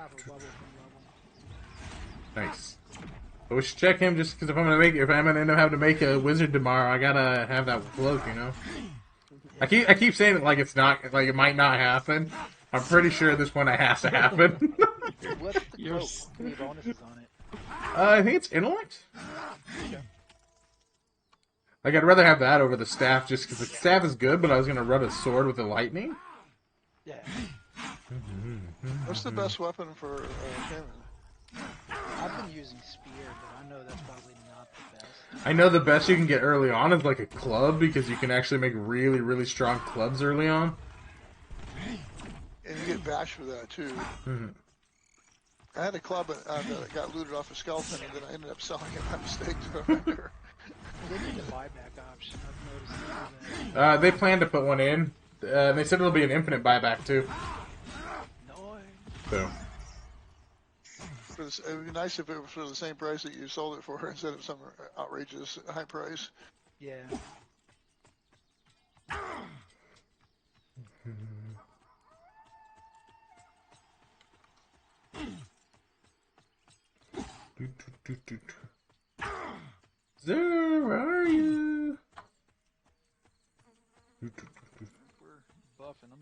Nice. But we should check him just because if I'm gonna end up having to make a wizard tomorrow, I gotta have that cloak, you know. I keep saying it like it's not, like it might not happen. I'm pretty sure at this point it has to happen. What's the cloak? How many bonuses on it? I think it's intellect. Like I'd rather have that over the staff, just because the staff is good, but I was gonna run a sword with the lightning. Yeah. What's the best weapon for Shaman? I've been using spear, but I know that's probably not the best. I know the best you can get early on is like a club, because you can actually make really, really strong clubs early on. And you get bash for that too. I had a club that got looted off a skeleton, and then I ended up selling it by mistake to a vendor. They need a buyback option. I've noticed They plan to put one in. They said it'll be an infinite buyback too. So. It would be nice if it was for the same price that you sold it for instead of some outrageous high price. Yeah. Zer, where are you? We're buffing. I'm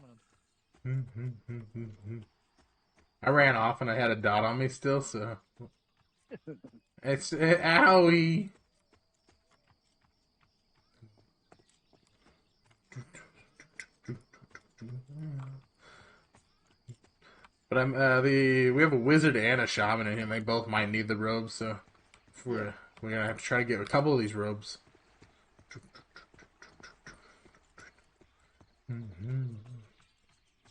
gonna. I ran off and I had a dot on me still, so it's owie. But we have a wizard and a shaman in here. And they both might need the robes, so we're gonna have to try to get a couple of these robes.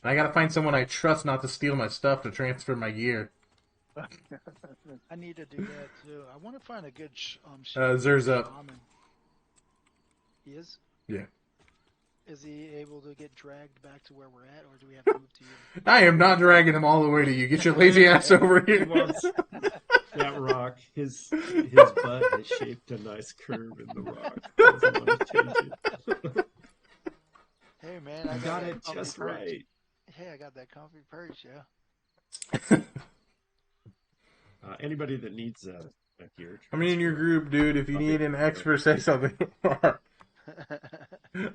I gotta find someone I trust not to steal my stuff to transfer my gear. I need to do that too. I want to find a good Zer's up. shaman. He is? Yeah. Is he able to get dragged back to where we're at, or do we have to move to you? I am not dragging him all the way to you. Get your lazy ass over here. That rock, his butt has shaped a nice curve in the rock. Doesn't want to change it. Hey man, I Got that it comfy just perch. right. Hey, I got that comfy perch, yeah. Anybody that needs a gear. I'm in your group, dude. If you need an expert, say something. transfer.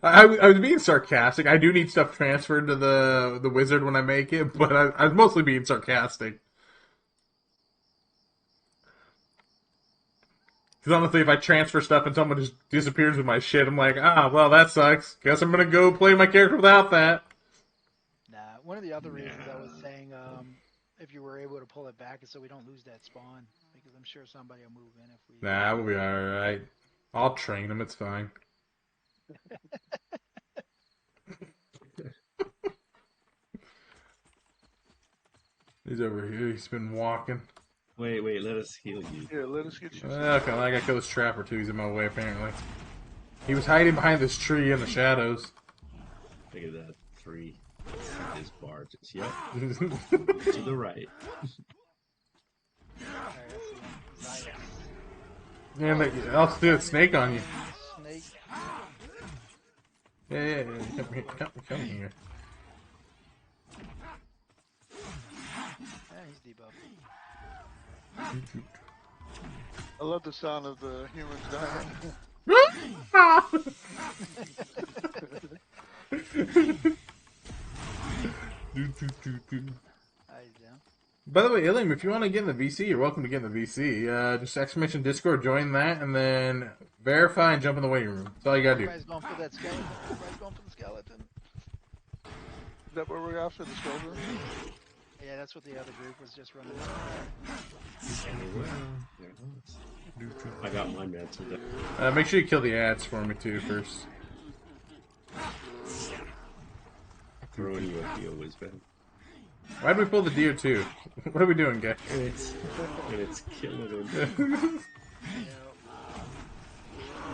I was being sarcastic. I do need stuff transferred to the wizard when I make it, but I was mostly being sarcastic. Because honestly, if I transfer stuff and someone just disappears with my shit, I'm like, well, that sucks. Guess I'm gonna go play my character without that. Nah, one of the other reasons I was saying, if you were able to pull it back, is so we don't lose that spawn, because I'm sure somebody will move in if we. Nah, we'll be alright. I'll train him, it's fine. He's over here, he's been walking. Wait, let us heal you. Yeah, let us get you. Okay, I gotta kill this trapper too, he's in my way apparently. He was hiding behind this tree in the shadows. Look at that. 3. His bar just, yep. To the right. Yeah, I'll do a snake on you. Snake. Yeah, come here. Yeah, he's debuffed. I love the sound of the humans dying. By the way, Ilium, if you want to get in the VC, you're welcome to get in the VC. Just exclamation Discord, join that, and then verify and jump in the waiting room. That's all you gotta do. Everybody's going for that skeleton. Everybody's going for the skeleton. Is that where we're after the skeleton? Yeah, that's what the other group was just running. I got my meds with it. Make sure you kill the ads for me too first. Throwing you a heal was bad. Why'd we pull the deer too? What are we doing, guys? It's killing him.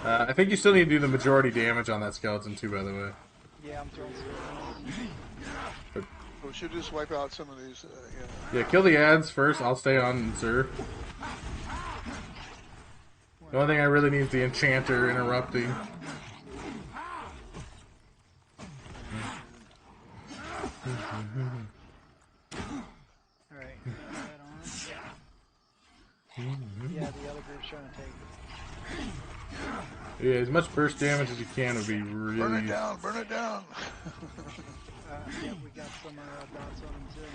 I think you still need to do the majority damage on that skeleton too, by the way. Yeah, I'm throwing some. We should just wipe out some of these. Yeah, kill the ads first. I'll stay on Sir. The only thing I really need is the enchanter interrupting. Alright, that on. Yeah, the other group's trying to take it. Yeah, as much burst damage as you can would be really... Burn it down, burn it down! Yeah, we got some dots on them too.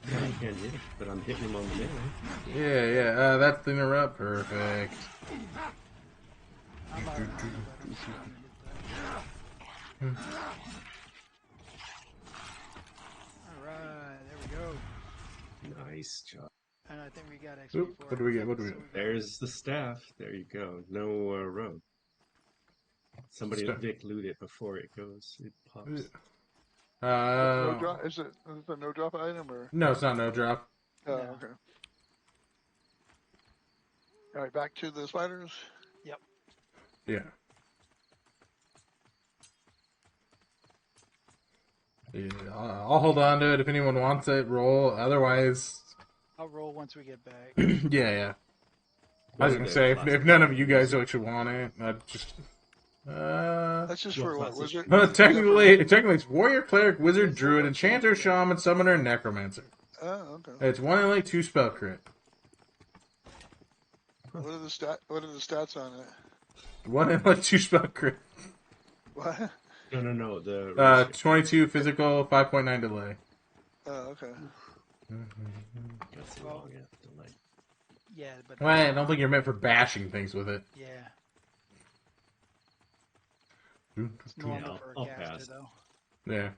I can't hit, but I'm hitting him on the melee. Yeah, that's the interrupt. Perfect. Alright, there we go. Nice job. And I think we got XP Oop, for what do we get? What do we get? There's the staff. There you go. No rogue. Somebody Vic loot it before it goes. It pops. No drop? Is it a no drop item or? No, it's not no drop. Oh, okay. All right, back to the spiders. Yep. Yeah. Yeah, I'll hold on to it if anyone wants it. Roll. Otherwise, I'll roll once we get back. yeah. I was gonna say if none of you guys actually want it, I'd just. That's just for what? Wizard? Technically, it's warrior, cleric, wizard, druid, enchanter, shaman, summoner, and necromancer. Oh, okay. It's 1 in like 2 spell crit. What are the stats on it? 1 in like 2 spell crit. What? No. The 22 physical, 5.9 delay. Oh, okay. That's a long delay. Yeah, but Well, I don't think you're meant for bashing things with it. yeah, it's normal for a I'll caster pass. though. Yeah.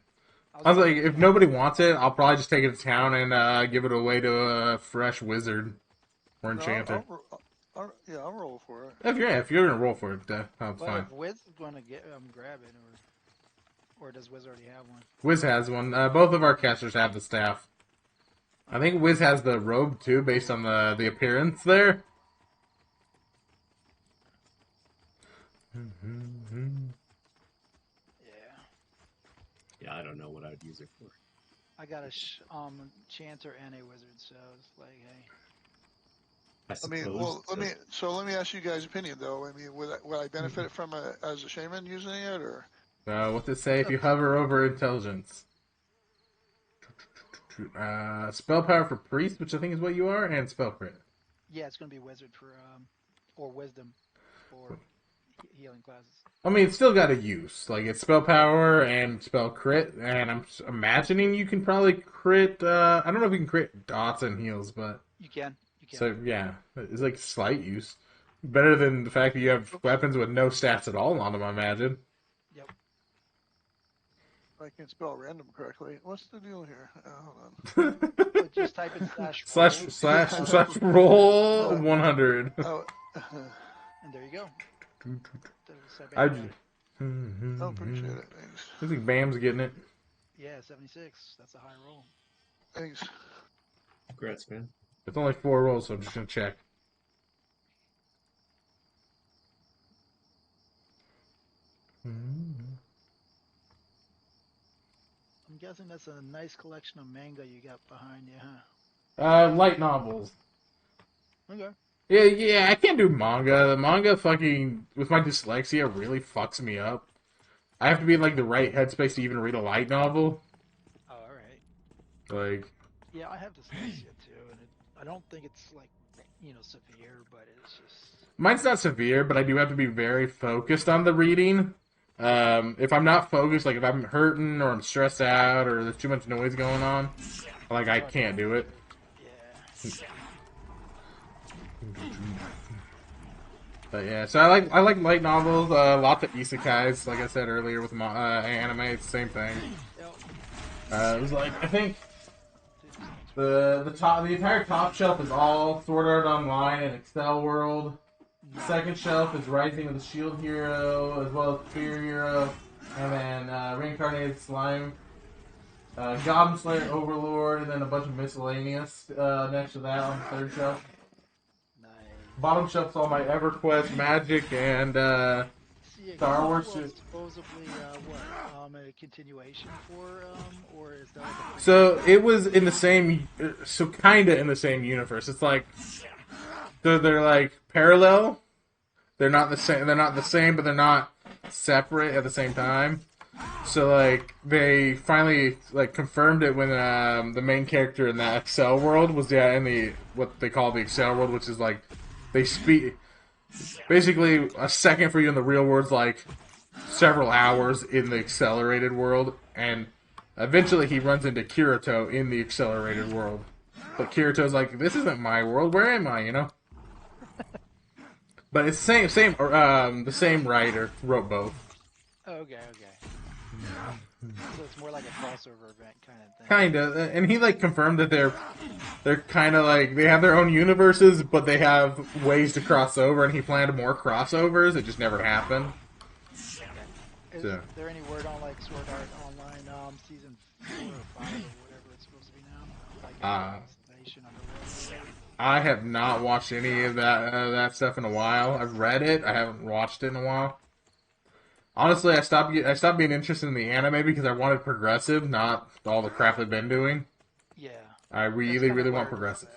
I was like, if nobody wants it, I'll probably just take it to town and give it away to a fresh wizard or enchanter. I'll roll for it. If you're gonna roll for it, that's Well, fine. if Wiz is going to grab it, or does Wiz already have one? Wiz has one. Both of our casters have the staff. I think Wiz has the robe too, based on the appearance there. Yeah, Yeah, I don't know what I'd use it for. I got a chanter and a wizard, so it's like, hey. I I suppose. mean, well, let me ask you guys' opinion though. I mean, would I benefit from as a shaman using it, or? What's it say if you hover over intelligence? Spell power for priest, which I think is what you are, and spell crit. Yeah, it's going to be wizard for or wisdom for healing classes. I mean, it's still got a use. Like, it's spell power and spell crit, and I'm imagining you can probably crit, I don't know if you can crit dots and heals, but... You can. So, yeah, it's like slight use. Better than the fact that you have weapons with no stats at all on them, I imagine. Yep. I can spell random correctly. What's the deal here? Hold on. But just type in /roll. Roll 100. Oh, And there you go. I appreciate it. Thanks. I think Bam's getting it. Yeah, 76. That's a high roll. Thanks. Congrats, man. It's only 4 rolls, so I'm just gonna check. I'm guessing that's a nice collection of manga you got behind you, huh? Light novels. Okay. Yeah, I can't do manga. The manga fucking, with my dyslexia, really fucks me up. I have to be in, like, the right headspace to even read a light novel. Oh, alright. Like... Yeah, I have dyslexia too, and I don't think it's, like, severe, but it's just... Mine's not severe, but I do have to be very focused on the reading. If I'm not focused, like, if I'm hurting or I'm stressed out or there's too much noise going on, like, I can't do it. Yeah. But yeah, so I like light novels, lots of isekais, like I said earlier with anime, it's the same thing. It was like, I think the entire top shelf is all Sword Art Online and Excel World. The second shelf is Rising of the Shield Hero, as well as Fear Hero, and then Reincarnated Slime, Goblin Slayer Overlord, and then a bunch of miscellaneous next to that on the third shelf. Bottom shelf's all my EverQuest, Magic, and Star Wars. Supposedly, a continuation for, or is that like a... So it was in the same, so kinda in the same universe. It's like they're like parallel. They're not the same. They're not the same, but they're not separate at the same time. So like they finally like confirmed it when the main character in that Excel world was in the what they call the Excel world, which is like. They speak basically a second for you in the real world's like several hours in the accelerated world, and eventually he runs into Kirito in the accelerated world. But Kirito's like, "This isn't my world. Where am I?" You know. But it's the same writer wrote both. Okay. So it's more like a crossover event kind of thing. Kinda, and he like confirmed that they're kind of like they have their own universes, but they have ways to cross over, and he planned more crossovers. It just never happened. Is So. there any word on like Sword Art Online season 4 or 5 or whatever it's supposed to be now? Like Nation Underworld. I have not watched any of that stuff in a while. I've read it. I haven't watched it in a while. Honestly, I stopped being interested in the anime because I wanted progressive, not all the crap they've been doing. Yeah. I really want progressive.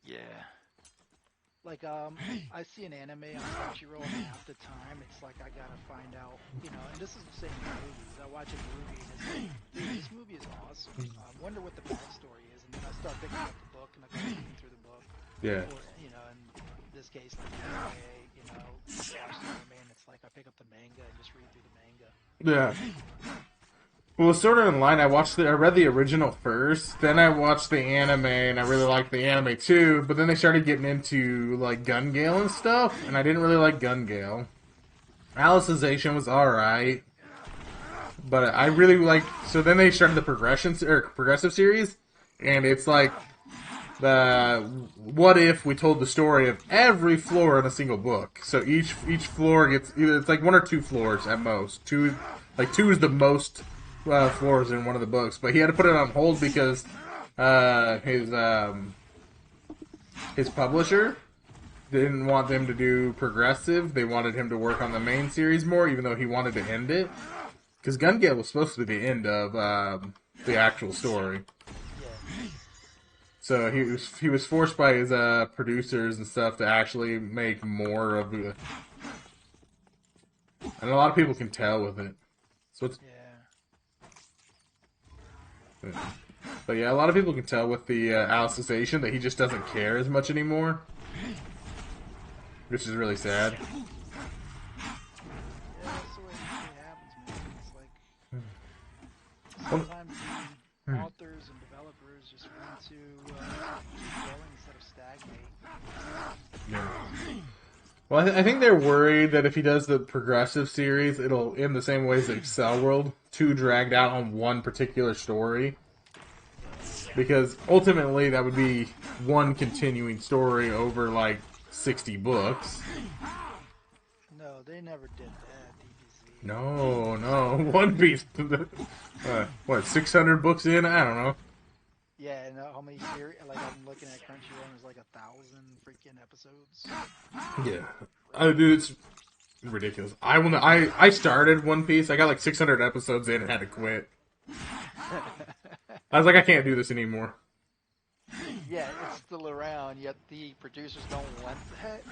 Yeah. Like, I see an anime on Crunchyroll, and half the time it's like I gotta find out, and this is the same with movies. I watch a movie, and it's like, dude, this movie is awesome. I wonder what the backstory is, and then I start picking up the book and I go reading through the book. Yeah. Or, you know, in this case, like the anime, you know, watch the anime and it's like I pick up the manga and just read through the manga. Yeah. Well, it's sort of in line. I read the original first, then I watched the anime, and I really liked the anime too. But then they started getting into like Gun Gale and stuff, and I didn't really like Gun Gale. Alicization was alright, but I really liked. So then they started the progressive series, and it's like what if we told the story of every floor in a single book? So each floor gets it's like one or two floors at most. Two is the most floors in one of the books, but he had to put it on hold because his publisher didn't want them to do progressive. They wanted him to work on the main series more, even though he wanted to end it. Because Gun Gale was supposed to be the end of the actual story. So he was forced by his producers and stuff to actually make more of it. And a lot of people can tell with it. So it's... But yeah, a lot of people can tell with the Alicization that he just doesn't care as much anymore. Which is really sad. Yeah, that's the way it happens, man. It's like sometimes the authors and developers just want to keep growing instead of stagnate. Yeah. Well, I think they're worried that if he does the progressive series, it'll end the same way as Excel World, too dragged out on one particular story. Because ultimately, that would be one continuing story over like 60 books. No, they never did that, DBZ. No, One Piece. What, 600 books in? I don't know. Yeah, and how many series? Like I'm looking at Crunchyroll, and there's like 1,000 freaking episodes. Yeah, dude, it's ridiculous. I started One Piece. I got like 600 episodes in and had to quit. I was like, I can't do this anymore. Yeah, it's still around, yet the producers don't want that,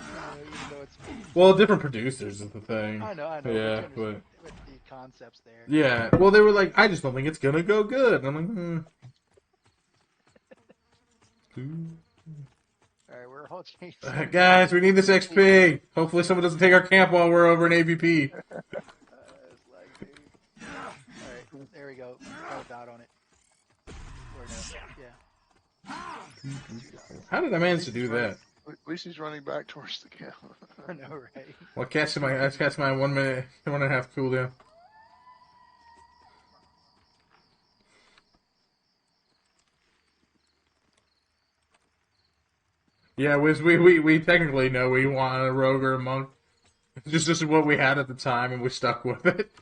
even though it's... Well, different producers is the thing. I know. Yeah, but... With the concepts there. Yeah, well, they were like, I just don't think it's gonna go good. And I'm like, Alright, we're all chasing... Guys, we need this XP. Hopefully someone doesn't take our camp while we're over in AVP. Alright, there we go. Got a dot on it. Or no, yeah. How did I manage to do that? At least he's running back towards the camp. I know, right? Well, I catch my 1 minute, 1.5 cooldown. Yeah, we technically know we want a rogue or a monk. It's just what we had at the time, and we stuck with it.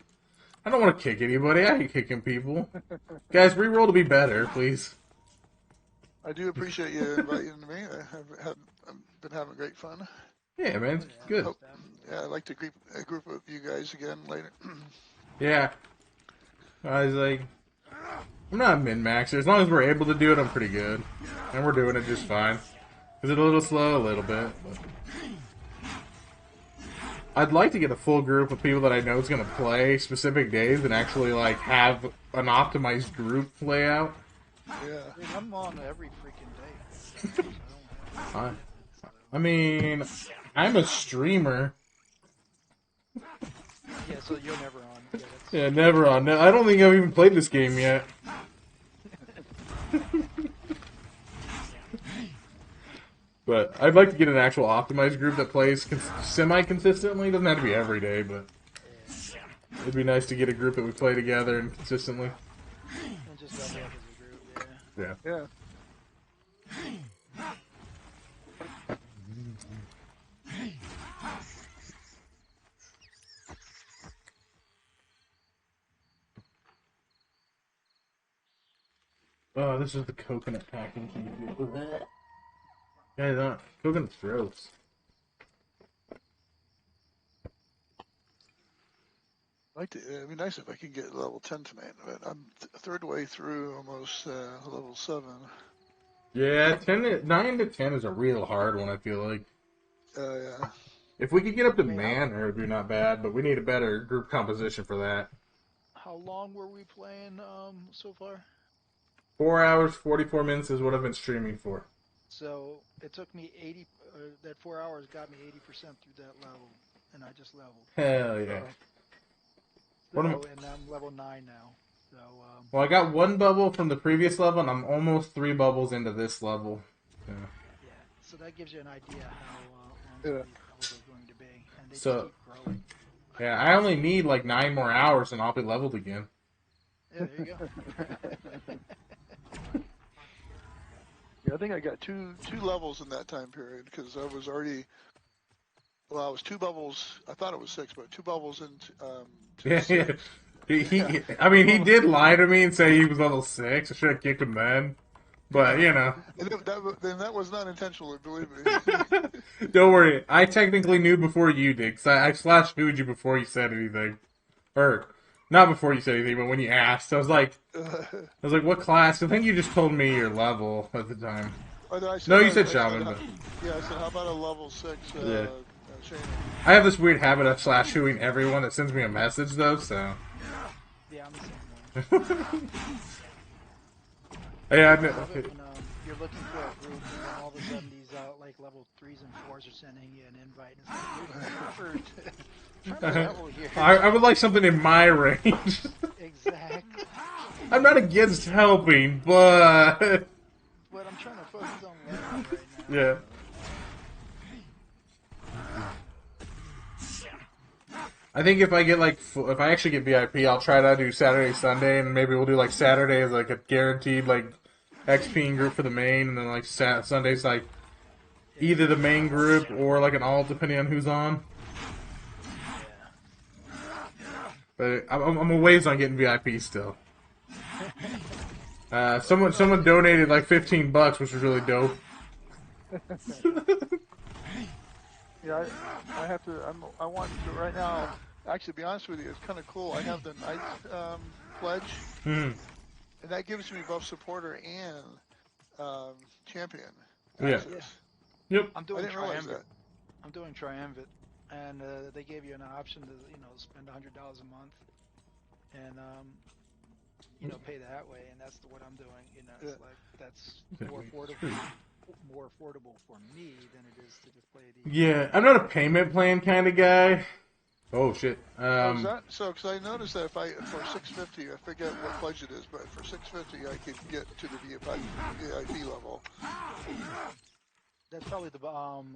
I don't want to kick anybody. I hate kicking people. Guys, reroll to be better, please. I do appreciate you inviting me. I've been having great fun. Yeah, man, it's good. Yeah, I'd like to group of you guys again later. Yeah. I was like, I'm not a min-maxer. As long as we're able to do it, I'm pretty good. And we're doing it just fine. Is it a little slow? A little bit. But... I'd like to get a full group of people that I know is going to play specific days and actually, like, have an optimized group layout. Yeah. I mean, I'm on every freaking day. I mean, I'm a streamer. Yeah, so you're never on. Yeah, never on. I don't think I've even played this game yet. But I'd like to get an actual optimized group that plays semi-consistently. Doesn't have to be every day, but it'd be nice to get a group that we play together and consistently. And just double up as a group, Yeah. Oh, this is the coconut packing. Yeah, coconut's gross. It'd be nice if I could get level 10 tonight, but I'm third way through almost level 7. Yeah, 9 to 10 is a real hard one, I feel like. Yeah. If we could get up to Manor, it'd be not bad, but we need a better group composition for that. How long were we playing so far? 4 hours, 44 minutes is what I've been streaming for. So it took me 80. That 4 hours got me 80% through that level, and I just leveled. Hell yeah. What am I- And I'm level 9 now. So Well, I got 1 bubble from the previous level, and I'm almost 3 bubbles into this level. Yeah. yeah. So that gives you an idea how long Yeah. these levels are going to be, and they So- just keep growing. Yeah, I only need like 9 more hours, and I'll be leveled again. Yeah, there you go. Yeah, I think I got two levels in that time period because I was already. Well, I was 2 bubbles. I thought it was 6, but 2 bubbles into. Yeah, yeah. 6. I mean, he did lie to me and say he was level 6. I should have kicked him then. But, you know. And then that was not intentional, believe me. Don't worry. I technically knew before you did, because I slash who'd you before you said anything. Or, not before you said anything, but when you asked. I was like, what class? I think you just told me your level at the time. No, you said shaman, but... Yeah, I said, how about a level 6 Yeah. shaman? I have this weird habit of slash whoing everyone that sends me a message, though, so... Yeah, I'm the same way. Yeah, I I know. love it when you're looking for a group, and then all of a sudden these like level 3s and 4s are sending you an invite, and it's like, dude, try to level here. I would like something in my range. Exactly. I'm not against helping, but... But I'm trying to focus on leveling right now. Yeah. I think if I get if I actually get VIP, I'll try to do Saturday, Sunday, and maybe we'll do like Saturday as like a guaranteed like XP group for the main, and then like Sunday's like either the main group or like an alt depending on who's on. But I'm a ways on getting VIP still. Someone donated like $15, which was really dope. Yeah, I have to. I want to right now. Actually, to be honest with you, it's kind of cool. I have the Knight pledge, and that gives me both supporter and champion access. Yep. I'm I doing didn't realize Triumvirate. that. I'm doing Triumvirate, and they gave you an option to spend $100 a month, and pay that way, and that's what I'm doing. It's like that's more affordable for me than it is to just play the. Yeah, I'm not a payment plan kind of guy. Oh shit. Is that so? Because I noticed that for $6.50, I forget what pledge it is, but for $6.50, I could get to the VIP level. That's probably the Blood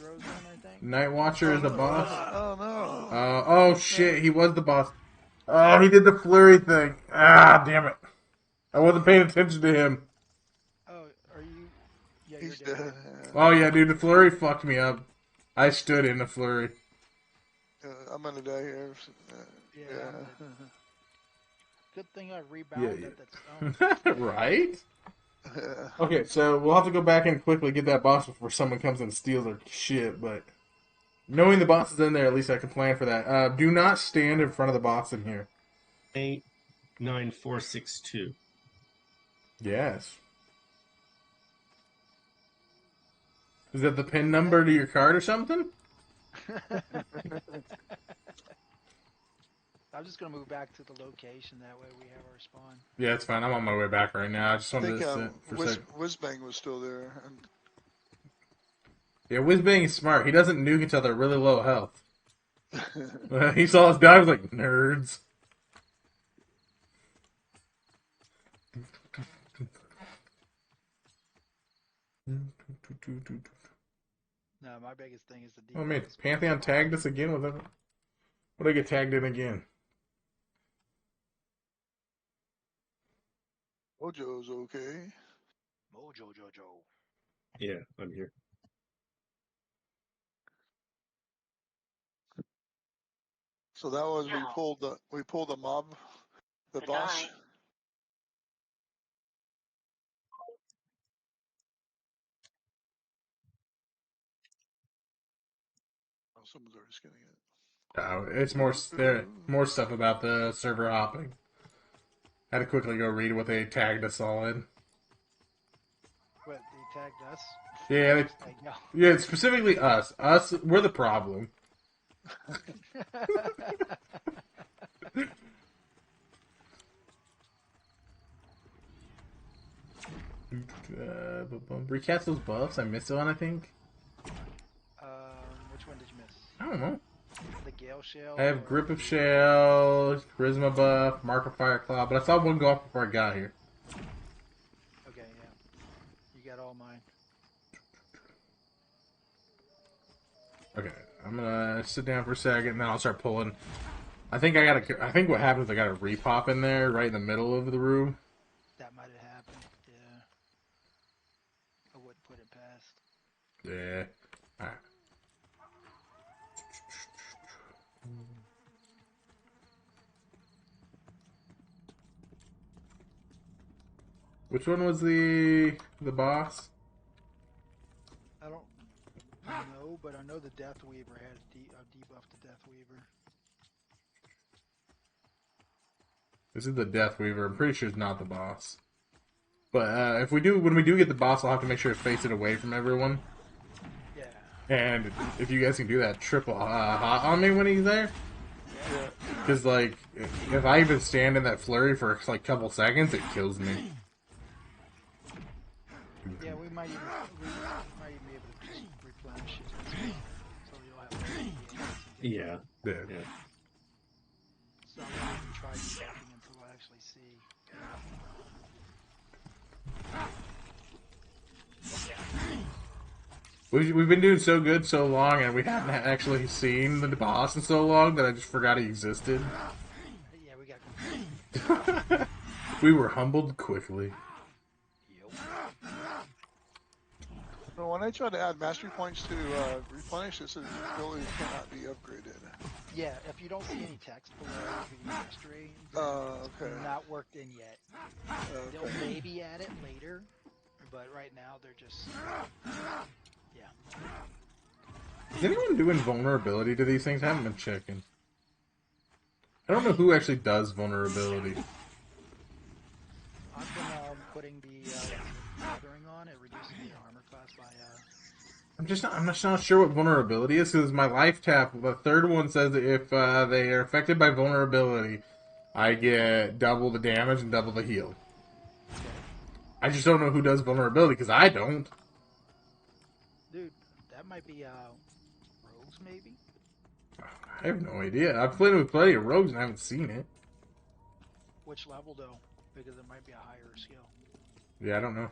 Rose one, I think. Night Watcher is the boss. Oh no. Oh shit, he was the boss. Oh, he did the flurry thing. Ah, damn it. I wasn't paying attention to him. Oh, are you? Yeah, He's you're dead. Oh yeah, dude, the flurry fucked me up. I stood in the flurry. I'm gonna die here. Yeah. Good thing I rebounded at that stone. Right? Okay, so we'll have to go back and quickly get that boss before someone comes and steals our shit, but knowing the boss is in there, at least I can plan for that. Do not stand in front of the boss in here. 89462. Yes. Is that the pin number to your card or something? I'm just gonna move back to the location. That way we have our spawn. Yeah, it's fine. I'm on my way back right now. I just I wanted think to sit for a second. Whizbang was still there. And Yeah, Whizbang is smart. He doesn't nuke until they're really low health. He saw us die, he was like, nerds. No, my biggest thing is the. Oh man, Pantheon tagged us again with it. What did I get tagged in again? Mojo's okay. Mojo Jojo. Yeah, I'm here. So that was we pulled the mob, the boss. Oh, someone's already skinning it. It's more stuff about the server hopping. I had to quickly go read what they tagged us all in. What, they tagged us? Yeah, Like, no. yeah, specifically us. Us, we're the problem. Recast those buffs. I missed one, I think. Which one did you miss? I don't know. The Gale Shell? I have Grip of Shell, Charisma buff, Mark of Fire Claw, but I saw one go off before I got here. Okay, yeah. You got all mine. Okay, I'm gonna sit down for a second, and then I'll start pulling. I think what happens is I got a repop in there, right in the middle of the room. That might have happened, yeah. I wouldn't put it past. Yeah. Alright. Which one was the boss? I don't know, but I know the Death Weaver had a debuff to Death Weaver. This is the Death Weaver. I'm pretty sure it's not the boss. But when we do get the boss, I'll have to make sure to face it away from everyone. Yeah. And if you guys can do that triple hot on me when he's there, because like if I even stand in that flurry for like a couple seconds, it kills me. Yeah, we might even be able to just replenish it. So you'll have Yeah. Yeah. So I won't even try stacking until I actually see. We've been doing so good so long, and we haven't actually seen the boss in so long that I just forgot he existed. Yeah, we got. We were humbled quickly. But when I try to add mastery points to replenish, it says abilities cannot be upgraded. Yeah, if you don't see any text below the mastery, Okay. they're not worked in yet. Okay. They'll maybe add it later, but right now they're just. Yeah. Is anyone doing vulnerability to these things? I haven't been checking. I don't know who actually does vulnerability. I've been putting the gathering on. It reduces the armor class by. I'm just not sure what vulnerability is, because my life tap, the third one says that if they are affected by vulnerability, I get double the damage and double the heal. I just don't know who does vulnerability, because I don't. Dude, that might be rogues maybe. I have no idea. I've played with plenty of rogues and I haven't seen it. Which level though? Because it might be a higher skill. Yeah, I don't know.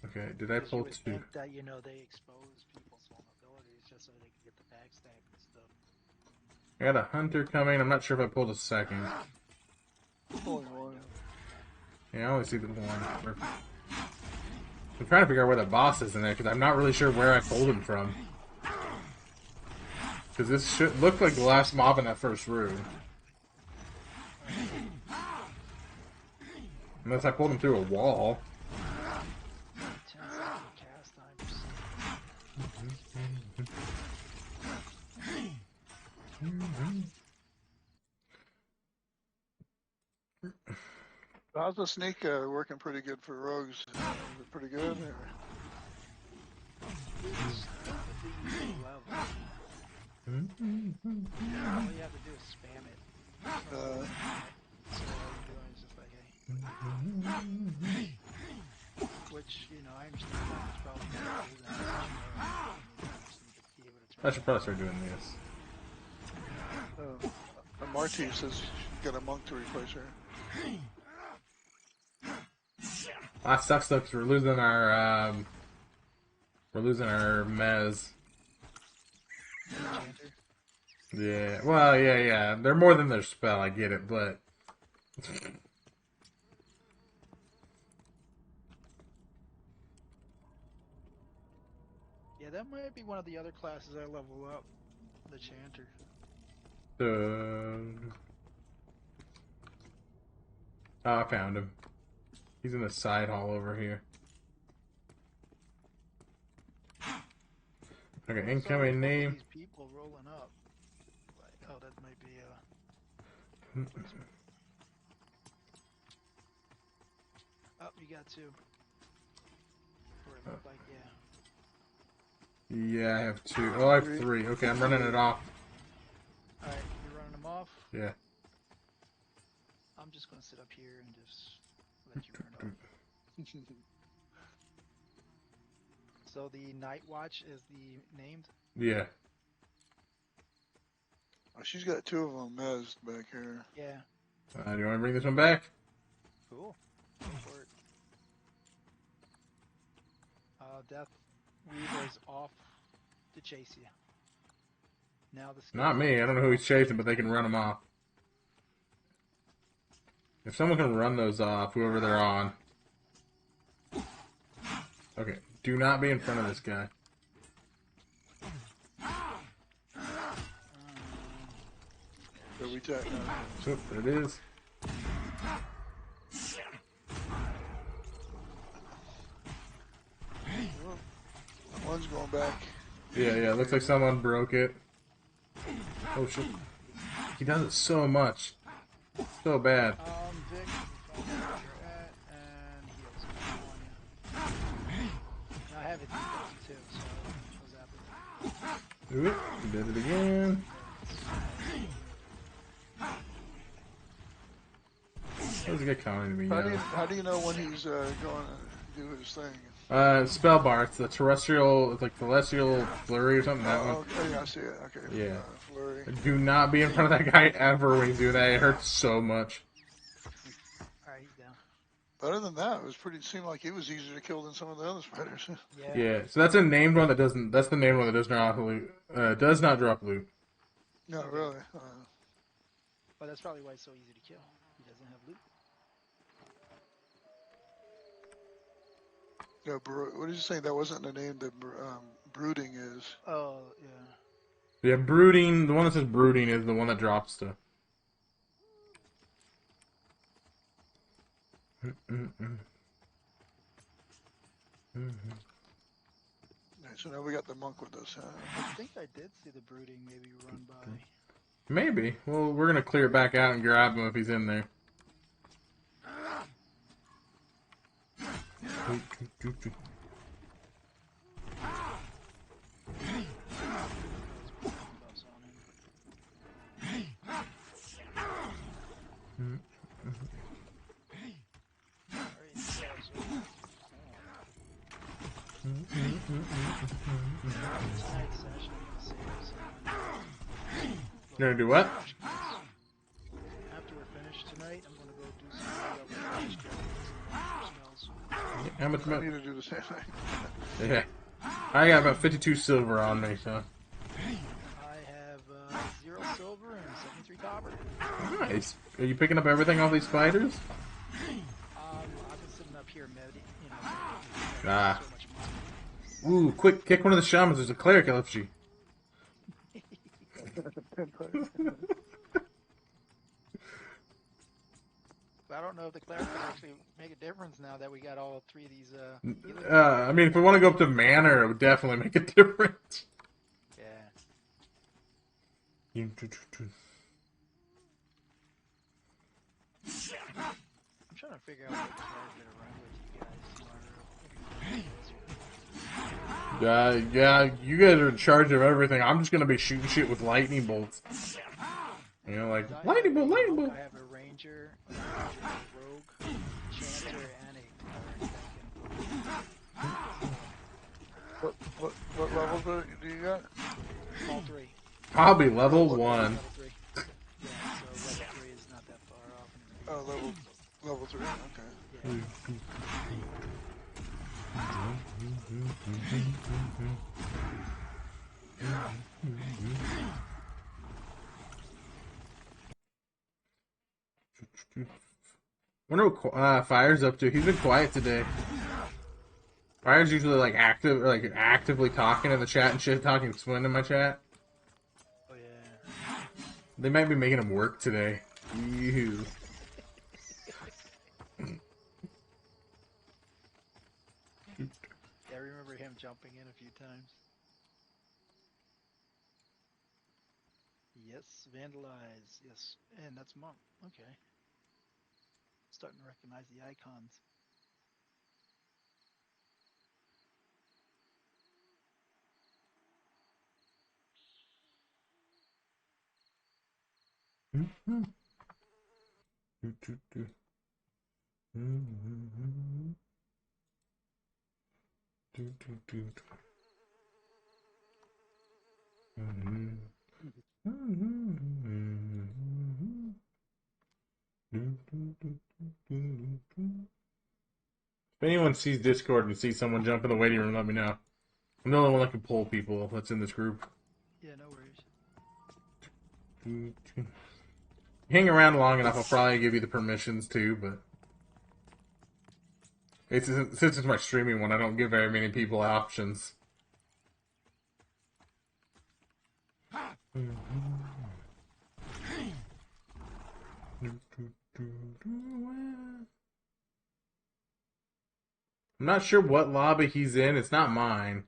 Okay, did I pull You would two? think that they expose people's vulnerabilities just so they can get the backstab and stuff. I got a hunter coming. I'm not sure if I pulled a second. Only one. Yeah, I only see the one. I'm trying to figure out where the boss is in there, because I'm not really sure where I pulled him from. Because this should look like the last mob in that first room. Unless I pulled him through a wall. 10 second cast time. How's the sneak working pretty good for rogues? Is it pretty good? Or? All you have to do is spam it. So all you're doing is just like, hey. Which, I understand that it's probably not do that. I should probably start doing this. Marty says get a monk to replace her. That sucks though, because we're losing our mez. Yeah, well, yeah. They're more than their spell, I get it, but... Yeah, that might be one of the other classes I level up. The Chanter. Oh, I found him. He's in the side hall over here. Okay, incoming name. These people rolling up. Like, oh, that might be Oh, you got two. Or it looked like, yeah. Yeah, I have two. Oh, I have three. Okay, I'm running it off. Alright, you're running them off? Yeah. I'm just gonna sit up here and just let you run off. So the Night Watch is the named? Yeah. Oh, she's got 2 of them mezzed back here. Yeah. Do you want to bring this one back? Cool. Go for it. Death Weaver's off to chase you. Now the Not me. I don't know who he's chasing, but they can run him off. If someone can run those off, whoever they're on. Okay. Do not be in front of this guy. So we take. So, there it is. One's going back. Yeah. Looks like someone broke it. Oh shit. He does it so much. So bad. Vic, you find out where you're at, and heals on you. Now I have it too, so what's happening? Do it. He did it again. How's the guy counting to me now? How do you know when he's going to do his thing? Spell bar. It's the terrestrial. It's like celestial flurry or something. That one. Okay, I see it. Okay. Yeah. Flurry. Do not be in front of that guy ever when you do that. It hurts so much. Alright, he's down. Other than that, it seemed like he was easier to kill than some of the other spiders. Yeah. So that's a named one that doesn't. That's the named one that does not loot. Does not drop loot. No, really. But that's probably why it's so easy to kill. He doesn't have loot. No, what did you say? That wasn't the name that brooding is. Oh, yeah. Yeah, brooding. The one that says brooding is the one that drops stuff. Alright, so now we got the monk with us. I think I did see the brooding maybe run by. Maybe. Well, we're gonna clear it back out and grab him if he's in there. You're gonna do what? After we're finished tonight, I'm gonna go do some spells. How much I money? need to do the same thing. Yeah. I got about 52 silver on me, so. I have 0 silver and 73 copper. Nice. Are you picking up everything off these spiders? I've been sitting up here meditating, Ah. so much money. Ooh, quick, kick one of the shamans. There's a cleric LFG. I don't know if the cleric can actually make a difference now that we got all 3 of these. I mean, if we want to go up to manor, it would definitely make a difference. Yeah. I'm trying to figure out what character to run with you guys tomorrow. Yeah, you guys are in charge of everything. I'm just gonna be shooting shit with lightning bolts. You know, like lightning bolt, lightning bolt. I have a ranger, a rogue, chanter, and a cleric. What levels do you got? All 3. Probably level 1. Level 3. Yeah, so level 3 is not that far off. Oh, level 3. Okay. Yeah. Wonder what Fire's up to. He's been quiet today. Fire's usually like actively talking in the chat and shit, talking swin in my chat. Oh yeah. They might be making him work today. Ew. Yeah, I remember him jumping in a few times. Yes, vandalize. Yes, and that's monk. Okay. Starting to recognize the icons. If anyone sees Discord and sees someone jump in the waiting room, let me know. I'm the only one that can pull people that's in this group. Yeah, no worries. Hang around long enough, I'll probably give you the permissions too, but since it's my streaming one, I don't give very many people options. I'm not sure what lobby he's in. It's not mine.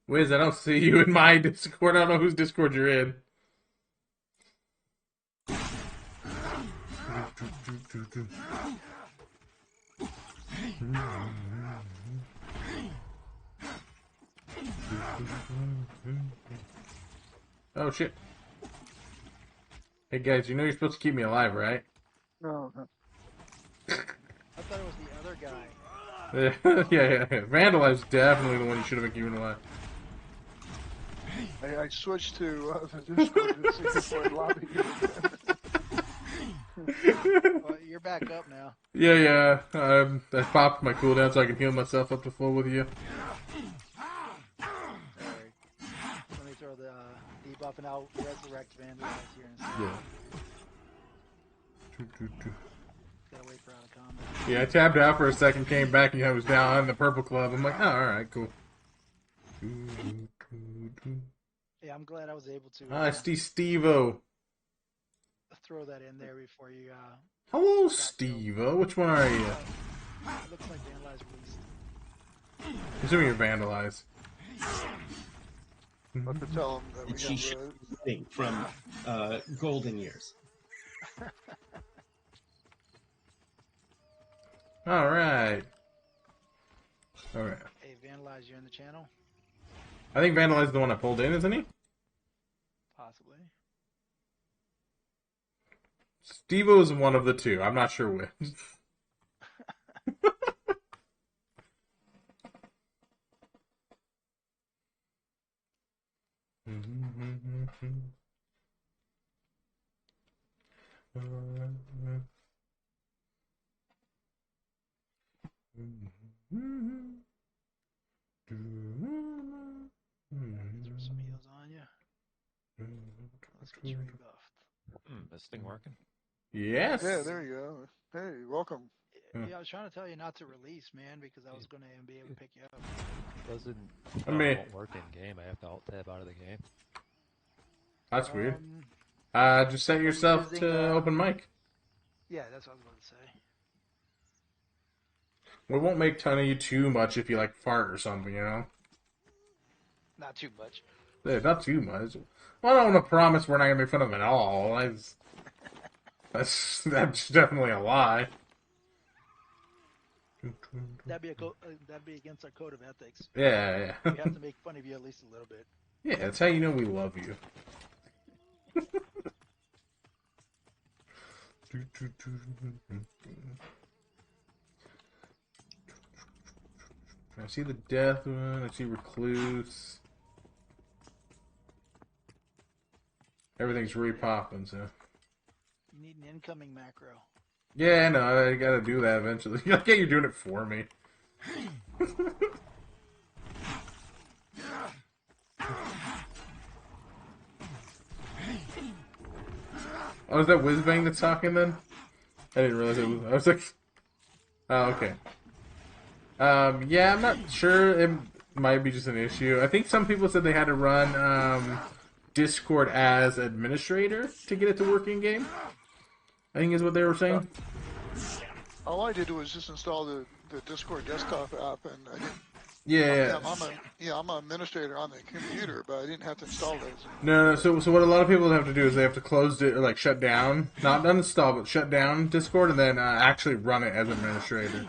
Wiz, I don't see you in my Discord. I don't know whose Discord you're in. Oh, shit. Hey, guys, you know you're supposed to keep me alive, right? No. I thought it was the other guy. Yeah. Vandalize's definitely the one you should have been keeping alive. I switched to the Discord to see before I lobby you. Well, you're back up now. Yeah. I popped my cooldown so I can heal myself up to full with you. Sorry. Let me throw the debuff and I'll resurrect Vandalize here in a second. Yeah. Gotta wait for out of combat. Yeah, I tabbed out for a second, came back, and I was down in the purple club. I'm like, oh, alright, cool. Yeah, I'm glad I was able to Ah, Steve-O. throw that in there before you Hello, Steve-O. Which one are you? it looks like Vandalize released. I'm assuming you're Vandalize. But to tell him that we And she have thing from Golden Years. Alright. Hey, Vandalize, you're in the channel? I think Vandalize is the one I pulled in, isn't he? Possibly. Steve-O is one of the two. I'm not sure which. Throw some heals on you. Let's get you rebuffed. This thing working? Yes. Yeah, there you go. Hey, welcome. Yeah, I was trying to tell you not to release, man, because I was going to be able to pick you up. It won't work in game. I have to alt tab out of the game. That's weird. Just set yourself using, to open mic. Yeah, that's what I was about to say. We won't make fun of you too much if you like fart or something, you know? Not too much. Yeah, not too much. Well, I don't want to promise we're not going to make fun of it at all. That's definitely a lie. That'd be against our code of ethics. Yeah. We have to make fun of you at least a little bit. Yeah, that's how you know we love you. I see the death one. I see recluse. Everything's re-popping, so. You need an incoming macro. Yeah, no, I gotta do that eventually. Okay, you're doing it for me. Oh, is that Whizbang that's talking then? I didn't realize it was. I was like, oh, okay. Yeah, I'm not sure. It might be just an issue. I think some people said they had to run Discord as administrator to get it to work in game. I think is what they were saying. All I did was just install the Discord desktop app, and I didn't. Yeah. I'm an administrator on the computer, but I didn't have to install it. No. So what a lot of people have to do is they have to close it or like shut down, not uninstall, but shut down Discord and then actually run it as administrator.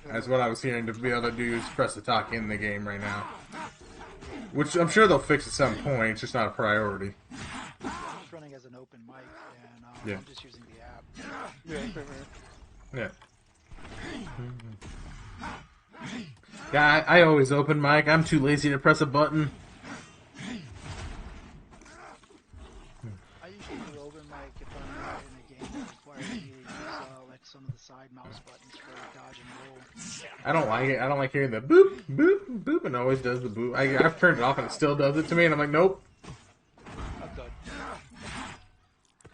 That's what I was hearing to be able to do is press the talk in the game right now, which I'm sure they'll fix at some point. It's just not a priority. I'm just running as an open mic, and I'm just using the app. Yeah. Yeah. Yeah, I always open mic. I'm too lazy to press a button. I usually do open mic if I'm in a game that requires me to use like some of the side mouse buttons for dodge and roll. I don't like it. I don't like hearing the boop, boop, boop, and it always does the boop. I've turned it off and it still does it to me, and I'm like, nope. I'm good.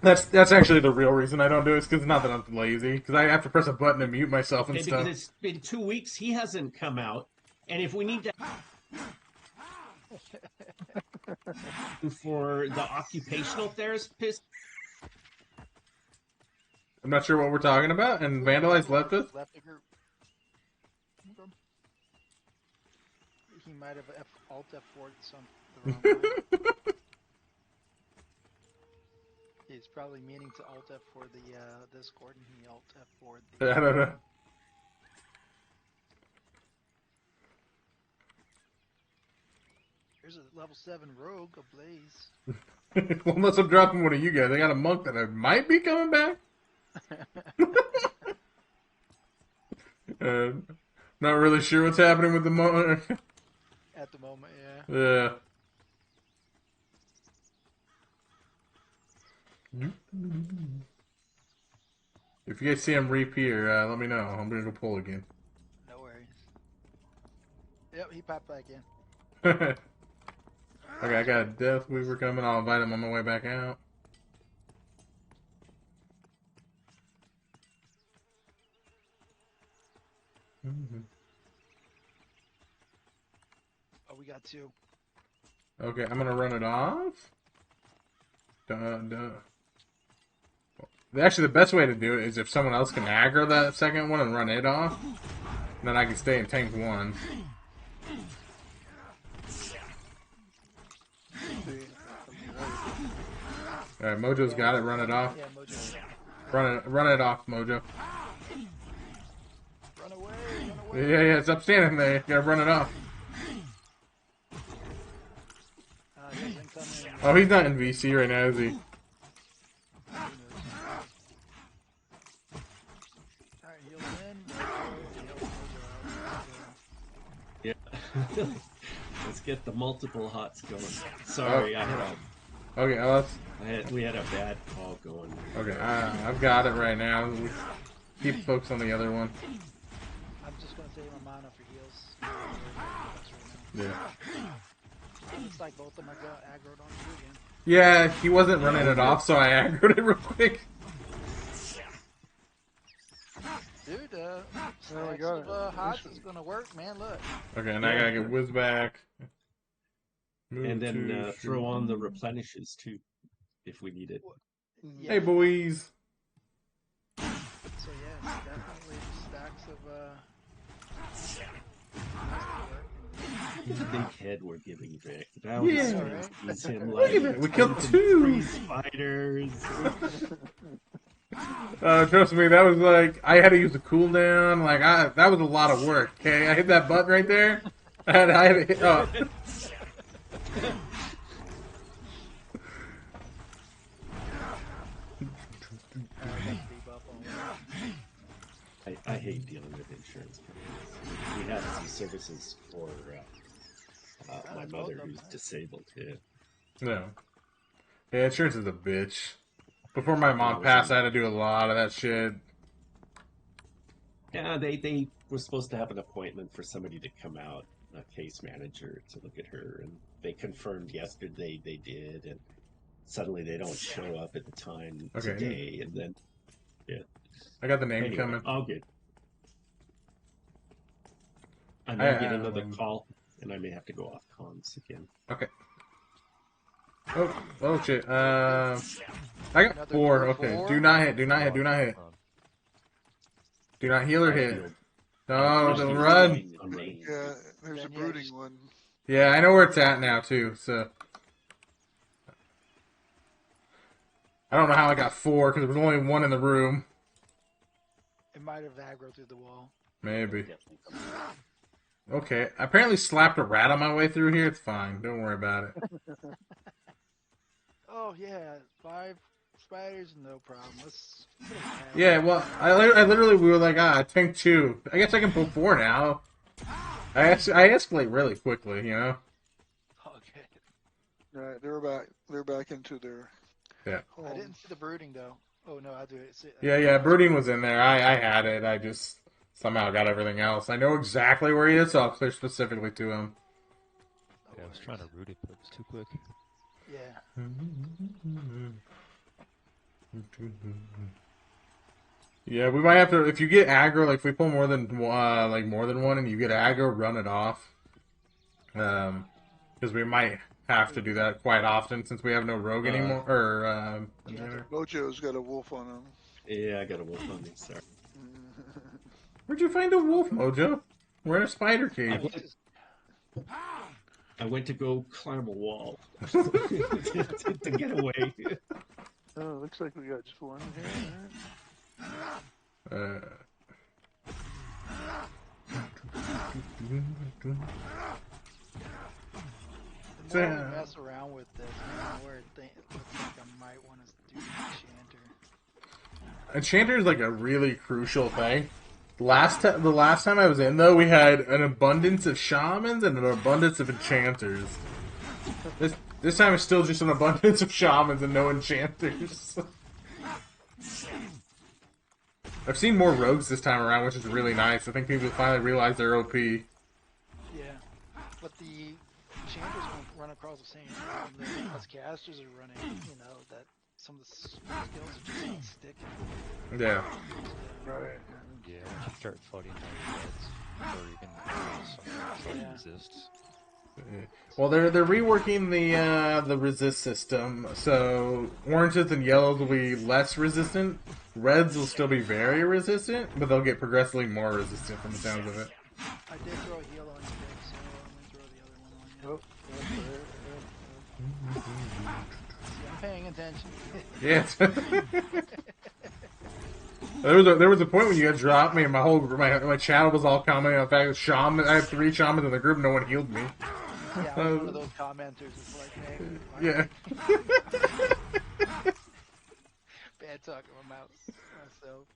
That's actually the real reason I don't do it. It's because not that I'm lazy. Because I have to press a button and mute myself and Okay, stuff. because it's been 2 weeks, he hasn't come out, and if we need to for the occupational therapist, I'm not sure what we're talking about, and Vandalize left us. Left the group. Okay. He might have Alt F4'd the wrong way. He's probably meaning to Alt F4 the Discord, and he Alt F4'd the. I don't know. There's a level 7 rogue, Ablaze. Well, unless I'm dropping one of you guys, I got a monk that might be coming back. Not really sure what's happening with the monk. At the moment, yeah. Yeah. If you guys see him reappear, let me know. I'm gonna go pull again. No worries. Yep, he popped back in. Okay, I got a Death Weaver coming. I'll invite him on my way back out. Oh, we got 2. Okay, I'm gonna run it off. Actually, the best way to do it is if someone else can aggro that second one and run it off, then I can stay in tank 1. Alright, Mojo's got it. Run it off. Yeah, Mojo. Run it off, Mojo. Run away, run away. Yeah, it's up standing there. You gotta run it off. He's incoming. Oh, he's not in VC right now, is he? Alright, heal him in. yeah. Let's get the multiple hots going. Sorry, we had a bad call going. Okay, I've got it right now. Keep focus on the other one. I'm just gonna save my mana for heals. Yeah. Looks like both of them are aggroed on you again. Yeah, he wasn't running it off, so I aggroed it real quick. Dude, There we stacks go. of hots is gonna work, man. Look. Okay, now I gotta get Whiz back. And then throw on the replenishes too, if we need it. Yeah. Hey, boys. So yeah, definitely stacks of Look at the big head we're giving Vic. That was Yeah. sweet. He's him Look like at that. We killed 2. 3 spiders. Trust me, that was like I had to use a cooldown. Like that was a lot of work. Okay, I hit that button right there. I had to hit. Oh. I hate dealing with insurance companies. We have some services for my mother who's disabled too. No. Yeah, insurance is a bitch. Before my mom passed, I had to do a lot of that shit. Yeah, they were supposed to have an appointment for somebody to come out, a case manager, to look at her, and they confirmed yesterday they did, and suddenly they don't show up at the time today, and then I got the name anyway, coming. all good. I may get another call, and I may have to go off comms again. Okay. Oh shit. I got 4. Okay. Do not hit. Do not hit. Do not hit. Do not heal or hit. No, don't run. Yeah, there's a brooding one. Yeah, I know where it's at now too. So I don't know how I got 4 because there was only 1 in the room. It might have aggroed through the wall. Maybe. Okay. I apparently slapped a rat on my way through here. It's fine. Don't worry about it. Oh yeah, 5 spiders, no problem. Let's. Yeah, well, I literally we were like, tank 2. I guess I can pull 4 now. I escalate really quickly, you know. Okay. Right, they're back into their. Yeah. Home. I didn't see the brooding though. Oh no, I do. Yeah. Brooding was in there. I had it. I just somehow got everything else. I know exactly where he is, so I'll clear specifically to him. Yeah, I was trying to root it, but it was too quick. Yeah. Yeah, we might have to. If you get aggro, like if we pull more than one, and you get aggro, run it off. Because we might have to do that quite often since we have no rogue anymore. Or Mojo's got a wolf on him. Yeah, I got a wolf on me. Sorry. Where'd you find a wolf, Mojo? We're in a spider cave. I went to go climb a wall to get away. Oh, looks like we got just one here. The more we mess around with this, the more it looks like I might want to do Enchanter. Enchanter is like a really crucial thing. The last time I was in, though, we had an abundance of shamans and an abundance of enchanters. This time it's still just an abundance of shamans and no enchanters. I've seen more rogues this time around, which is really nice. I think people finally realize they're OP. Yeah, but the enchanters won't run across the same problem that us casters are running. You know that some of the skills are just not sticking. Yeah. Right. Yeah, once you start fighting like reds, or even something like resists. Well, they're reworking the resist system, so oranges and yellows will be less resistant. Reds will still be very resistant, but they'll get progressively more resistant from the sounds of it. I did throw a heal on you, so I'm gonna throw the other one on you. See, I'm paying attention. Yes. There was a point when you guys dropped me and my channel was all commenting on the fact that shaman. I have 3 shamans in the group, no one healed me. Yeah, I was one of those commenters. It's like, hey, yeah. Bad talking about myself.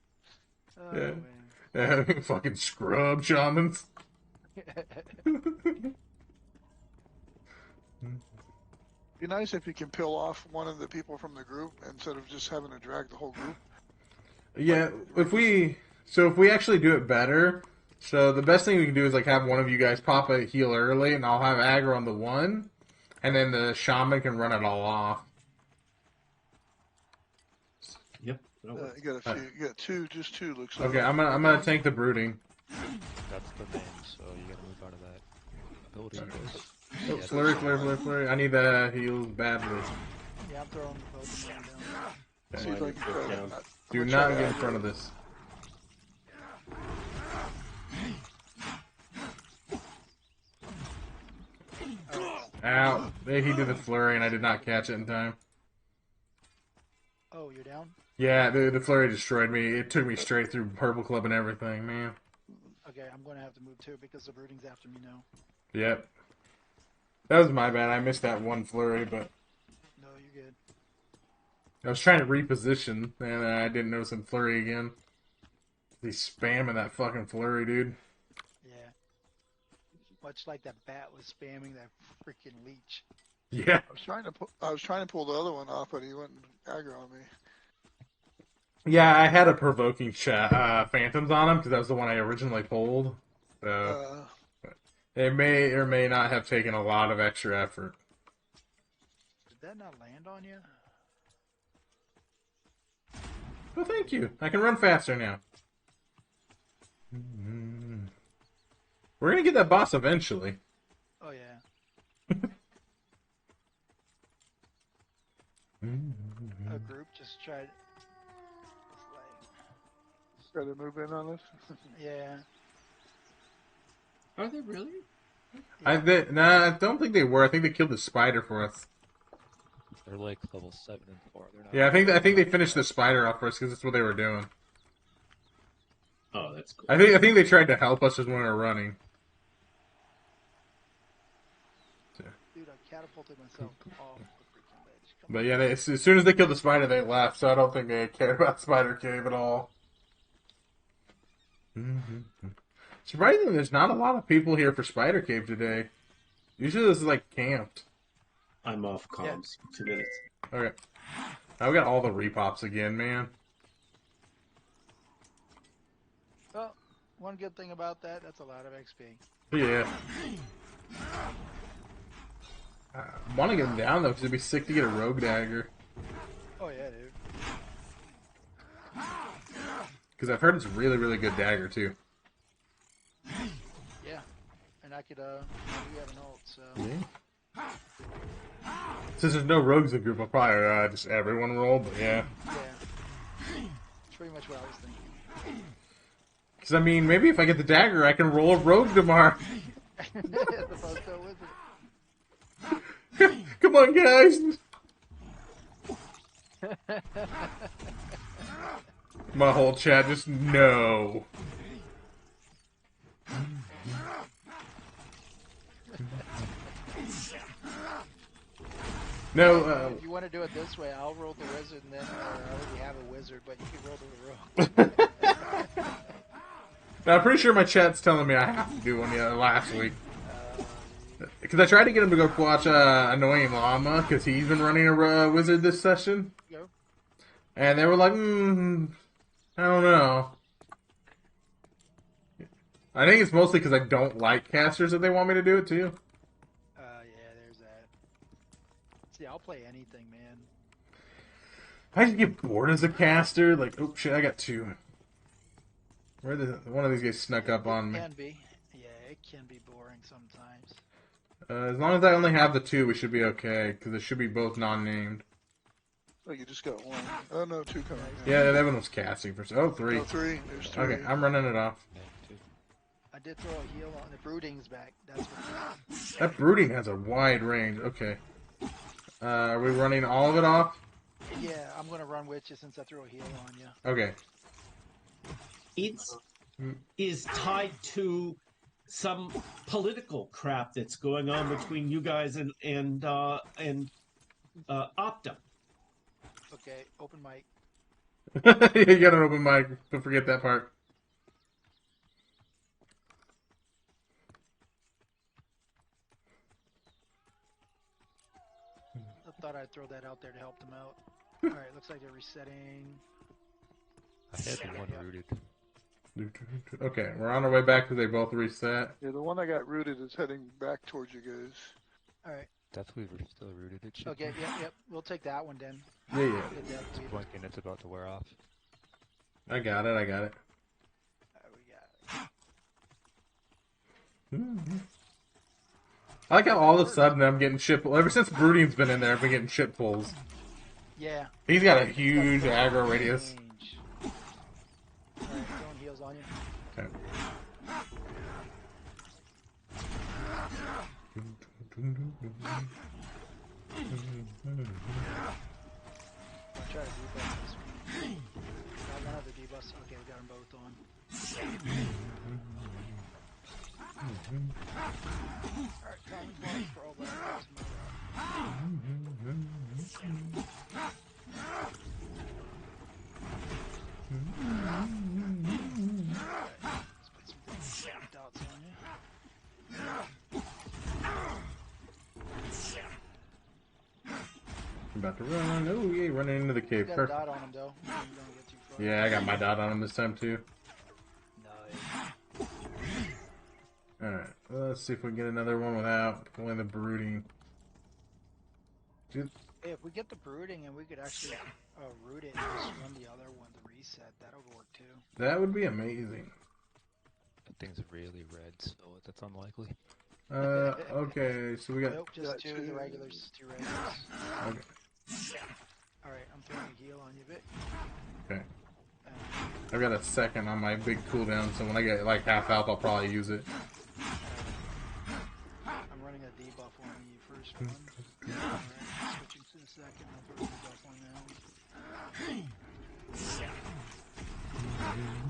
Oh, yeah. man. Yeah, fucking scrub shamans. Be nice if you can peel off one of the people from the group instead of just having to drag the whole group. Yeah, if we actually do it better, so the best thing we can do is like have one of you guys pop a heal early, and I'll have aggro on the one, and then the shaman can run it all off. Yep. You got a few. You got just two. Looks like. Okay, I'm gonna tank the brooding. That's the main, so you gotta move out of that ability. Oh, flurry. I need the heals badly. Yeah, I'm throwing both of them down. See if I can down. Do not get in front of this. Ow. He did the flurry and I did not catch it in time. Oh, you're down? Yeah, the flurry destroyed me. It took me straight through Purple Club and everything, man. Okay, I'm going to have to move too because the brooding's after me now. Yep. That was my bad. I missed that one flurry, but... No, you're good. I was trying to reposition, and I didn't notice him flurry again. He's spamming that fucking flurry, dude. Yeah. Much like that bat was spamming that freaking leech. Yeah. I was trying to pull the other one off, but he went aggro on me. Yeah, I had a provoking phantoms on him because that was the one I originally pulled. So it may or may not have taken a lot of extra effort. Did that not land on you? Well, thank you. I can run faster now. We're gonna get that boss eventually. Oh yeah. A group just tried. Try to move in on us. Yeah. Are they really? I don't think they were. I think they killed the spider for us. They're like level 7 and 4. They're not. Yeah, I think they finished the spider off for us because that's what they were doing. Oh, that's cool. I think they tried to help us just when we were running. Dude, I catapulted myself off the freaking ledge. But yeah, as soon as they killed the spider, they left. So I don't think they cared about Spider Cave at all. Surprisingly, there's not a lot of people here for Spider Cave today. Usually this is like camped. I'm off comms. 2 minutes. Okay. Now we got all the repops again, man. Well, one good thing about that's a lot of XP. Yeah. I want to get him down, though, because it'd be sick to get a rogue dagger. Oh, yeah, dude. Because I've heard it's a really, really good dagger, too. Yeah. And I could, we have an ult, so... Yeah. Since there's no rogues in the group, I'll probably just everyone roll, but yeah. Yeah. That's pretty much what I was thinking. Because, I mean, maybe if I get the dagger, I can roll a rogue tomorrow. As opposed to a wizard. Come on, guys! My whole chat just, no. No, if you want to do it this way, I'll roll the wizard and then I already have a wizard, but you can roll the rogue. Now, I'm pretty sure my chat's telling me I have to do one last week. Because I tried to get him to go watch Annoying Llama, because he's been running a wizard this session. Yep. And they were like, I don't know. I think it's mostly because I don't like casters that they want me to do it too. Yeah, there's that. See, I'll play anything, man. I just get bored as a caster. Like, oh shit, I got two. One of these guys snuck up on me. It can be. Yeah, it can be boring sometimes. As long as I only have the two, we should be okay, because it should be both non-named. Oh, you just got one. Oh, no, two coming. Yeah, that one was casting for... Oh, three. No, three. There's three. Okay, I'm running it off. I did throw a heal on the brooding's back. That's what. That brooding has a wide range. Okay. Are we running all of it off? Yeah, I'm gonna run with you since I threw a heal on you. Okay. It is tied to some political crap that's going on between you guys and Opta. Okay, open mic. You got an open mic. Don't forget that part. I thought I'd throw that out there to help them out. Alright, looks like they're resetting. I had the one rooted. Okay, we're on our way back because they both reset. Yeah, the one that got rooted is heading back towards you guys. Alright. That's we were still rooted. It should Okay, be. yep. We'll take that one then. Yeah. It's blinking. It's about to wear off. I got it. We got it. I like how all of a sudden I'm getting shit pulls. Ever since Brooding's been in there, I've been getting shit pulls. Yeah. He's got a huge aggro radius. Alright, throwing heals on you. Okay. I'll try to debuff this one. Got one other debuffs. Okay, we got them both on. Alright, time for all that. Let's put some dots on you. I'm about to run. Oh, yeah, running into the cave. Got a Perfect. dot on him though. You don't get too far. Yeah, I got my dot on him this time too. Nice. Alright, well, let's see if we can get another one without pulling the brooding. Dude, Hey, if we get the brooding and we could actually root it and just run the other one to reset, that'll work too. that would be amazing. That thing's really red, so that's unlikely. Okay, so we got... Nope, just two of the regulars. Two regulars. Okay. Alright, I'm throwing a heal on you, Vic. Okay. I've got a second on my big cooldown, so when I get like half health, I'll probably use it. I'm running a debuff on the first one. Alright, switching to the second. I'll throw a debuff on that one.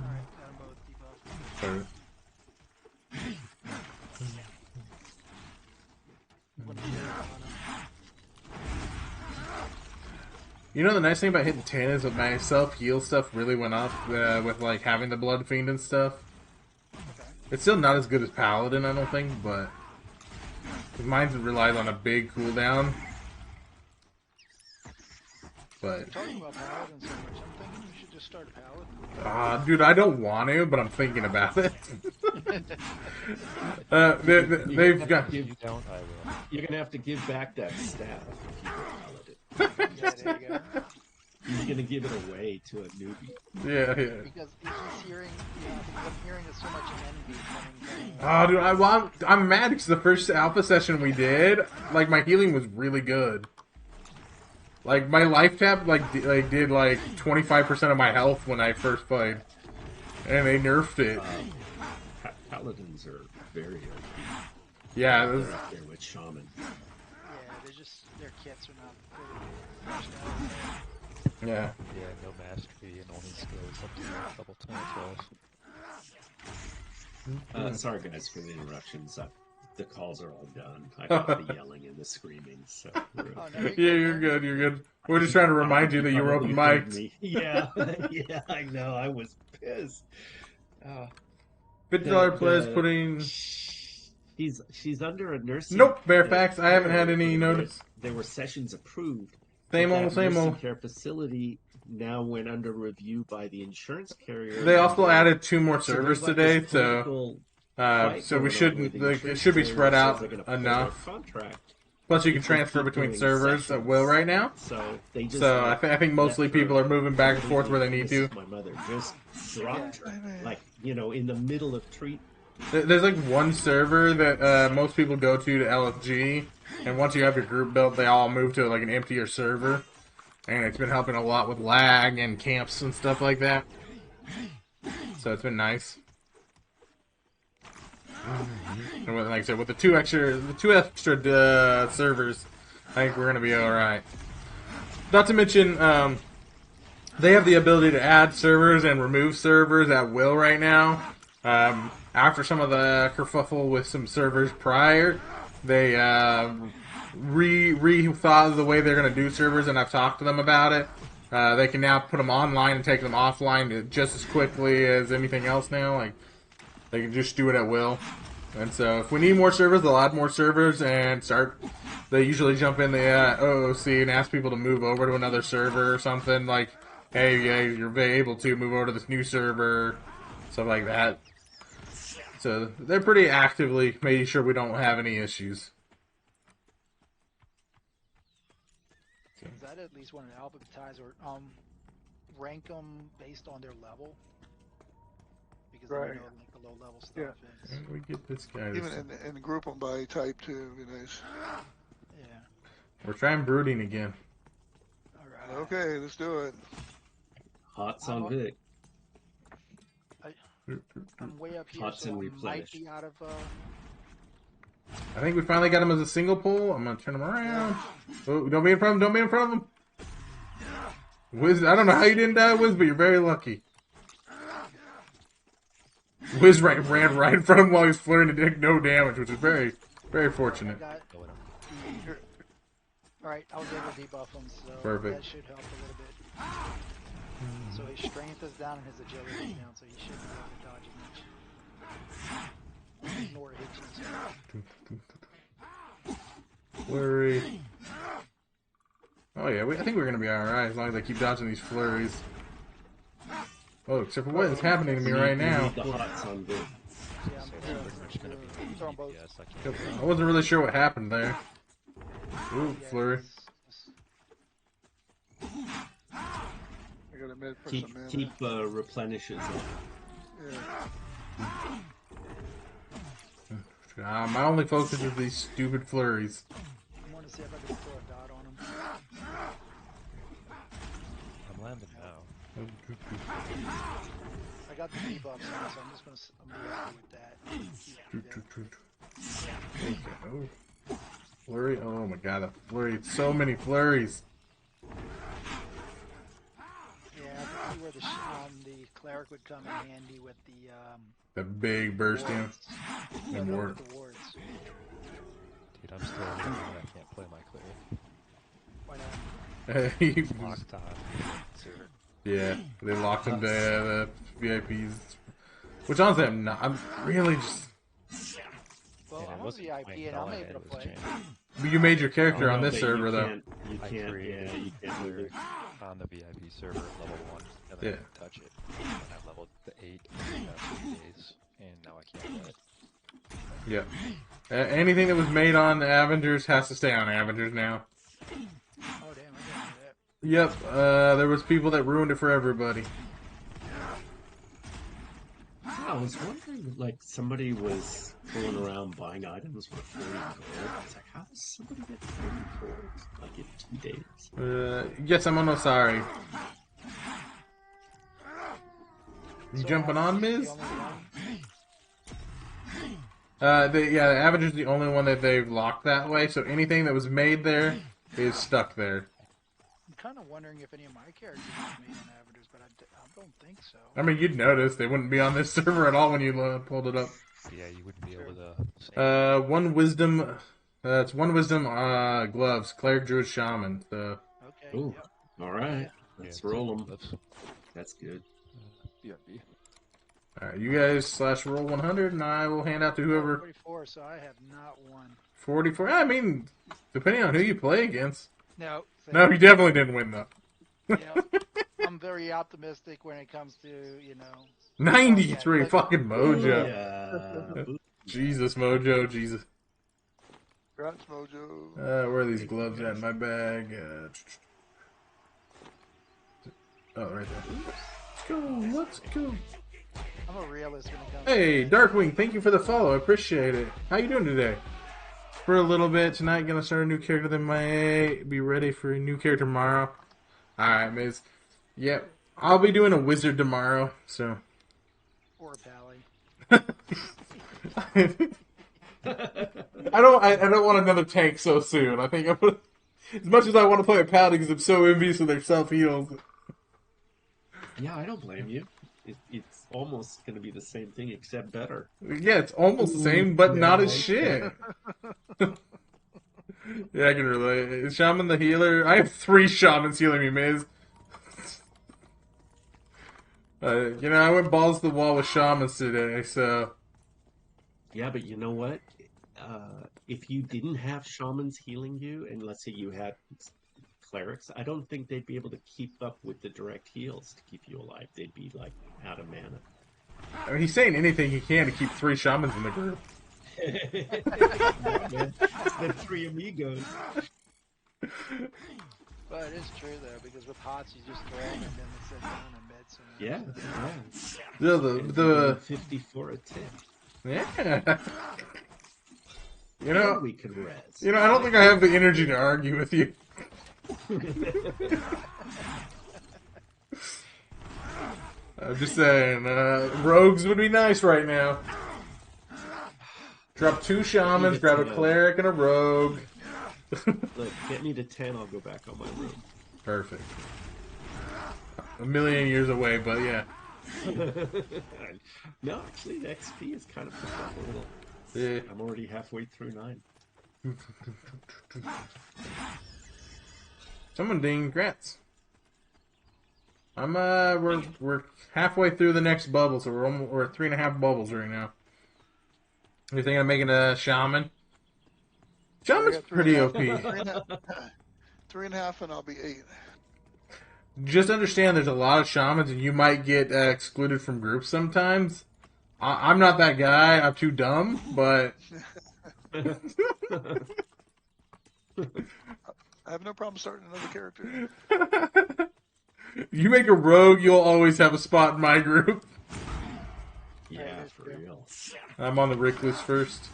Alright, got them both debuffed. Third. You know the nice thing about hitting 10 is that my self-heal stuff really went up with like having the Blood Fiend and stuff. Okay. It's still not as good as Paladin, I don't think, but mine relies on a big cooldown. But You're talking about Paladin so much. I'm thinking you should just start Paladin. dude, I don't want to, but I'm thinking about it. They've got. If you don't, I will. You're gonna have to give back that staff if you go Paladin. Yeah, there you go. He's gonna give it away to a newbie. Yeah. Because he's hearing, I'm hearing so much envy coming from. Oh, dude, I'm mad because the first alpha session we did, like, my healing was really good. Like, my life tap, did, 25% of my health when I first played. And they nerfed it. Paladins are very OP. Yeah, They're up there with Shaman. Yeah, they're just, their kits are not really fleshed out. yeah. Yeah, no mastery and only skills up to level 10 or 12. Sorry guys for the interruptions. The calls are all done. I got the yelling and the screaming, so Yeah, you're good, you're good. We're just trying to remind you that you were open mic'd. Yeah, yeah, I know. I was pissed. $50 players putting... She's under a nursing... Nope, Fairfax, I haven't had any notice. There were sessions approved. Same but old, that same nursing old. care facility now went under review by the insurance carrier. They also added 2 more servers there's like today, this so... political so fight we going on shouldn't... where the It insurance should be carrier spread says out they're gonna pull their enough. contract. Plus, you can People transfer keep between doing servers at sessions. will right now. So they just. So I think mostly let her people are moving back and forth where they need to. My mother just dropped her, in the middle of treat. There's like one server that most people go to LFG, and once you have your group built, they all move to like an emptier server, and it's been helping a lot with lag and camps and stuff like that. So it's been nice. And like I said, with the two extra servers, I think we're gonna be all right. Not to mention, they have the ability to add servers and remove servers at will right now. After some of the kerfuffle with some servers prior, they rethought the way they're gonna do servers, and I've talked to them about it. They can now put them online and take them offline just as quickly as anything else now. Like, they can just do it at will. And so if we need more servers, they'll add more servers and start... They usually jump in the OOC and ask people to move over to another server or something. Like, hey, yeah, you're able to move over to this new server. Stuff like that. So they're pretty actively making sure we don't have any issues. Is that at least want to alphabetize or rank them based on their level? Because Right. they know like the low level stuff is. How do we get this guy? Even and group them by type too. Be nice. Yeah. We're trying brooding again. All right. Okay, let's do it. Hots on Vic. I'm way up here, Hots so and I might replenish. be out of. I think we finally got him as a single pull. I'm gonna turn him around. Oh, don't be in front of him. Don't be in front of him. Wiz, I don't know how you didn't die, Wiz, but you're very lucky. Wiz ran right in front of him while he was flirting and did no damage, which is very, very fortunate. Alright, I was able to debuff him, so Perfect. that should help a little bit. So his strength is down and his agility is down, so he shouldn't be able to dodge as much. Nor hit you. Flurry. Oh yeah, I think we're gonna be alright as long as I keep dodging these flurries. Oh, except for what is happening to me right now. The hots on Vic. Yeah, I'm throwing both. I wasn't really sure what happened there. Ooh, flurry. I got a mid for some mana. Keep replenishes on. Yeah. My only focus is these stupid flurries. I want to see if I can throw a dot on him. I'm landing now. I got the debuffs on, so I'm just gonna be happy with that. Oh. Flurry. Oh my god, a flurry. So many flurries. Yeah, I can see where the cleric would come in handy with the big bursting. yeah, And no, ward. with the wards. Dude, I'm still learning and I can't play my clear. Why not? He's Locked on. Sir. yeah, they locked him to the VIPs. Which honestly, I'm not. I'm really just. Well, And it I'm a wasn't VIP playing and I'm Dawn, able to it was play. Jan. You made your character Oh, on no, this but server, you though. can't, you I can't, created yeah, you a can't move cleric it. on the VIP server at level 1, and then I didn't touch it. And I leveled to 8 in about 3 days, and now I can't do it. Yep. Anything that was made on Avengers has to stay on Avengers now. Oh damn, I didn't know that. Yep. There was people that ruined it for everybody. I was wondering, like, somebody was going around buying items for 40 gold. I was like, how does somebody get 40 gold, like, in 2 days? Yes, I'm on sorry. You So jumping on, Avengers is Miz? the only one? The Avenger's the only one that they've locked that way, so anything that was made there is stuck there. I'm kind of wondering if any of my characters are made on Avengers, but I don't think so. I mean, you'd notice they wouldn't be on this server at all when you pulled it up. Yeah, you wouldn't be able to. One wisdom. It's one wisdom. Gloves. Cleric, druid, shaman. So. Okay. Ooh, Yep. alright. Let's roll them. That's That's good. VIP. All right, you guys /roll 100, and I will hand out to whoever. 44, so I have not won. 44. I mean, depending on who you play against. No. No, you definitely didn't win though. I'm very optimistic when it comes to, you know. 93 Yeah, fucking Mojo. Yeah. Jesus, Mojo, Jesus. Congrats, Mojo. Where are these gloves at in my bag? Oh, right there. Let's go. I'm a realist when it comes Hey, to Darkwing, thank you for the follow. I appreciate it. How you doing today? For a little bit tonight, gonna start a new character. Then might be ready for a new character tomorrow. All right, Miz. Yep, I'll be doing a wizard tomorrow. So. or Pally. I don't want another tank so soon. I think I'm gonna, as much as I want to play a paladin because I'm so envious of their self heals. Yeah, I don't blame you. It's almost going to be the same thing, except better. Yeah, it's almost the same, but not as shit. Yeah, I can relate. Is Shaman the healer? I have 3 shamans healing me, Miz. I went balls to the wall with shamans today, so. Yeah, but you know what? If you didn't have shamans healing you, and let's say you had clerics, I don't think they'd be able to keep up with the direct heals to keep you alive. They'd be, like, out of mana. I mean, he's saying anything he can to keep 3 shamans in the group. The 3 amigos. But it is true, though, because with HOTS, you just throw them and then they sit down and med some. Yeah. The 54 a tick. Yeah. You know, we can res. I don't think I have the energy to argue with you. I'm just saying, rogues would be nice right now. Drop 2 shamans, grab a cleric and a rogue. Look, get me to 10, I'll go back on my room. Perfect. A million years away, but yeah. No, actually, the XP is kind of pushed up a little. Yeah. I'm already halfway through 9. Someone ding, congrats. We're halfway through the next bubble, so we're at 3.5 bubbles right now. You think I'm making a shaman? Shaman's pretty OP. 3.5 and I'll be 8. Just understand there's a lot of shamans and you might get excluded from groups sometimes. I'm not that guy. I'm too dumb, but... I have no problem starting another character. You make a rogue, you'll always have a spot in my group. Yeah, for real. I'm on the Rick list first.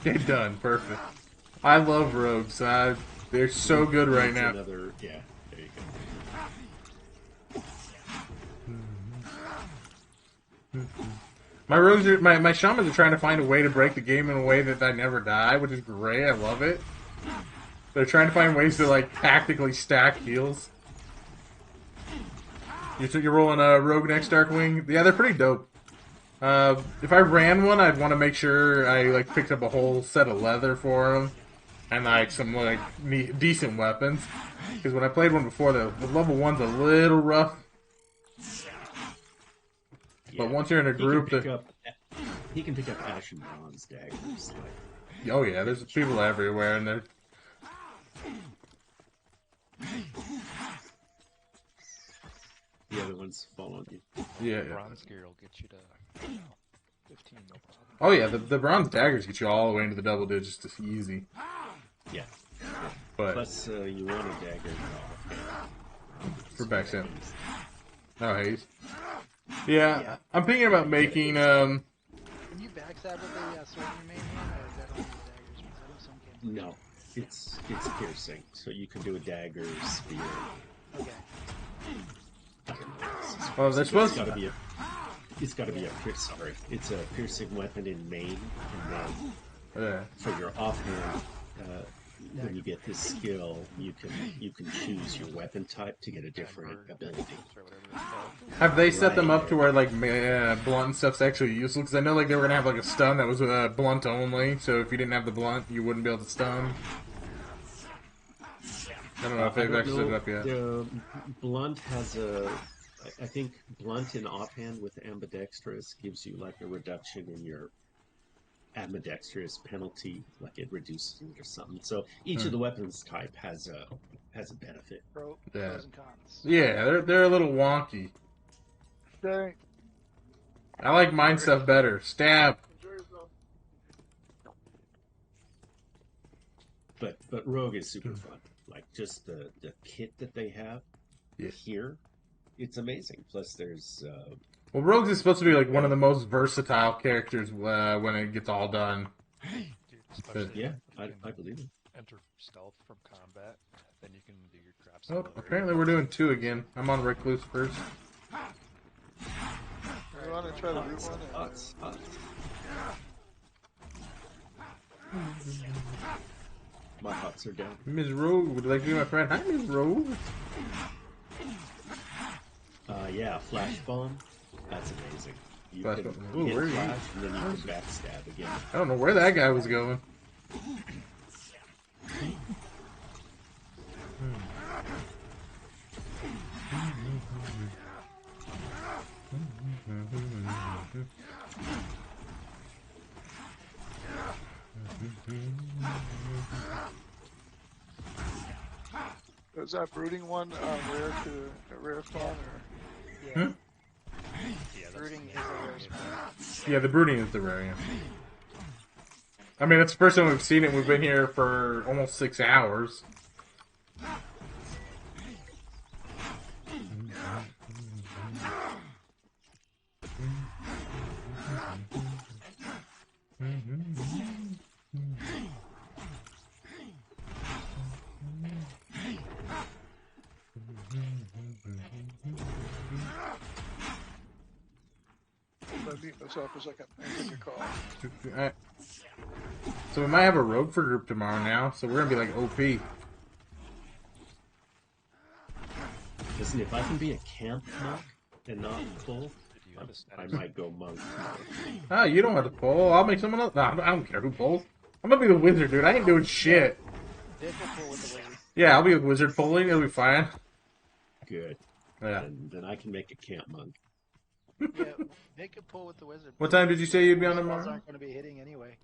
Okay, done. Perfect. I love rogues. They're so good right now. Another, yeah, there you go. My rogues are, my shamans are trying to find a way to break the game in a way that I never die, which is great. I love it. They're trying to find ways to like tactically stack heals. You're rolling a rogue next, Darkwing. Yeah, they're pretty dope. If I ran one, I'd want to make sure I like picked up a whole set of leather for them. and like some like decent weapons. Because when I played one before, the level 1's a little rough. But once you're in a group, he can pick up ash and bronze daggers. Like, oh yeah, there's people everywhere, and they're. The other ones following you. Yeah. Bronze gear will get you to 15, no problem. Oh yeah, the bronze daggers get you all the way into the double digits, just easy. Yeah. But plus, you want a dagger for backstab. No haze. Yeah, I'm thinking about making. Can you backstab with a sword in your main hand, or is that only with daggers? Because I know some can. No, it's piercing, so you can do a dagger, spear. Okay. Well, they're supposed to be it's got to be a sorry. It's a piercing weapon in main, and then for your offhand, when you get this skill, you can choose your weapon type to get a different ability. Have they set them up to where like blunt and stuff's actually useful? Because I know like they were gonna have like a stun that was blunt only, so if you didn't have the blunt, you wouldn't be able to stun. I don't know if they've actually set it up yet. Blunt has I think blunt in offhand with ambidextrous gives you like a reduction in your ambidextrous penalty, like it reduces it or something. So each of the weapons type has a benefit. Pros and cons. Yeah, they're a little wonky. Okay. I like mine stuff better. Stab. But Rogue is super fun. Like just the kit that they have here, it's amazing. Plus there's well, Rogues is supposed to be like one of the most versatile characters when it gets all done. Dude, yeah, I believe it. Enter stealth from combat, then you can do your traps. Oh, apparently we're doing 2 again. I'm on Recluse first. You want to try to root one? My huts are down. Ms. Rogue, would you like to be my friend? Hi, Ms. Rogue. Yeah, flash bomb. That's amazing. You Flash can bomb. Ooh, hit where are you? flash, and then you can backstab again. I don't know where that guy was going. Is that brooding one rare spawn or? Yeah. Brooding is a rare spawn. Yeah, the brooding is the rare. Yeah. I mean, it's the first time we've seen it. We've been here for almost 6 hours. Mute myself for a second. I take your call. So we might have a rogue for group tomorrow now, so we're gonna be like OP. Listen, if I can be a camp monk and not pull, I might go monk. Ah, you don't have to pull. I'll make someone else. Nah, I don't care who pulls. I'm gonna be the wizard, dude. I ain't doing shit. Yeah, I'll be a wizard pulling. It'll be fine. Good. Yeah. Then I can make a camp monk. Yeah, make a pull with the wizard. What time did you say you'd be on Spells tomorrow? aren't going to be hitting anyway.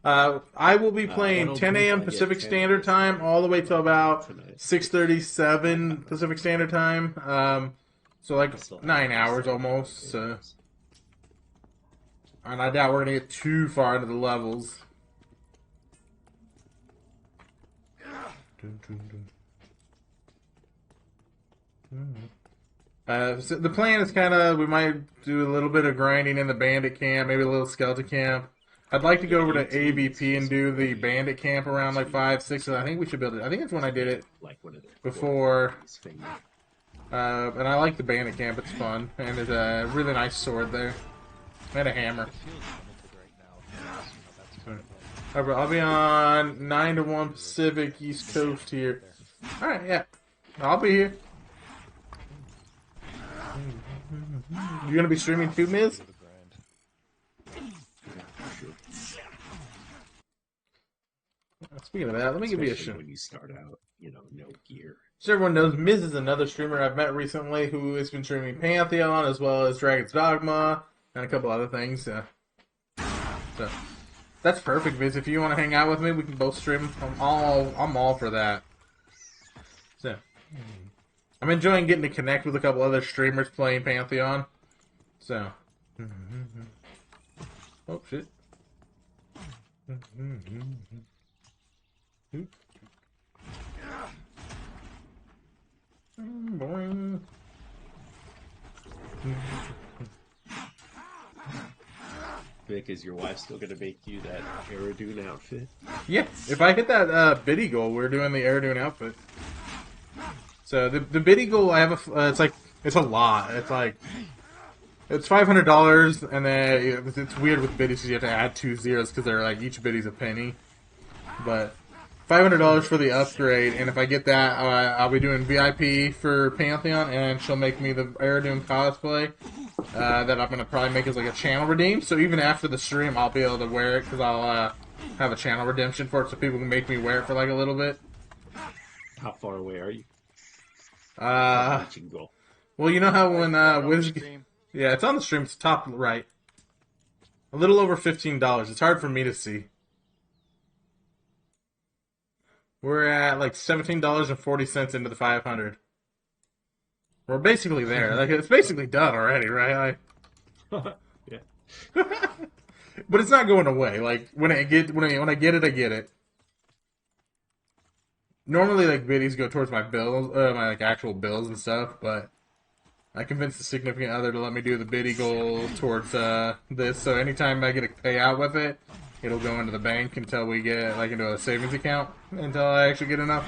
I will be playing 10 a.m. Pacific Standard Time all the way till about 6:37 Pacific Standard Time. So like 9 hours almost. And I doubt we're gonna get too far into the levels. So the plan is kind of, we might do a little bit of grinding in the bandit camp, maybe a little skeleton camp. I'd like to go over to AVP and do the bandit camp around like 5, 6. I think we should build it. I think that's when I did it before. And I like the bandit camp. It's fun. And there's a really nice sword there. And a hammer. Alright, I'll be on 9 to 1 Pacific East Coast here. Alright, yeah. I'll be here. You're gonna be streaming too, Miz? Speaking of that, let me give you a Especially shout. when you start out, no gear. So everyone knows, Miz is another streamer I've met recently who has been streaming Pantheon as well as Dragon's Dogma and a couple other things. So that's perfect, Miz. If you want to hang out with me, we can both stream. I'm all for that. So I'm enjoying getting to connect with a couple other streamers playing Pantheon. So oh shit. Boing. Vic, is your wife still going to make you that Aerodune outfit? Yeah, if I hit that biddy goal, we're doing the Aerodune outfit. So the biddy goal, I have it's a lot. It's $500, and then it's weird with biddies because you have to add 2 zeros because they're like each biddy's a penny. But $500 for the upgrade, and if I get that, I'll be doing VIP for Pantheon, and she'll make me the Aerodune cosplay that I'm gonna probably make as like a channel redeem. So even after the stream, I'll be able to wear it because I'll have a channel redemption for it, so people can make me wear it for like a little bit. How far away are you? Reaching goal. Well, you know how when yeah, it's on the stream. It's top right. A little over $15. It's hard for me to see. We're at like $17.40 into the 500. We're basically there. Like it's basically done already, right? Yeah. But it's not going away. Like when I get it, I get it. Normally, like biddies go towards my bills, my like actual bills and stuff. But I convinced the significant other to let me do the biddy goal towards this. So anytime I get a payout with it, it'll go into the bank until we get like into a savings account until I actually get enough.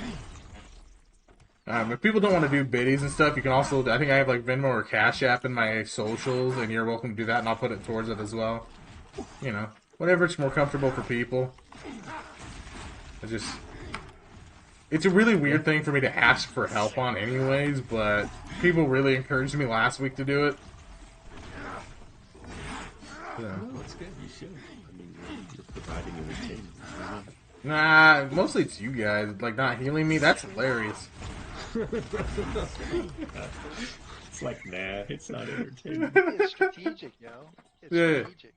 If people don't want to do biddies and stuff, you can also, I think I have like Venmo or Cash App in my socials, and you're welcome to do that, and I'll put it towards it as well. You know, whatever it's more comfortable for people. It's a really weird thing for me to ask for help on anyways, but people really encouraged me last week to do it. So. No, it's good. You should. I mean, you're providing entertainment. Nah, mostly it's you guys, like, not healing me. That's hilarious. It's like, nah, it's not entertainment. It's strategic, yo. It's strategic.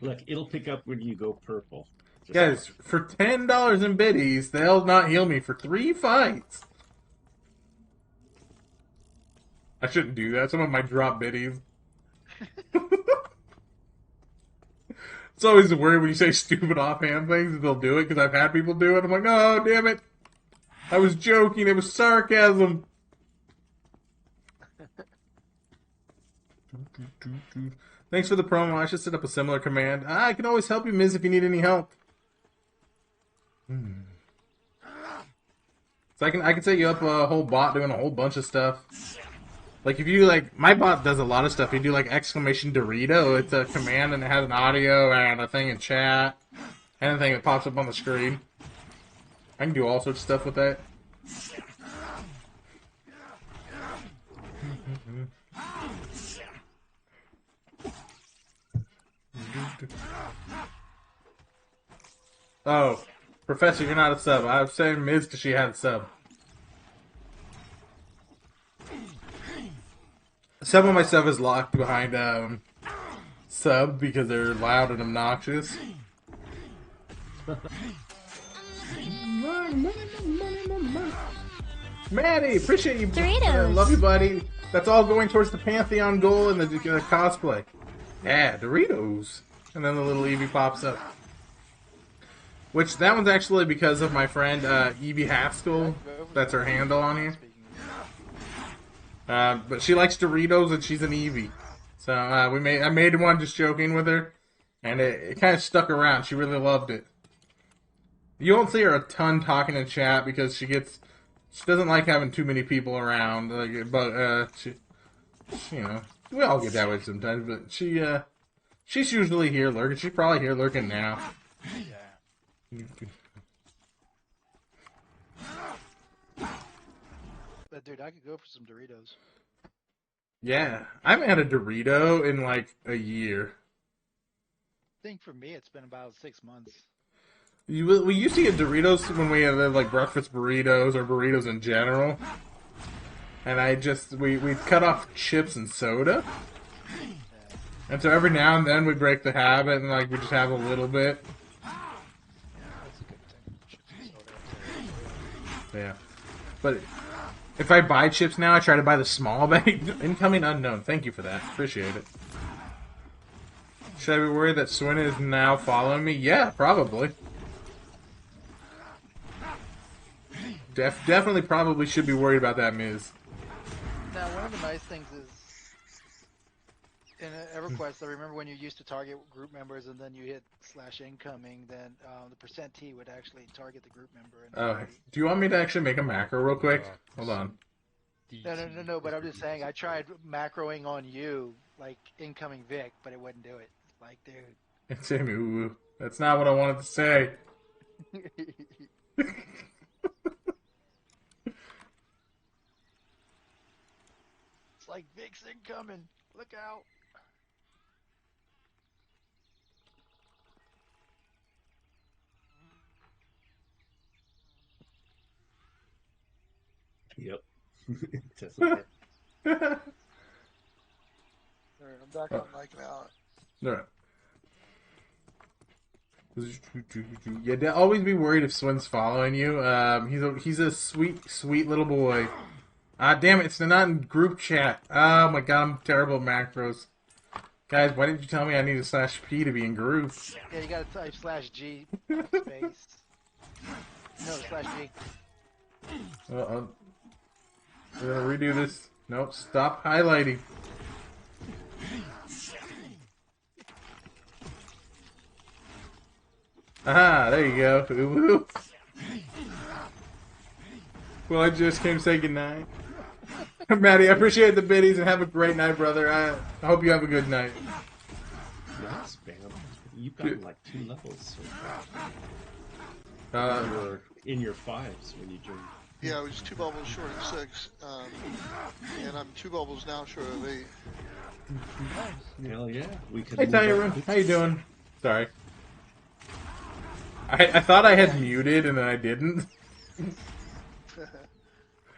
Look, it'll pick up when you go purple. Guys, for $10 in biddies, they'll not heal me for 3 fights. I shouldn't do that. Someone might drop biddies. It's always a worry when you say stupid offhand things that they'll do it, because I've had people do it. I'm like, oh, damn it. I was joking. It was sarcasm. Thanks for the promo. I should set up a similar command. I can always help you, Miz, if you need any help. So I can set you up a whole bot doing a whole bunch of stuff. Like if you my bot does a lot of stuff. You do like exclamation Dorito. It's a command and it has an audio and a thing in chat. And a thing that pops up on the screen. I can do all sorts of stuff with that. Oh, Professor, you're not a sub. I was saying Miz because she had a sub. Some of my stuff is locked behind sub because they're loud and obnoxious. Maddie, appreciate you. Doritos. Love you, buddy. That's all going towards the Pantheon goal and the cosplay. Yeah, Doritos. And then the little Eevee pops up. Which, that one's actually because of my friend Evie Haskell. That's her handle on here. But she likes Doritos and she's an Eevee. So I made one just joking with her. And it kind of stuck around. She really loved it. You won't see her a ton talking in chat because she doesn't like having too many people around. But she you know, we all get that way sometimes. But she's usually here lurking. She's probably here lurking now. Yeah. But dude, I could go for some Doritos. Yeah, I haven't had a Dorito in like a year. I think for me, it's been about 6 months. We used to get Doritos when we had like breakfast burritos or burritos in general. And we cut off chips and soda. And so every now and then we break the habit and like we just have a little bit. That's a good thing. Chips and soda. Yeah. But if I buy chips now, I try to buy the small bag. Incoming unknown. Thank you for that. Appreciate it. Should I be worried that Swin is now following me? Yeah, probably. Definitely probably should be worried about that, Miz. Now, one of the nice things is, in EverQuest, I remember when you used to target group members and then you hit /incoming, then the %T would actually target the group member. And Do you want me to actually make a macro real quick? Hold on. No, but I'm just saying, I tried macroing on you, like incoming Vic, but it wouldn't do it. Like, dude. It's him, ooh. That's not what I wanted to say. It's like Vic's incoming. Look out. Yep. Doesn't work. Alright, I'm back on mic now. Alright. Yeah, always be worried if Swin's following you. He's a sweet little boy. Damn it, it's not in group chat. Oh my god, I'm terrible at macros. Guys, why didn't you tell me I need a /P to be in group? Yeah, you gotta type /G space. No, /G. Uh-oh. We're gonna redo this. Nope, stop highlighting. Aha, there you go. Ooh. Well, I just came to say goodnight. Maddie, I appreciate the biddies and have a great night, brother. I hope you have a good night. Nice, Bam. You've gotten like 2 levels so far. You were in your 5s when you joined. Yeah, I was 2 bubbles short of 6, and I'm 2 bubbles now short of 8. Hell yeah. We could Hey, Tyrone. How you doing? Sorry. I thought I had muted and then I didn't.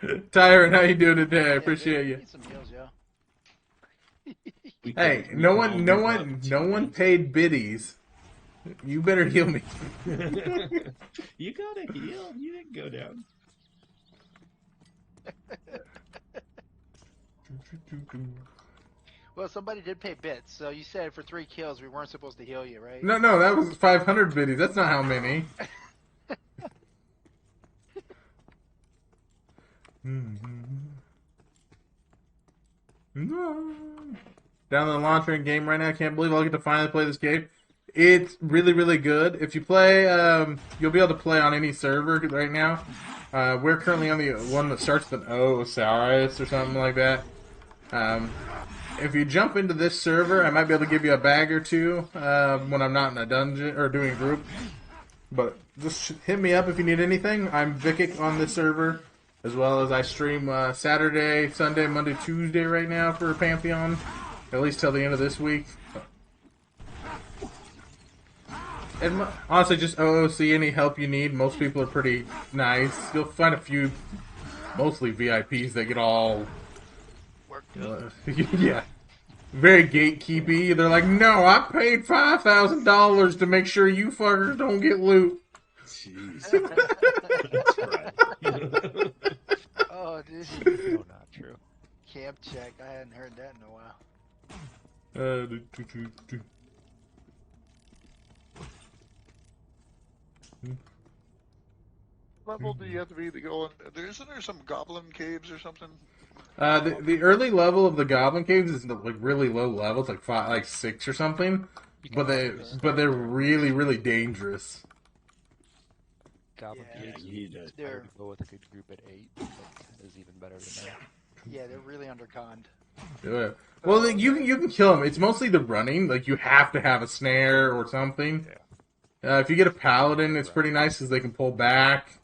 Tyron, how you doing today? I appreciate you. Need some heals, yo. Hey, no one paid biddies. You better heal me. You gotta heal. You didn't go down. Well, somebody did pay bits, so you said for 3 kills we weren't supposed to heal you, right? No, that was 500 biddies. That's not how many. Down the launcher and game right now. I can't believe I'll get to finally play this game. It's really, really good. If you play, you'll be able to play on any server right now. We're currently on the one that starts with an O, Osiris or something like that. If you jump into this server, I might be able to give you a bag or 2 when I'm not in a dungeon or doing a group. But just hit me up if you need anything. I'm Vikic on this server, as well as I stream Saturday, Sunday, Monday, Tuesday right now for Pantheon, at least till the end of this week. And honestly, just OOC, any help you need. Most people are pretty nice. You'll find a few, mostly VIPs that get all... yeah. Very gatekeepy. They're like, no, I paid $5,000 to make sure you fuckers don't get loot. Jeez. That's right. Oh, dude. No, not true. Camp check. I hadn't heard that in a while. Level do you have to be to go in? Isn't there some goblin caves or something? The early level of the Goblin Caves is like really low level. It's like 6 or something. But they're really, really dangerous. Goblin Yeah, Caves. You need to They're, Go with a good group at 8. That is even better than that. yeah, they're really underconned. Yeah. Well, you can kill them. It's mostly the running. Like you have to have a snare or something. If you get a paladin, it's pretty nice because they can pull back.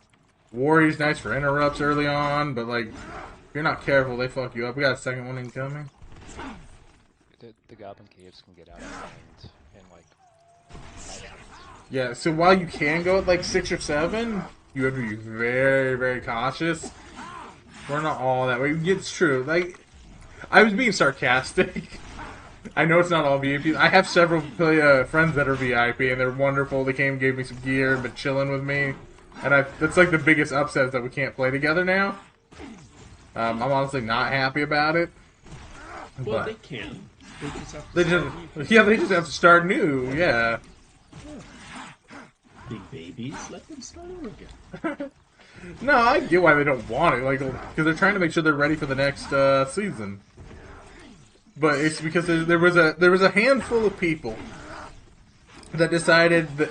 Warrior's nice for interrupts early on, but like if you're not careful, they fuck you up. We got a second one incoming. The Goblin Caves can get out of hand in like 5 minutes. Yeah, so while you can go at like 6 or 7, you have to be very, very cautious. We're not all that way. It's true. Like, I was being sarcastic. I know it's not all VIP. I have several friends that are VIP, and they're wonderful. They came and gave me some gear and been chilling with me. And that's like the biggest upset is that we can't play together now. I'm honestly not happy about it. Well, but they can. They just have to they just have to start new. Yeah. Big babies, let them start over again. No, I get why they don't want it, like, because they're trying to make sure they're ready for the next season. But it's because there was a handful of people that decided that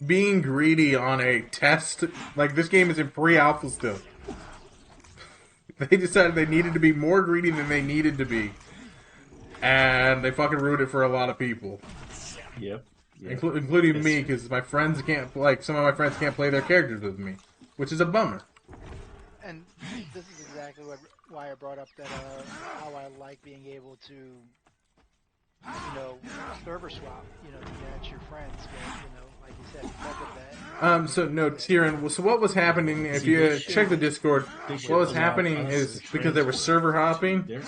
being greedy on a test, like this game is in pre-alpha still. They decided they needed to be more greedy than they needed to be, and they fucking ruined it for a lot of people. Yep. Including me, because my friends can't, like, some of my friends can't play their characters with me, which is a bummer. And this is exactly why I brought up that how I like being able to, server swap, to match your friends, but, like you said, because of that. So no, Tyrion. So what was happening? If you check the Discord, what was happening is because they were server hopping.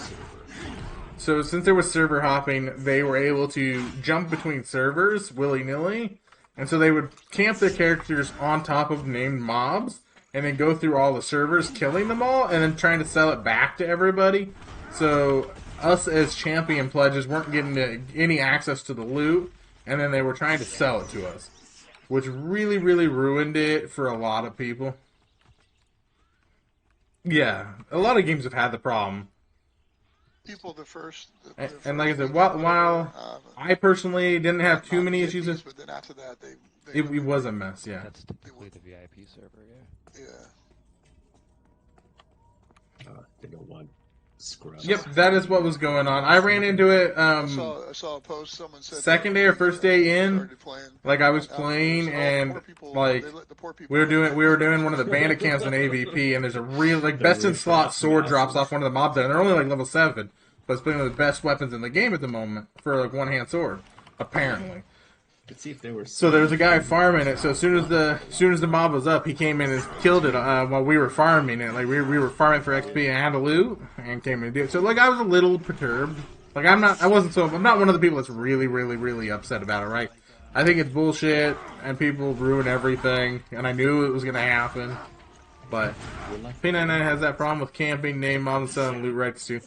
So since there was server hopping, they were able to jump between servers willy-nilly. And so they would camp their characters on top of named mobs, and then go through all the servers, killing them all, and then trying to sell it back to everybody. So us as champion pledges weren't getting any access to the loot, and then they were trying to sell it to us. Which really, really ruined it for a lot of people. Yeah, a lot of games have had the problem. People, And like I said, while I personally didn't have too many issues with, but then after that, it was a mess. Yeah. That's typically the VIP server. Yeah. They don't want scrub. Yep, that is what was going on. I ran into it. I saw a post. Someone said second day or first day in, like I was playing and like we were doing one of the bandit camps in AVP, and there's a real best in slot sword drops off one of the mobs there, and they're only like level 7, but it's been one of the best weapons in the game at the moment for like one hand sword, apparently. Let's see if they were. So there was a guy farming it. So as soon as the mob was up, he came in and killed it while we were farming it. Like we were farming for XP and had to loot and came in and did it. So like I was a little perturbed. Like I'm not one of the people that's really, really, really upset about it. Right? I think it's bullshit and people ruin everything, and I knew it was gonna happen. But P99 has that problem with camping, name mobs, and selling loot rights too.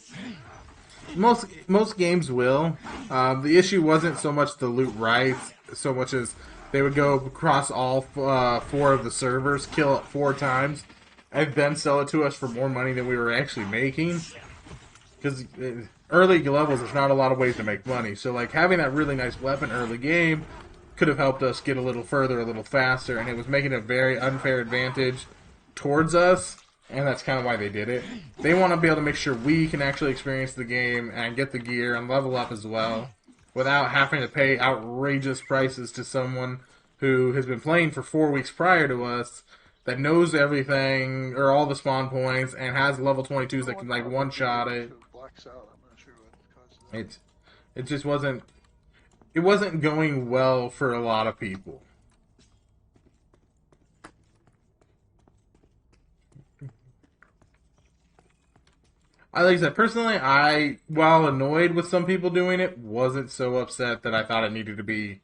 Most games will. The issue wasn't so much the loot rights, so much as they would go across all 4 of the servers, kill it 4 times, and then sell it to us for more money than we were actually making. Because early levels, there's not a lot of ways to make money. So like having that really nice weapon early game could have helped us get a little further, a little faster, and it was making a very unfair advantage towards us. And that's kind of why they did it. They want to be able to make sure we can actually experience the game and get the gear and level up as well, without having to pay outrageous prices to someone who has been playing for 4 weeks prior to us, that knows everything, or all the spawn points, and has level 22s that can like one-shot it. It just wasn't going well for a lot of people. Like I said, personally, while annoyed with some people doing it, wasn't so upset that I thought it needed to be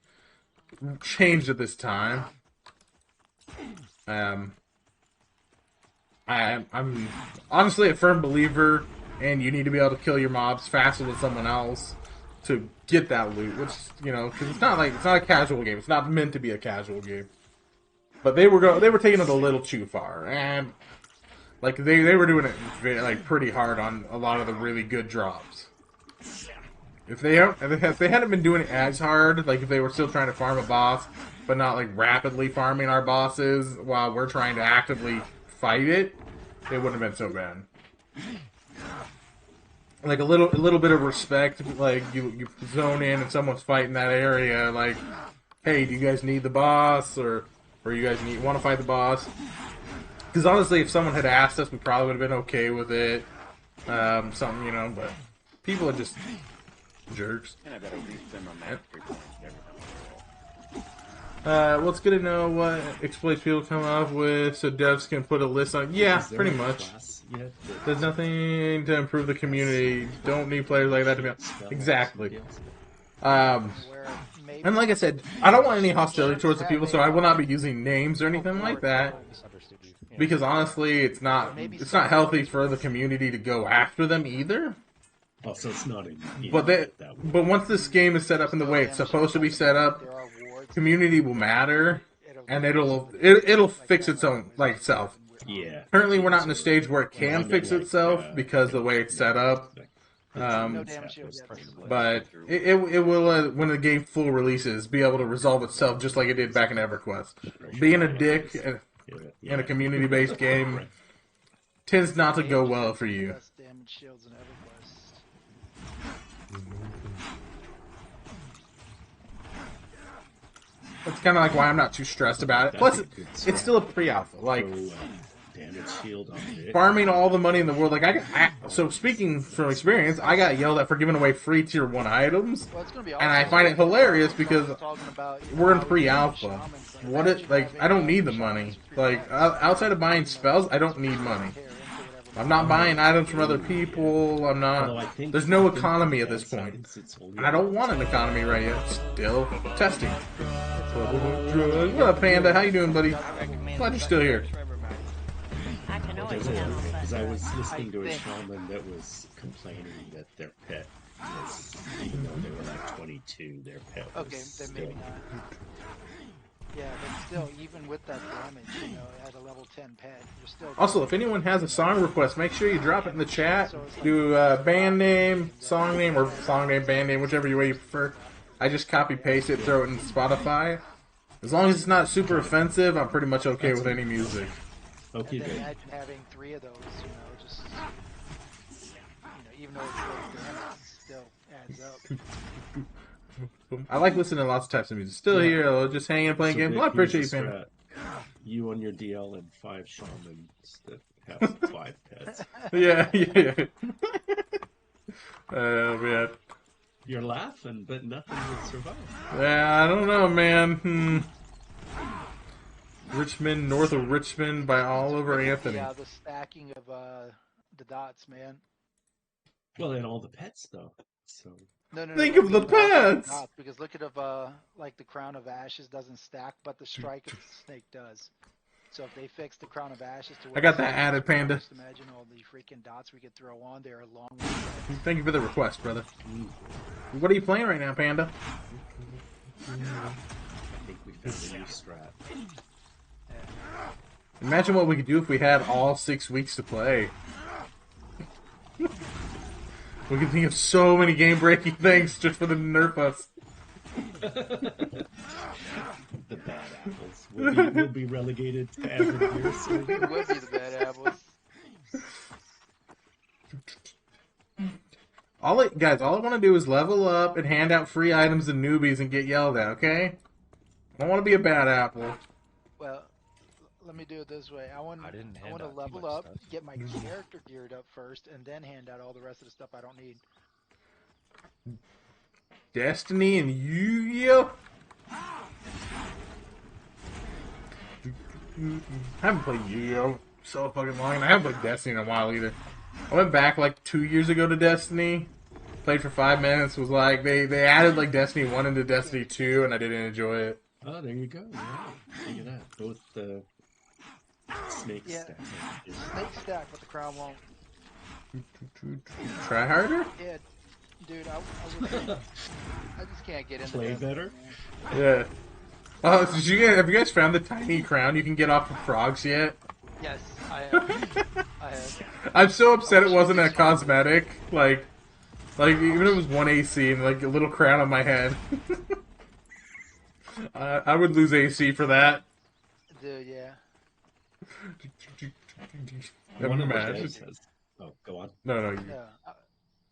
changed at this time. I'm honestly a firm believer, and you need to be able to kill your mobs faster than someone else to get that loot, which, because it's not a casual game. It's not meant to be a casual game. But they were taking it a little too far, and like they were doing it pretty hard on a lot of the really good drops. If they hadn't been doing it as hard, like if they were still trying to farm a boss, but not like rapidly farming our bosses while we're trying to actively fight it, it wouldn't have been so bad. Like a little bit of respect, like you zone in and someone's fighting that area, like, hey, do you guys need the boss, or you guys want to fight the boss? Because honestly, if someone had asked us, we probably would have been okay with it. Something, but people are just jerks. And I better reach them on that 3 points every time I roll. Well, it's good to know what exploits people come up with so devs can put a list on. Yeah, Is there pretty a much. class yet that There's nothing to improve the community. Don't need players like that to be on. spell Exactly. somebody else? Where maybe And like I said, I don't want any hostility Shouldn't towards the have people, a, so I will not be using names or anything like that. Misunderstood you. Yeah. Because honestly, it's not healthy for the community to go after them either. Oh, so it's not in But but once this game is set up in the way it's supposed to be set up, there are wards. community will matter, and it'll fix its own like itself. Yeah. Currently, we're not in a stage where it can fix itself because the way it's set up. No damage shield yet. But it will, when the game full releases, be able to resolve itself just like it did back in EverQuest. Being a dick in a community-based game tends not to go well for you. Less damage shields in EverQuest. That's kind of like why I'm not too stressed about it. Plus, it's still a pre-alpha. Like, damage shield on it. farming all the money in the world. Like, so speaking from experience, I got yelled at for giving away free tier 1 items. Well, it's gonna be And I find it hilarious because talking about, we're in pre-alpha. I don't need the money. Like, outside of buying spells, I don't need money. I'm not buying items from other people. I'm not. There's no economy at this point. And I don't want an economy right yet. Still testing. What up, Panda? How you doing, buddy? Glad you're still here. Because I was listening to a shaman that was complaining that their pet was, even though they were like 22, their pet was Okay, then still... maybe not. Yeah, but still, even with that damage, you know, at a level 10 pet, you're still... Also, if anyone has a song request, make sure you drop it in the chat. Do band name, song name, or song name, band name, whichever way you prefer. I just copy paste it, throw it in Spotify. As long as it's not super offensive, I'm pretty much okay with any music. Okay, and then good. imagine having 3 of those, you know, just... You know, even though it's low damage, it still adds up. I like listening to lots of types of music. Still here, though, just hanging and playing So games. Vic, Well, I appreciate you, here's a Panda. strat. You on your DL and 5 shamans that have 5 pets. Yeah. Man. You're laughing, but nothing would survive. Yeah, I don't know, man. Richmond, north of Richmond by Oliver Anthony. Yeah, the stacking of the dots, man. Well, and all the pets, though. So... No, Think of the pets! Not, because look at like the Crown of Ashes doesn't stack, but the Strike of the Snake does. So if they fix the Crown of Ashes to where I got that added, Panda. just imagine all the freaking dots we could throw on there along with Thank you for the request, brother. What are you playing right now, Panda? I think we found a new strat. Imagine what we could do if we had all 6 weeks to play. We could think of so many game-breaking things just for them to nerf us. The bad apples will be relegated to average years. So it would be the bad apples. All I want to do is level up and hand out free items to newbies and get yelled at, okay? I don't want to be a bad apple. Well, let me do it this way. I want I didn't hand to out too level much up, stuff. get my character geared up first, and then hand out all the rest of the stuff I don't need. Destiny and Yu-Gi-Oh! I haven't played Yu-Gi-Oh! So fucking long, and I haven't played Destiny in a while either. I went back like 2 years ago to Destiny, played for 5 minutes, was like, they added like Destiny 1 into Destiny 2, and I didn't enjoy it. Oh, there you go. Yeah. Look at that. Both the snake stack. Snake stack, but the crown won't. Try harder? Yeah, dude, I just can't get into Play this, better? man. Yeah. Oh, have you guys found the tiny crown you can get off of frogs yet? Yes, I have. I have. I'm so upset it wasn't a cosmetic. Like even if it was 1 AC and like a little crown on my head. I would lose AC for that. Dude, yeah. One of my Imagine. guys has... Oh, go on. No. Yeah.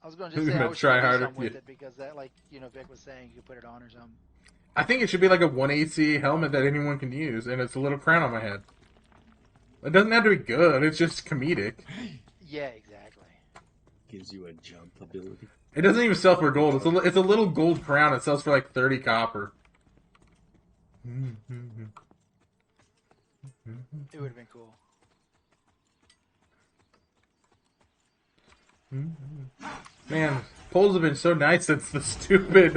I was going to just say I wish Try you could do harder, something with yeah. it because that, like, you know, Vic was saying, you could put it on or something. I think it should be like a 1 AC helmet that anyone can use, and it's a little crown on my head. It doesn't have to be good, it's just comedic. Yeah, exactly. Gives you a jump ability. It doesn't even sell for gold. It's a little gold crown. It sells for like 30 copper. It would have been cool. Man, polls have been so nice since the stupid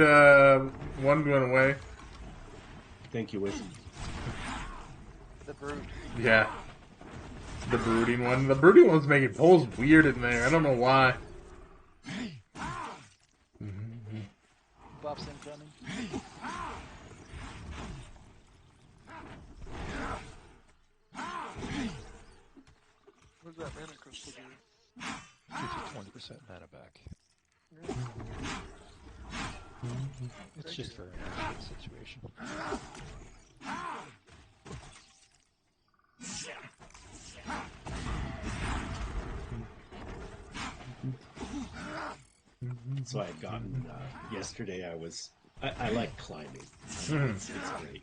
one went away. Thank you, Wizzy. The Brood. Yeah. The brooding one. The brooding one's making polls weird in there. I don't know why. Buffs incoming. What's that mana crystal do? Gives you 20% mana back. It's just for an action situation. So I had gotten yesterday. I like climbing. It's great.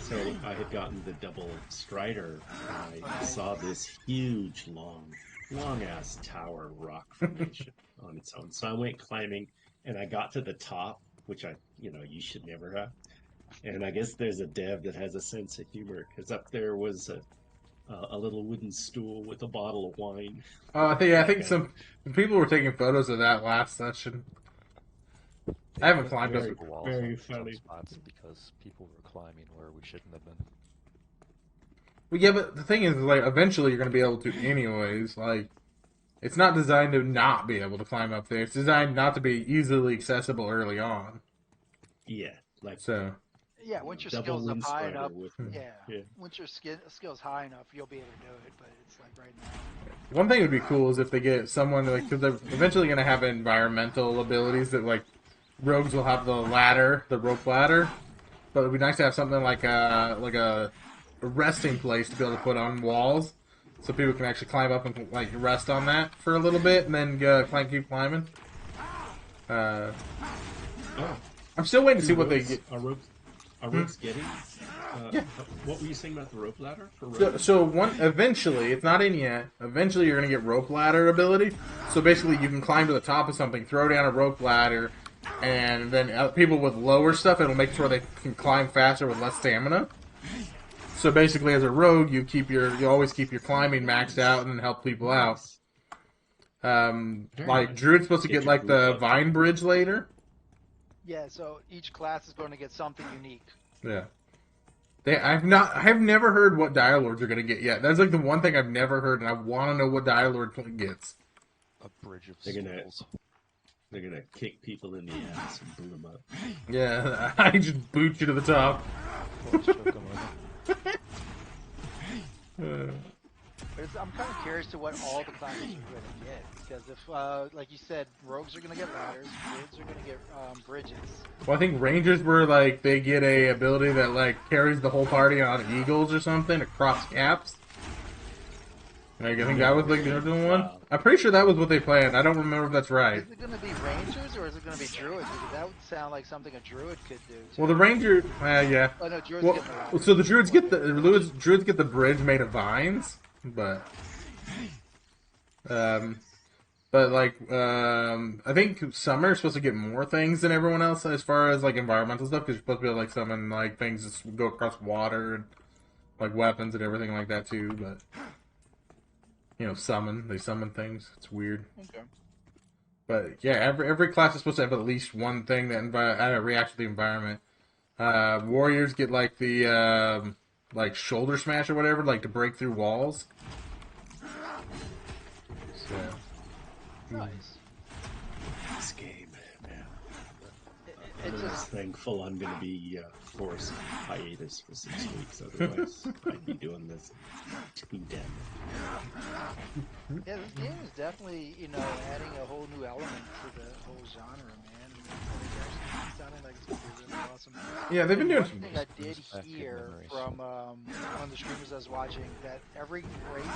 So I had gotten the double strider. And I saw this huge, long ass tower rock formation on its own. So I went climbing, and I got to the top, which you should never have. And I guess there's a dev that has a sense of humor, because up there was a little wooden stool with a bottle of wine. Oh, I think some people were taking photos of that last session. I haven't climbed very, up. Walls very on some funny. spots because people were climbing where we shouldn't have been. Well, yeah, but the thing is, like, eventually you're going to be able to anyways. Like, it's not designed to not be able to climb up there. It's designed not to be easily accessible early on. Yeah, like So, Yeah, once your double skills up wind high strider enough, with yeah. Once your skills high enough, you'll be able to do it. But it's like right now. one thing that would be cool is if they get someone, like, because they're eventually going to have environmental abilities that, like, rogues will have the rope ladder. But it'd be nice to have something like a resting place to be able to put on walls, so people can actually climb up and like rest on that for a little bit, and then keep climbing. I'm still waiting to see what they get. Are rogues getting? Yeah. What were you saying about the rope ladder for rogues? So eventually, it's not in yet. Eventually, you're gonna get rope ladder ability. So basically, you can climb to the top of something, throw down a rope ladder, and then people with lower stuff, it'll make sure they can climb faster with less stamina. So basically, as a rogue, you always keep your climbing maxed out and help people out. Like Druid's supposed to get like the Vine Bridge later. Yeah, so each class is going to get something unique. Yeah. I've never heard what Dire Lords are gonna get yet. That's like the one thing I've never heard, and I want to know what Dire Lord gets. A bridge of They're gonna kick people in the ass and boot them up. Yeah, I just boot you to the top. I'm kind of curious to what all the classes are going to get, because if, like you said, rogues are going to get ladders, druids are going to get bridges. Well, I think Rangers were like they get a ability that like carries the whole party on eagles or something across caps. Like, I think that was like the original one. I'm pretty sure that was what they planned. I don't remember if that's right. Is it going to be rangers or is it going to be druids? Because that would sound like something a druid could do. Too. Well, the ranger, yeah. Oh no, druids Well, get the ladders. so the druids get the bridge made of vines, but I think Summer is supposed to get more things than everyone else as far as like environmental stuff, because you're supposed to be able to like summon like things that go across water and like weapons and everything like that too. But you know, they summon things. It's weird. Okay. But yeah, every class is supposed to have at least one thing that reacts to the environment. Warriors get like the like shoulder smash or whatever, like to break through walls. So. Nice. This game, man. I'm just thankful I'm going to be forced hiatus for 6 weeks. Otherwise, I'd be doing this too damn. Yeah, this game is definitely, adding a whole new element to the whole genre, man. It's sounding like it's going to be really awesome. Yeah, they've been doing one thing I did hear from one of the streamers I was watching, that every race,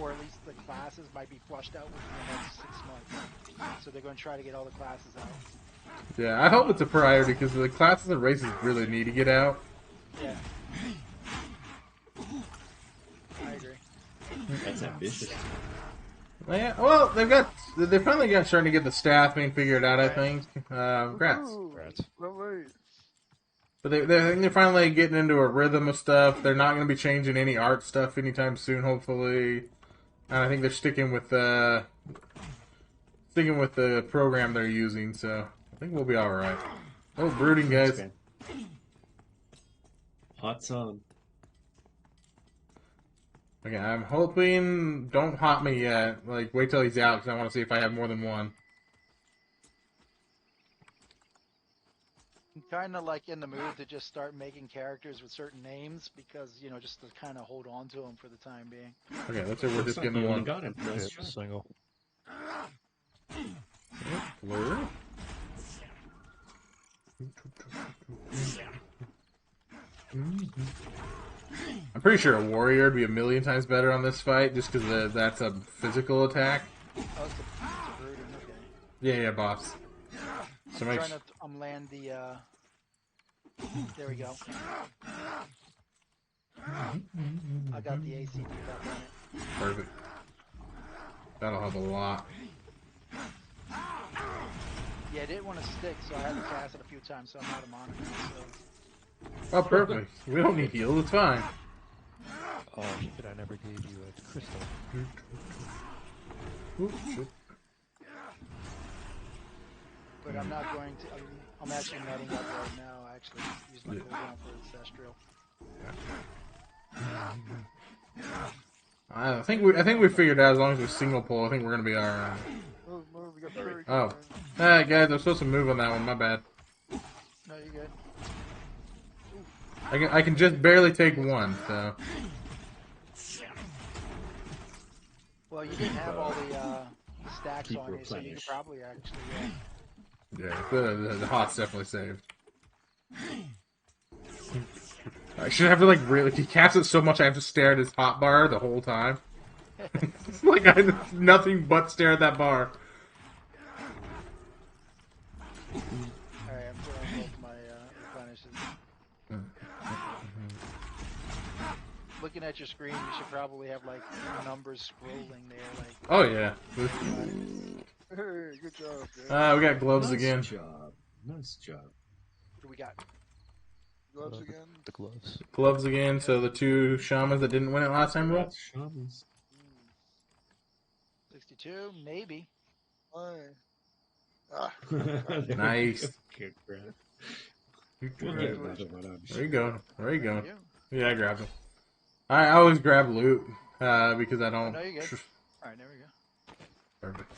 or at least the classes, might be flushed out within the next 6 months. So they're going to try to get all the classes out. Yeah, I hope it's a priority because the classes and races really need to get out. Yeah. I agree. That's ambitious. Yeah, well, they finally starting to get the staffing figured out. I think. Congrats. Right. But I think they're finally getting into a rhythm of stuff. They're not going to be changing any art stuff anytime soon, hopefully. And I think they're sticking with the program they're using, so I think we'll be all right. Oh, brooding, guys. Okay. Hot's on. Okay, I'm hoping... Don't hot me yet. Like, wait till he's out, because I want to see if I have more than one. I'm kind of like in the mood to just start making characters with certain names because, you know, just to kind of hold on to them for the time being. Okay, let's say we're just getting You one. got him. Nice Yep, job. single. Blur. I'm pretty sure a warrior would be a million times better on this fight, just because that's a physical attack. Oh, it's a brooding, okay. Yeah, boss. So make Trying to land the, there we go. I got the AC up on it. Perfect. That'll help a lot. Yeah, it didn't want to stick, so I had to cast it a few times, so I'm out of mana now, so... Oh, perfect. We don't need heals, it's fine. Oh shit, I never gave you a crystal. Ooh, shit. But I'm not going to... I'm actually netting up right now. I actually use my cooldown for Ancestral. I think we figured out as long as we single pull, I think we're gonna be alright. Move, we got Fury Oh. coming. Hey guys, I'm supposed to move on that one, my bad. No, you're good. I can just barely take one, so. Well, you didn't have all the stacks Keep on you, so you could replenish. probably actually... Yeah, the hot's definitely saved. I should have to like really. He casts it so much I have to stare at his hot bar the whole time. It's like I have nothing but stare at that bar. Alright, I'm throwing both my replenishes. Looking at your screen, you should probably have like numbers scrolling there, like... Oh yeah. Hey, good job, man. We got gloves Nice again. job. Nice job. What do we got? Gloves again. The gloves. Gloves again. So the two shamans that didn't win it last time roll. Shamans. 62? Maybe. Why? Ah, Nice. Good grab. We'll get another one, I'm There you go. There you go. Yeah. Yeah, I grabbed him. I always grab loot because I don't. No, you're good. Alright, there we go. Perfect.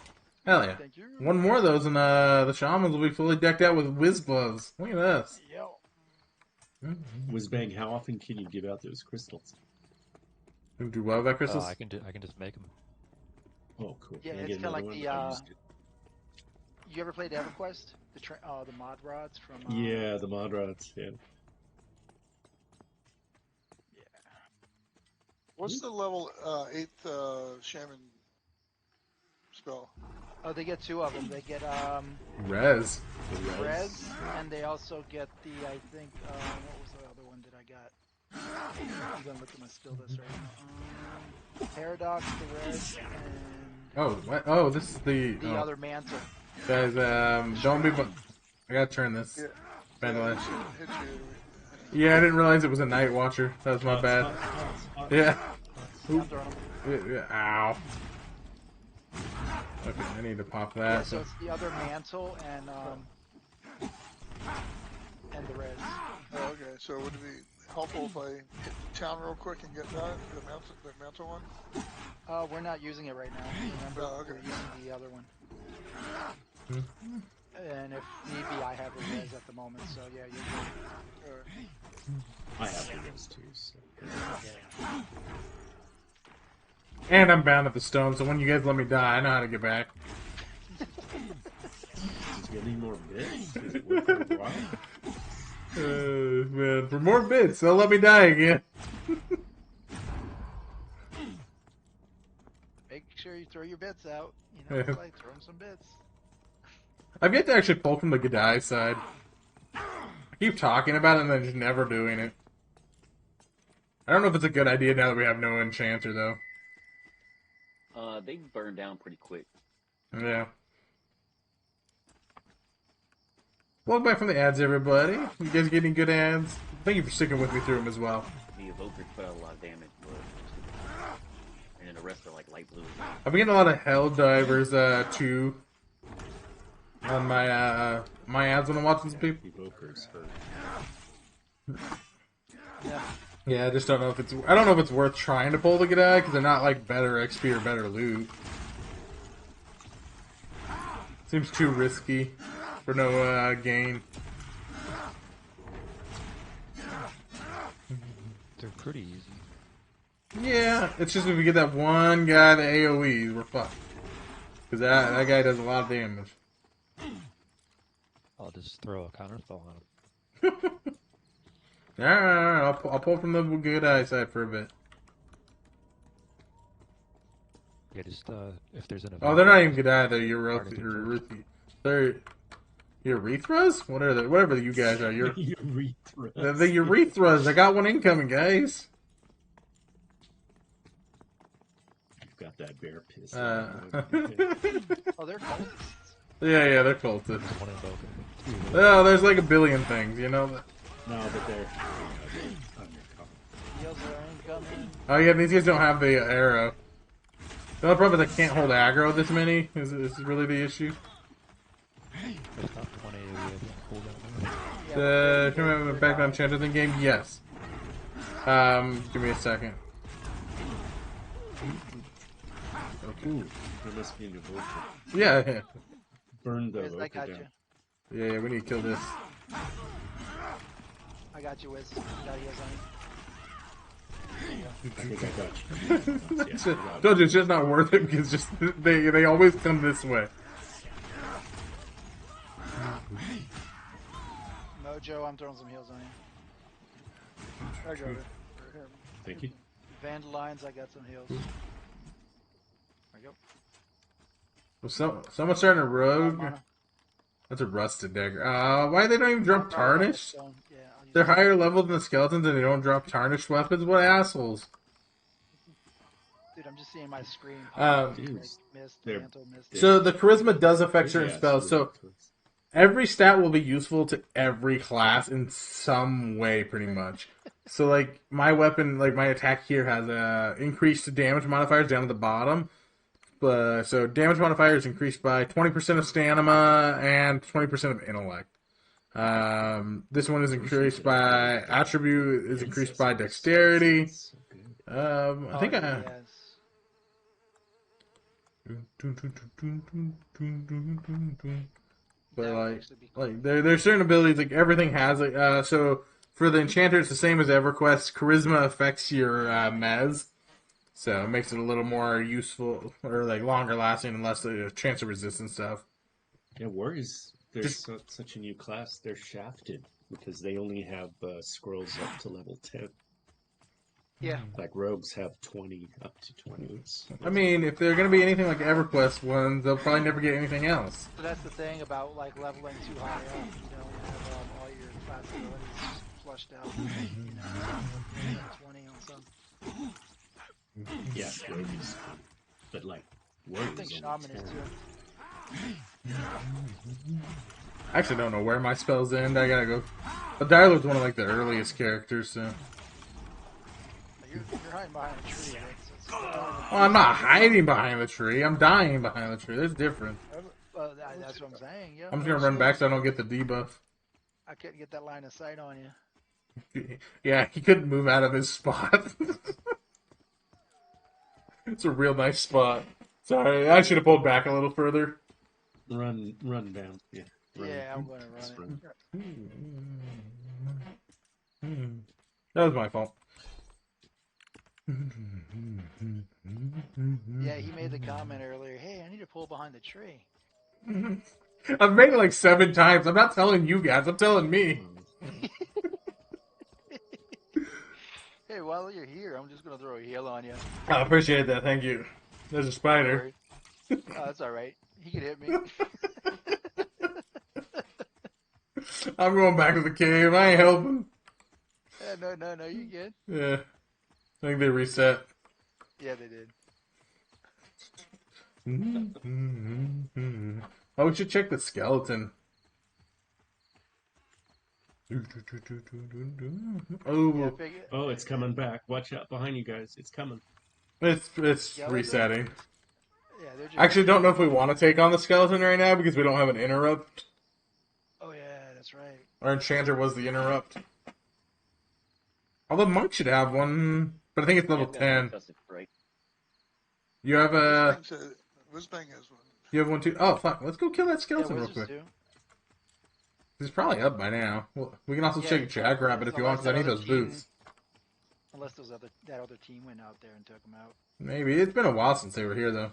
Hell yeah. Thank you. One more of those, and the shamans will be fully decked out with whiz gloves. Look at this. Yo. Whizbang, how often can you give out those crystals? You do what about crystals? I can just make them. Oh, cool. Yeah, Can I it's get kinda like another the, one? I used it. You ever played EverQuest? The mod rods from... Yeah, the mod rods, yeah. what's the level 8th shaman spell? Oh, they get two of them. They get Res. Res, and they also get the, I think, what was the other one that I got? I'm gonna look at my skill list right now. Paradox, the Res, and Oh, what? Oh, this is the other mantle. guys. Don't be. I gotta turn this. Yeah. Vandalize. Hit you. Yeah, I didn't realize it was a night watcher. That was my bad. Yeah. I'm throwing them. Yeah. Ow. Okay, I need to pop that. Yeah, so it's the other mantle and the Res. Oh, okay. So would it be helpful if I hit the town real quick and get that the mantle one? We're not using it right now. Remember, Oh, okay. we're using the other one. And if need be, I have a Res at the moment, so yeah, you're good. I have those too, so. And I'm bound at the stone, so when you guys let me die, I know how to get back. Did you get any more bits? Does it work for a while? Man, for more bits, they'll let me die again. Make sure you throw your bits out. You know, it's like throwing some bits. I've yet to actually pull from the Gadai side. I keep talking about it and then just never doing it. I don't know if it's a good idea now that we have no enchanter, though. They burn down pretty quick. Yeah. Welcome back from the ads, everybody. You guys getting good ads? Thank you for sticking with me through them as well. The evokers put out a lot of damage, and then the rest are like light blue. I've been getting a lot of Hell Divers 2 on my my ads when I'm watching some people. Evokers hurt. Yeah, I just don't know if it's. I don't know if it's worth trying to pull the good eye because they're not like better XP or better loot. Seems too risky for no gain. They're pretty easy. Yeah, it's just if we get that one guy that AoEs, we're fucked. Because that guy does a lot of damage. I'll just throw a counterspell on him. Alright, I'll pull from the good eye side for a bit. Yeah, just if there's an event. Oh, they're not even good eye, they're they're urethras? Whatever you guys are. Urethras. The urethras. I got one incoming, guys. You've got that bear piss. Oh, they're cultists. Yeah, they're cultists. One invoker. Oh, there's like a billion things, you know? No, but they're Heals are incoming. Oh yeah, these guys don't have the arrow. The only problem is I can't hold aggro this many. Is really the issue. There's not 20 cooldown. Can we have a background chanter in game? Yes. Give me a second. Ooh, there must be an evoker. Yeah. Burn the Wiz, I evoker got down. you. Yeah, we need to kill this. I got you, Wiz. Got heals on you. I think I got you. That's it. Told you it's just not worth it because just they always come this way. Mojo, I'm throwing some heals on you. I got it. Thank you. Vandalines, I got some heals. There we go. Well, someone's starting a rogue. Mana. That's a rusted dagger. Why they don't even drop tarnished? Stone. Yeah, I'll use They're that. higher level than the skeletons and they don't drop tarnished weapons? What assholes? Dude, I'm just seeing my screen. Dude, Mist, they're- mantle, mist. So the charisma does affect certain Yeah, spells. So every stat will be useful to every class in some way, pretty much. So like my weapon, like my attack here has increased damage modifiers down at the bottom. So damage modifier is increased by 20% of stamina and 20% of intellect. This one is increased by attribute is increased by dexterity. I think I. But like there's certain abilities like everything has it. So for the enchanter, it's the same as EverQuest. Charisma affects your mez. So it makes it a little more useful or like longer lasting and less chance of resistance stuff. Yeah, warriors, there's such a new class. They're shafted because they only have scrolls up to level 10. Yeah. Like rogues have 20 up to 20. I mean, if they're going to be anything like EverQuest ones, they'll probably never get anything else. So that's the thing about like leveling too high up. You don't have all your class abilities flushed out. You know, 20 on some. Yeah, rogues. But like, I warriors think only shaman is 10. too. I actually don't know where my spells end. I gotta go. But Dyler's one of like the earliest characters, so. You're hiding behind a tree, right? So Oh, I'm not hiding behind the tree. I'm dying behind the tree. There's difference. that's what I'm saying. Yeah. I'm just gonna run back so I don't get the debuff. I couldn't get that line of sight on you. Yeah, he couldn't move out of his spot. It's a real nice spot. Sorry, I should have pulled back a little further. Run down. Yeah. Run. Yeah, I'm gonna run it. That was my fault. Yeah, he made the comment earlier. Hey, I need to pull behind the tree. I've made it like 7 times. I'm not telling you guys. I'm telling me. Hey, while you're here, I'm just gonna throw a heal on you. I appreciate that. Thank you. There's a spider. Oh, that's all right. He can hit me. I'm going back to the cave. I ain't helping. No, you good? Yeah. I think they reset. Yeah, they did. Oh, we should check the skeleton. Oh, Oh, it's coming back. Watch out behind you guys. It's coming. it's Skeleton? resetting. Yeah, they're just. I actually don't know if we want to take on the skeleton right now because we don't have an interrupt. Oh yeah, that's right. Our enchanter was the interrupt. Although monk should have one, but I think it's level I've got an 10. tussle break. You have a. Whizbang has one. You have one too. Oh fuck! Let's go kill that Yeah, skeleton real wizards quick. do. He's probably up by now. Well, we can also check Jackrabbit if you want, because I need those boots. Unless that other team went out there and took them out. Maybe it's been a while since they were here though.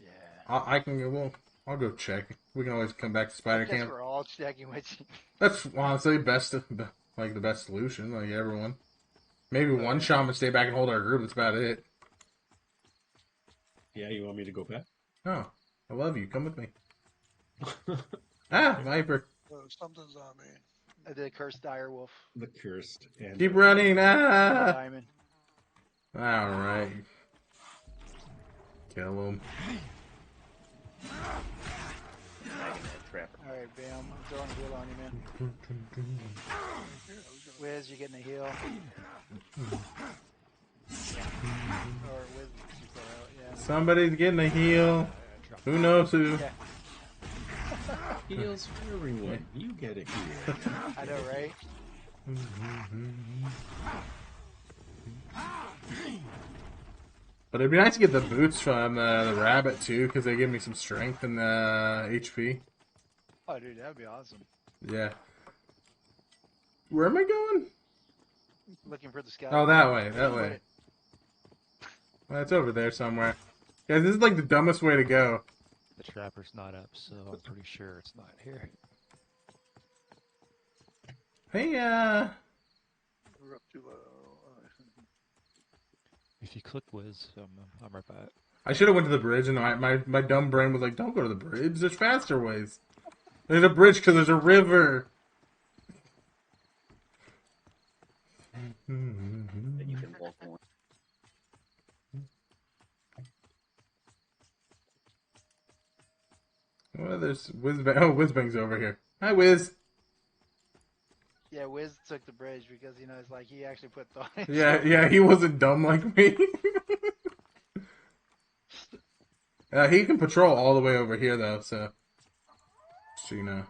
Yeah. I can go. Well, I'll go check. We can always come back to Spider I guess Camp. we're all checking which. That's honestly the best solution. Like everyone, maybe one shaman stay back and hold our group. That's about it. Yeah, you want me to go back? Oh, I love you. Come with me. Ah, Viper. Something's on me. The cursed dire wolf. The cursed. And Keep running. Ah. Diamond. All right. Kill him. All right, bam. I'm throwing a heal on you, man. Wiz, you getting a heal? Or Wiz, you throw out, yeah. Somebody's getting a heal. Who knows who? Yeah. Heals for everyone. You get it here. I know, right? But it'd be nice to get the boots from the rabbit too, because they give me some strength and HP. Oh, dude, that'd be awesome. Yeah. Where am I going? Looking for the scout. Oh, that way. That way. Well, it's over there somewhere. Guys, this is like the dumbest way to go. The trapper's not up, so I'm pretty sure it's not here. Hey, We're up too low. If you click Wiz, I'm right back. I should have went to the bridge, and my dumb brain was like, "Don't go to the bridge. There's faster ways. There's a bridge because there's a river." That you can walk on. Well, there's Whizbang. Oh, Whizbang's over here. Hi, Wiz. Yeah, Wiz took the bridge because, you know, it's like he actually put thought. Yeah, he wasn't dumb like me. He can patrol all the way over here, though, so you know.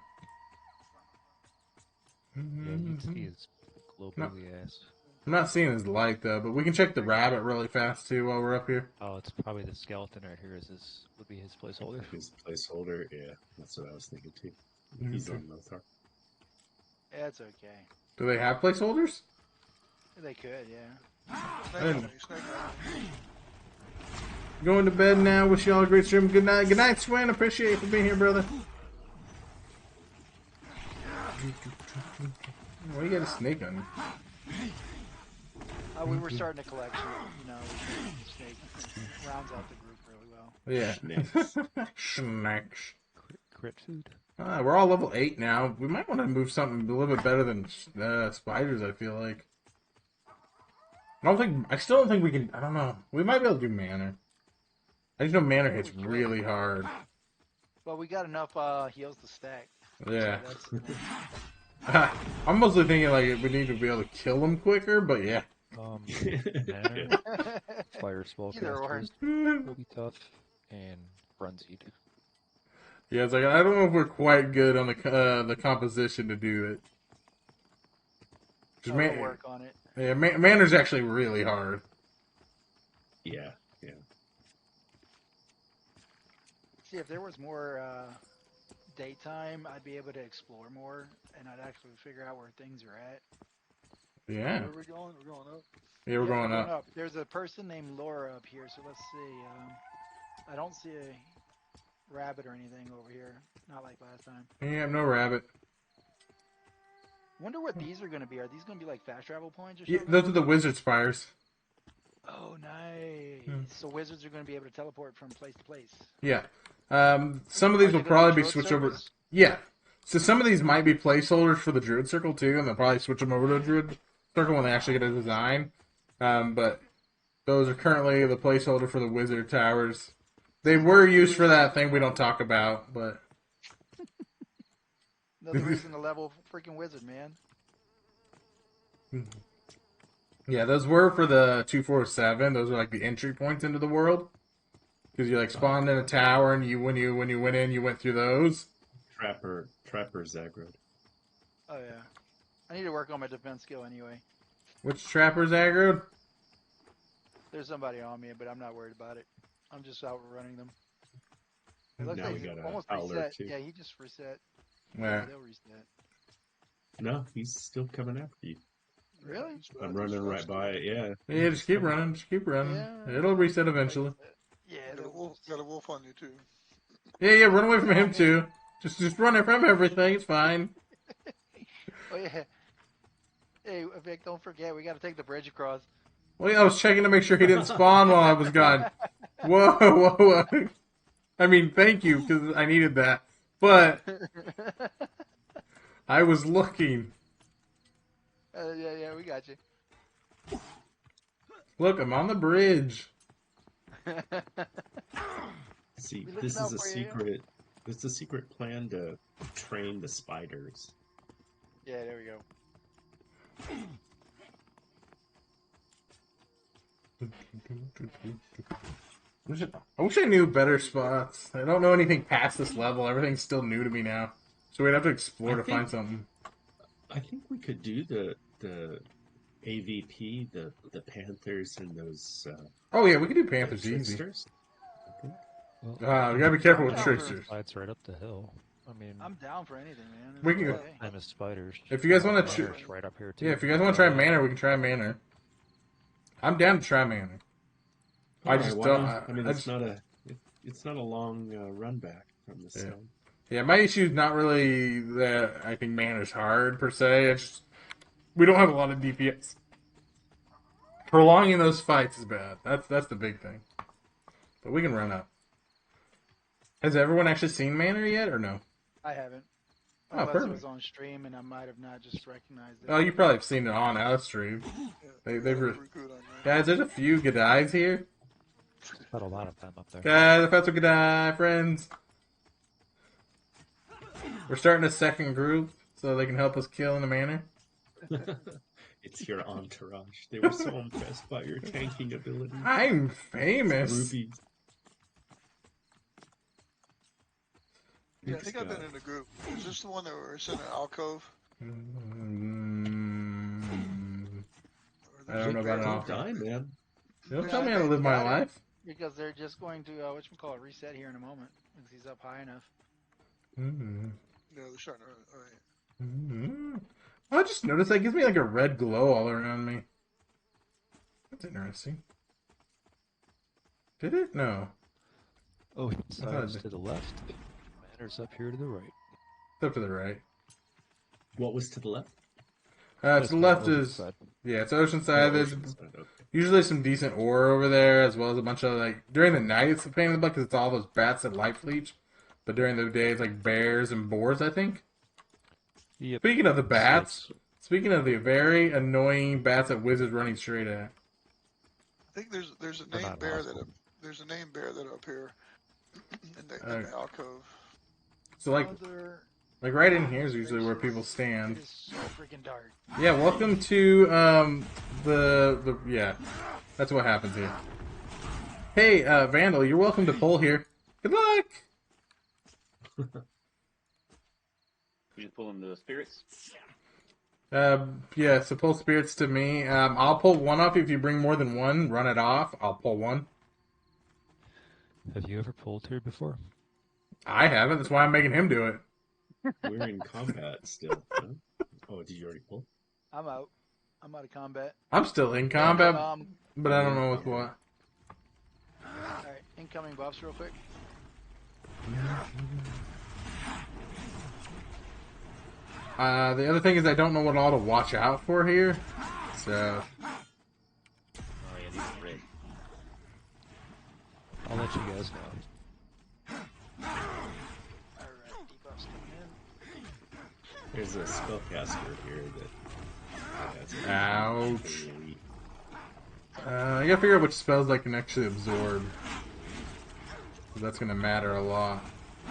Yeah, you can see his globally ass. I'm not seeing his light, though, but we can check the rabbit really fast, too, while we're up here. Oh, it's probably the skeleton right here. Would be his placeholder. His placeholder, yeah. That's what I was thinking, too. He's on Lothar. That's okay. Do they have placeholders? They could, yeah. Going to bed now. Wish you all a great stream. Good night. Good night, Swin. Appreciate you for being here, brother. Why you got a snake on you? We were starting a collection, you know, snake rounds out the group really well. Yeah. Snacks. Crit food. We're all level 8 now. We might want to move something a little bit better than spiders, I feel like. I still don't think we can, I don't know. We might be able to do manor. I just know manor hits really hard. Well, we got enough heals to stack. Yeah. So I'm mostly thinking like we need to be able to kill them quicker, but yeah. Manor, fire spellcasters will be tough, and frenzied. Yeah, it's like I don't know if we're quite good on the composition to do it. Just we'll work on it. Yeah, manor's actually really hard. Yeah, yeah. See, if there was more daytime, I'd be able to explore more, and I'd actually figure out where things are at. Yeah. Where are we going? We're going up. Yeah, we're going up. There's a person named Laura up here, so let's see. I don't see a rabbit or anything over here. Not like last time. Yeah, no rabbit. Wonder what these are going to be. Are these going to be like fast travel points or Yeah, something? those are the wizard spires. Oh, nice. So wizards are going to be able to teleport from place to place. Yeah. Some of these will probably be switched over. Yeah. So some of these might be placeholders for the druid circle too, and they'll probably switch them over to a druid circle when they actually get a design. But those are currently the placeholder for the wizard towers. They were used for that thing we don't talk about, but Another reason to level freaking wizard, man. Yeah, those were for the 247. Those are like the entry points into the world. Because you like spawned in a tower, and when you went in, you went through those. Trapper Zagrod. Oh yeah. I need to work on my defense skill anyway. Which trappers aggroed? There's somebody on me, but I'm not worried about it. I'm just outrunning them. It looks Now like we he's got a almost howler, reset. too. Yeah, he just reset. Yeah. They'll reset. No, he's still coming after you. Really? I'm running right by it. Yeah. Yeah, just keep running. Just keep running. Yeah. It'll reset eventually. Yeah, Got a wolf on you too. Yeah, run away from him too. Just run from everything. It's fine. Oh yeah. Hey, Vic, don't forget we got to take the bridge across. Well, yeah, I was checking to make sure he didn't spawn while I was gone. Whoa. I mean, thank you, because I needed that. But I was looking. Yeah, we got you. Look, I'm on the bridge. See, We this looking out is a for you. secret. It's a secret plan to train the spiders. Yeah, there we go. I wish I knew better spots. I don't know anything past this level. Everything's still new to me now. So we'd have to explore to find something. I think we could do the AVP, the Panthers, and those. Oh yeah, we can do Panthers easy. tricksters. We gotta be careful with I'm tricksters. It's right up the hill. I mean, I'm down for anything, man. We can- Okay. and the spiders. If you guys want to, Manors right up here too. yeah, if you guys want to try Manor, we can try Manor. I'm down to try Manor. I Alright, just why don't. not? I mean, I it's just, not a it's not a long run back from the sun. yeah, my issue is not really that I think Manor's hard per se. It's just we don't have a lot of DPS. Prolonging those fights is bad. That's the big thing. But we can run up. Has everyone actually seen Manor yet, or no? I haven't. Oh, Unless it perfect. was on stream and I might have not just recognized it. Oh, you probably have seen it on our stream. They've Recruit on that. guys. There's a few G'days here. Got a lot of them up there. Guys, the Fetzel G'day, friends. We're starting a second group so they can help us kill in a manor. It's your entourage. They were so impressed by your tanking ability. I'm famous. Ruby. Yeah, I think I've been in a group. Is this the one that was in an alcove? I don't know about an Don't alpha. die, man. Don't tell me how to live my life. Because they're just going to, whatchamacallit, reset here in a moment. Because he's up high enough. Mm-hmm. No, they're starting to run. Alright. I just noticed that gives me like a red glow all around me. That's interesting. Did it? No. Oh, I thought it's it- to the left. Manor's up here to the right. It's up to the right. What was to the left? To Just the left on the is side. yeah, it's Oceanside. There's Oceanside, okay. usually some decent ore over there, as well as a bunch of like during the night it's a pain in the butt because it's all those bats that light leech. But during the day it's like bears and boars, I think. Yep. Speaking of the bats, So speaking of the very annoying bats that Wiz is running straight at. I think there's a They're named not bear hostile. there's a named bear that up here in the alcove. So like right in here is usually where people It stand. is so freaking dark. Yeah, welcome to the yeah. That's what happens here. Hey, Vandal, you're welcome to pull here. Good luck. You just pull him the spirits. Yeah, so pull spirits to me. I'll pull one off if you bring more than one. Run it off. I'll pull one. have you ever pulled here before? I haven't. That's why I'm making him do it. We're in combat still. Huh? Oh, did you already pull? I'm out. I'm out of combat. I'm still in combat, Um, but I don't know with what. Alright, incoming buffs real quick. The other thing is I don't know what all to watch out for here. So Oh yeah, these are red. I'll let you guys know. Alright, debuffs coming in. There's a spellcaster here that. That's ouch. really- I gotta figure out which spells I can actually absorb. 'Cause that's gonna matter a lot.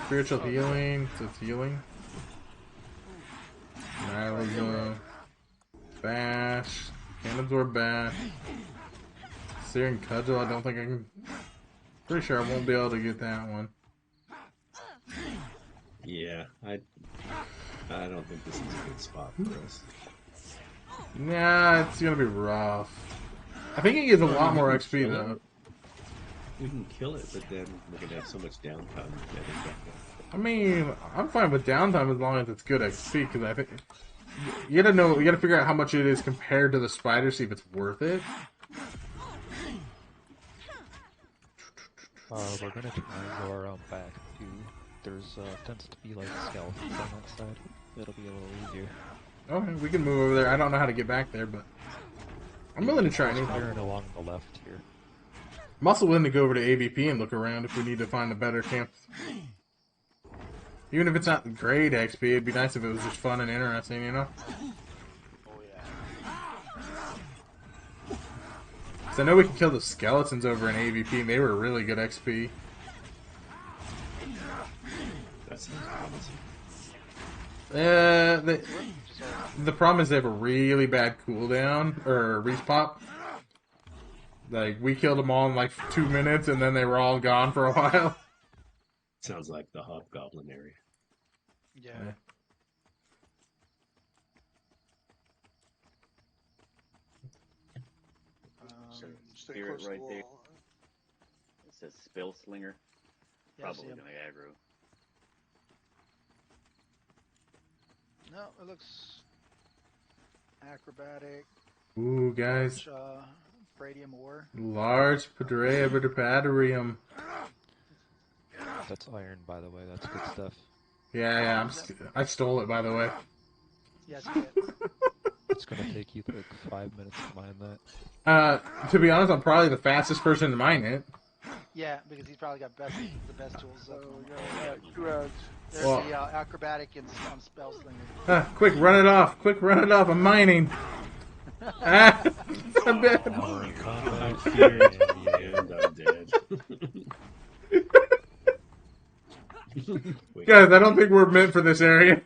Spiritual healing, so it's healing. Nihilism. Bash. Can't absorb bash. Searing Cudgel, I don't think I can... Pretty sure I won't be able to get that one. Yeah, I don't think this is a good spot for us. Nah, it's gonna be rough. I think it gives a lot more XP though. We can kill it, but then we're gonna have so much downtime. I mean, I'm fine with downtime as long as it's good XP, because I think... You gotta figure out how much it is compared to the spider, see if it's worth it. We're gonna try and go around back too. There's tends to be like skeletons on that side. It'll be a little easier. Okay, we can move over there. I don't know how to get back there, but I'm willing to try anything. Clearing along the left here. I'm also willing to go over to AVP and look around if we need to find a better camp. Even if it's not great XP, it'd be nice if it was just fun and interesting, you know? Oh yeah. So I know we can kill the skeletons over in AVP, and they were really good XP. That sounds promising. The problem is they have a really bad cooldown, or respawn. Like, we killed them all in like 2 minutes, and then they were all gone for a while. Sounds like the Hobgoblin area. Yeah. Stay Spirit close to right the there. wall. It says Spell Slinger. Yeah, I see Probably him. gonna aggro. No, it looks acrobatic. Ooh, guys. Bradium ore. Large Padrium. That's iron, by the way. That's good stuff. Yeah, I stole it, by the way. Yes, yeah. It's gonna take you like 5 minutes to mine that. To be honest, I'm probably the fastest person to mine it. Yeah, because he's probably got the best tools. So Yeah, 2 rounds. there's Well- the acrobatic and spell slinger. Quick, run it off! Quick, run it off! I'm mining! Ah, I'm dead. Now we're in combat. And I'm dead. Wait. Guys, I don't think we're meant for this area.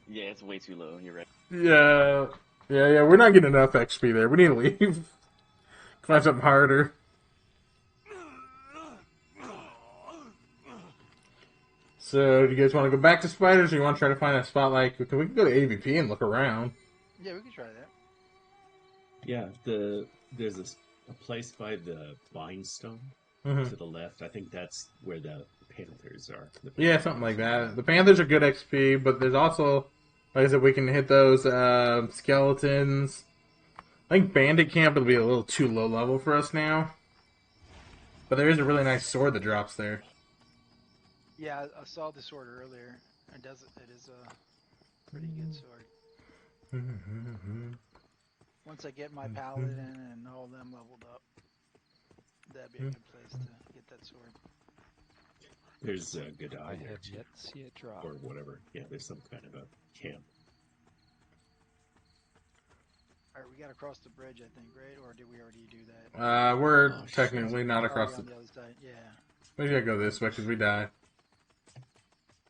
Yeah, it's way too low. You're right. Yeah, we're not getting enough XP there. We need to leave. Find something harder. So, do you guys want to go back to spiders, or you want to try to find a spot like... We can go to AVP and look around. Yeah, we can try that. Yeah, there's a place by the Vine Stone to the left. I think that's where the Panthers are. Yeah, something like that. The Panthers are good XP, but there's also... Like I said, we can hit those skeletons. I think Bandit Camp will be a little too low level for us now. But there is a really nice sword that drops there. Yeah, I saw the sword earlier. It is a pretty good sword. Once I get my paladin and all of them leveled up, that'd be a good place to get that sword. There's a good I eye there have too, yet to see it drop. or whatever. Yeah, there's some kind of a camp. Alright, we gotta cross the bridge, I think, right? Or did we already do that? We're Oh, shit. technically not across Already the... on the other side, yeah. We gotta go this way because we die.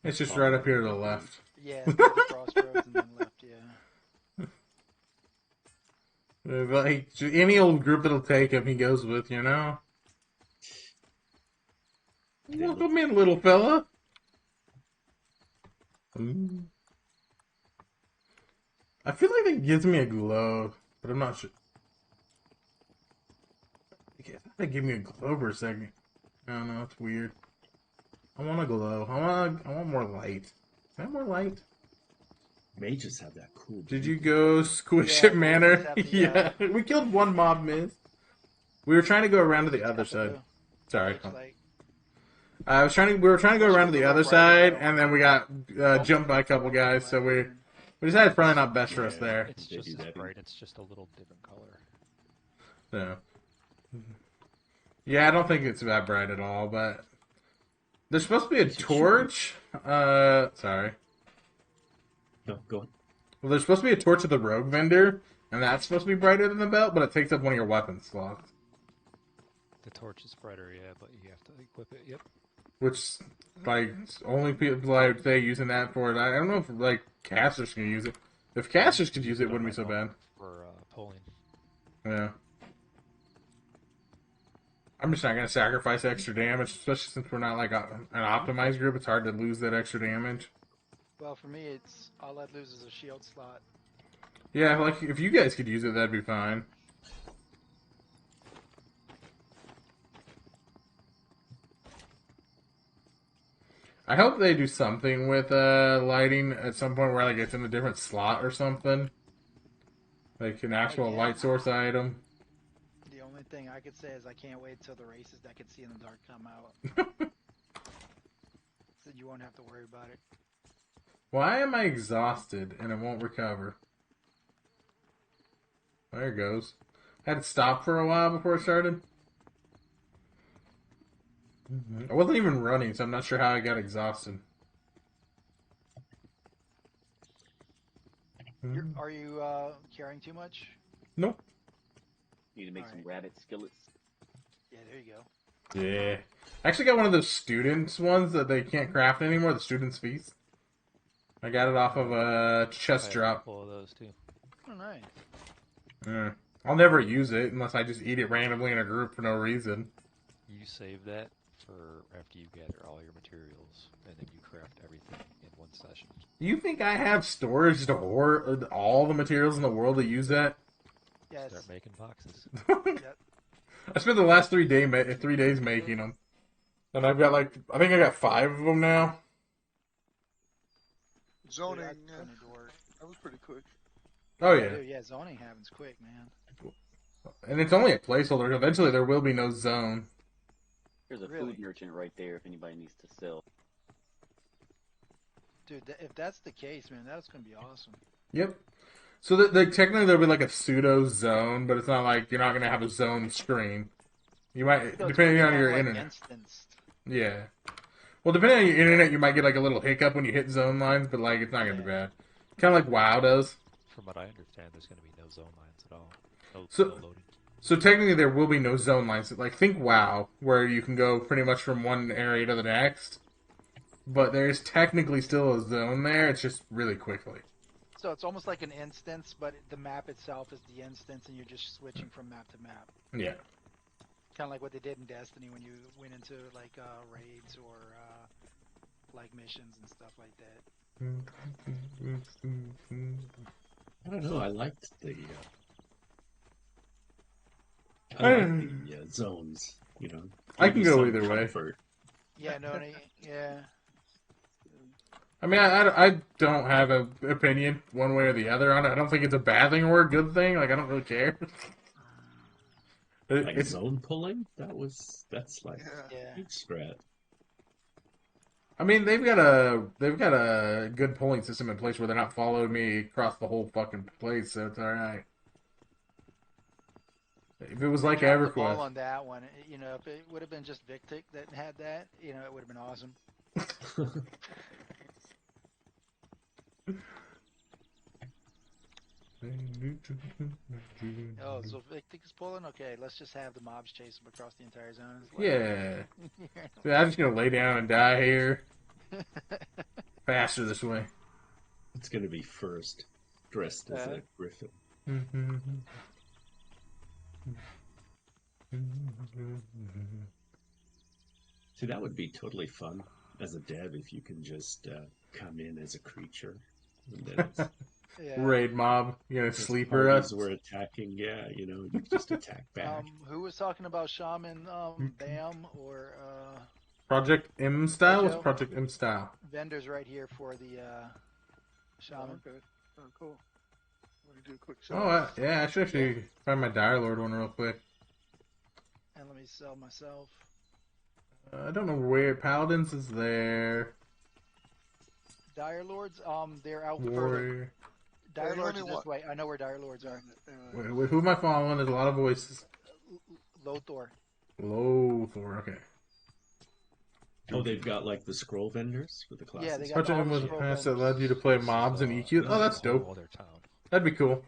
It's just right up here to the left. Yeah, it's the crossroads and then left, yeah. Like, any old group that'll take him, he goes with, you know? Welcome in, little fella. Ooh. I feel like that gives me a glow, but I'm not sure. I thought they give me a glow for a second. I don't know, it's weird. I want a glow. I want more light. Can I have more light? Mages have that cool. Did you go Squish Yeah, It Manor? Mages have the, Yeah, we killed one mob miss. We were trying to go around to the other side. Sorry. Looks like We were trying to go around to the other side, and then we got jumped by a couple guys, so we decided it's probably not best for us there. It's They just do as that. bright, it's just a little different color. So. Yeah, I don't think it's that bright at all, but there's supposed to be a torch. Sorry. No, go on. Well, there's supposed to be a torch at the rogue vendor, and that's supposed to be brighter than the belt, but it takes up one of your weapon slots. The torch is brighter, yeah, but you have to equip it, yep. which like only people I would say using that for it. I don't know if like casters can use it. If casters could use it, it wouldn't be so bad. For pulling. Yeah. I'm just not gonna sacrifice extra damage, especially since we're not like an optimized group. It's hard to lose that extra damage. Well, for me, it's all I'd lose is a shield slot. Yeah, like if you guys could use it, that'd be fine. I hope they do something with lighting at some point where like it's in a different slot or something. Like an actual light source item. The only thing I could say is I can't wait till the races that can see in the dark come out. So you won't have to worry about it. Why am I exhausted and it won't recover? There it goes. I had to stop for a while before it started. I wasn't even running, so I'm not sure how I got exhausted. Are you carrying too much? Nope. Need to make some rabbit skillets. Yeah, there you go. Yeah. I actually got one of those students ones that they can't craft anymore, the student's feast. I got it off of a chest drop. A couple of those too. Oh, nice. Yeah. I'll never use it unless I just eat it randomly in a group for no reason. You save that for after you gather all your materials, and then you craft everything in one session. You think I have storage to hoard all the materials in the world to use that? Yes. Start making boxes. Yep. I spent the last 3 days making them. And I've got like, I think I got 5 of them now. Zoning, Dude, that's gonna work. that was pretty quick. Oh yeah. Dude, yeah, zoning happens quick, man. And it's only a placeholder. Eventually there will be no zone. There's a Really? food merchant right there if anybody needs to sell. Dude, if that's the case, man, that's gonna be awesome. Yep. So technically there'll be like a pseudo zone, but it's not like you're not going to have a zone screen. You might, So it's depending on kinda your like internet. instanced. Yeah. Well, depending on your internet, you might get like a little hiccup when you hit zone lines, but like it's not going to be bad. Kind of like WoW does. From what I understand, there's going to be no zone lines at all. No So- loading. So technically there will be no zone lines. Like think WoW, where you can go pretty much from one area to the next. But there's technically still a zone there, it's just really quickly. So it's almost like an instance, but the map itself is the instance, and you're just switching from map to map. Yeah. Kind of like what they did in Destiny when you went into like raids or like missions and stuff like that. I don't know. I liked the zones. You know, I give can you go some either way. comfort. Yeah, no, yeah. I mean, I don't have an opinion one way or the other on it. I don't think it's a bad thing or a good thing. Like, I don't really care. Like It's, zone pulling, that's like Yeah. huge strat. I mean, they've got a good polling system in place where they're not following me across the whole fucking place, so it's all right. If it was like Dropped the ball EverQuest, on that one. You know, if it would have been just Victic that had that, you know, it would have been awesome. Oh, so Victic is pulling? Okay, let's just have the mobs chase him across the entire zone. It's like- yeah. Yeah, I'm just gonna lay down and die here. Faster this way. It's gonna be first, dressed as a griffin. See, that would be totally fun as a dev if you can just come in as a creature. And then it's, Yeah. Raid mob, you gonna as sleeper parties us? were attacking, yeah, you know, you just attack back. Who was talking about Shaman, Bam, or Project M style? What's Joe? Project M style? vendors right here for the Shaman? Okay. Oh, cool. Let me do a quick Oh, shot. yeah, I should actually find my Dire Lord one real quick. And let me sell myself. I don't know where Paladins is there. Dire Lords, they're out further. Warrior. Dire Hey, Lords let are me this way. I know where Dire Lords are. Wait, who am I following? There's a lot of voices. Lothor. Lothor, okay. Oh, they've got like the scroll vendors for the classes. Yeah, they got Project all M the was a scroll pass that vendors. led you to play This is, mobs and EQ. Oh, that's this is a whole dope. other town. That'd be cool.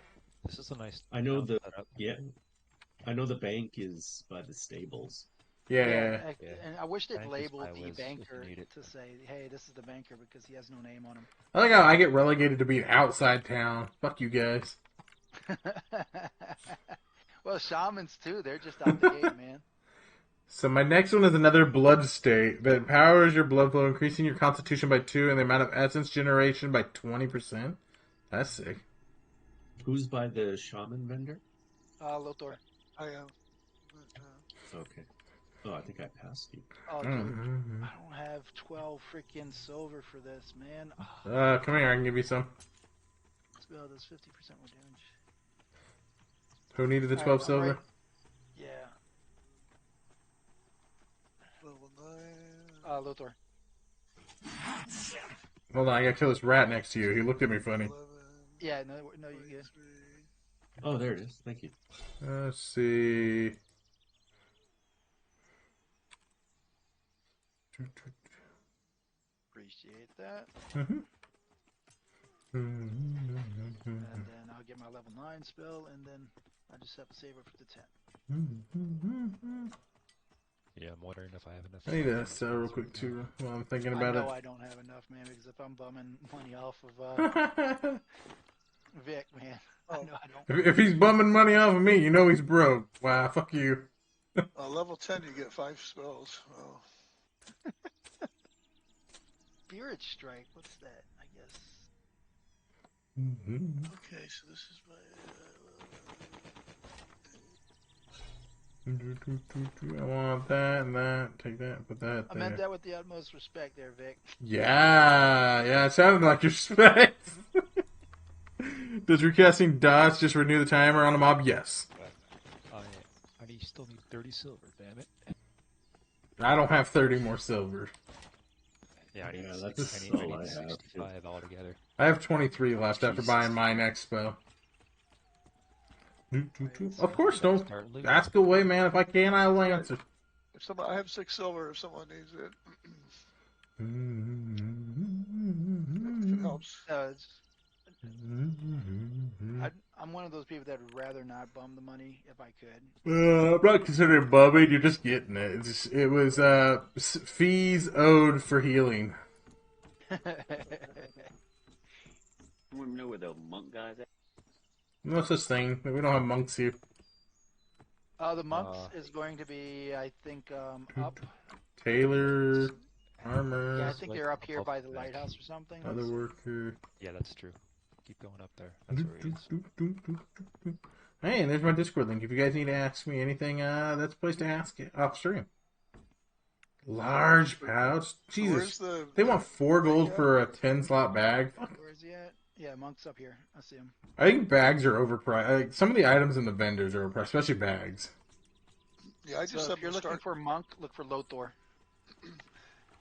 This is a nice. I know town the setup. yeah, I know the bank is by the stables. Yeah. And I wish they'd Bank is labeled my the whiz if banker you need it. to say, "Hey, this is the banker," because he has no name on him. I like how I get relegated to being outside town. Fuck you guys. Well, shamans too. They're just out the gate, man. So my next one is another blood state that empowers your blood flow, increasing your constitution by 2 and the amount of essence generation by 20%. That's sick. Who's by the shaman vendor? Lothor. I am. Okay. Oh, I think I passed you. Oh, dude, Mm-hmm. I don't have 12 freaking silver for this, man. Come here, I can give you some. Spell does 50% more damage. Who needed the All 12 right, silver? right. Yeah. Level 9. Lothor. Hold on, I gotta kill this rat next to you. He looked at me funny. 11. Yeah, no, you're good. Oh, there it is. Thank you. Let's see. Appreciate that. Mm-hmm. And then I'll get my level 9 spell, and then I just have to save it for the 10. Yeah, I'm wondering if I have enough. I need to sell real quick too while I'm thinking about I know it. I don't have enough, man, because if I'm bumming money off of Vic, man, I know I don't. If he's bumming money off of me, you know he's broke. Wow, fuck you. Level 10, you get 5 spells. Oh. Spirit Strike, what's that? I guess. Okay, so this is my. I want that and that. Take that, put that I there. meant that with the utmost respect there, Vic. Yeah, it sounded like your respect. Does recasting dots just renew the timer on a mob? Yes. I still need 30 silver, damn it. I don't have 30 more silver. Yeah, I need, Yeah, six, that's I need, all I need I have, 65 altogether. I have 23 left after Jesus. buying my next spell. Of course, don't ask away, man. If I can, I will answer. If somebody, I have 6 silver if someone needs it. If it helps. I'm one of those people that would rather not bum the money if I could. I'm not considering bumming. You're just getting it. It was fees owed for healing. You want to know where the monk guy's at? No such thing. We don't have monks here. The monks is going to be, I think, up. Tailor, armor. Yeah, I think they're up here by the lighthouse or something. Other worker. Yeah, that's true. Keep going up there. That's where he is. Hey, and there's my Discord link. If you guys need to ask me anything, that's a place to ask it off stream. Large pouch. Jesus. They want 4 gold for a 10-slot bag. Fuck. Where is he at? Yeah, monk's up here. I see him. I think bags are overpriced. Like, some of the items in the vendors are overpriced, especially bags. Yeah, I just So have if you're looking for monk, look for Lothor.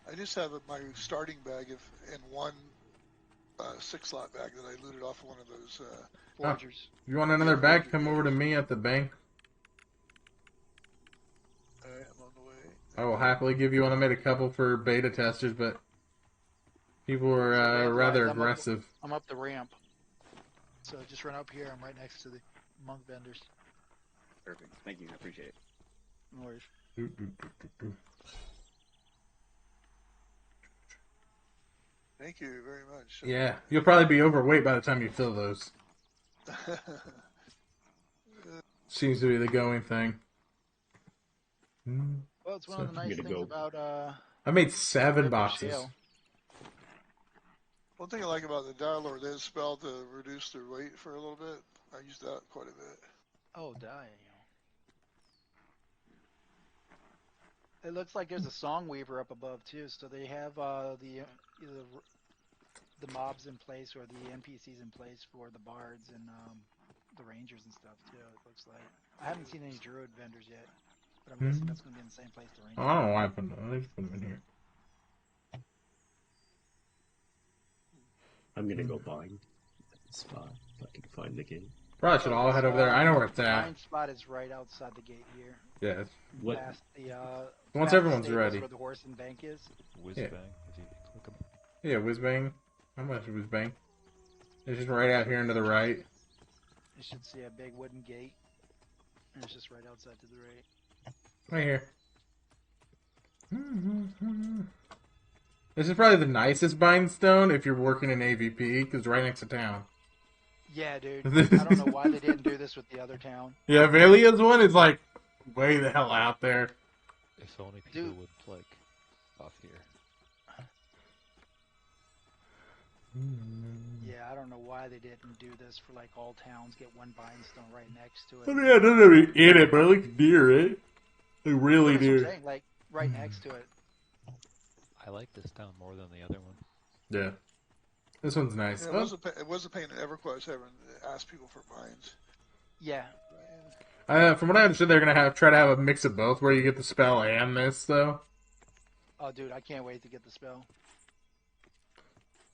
I just have my starting bag in one 6-slot bag that I looted off of one of those foragers. If you want another bag, come over to me at the bank. Alright, I'm on the way. I will happily give you one. I made a couple for beta testers, but people were rather aggressive. I'm up the ramp. So just run up here. I'm right next to the monk vendors. Perfect. Thank you. I appreciate it. No worries. Thank you very much. Yeah, you'll probably be overweight by the time you fill those. Seems to be the going thing. Well, it's one of the nice things about I made 7 boxes. Shale. One thing I like about the Dire Lord is spell to reduce their weight for a little bit. I use that quite a bit. Oh, die. It looks like there's a song weaver up above too, so they have either the mobs in place or the NPCs in place for the bards and the rangers and stuff too. It looks like I haven't seen any druid vendors yet, but I'm guessing that's going to be in the same place. The rangers. Oh, I don't know why I put them. I just put them in here. I'm gonna go bind the spot if I can find the game. Probably should all head over there. I know where it's The at. blind spot is right outside the gate here. Yeah. What? Past the, Once past everyone's the stables ready. where the horse and bank is. Whiz-bang, Yeah. if you click them. Yeah, whiz-bang. How much whiz-bang? It's just right out here and to the right. You should see a big wooden gate. And it's just right outside to the right. Right here. This is probably the nicest bindstone if you're working in AVP, because it's right next to town. Yeah, dude. I don't know why they didn't do this with the other town. Yeah, Valia's one is like way the hell out there. If only people would like off here. Yeah, I don't know why they didn't do this for like all towns. Get one bindstone right next to it. I mean, yeah, it doesn't have any in it, but it looks near it. Like really That's what I'm near. saying, like right next to it. I like this town more than the other one. Yeah. This one's nice. Yeah, it was a pain in EverQuest having to ask people for binds. Yeah. From what I understood, they're gonna try to have a mix of both, where you get the spell and this, though. Oh, dude, I can't wait to get the spell.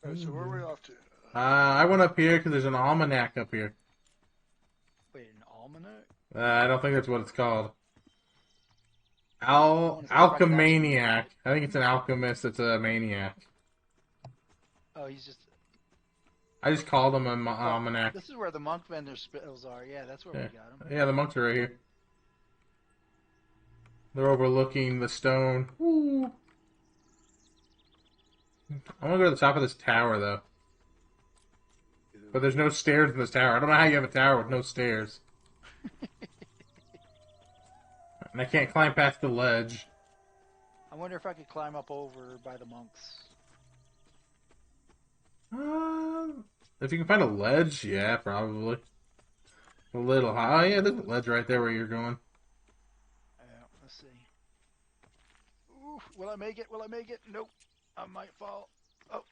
Alright, so where are we off to? I went up here because there's an almanac up here. Wait, an almanac? I don't think that's what it's called. Alchemaniac. I think it's an alchemist that's a maniac. Oh, he's just... I just called him an almanac. This is where the monk vendor spells are. Yeah, that's where we got them. Yeah, the monks are right here. They're overlooking the stone. Woo. I want to go to the top of this tower, though. But there's no stairs in this tower. I don't know how you have a tower with no stairs. And I can't climb past the ledge. I wonder if I could climb up over by the monks. If you can find a ledge, yeah, probably. A little high. Oh, yeah, there's a ledge right there where you're going. Yeah, let's see. Ooh, will I make it? Will I make it? Nope. I might fall. Oh,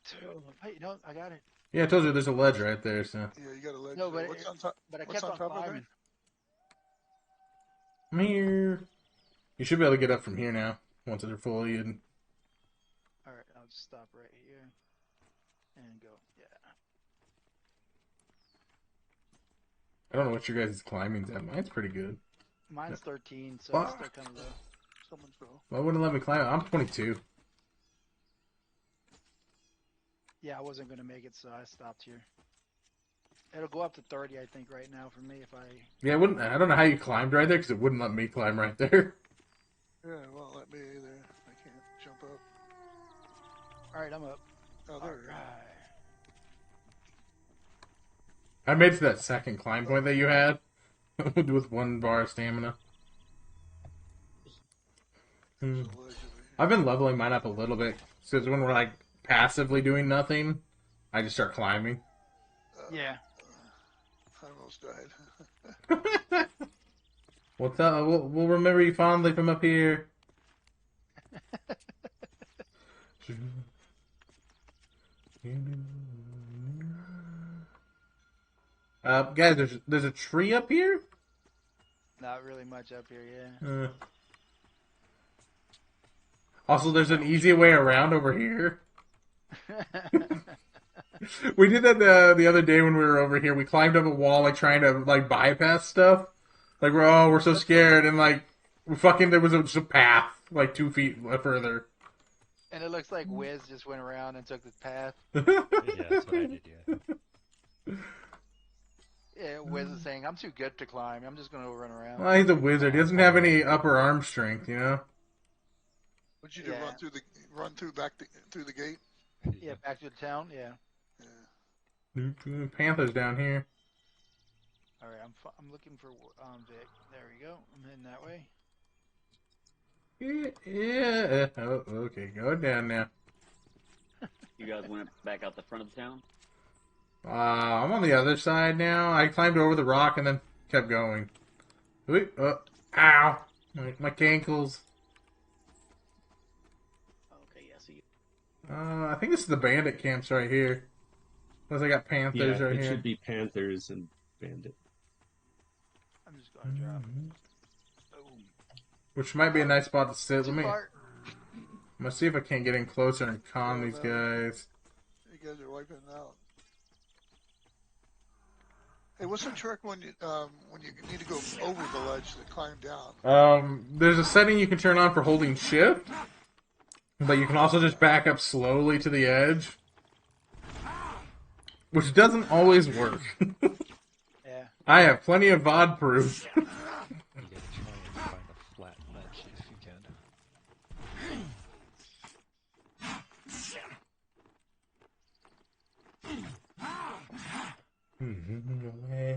two. Hey, no, I got it. Yeah, I told you there's a ledge right there, so. Yeah, you got a ledge. No, but, what's on top? but I What's kept on top climbing. of it? Come here. You should be able to get up from here now, once they're fully in. Alright, I'll just stop right here. And go, yeah. I don't know what your guys' climbing's at. Mine's pretty good. Mine's 13, so it's still kind of low. Someone's low. Why wouldn't it let me climb it? I'm 22. Yeah, I wasn't going to make it, so I stopped here. It'll go up to 30, I think, right now for me if I... Yeah, it wouldn't. I don't know how you climbed right there, because it wouldn't let me climb right there. Yeah, it won't let me either. I can't jump up. Alright, I'm up. Oh, there we go. I made it to that second climb point that you had, with 1 bar of stamina. I've been leveling mine up a little bit, because when we're, like, passively doing nothing, I just start climbing. Yeah. I almost died. What's up? We'll remember you fondly from up here. Guys, there's a tree up here? Not really much up here, yeah. Also, there's an easy way around over here. We did that the other day when we were over here. We climbed up a wall, like, trying to, like, bypass stuff. Like, we're so scared, and, like, there was just a path, like, 2 feet further. And it looks like Wiz just went around and took the path. Yeah, that's what I did, yeah. Yeah, Wiz is saying, I'm too good to climb. I'm just going to run around. Well, he's a wizard. He doesn't have any upper arm strength, you know? What'd you do? Run through through the gate? Yeah, back to the town. Yeah. Panther's down here. All right, I'm looking for Vic. There we go. I'm heading that way. Yeah. Oh, okay, go down now. You guys went back out the front of the town? I'm on the other side now. I climbed over the rock and then kept going. Ow! My cankles. Okay, yeah, see. I think this is the bandit camps right here. Because I got panthers right it here. should be panthers and bandit. I'm just going to drop. Which might be a nice spot to sit. Too far. I'm gonna see if I can't get in closer and con these guys. You guys are wiping it out. Hey, what's the trick when you need to go over the ledge to climb down? There's a setting you can turn on for holding shift, but you can also just back up slowly to the edge, which doesn't always work. Yeah. I have plenty of VOD proof. You gotta try and find a flat ledge if you can. I'm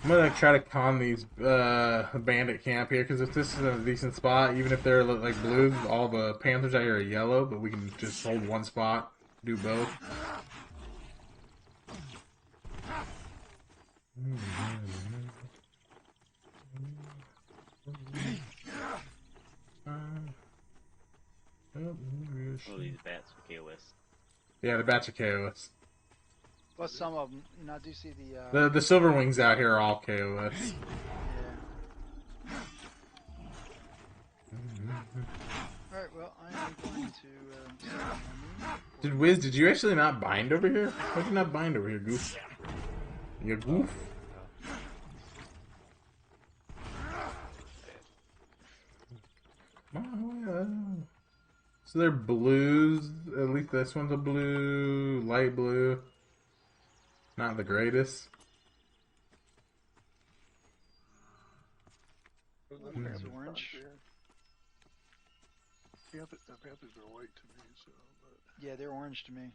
gonna try to con these bandit camp here, because if this is a decent spot, even if they're like blue, all the panthers out here are yellow, but we can just hold one spot, do both. Oh, these bats for KOS. Yeah, the bats are KOS. Plus some of them, you know, I do see the... The silver wings out here are all KOS. Yeah. Alright, well, I am going to... Did Wiz, did you actually not bind over here? Why'd you not bind over here, Goof? You goof? So they're blues. At least this one's a blue, light blue. Not the greatest. It's orange. The Panthers are white to me, so. But... Yeah, they're orange to me.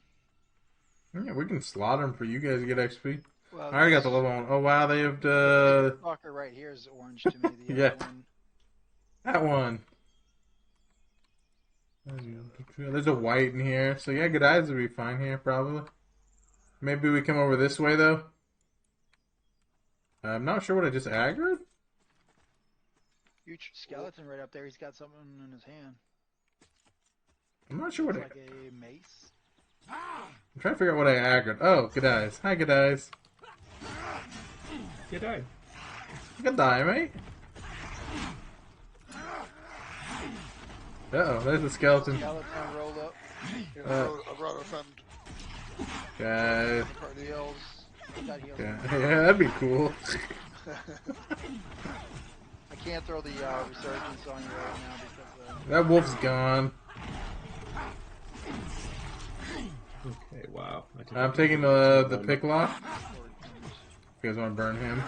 Yeah, we can slaughter them for you guys to get XP. Well, I already got the level one. Oh wow, they have the fucker right here is orange to me. The yeah, other one. That one. There's a white in here, so yeah, good eyes would be fine here probably. Maybe we come over this way though. I'm not sure what I just aggroed. Huge skeleton right up there. He's got something in his hand. I'm not sure what Looks like a mace. I'm trying to figure out what I aggroed. Oh, good eyes. Hi, good eyes. Good eye. Good eye, mate. Uh-oh, there's a skeleton. Skeleton rolled up. I brought a friend. Guys. Heals. Yeah, that'd be cool. I can't throw the resurgence on you right now because that wolf's gone. Okay, wow. I'm taking the pick lock. You guys want to burn him?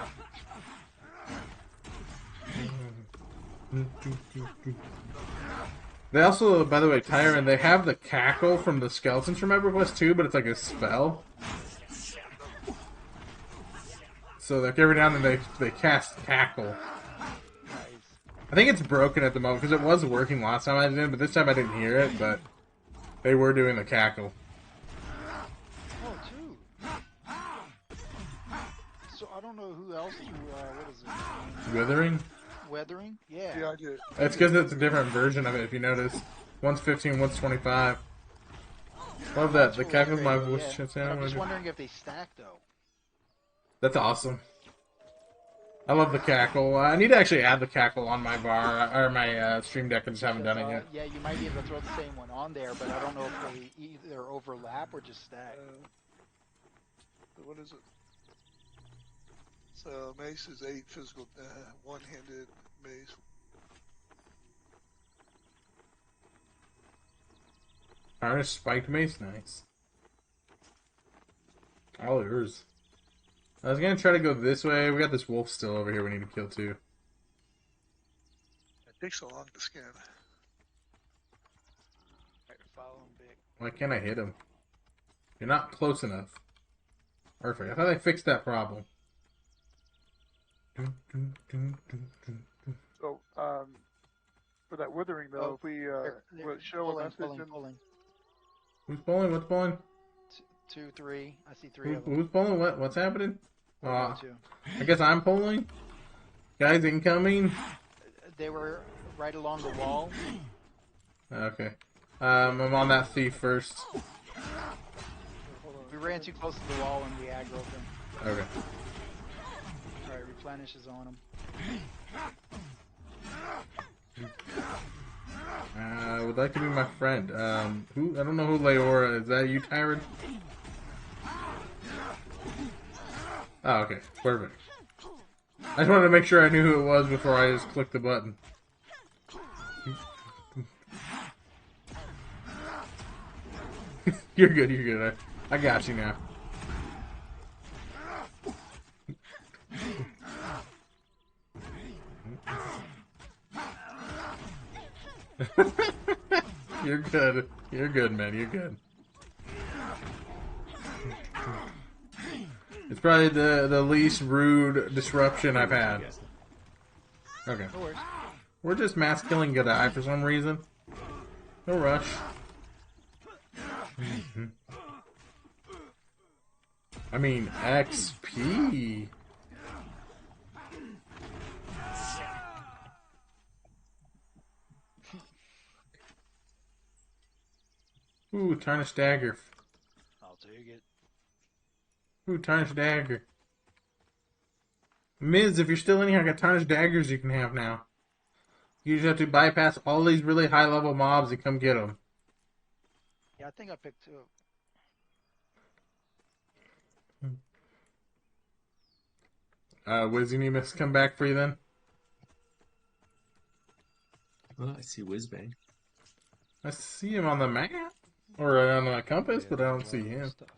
They also, by the way, Tyron, they have the cackle from the skeletons from EverQuest 2, but it's like a spell. So like every now and then they cast cackle. I think it's broken at the moment because it was working last time I did it, but this time I didn't hear it. But they were doing the cackle. Oh, too. So I don't know who else threw. What is it? Withering. Weathering? Yeah. Yeah, I did. It's because it's a different version of it. If you notice, one's 15, one's 25. Love that. The cackle's my voice. Yeah. I'm just wondering if they stack though. That's awesome. I love the cackle. I need to actually add the cackle on my bar or my stream deck. I just haven't done it yet. Yeah, you might be able to throw the same one on there, but I don't know if they either overlap or just stack. What is it? So mace is 8 physical, one-handed mace. Alright, spiked mace, nice. All yours. I was gonna try to go this way. We got this wolf still over here we need to kill too. It takes so long to scan. Right, follow him, Big. Why can't I hit him? You're not close enough. Perfect. I thought I fixed that problem. So, for that withering though, if we show a message pulling. Who's bowling? What's bowling? 2, 3. I see 3 of them. Who's bowling? What's happening? Two. I guess I'm pulling. Guys incoming. They were right along the wall. Okay. I'm on that thief first. We ran too close to the wall and we aggroed them. Okay. Alright, replenish is on them. I would like to be my friend. Who? I don't know who Leora is. That you, Tyrant? Oh, okay. Perfect. I just wanted to make sure I knew who it was before I just clicked the button. You're good, you're good. I got you now. You're good. You're good, man. You're good. It's probably the least rude disruption I've had. Okay. No worries. We're just mass killing Gadai for some reason. No rush. I mean, XP. Ooh, tarnished dagger. I'll take it. Ooh, tarnished dagger. Miz, if you're still in here, I got tarnished daggers you can have now. You just have to bypass all these really high level mobs and come get them. Yeah, I think I picked 2. Wiz, you need me to come back for you then? Oh, I see Whizbang. I see him on the map. Or on the compass, but I don't see him. Stuff.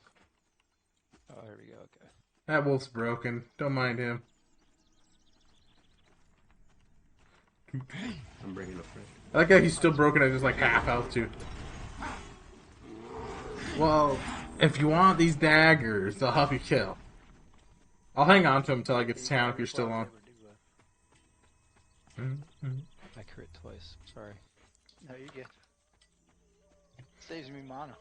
Oh, here we go. Okay. That wolf's broken. Don't mind him. I'm bringing a friend. I like how he's still broken at just like half health too. Well, if you want these daggers, they'll help you kill. I'll hang on to him until I get to town if you're still on. I crit twice. Sorry. No, you get. Saves me mana.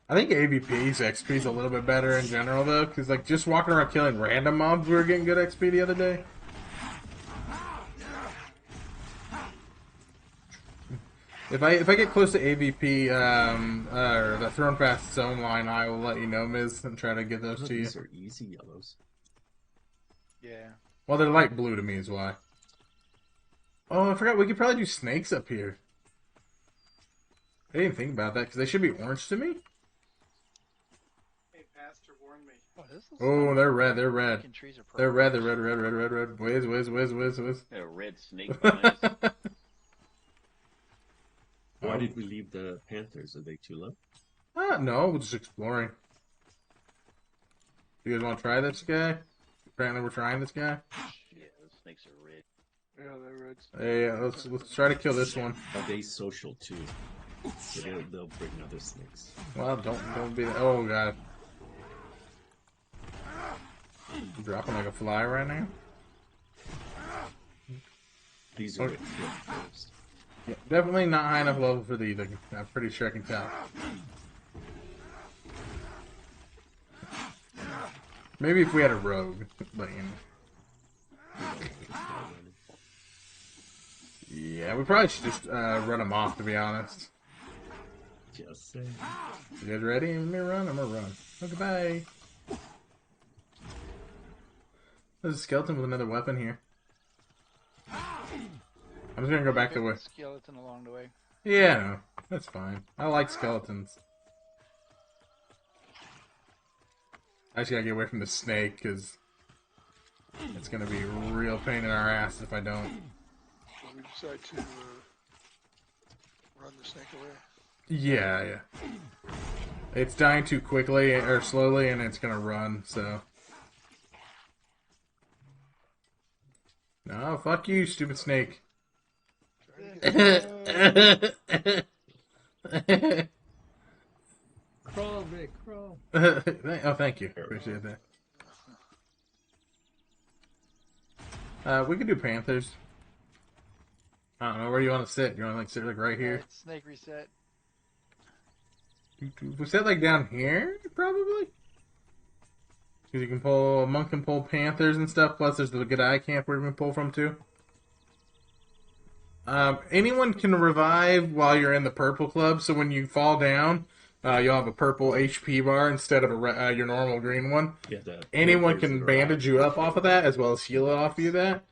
I think AVP's XP is a little bit better in general though, because like just walking around killing random mobs, we were getting good XP the other day. If I get close to AVP or the Thrown Fast Zone line, I will let you know, Miz, and try to get those to you. These are easy yellows. Yeah. Well, they're light blue to me is why. Oh, I forgot, we could probably do snakes up here. I didn't think about that, because they should be orange to me. Hey, Pastor warned me. Oh, they're red, they're red. Trees are They're red, red. Whiz. There are red snake behind us. Why did we leave the Panthers? Are they too low? No, we're just exploring. You guys want to try this guy? Apparently we're trying this guy. Yeah, those snakes are red. Yeah, they're red. Hey, let's try to kill this one. Are they social too? So they'll bring other snakes. Well, don't be. Oh god, I'm dropping like a fly right now. These are Okay. first. Yeah, definitely not high enough level for these. I'm pretty sure I can tell. Maybe if we had a rogue, but you know. Yeah, we probably should just run them off, to be honest. Just saying. You guys ready? Let me run. I'm gonna run. Okay, bye. There's a skeleton with another weapon here. I'm just gonna go back the way. Skeleton along the way. Yeah, no, that's fine. I like skeletons. I just gotta get away from the snake, because it's gonna be a real pain in our ass if I don't. So we decide to run the snake away. Yeah. It's dying too quickly, or slowly, and it's gonna run, so. No, fuck you, stupid snake. Crawl, Vic, crawl. Oh, thank you. Appreciate that. We could do Panthers. I don't know, where do you want to sit? You want to like sit like right here? Right, snake reset. We sit like down here, probably? Because you can pull, a monk can pull Panthers and stuff, plus there's the Gadai camp where you can pull from too. Anyone can revive while you're in the purple club, so when you fall down, you'll have a purple HP bar instead of your normal green one. Yeah, Anyone can bandage you up off of that, as well as heal it off you that.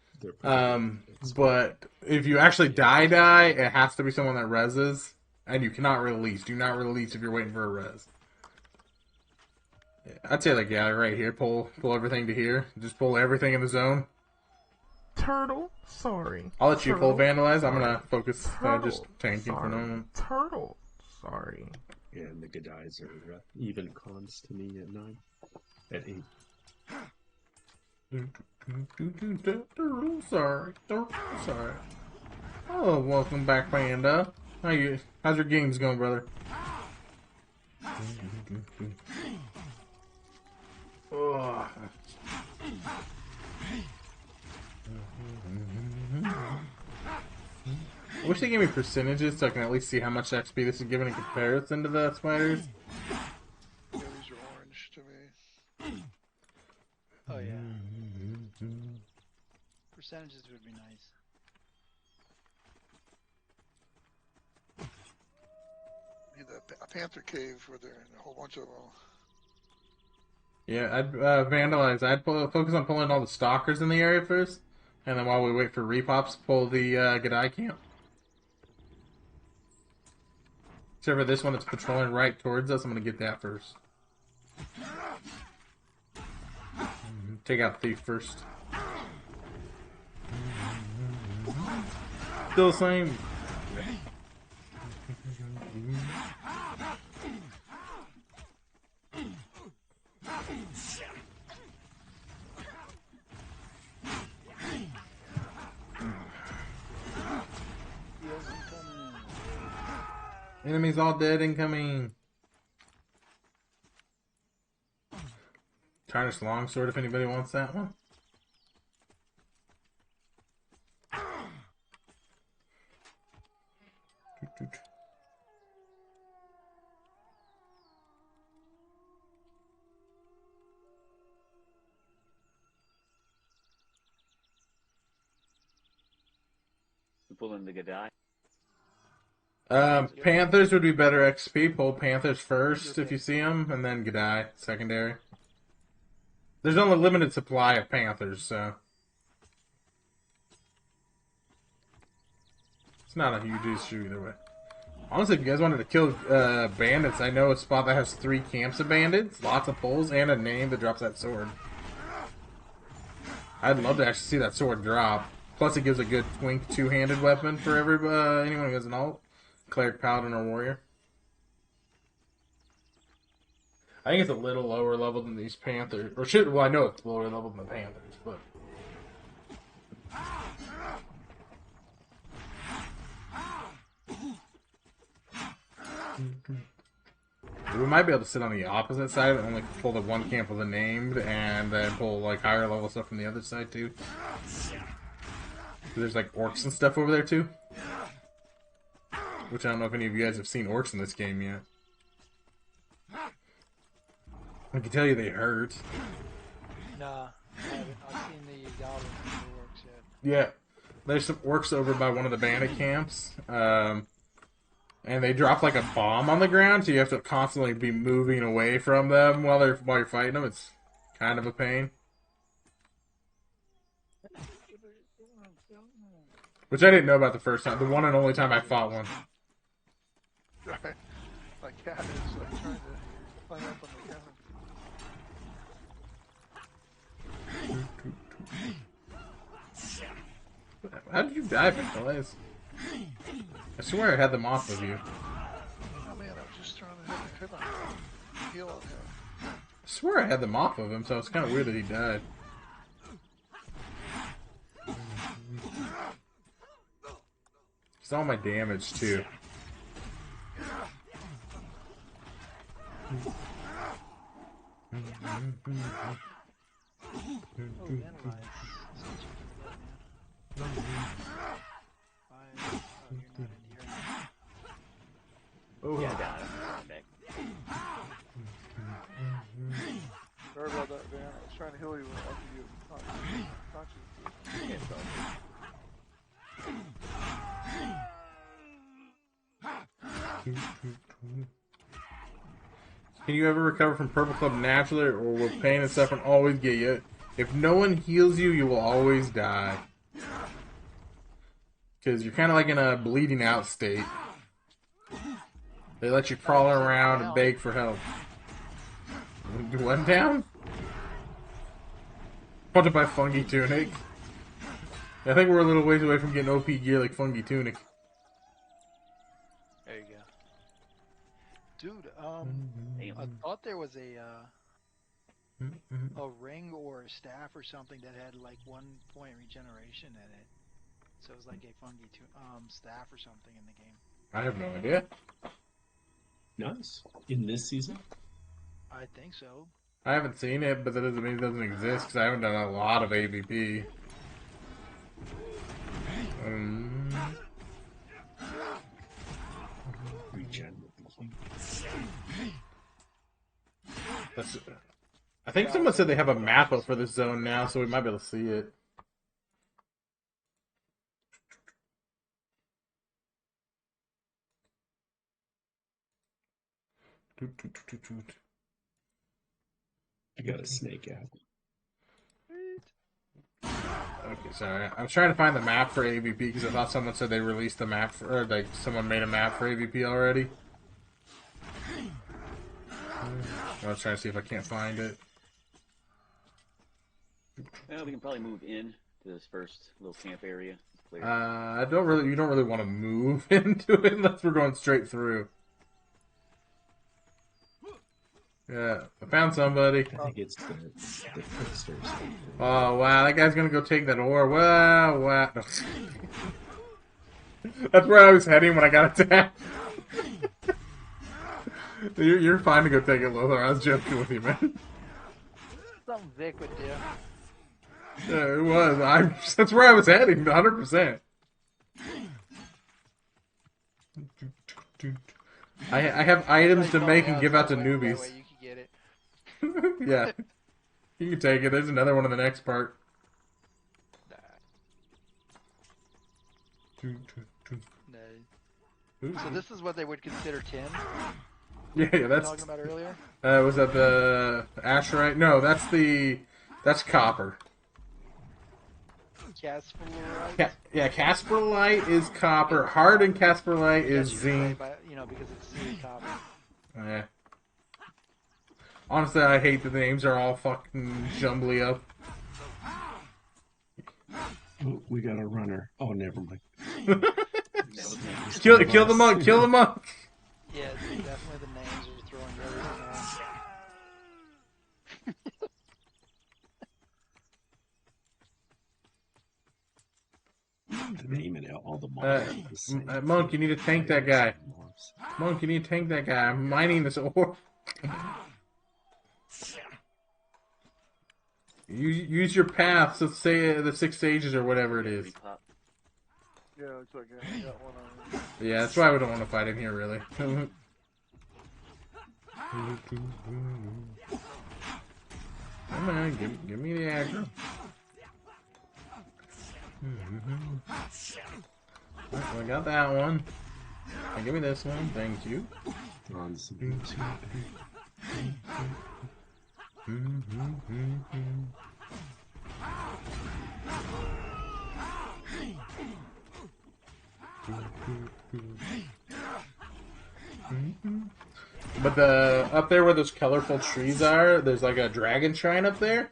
But if you actually die, it has to be someone that reses, and you cannot release. Do not release if you're waiting for a res. Yeah, I'd say like, yeah, right here, pull everything to here. Just pull everything in the zone. Turtle, sorry. I'll let you pull Turtle, Vandalize. I'm sorry. gonna focus just tanking for now. Turtle, sorry. Yeah, and the Gadais are even cons to me at 9. At 8. Sorry. Sorry. Oh, welcome back, Panda. How's your games going, brother? Oh. I wish they gave me percentages so I can at least see how much XP this is giving in comparison to the spiders. Yeah, these are orange to me. Oh yeah. Percentages would be nice. Need a panther cave where there are a whole bunch of them. Yeah, I'd vandalize. I'd focus on pulling all the stalkers in the area first, and then while we wait for repops, pull the Gadai camp. Except for this one that's patrolling right towards us, I'm gonna get that first. Take out Thief first. Still the same. Enemies all dead incoming. Tarnished longsword if anybody wants that one. You pull in the Gadai. Panthers would be better XP. Pull Panthers first if you see them, and then Gadai secondary. There's only a limited supply of Panthers, so it's not a huge issue either way. Honestly, if you guys wanted to kill bandits, I know a spot that has 3 camps of bandits, lots of pulls, and a name that drops that sword. I'd love to actually see that sword drop. Plus, it gives a good twink 2-handed weapon for anyone who has an ult. Cleric, Paladin, or Warrior. I think it's a little lower level than these Panthers. Well, I know it's lower level than the Panthers, but... We might be able to sit on the opposite side and only pull the one camp with a named, and then pull like higher level stuff from the other side too. There's like orcs and stuff over there too. Which I don't know if any of you guys have seen orcs in this game yet. I can tell you they hurt. Nah, I haven't. I've seen the goblins and the orcs yet. Yeah. There's some orcs over by one of the bandit camps. And they drop like a bomb on the ground, so you have to constantly be moving away from them while you're fighting them. It's kind of a pain. Which I didn't know about the first time. The one and only time I fought one. Right. My cat is like trying to climb up on the counter. How did you die, Nicholas? I swear I had them off of you. Oh man, I was just trying to hit on him. Heal on him. I swear I had them off of him, so it's kind of weird that he died. It's all my damage, too. Oh, yeah, got it. Sorry about that, man. I was trying to heal you after you caught you. Can you ever recover from Purple Club naturally, or will pain and suffering always get you? If no one heals you, you will always die. Because you're kind of like in a bleeding out state. They let you crawl around and beg for help. One down? Punted by Fungi Tunic. I think we're a little ways away from getting OP gear like Fungi Tunic. There you go. Dude, I thought there was a a ring or a staff or something that had like 1 point regeneration in it. So it was like a fungi staff or something in the game. I have no idea. Nice. In this season? I think so. I haven't seen it, but that doesn't mean it doesn't exist because I haven't done a lot of AVP. I think someone said they have a map up for this zone now, so we might be able to see it. I got a snake out. Okay, sorry. I was trying to find the map for AVP because I thought someone said they released the map for, or like someone made a map for AVP already. I was trying to see if I can't find it. Well, we can probably move in to this first little camp area. It's clear. You don't really want to move into it unless we're going straight through. Yeah, I found somebody. I think it's the tricksters. Oh, wow, that guy's gonna go take that ore. Wow. That's where I was heading when I got attacked. You're fine to go take it, Lothar. I was joking with you, man. Something Vic would do. Yeah, it was. That's where I was heading, 100%. I have items to make and give out to newbies. That way you can get it. Yeah. You can take it. There's another one in the next part. No. So this is what they would consider tin? Yeah, that's... talking about earlier? Was that the Asherite? No, that's copper. Casperite? Yeah, Casperite is copper. Hard and Casperite is zinc. Because it's C copper. Yeah. Honestly, I hate that the names are all fucking jumbly up. Oh, we got a runner. Oh, never mind. Kill the monk! Kill the monk! Yeah, definitely the names are throwing everything off. The name and all the mobs. Monk, you need to tank that guy. Monk, you need to tank that guy. I'm mining this ore. Use your paths. Let's say the 6 stages or whatever it is. Yeah, looks like I got one on. Yeah, that's why we don't want to fight in here, really. Come on, give me the aggro. Right, I got that one. Now give me this one, thank you. But up there where those colorful trees are, there's like a dragon shrine up there.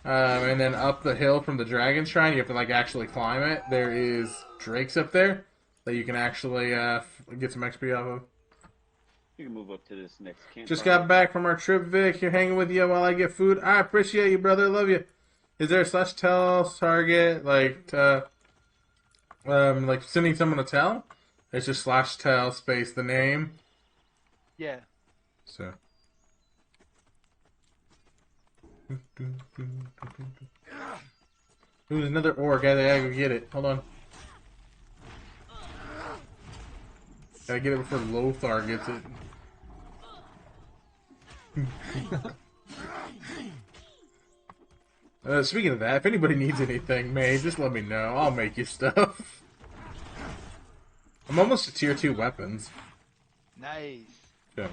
And then up the hill from the dragon shrine, you have to like actually climb it. There is drakes up there that you can actually get some XP off of. You can move up to this next camp. Just got back from our trip, Vic. You're hanging with you while I get food. I appreciate you, brother. Love you. Is there a /tell target like sending someone a tell? It's just /tell space the name. Yeah. So. Ooh, there's another ore, guys. I gotta go get it. Hold on. Gotta get it before Lothar gets it. Speaking of that, if anybody needs anything made, just let me know. I'll make you stuff. I'm almost to tier 2 weapons. Nice. Yeah.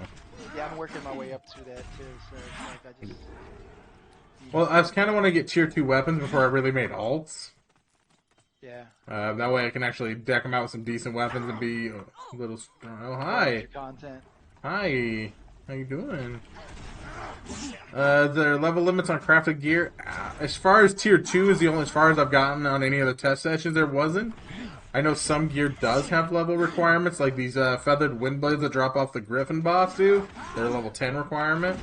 Yeah, I'm working my way up to that too, so it's like I just... Well, I just kind of want to get tier 2 weapons before I really made alts. Yeah. That way I can actually deck them out with some decent weapons and be a little... Oh, hi. Content. Hi. How you doing? There are level limits on crafted gear. As far as tier 2 is the only as far as I've gotten on any of the test sessions, there wasn't. I know some gear does have level requirements, like these feathered wind blades that drop off the Griffin boss do. They're a level 10 requirement.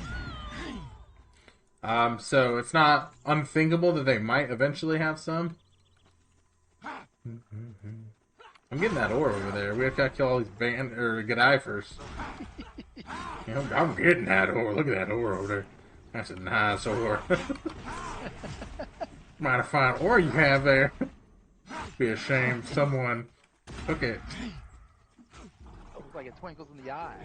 So it's not unthinkable that they might eventually have some. I'm getting that ore over there. We have to kill all these Gadai first. You know, I'm getting that ore. Look at that ore over there. That's a nice ore. Might fine ore you have there. Be a shame if someone took it. Looks like it twinkles in the eye.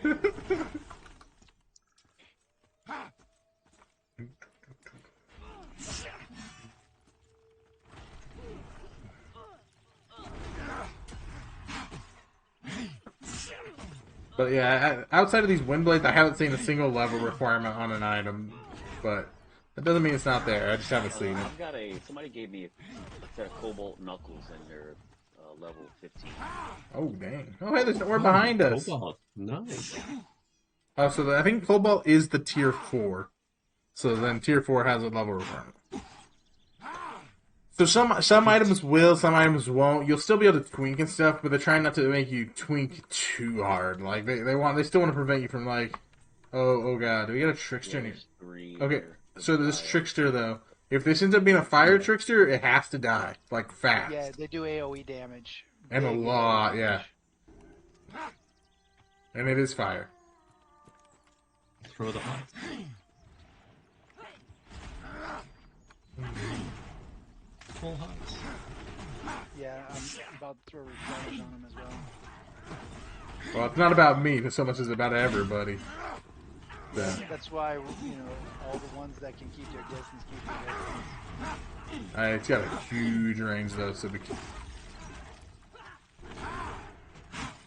But yeah, outside of these wind blades, I haven't seen a single level requirement on an item. But that doesn't mean it's not there. I just haven't seen it. I've got somebody gave me a set of cobalt knuckles and they're level 15. Oh dang! Oh hey, there's nowhere behind us. Cobalt. Nice. Oh, so I think cobalt is the tier 4. So then tier 4 has a level requirement. So some items will, some items won't. You'll still be able to twink and stuff, but they're trying not to make you twink too hard. Like they still want to prevent you from like, oh god, do we get a trickster? Yeah, okay, so this trickster though, if this ends up being a fire trickster, it has to die like fast. Yeah, they do AOE damage. And a lot, yeah. And it is fire. Throw the hot. Full hearts. Yeah, I'm about to throw replenish on them as well. Well, it's not about me so much as about everybody. So. That's why, all the ones that can keep their distance, keep their distance. It's got a huge range though, so be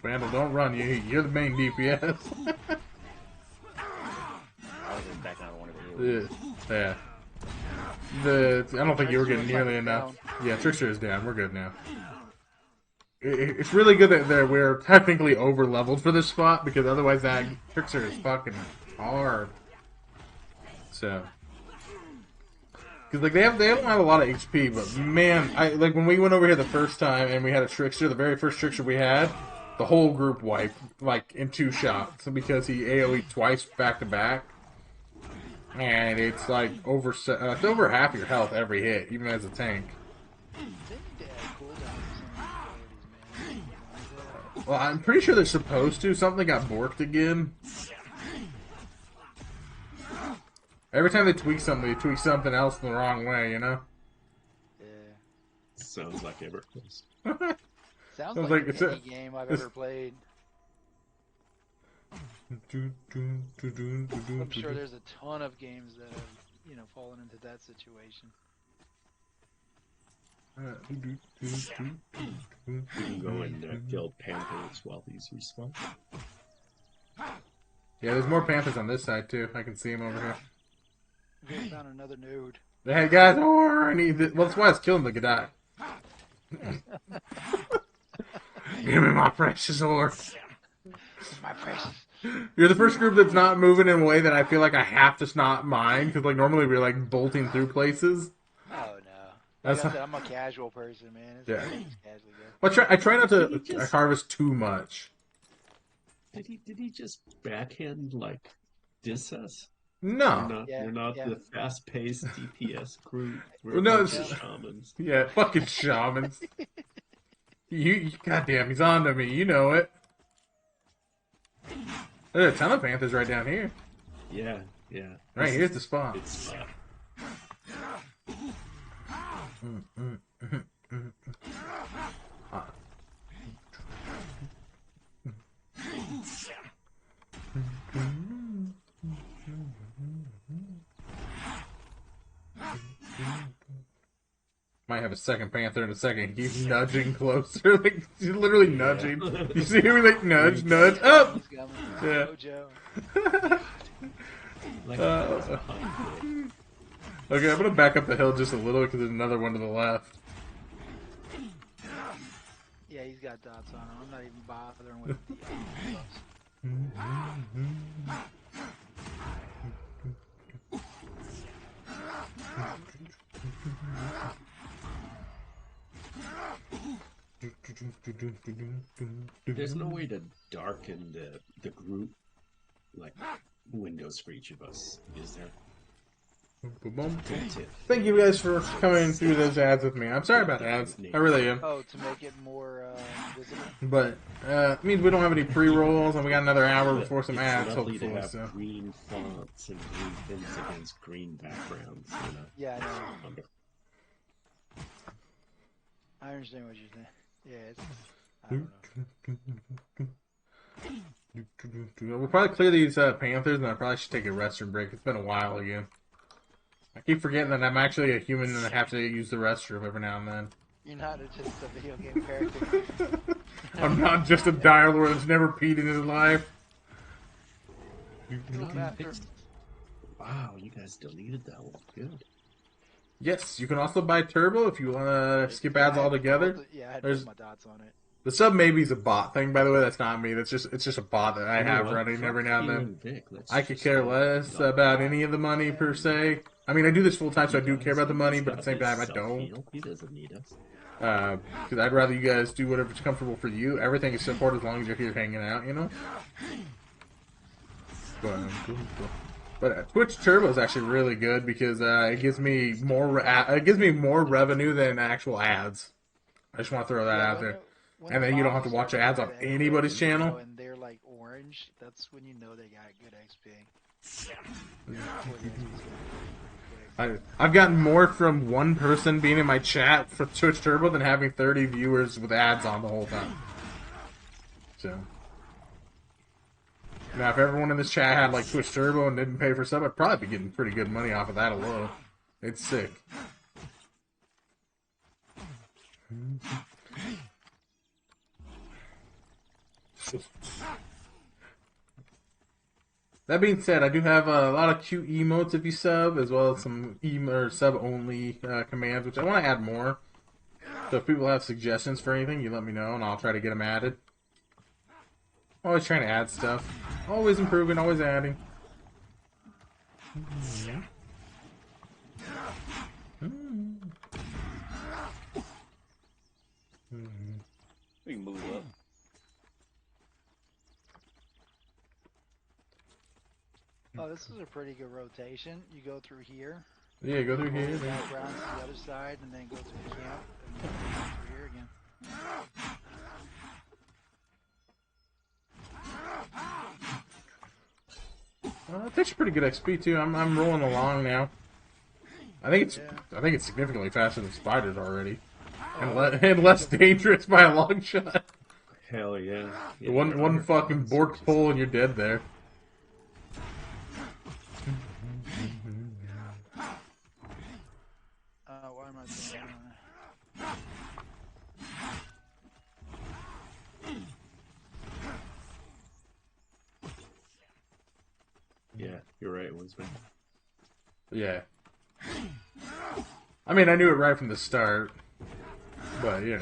Randall, don't run. You're the main DPS. I was just backing out of one of the Yeah. I don't think you were getting nearly enough. Yeah, Trickster is down. We're good now. It's really good that we're technically over leveled for this spot because otherwise that Trickster is fucking hard. So, because like they don't have a lot of HP, but man, like when we went over here the first time and we had a Trickster, the very first Trickster we had, the whole group wiped like in 2 shots because he AOE twice back to back. And it's like it's over half your health every hit, even as a tank. Well, I'm pretty sure they're supposed to. Something got borked again. Every time they tweak something else the wrong way, you know? Yeah. Sounds like EverQuest. Sounds like any game I've ever played. I'm sure there's a ton of games that have, fallen into that situation. We can go and kill Panthers while these respawn. Yeah, there's more Panthers on this side too. I can see them over here. We found another node. Hey guys, I need this. Well, that's why it's killing the Gadai. Give me my precious ore. My precious. You're the first group that's not moving in a way that I feel like I have to not mind, because like normally we're like bolting through places. Oh no! Like I said, I'm a casual person, man. Yeah. Well, I try not to harvest too much. Did he just backhand like diss us? No. We're not the fast-paced DPS group. We're shamans. Yeah, fucking shamans. You goddamn, he's on to me. You know it. There's a ton of Panthers right down here. Yeah. Right, here's the spot. Might have a second Panther in a second. He's nudging closer. Like, he's literally nudging. You see him like nudge, up! Yeah. Okay, I'm gonna back up the hill just a little because there's another one to the left. Yeah, he's got dots on him. I'm not even bothering with the buffs. There's no way to darken the group like windows for each of us, is there? Thank you guys for coming through those ads with me. I'm sorry about ads. I really am. Oh, to make it more visible. But it means we don't have any pre-rolls, and we got another hour before some ads, It's lovely to hopefully. have So. green fonts and green things against green backgrounds. You know? Yeah, I know. Wonderful. I understand what you're saying. Yeah, it's. I don't know. We'll probably clear these Panthers, and I probably should take a restroom break. It's been a while again. I keep forgetting that I'm actually a human and I have to use the restroom every now and then. You're not just a video game character. I'm not just a dialer that's never peed in his life. Wow, you guys deleted that one. Good. Yes, you can also buy Turbo if you want to skip ads altogether. Yeah, I had to put my dots on it. The sub maybe's a bot thing, by the way. That's not me. It's just a bot that I have running every now and then. I could care less about any of the money per se. I mean, I do this full time, so I do care about the money, but at the same time, I don't. He doesn't need us. Because I'd rather you guys do whatever's comfortable for you. Everything is support as long as you're here hanging out, you know. But Twitch Turbo is actually really good because it gives me more revenue than actual ads. I just want to throw that out there. And then you don't have to watch ads on anybody's channel. And they're like orange. That's when you know they got good XP. I've gotten more from one person being in my chat for Twitch Turbo than having 30 viewers with ads on the whole time. So now, if everyone in this chat had like Twitch Turbo and didn't pay for sub, I'd probably be getting pretty good money off of that alone. It's sick. That being said, I do have a lot of cute emotes if you sub, as well as some sub-only commands, which I want to add more. So if people have suggestions for anything, you let me know, and I'll try to get them added. Always trying to add stuff. Always improving, always adding. We can move up. Oh, this is a pretty good rotation. You go through here. Yeah, go through here. Then around to the other side, and then go to the camp, and then go through here again. It takes pretty good XP too. I'm rolling along now. I think it's significantly faster than spiders already, and less dangerous by a long shot. Hell yeah! One fucking bork pull and you're dead there. Why am I doing Yeah, you're right, Winsman. Yeah. I mean, I knew it right from the start, but yeah.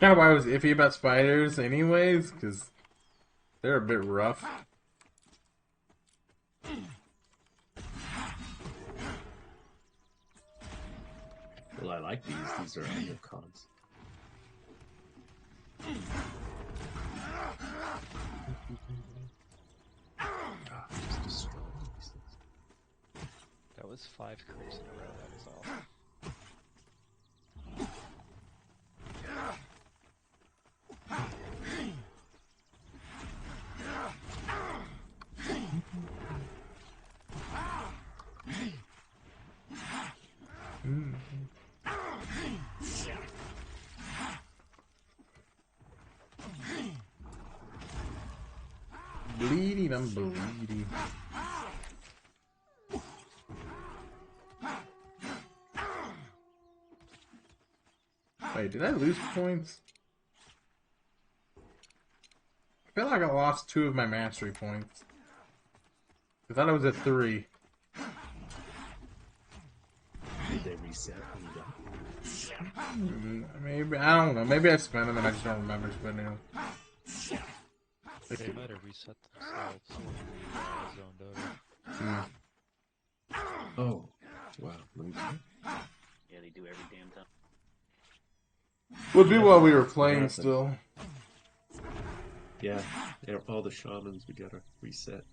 Kind of why I was iffy about spiders, anyways, because they're a bit rough. Well, I like these. These are icons. Just destroying these things. That was 5 creeps in a row. That was awesome. Bleeding, I'm bleeding. Wait, did I lose points? I feel like I lost 2 of my mastery points. I thought I was at 3. Did they reset when you got? Maybe, I don't know. Maybe I spent them and I just don't remember spending them. They might have reset themselves when we zoned over. Oh, wow. Let me check. Yeah, they do every damn time. Would be while we were playing still. Yeah, all the shamans we gotta reset.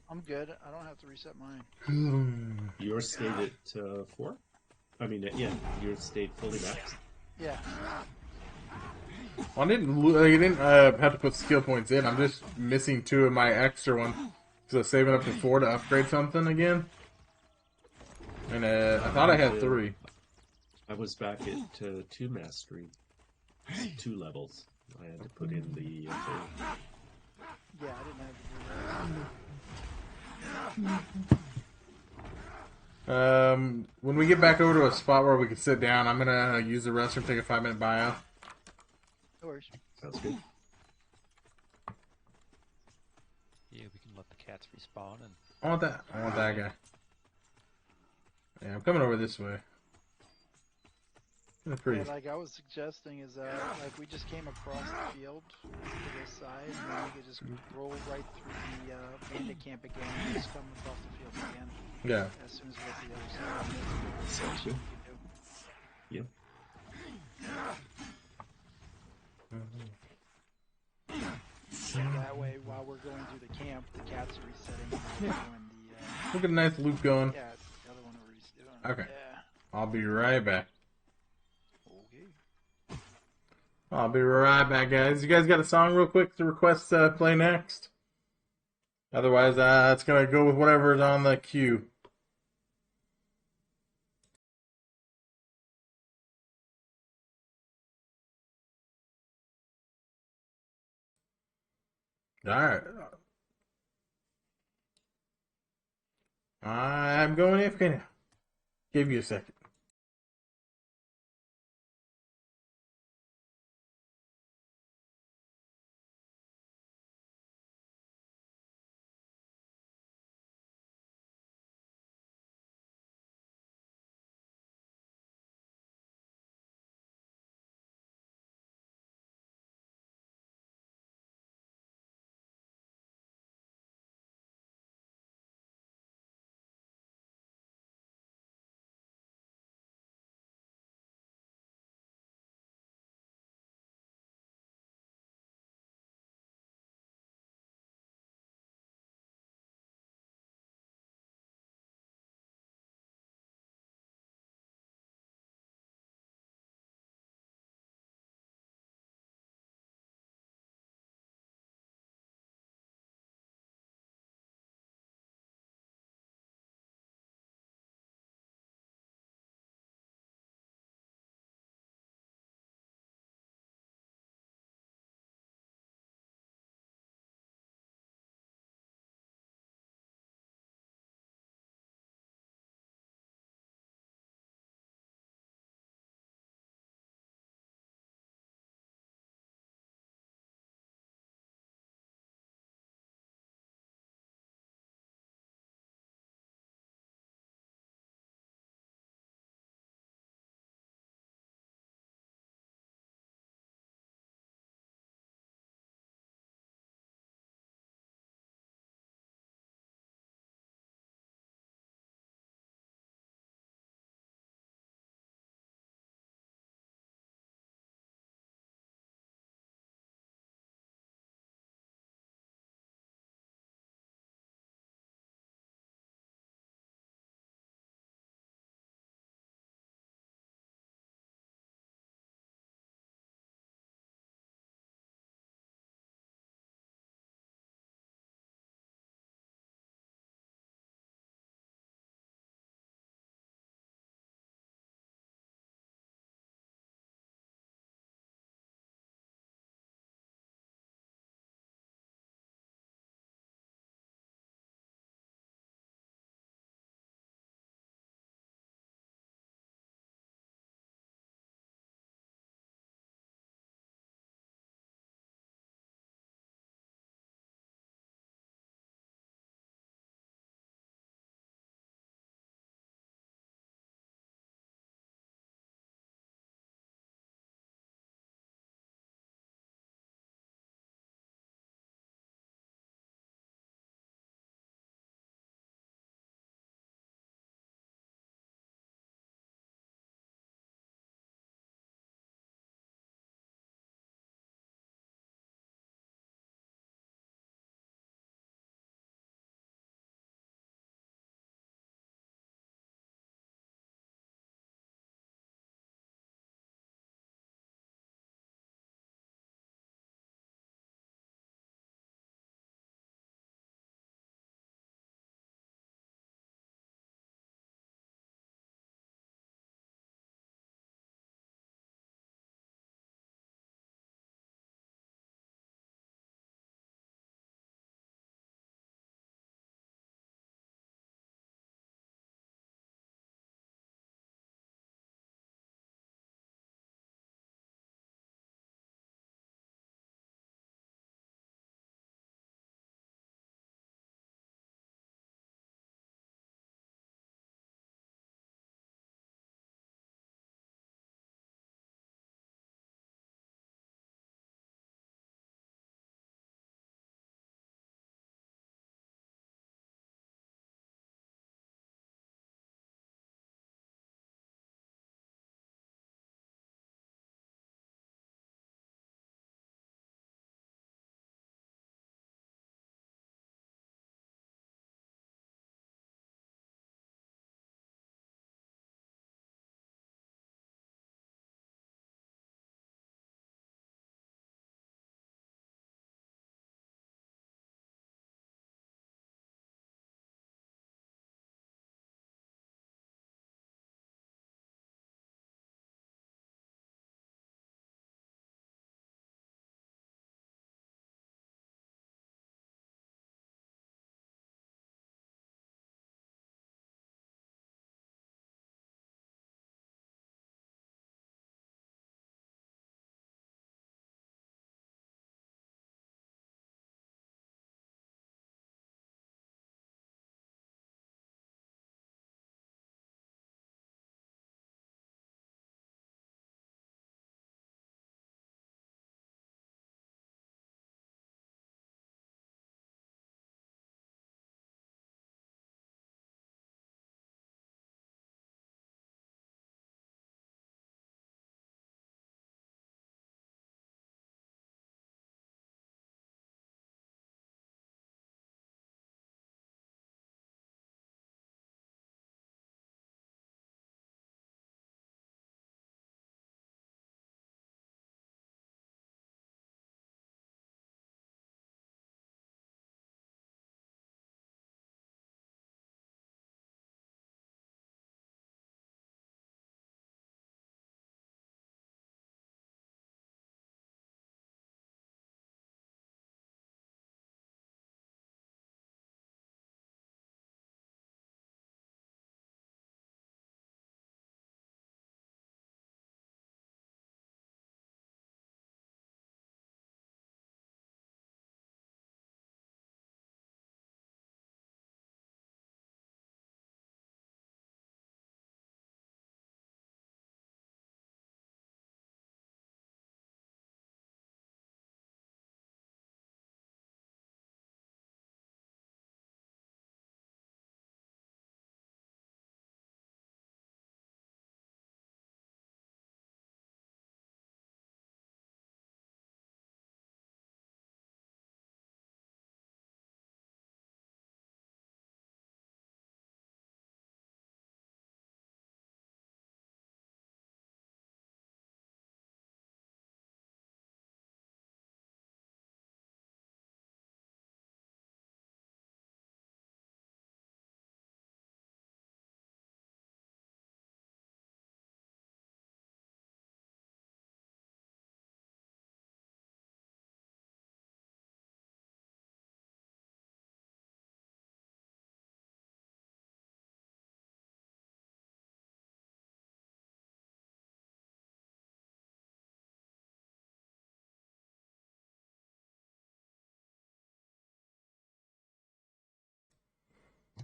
I'm good. I don't have to reset mine. Yours stayed at 4? I mean, yeah, yours stayed fully maxed. Yeah. Well, I didn't have to put skill points in. I'm just missing 2 of my extra ones. So saving up to 4 to upgrade something again. And I thought I had 3. I was back at 2 mastery. 2 levels. I had to put in the... Yeah, I didn't have to do that. When we get back over to a spot where we can sit down, I'm gonna use the restroom, take a 5-minute bio. No worries. Sounds good. Yeah, we can let the cats respawn and... I want that. I want that guy. Yeah, I'm coming over this way. That's pretty. Yeah, like I was suggesting is like we just came across the field to this side, and then we could just roll right through the bandit camp again and just come across the field again. Yeah. As soon as we get to the other side. Sounds good. Yep. That way, while we're going through the camp, the cats are resetting and we're doing the... Look at a nice loop going. Yeah, it's the other one we're doing. Okay. Yeah. I'll be right back. Okay. I'll be right back, guys. You guys got a song real quick to request play next? Otherwise, it's going to go with whatever's on the queue. Alright. I'm going AFK now. Give you a second.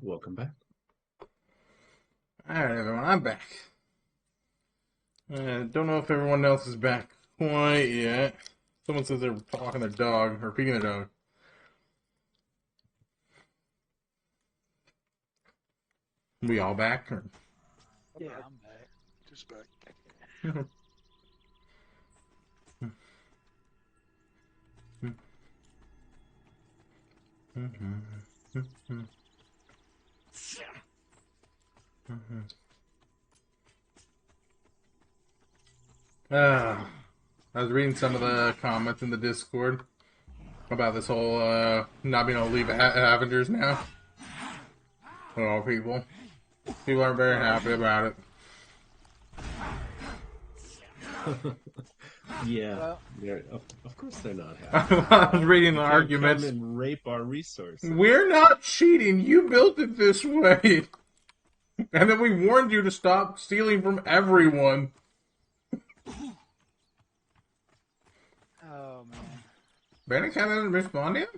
Welcome back. Alright, everyone, I'm back. Don't know if everyone else is back quite yet. Someone says they're walking their dog, or feeding their dog. We all back? Or? Yeah, I'm back. Just back. I was reading some of the comments in the Discord about this whole not being able to leave Avengers now. Oh, people aren't very happy about it. Yeah, of course they're not happy. I was reading the You can't arguments. come and rape our resources. We're not cheating. You built it this way. And then we warned you to stop stealing from everyone. Oh, man. Bandit Cat hasn't responded yet?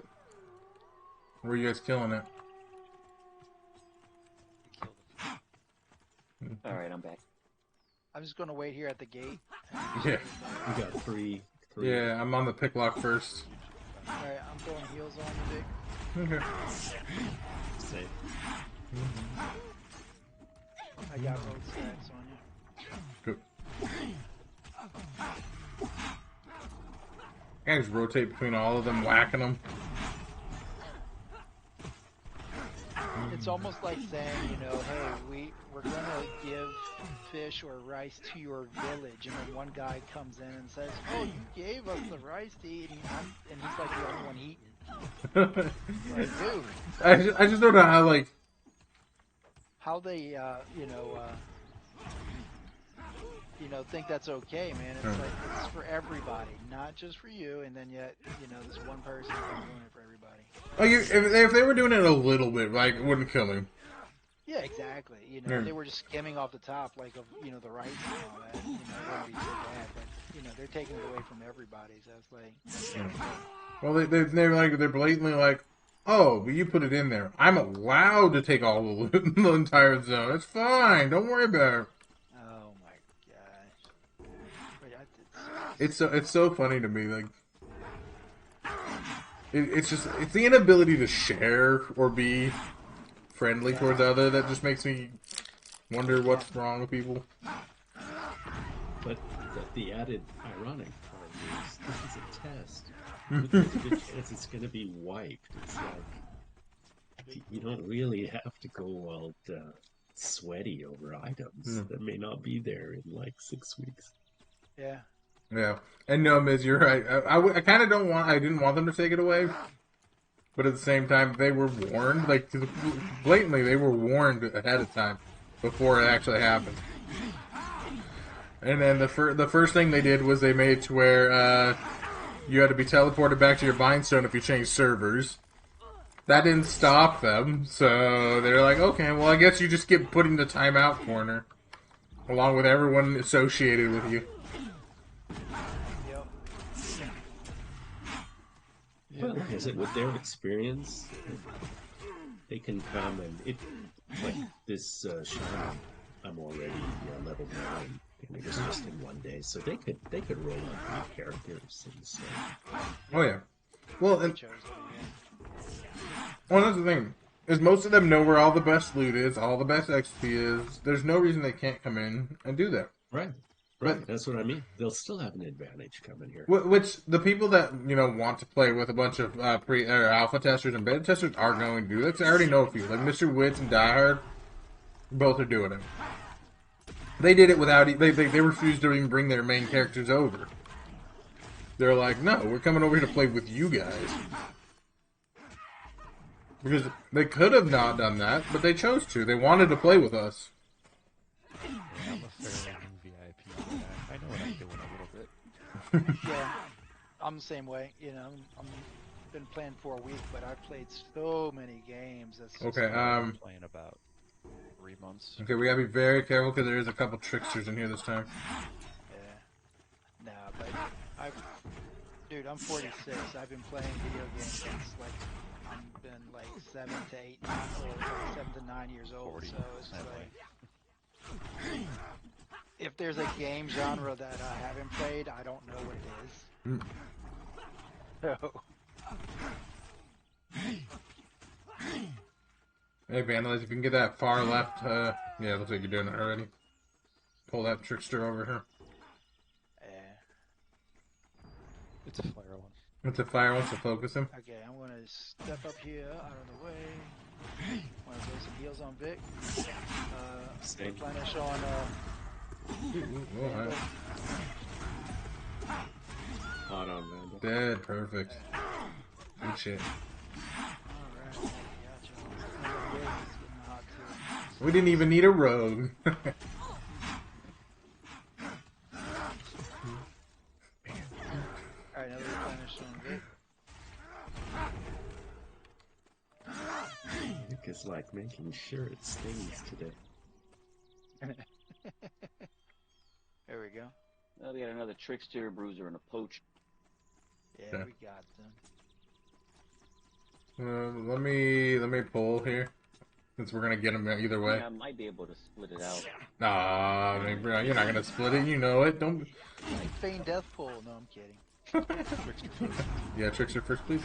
Or were you guys killing it? Alright, I'm back. I'm just going to wait here at the gate. Yeah. We got three. Yeah, I'm on the pick lock first. Alright, I'm throwing heals on you, Dick. Okay. Safe. I got road stacks on you. Good. I just rotate between all of them, whacking them. It's almost like saying, you know, hey, we're going to give fish or rice to your village, and then one guy comes in and says, oh, you gave us the rice to eat, and he's like the only one eating. Like, dude. I just don't know how, like... How they, think that's okay, man. It's like, it's for everybody, not just for you, and then yet, this one person is doing it for everybody. Like, if they were doing it a little bit, like, it wouldn't kill me. Yeah, exactly. They were just skimming off the top, like, of, the rights and all that. It wouldn't be too bad, but, they're taking it away from everybody, so it's like... Well, they're blatantly like, oh, but you put it in there. I'm allowed to take all the loot in the entire zone. It's fine. Don't worry about it. Oh my gosh. It's so funny to me. Like, it's the inability to share or be friendly towards other that just makes me wonder what's wrong with people. But the added ironic part is this is a test. There's a good chance it's going to be wiped. It's like you don't really have to go all sweaty over items that may not be there in like 6 weeks. Yeah. Yeah, and no, Miz, you're right. I kind of don't want. I didn't want them to take it away, but at the same time, they were warned. Like, blatantly, they were warned ahead of time before it actually happened. And then the first thing they did was they made it to where you had to be teleported back to your bind stone if you changed servers. That didn't stop them, so they're like, okay, well, I guess you just get put in the timeout corner, along with everyone associated with you. Well, like I said, with their experience, they can come and like this shaman, I'm already level 9, and it was just in one day, so they could roll on 3 characters and stuff. Oh yeah, well, that's the thing is most of them know where all the best loot is, all the best XP is. There's no reason they can't come in and do that. Right. Right, that's what I mean. They'll still have an advantage coming here. Which the people that want to play with a bunch of alpha testers and beta testers are going to do. Like, I already know a few, like Mr. Witz and Diehard, both are doing it. They did it without they refused to even bring their main characters over. They're like, no, we're coming over here to play with you guys. Because they could have not done that, but they chose to. They wanted to play with us. I'm a fairly new VIP guy. I know what I'm doing a little bit. Yeah, I'm the same way. I'm been playing for a week, but I've played so many games. That's just Okay, playing about 3 months. Okay, we gotta be very careful because there is a couple tricksters in here this time. Yeah. Nah, but dude, I'm 46. I've been playing video games since like and been like 7 to 8, or 7 to 9 years old. 40, So it's just like, if there's a game genre that I haven't played, I don't know what it is. So. Hey, Vandalize, if you can get that far left, yeah, looks like you're doing it already. Pull that trickster over here. It's a fire one. It's a fire one, so focus him. Okay, I'm gonna step up here, out of the way. I'm gonna throw some heals on Vic. Replenish on, Alright. Hot on Vandal. Dead, perfect. Good shit. Alright, gotcha. We didn't even need a rogue. Alright, another replenish on Vic. Vic is like making sure it stings today. There we go. Well, we got another trickster, bruiser, and a poach. Yeah, Okay. we got them. Let me pull here, since we're gonna get him either way. Yeah, I might be able to split it out. Nah, I mean, bro, you're not gonna split it. You know it. Don't. Like feign death pull. No, I'm kidding. Yeah, trickster first, please.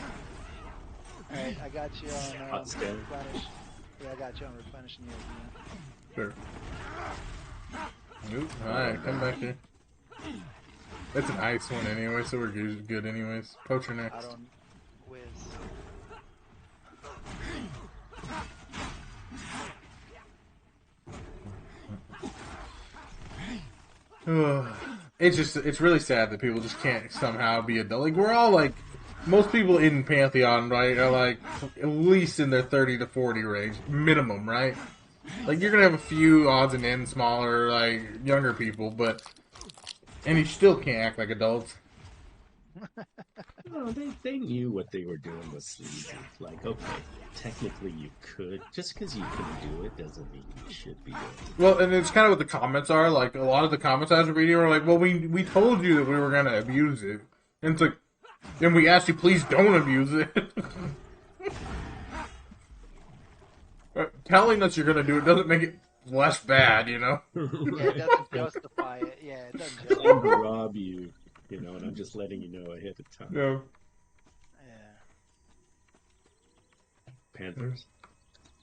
Alright, I got you on Hot stand. replenish. Yeah, I got you on replenishing you again. Sure. Oop. Alright, come back here. That's an ice one anyway, so we're good anyways. Poacher next. I don't whiz. It's really sad that people just can't somehow be adult. Like, we're all like, most people in Pantheon, right, are like at least in their 30 to 40 range, minimum, right? Like, you're gonna have a few odds and ends, smaller, like, younger people, and you still can't act like adults. No, they knew what they were doing was sleazy. Like, okay, technically you could. Just because you can do it doesn't mean you should be doing it. Well, and it's kind of what the comments are. Like, a lot of the comments I was reading were like, well, we told you that we were going to abuse it. And it's like, and we asked you, please don't abuse it. Telling us you're going to do it doesn't make it less bad, you know? Yeah, it doesn't justify it. Yeah, it doesn't I'm justify trying to rob you, you know, and I'm just letting you know ahead of time. Yeah. Panthers?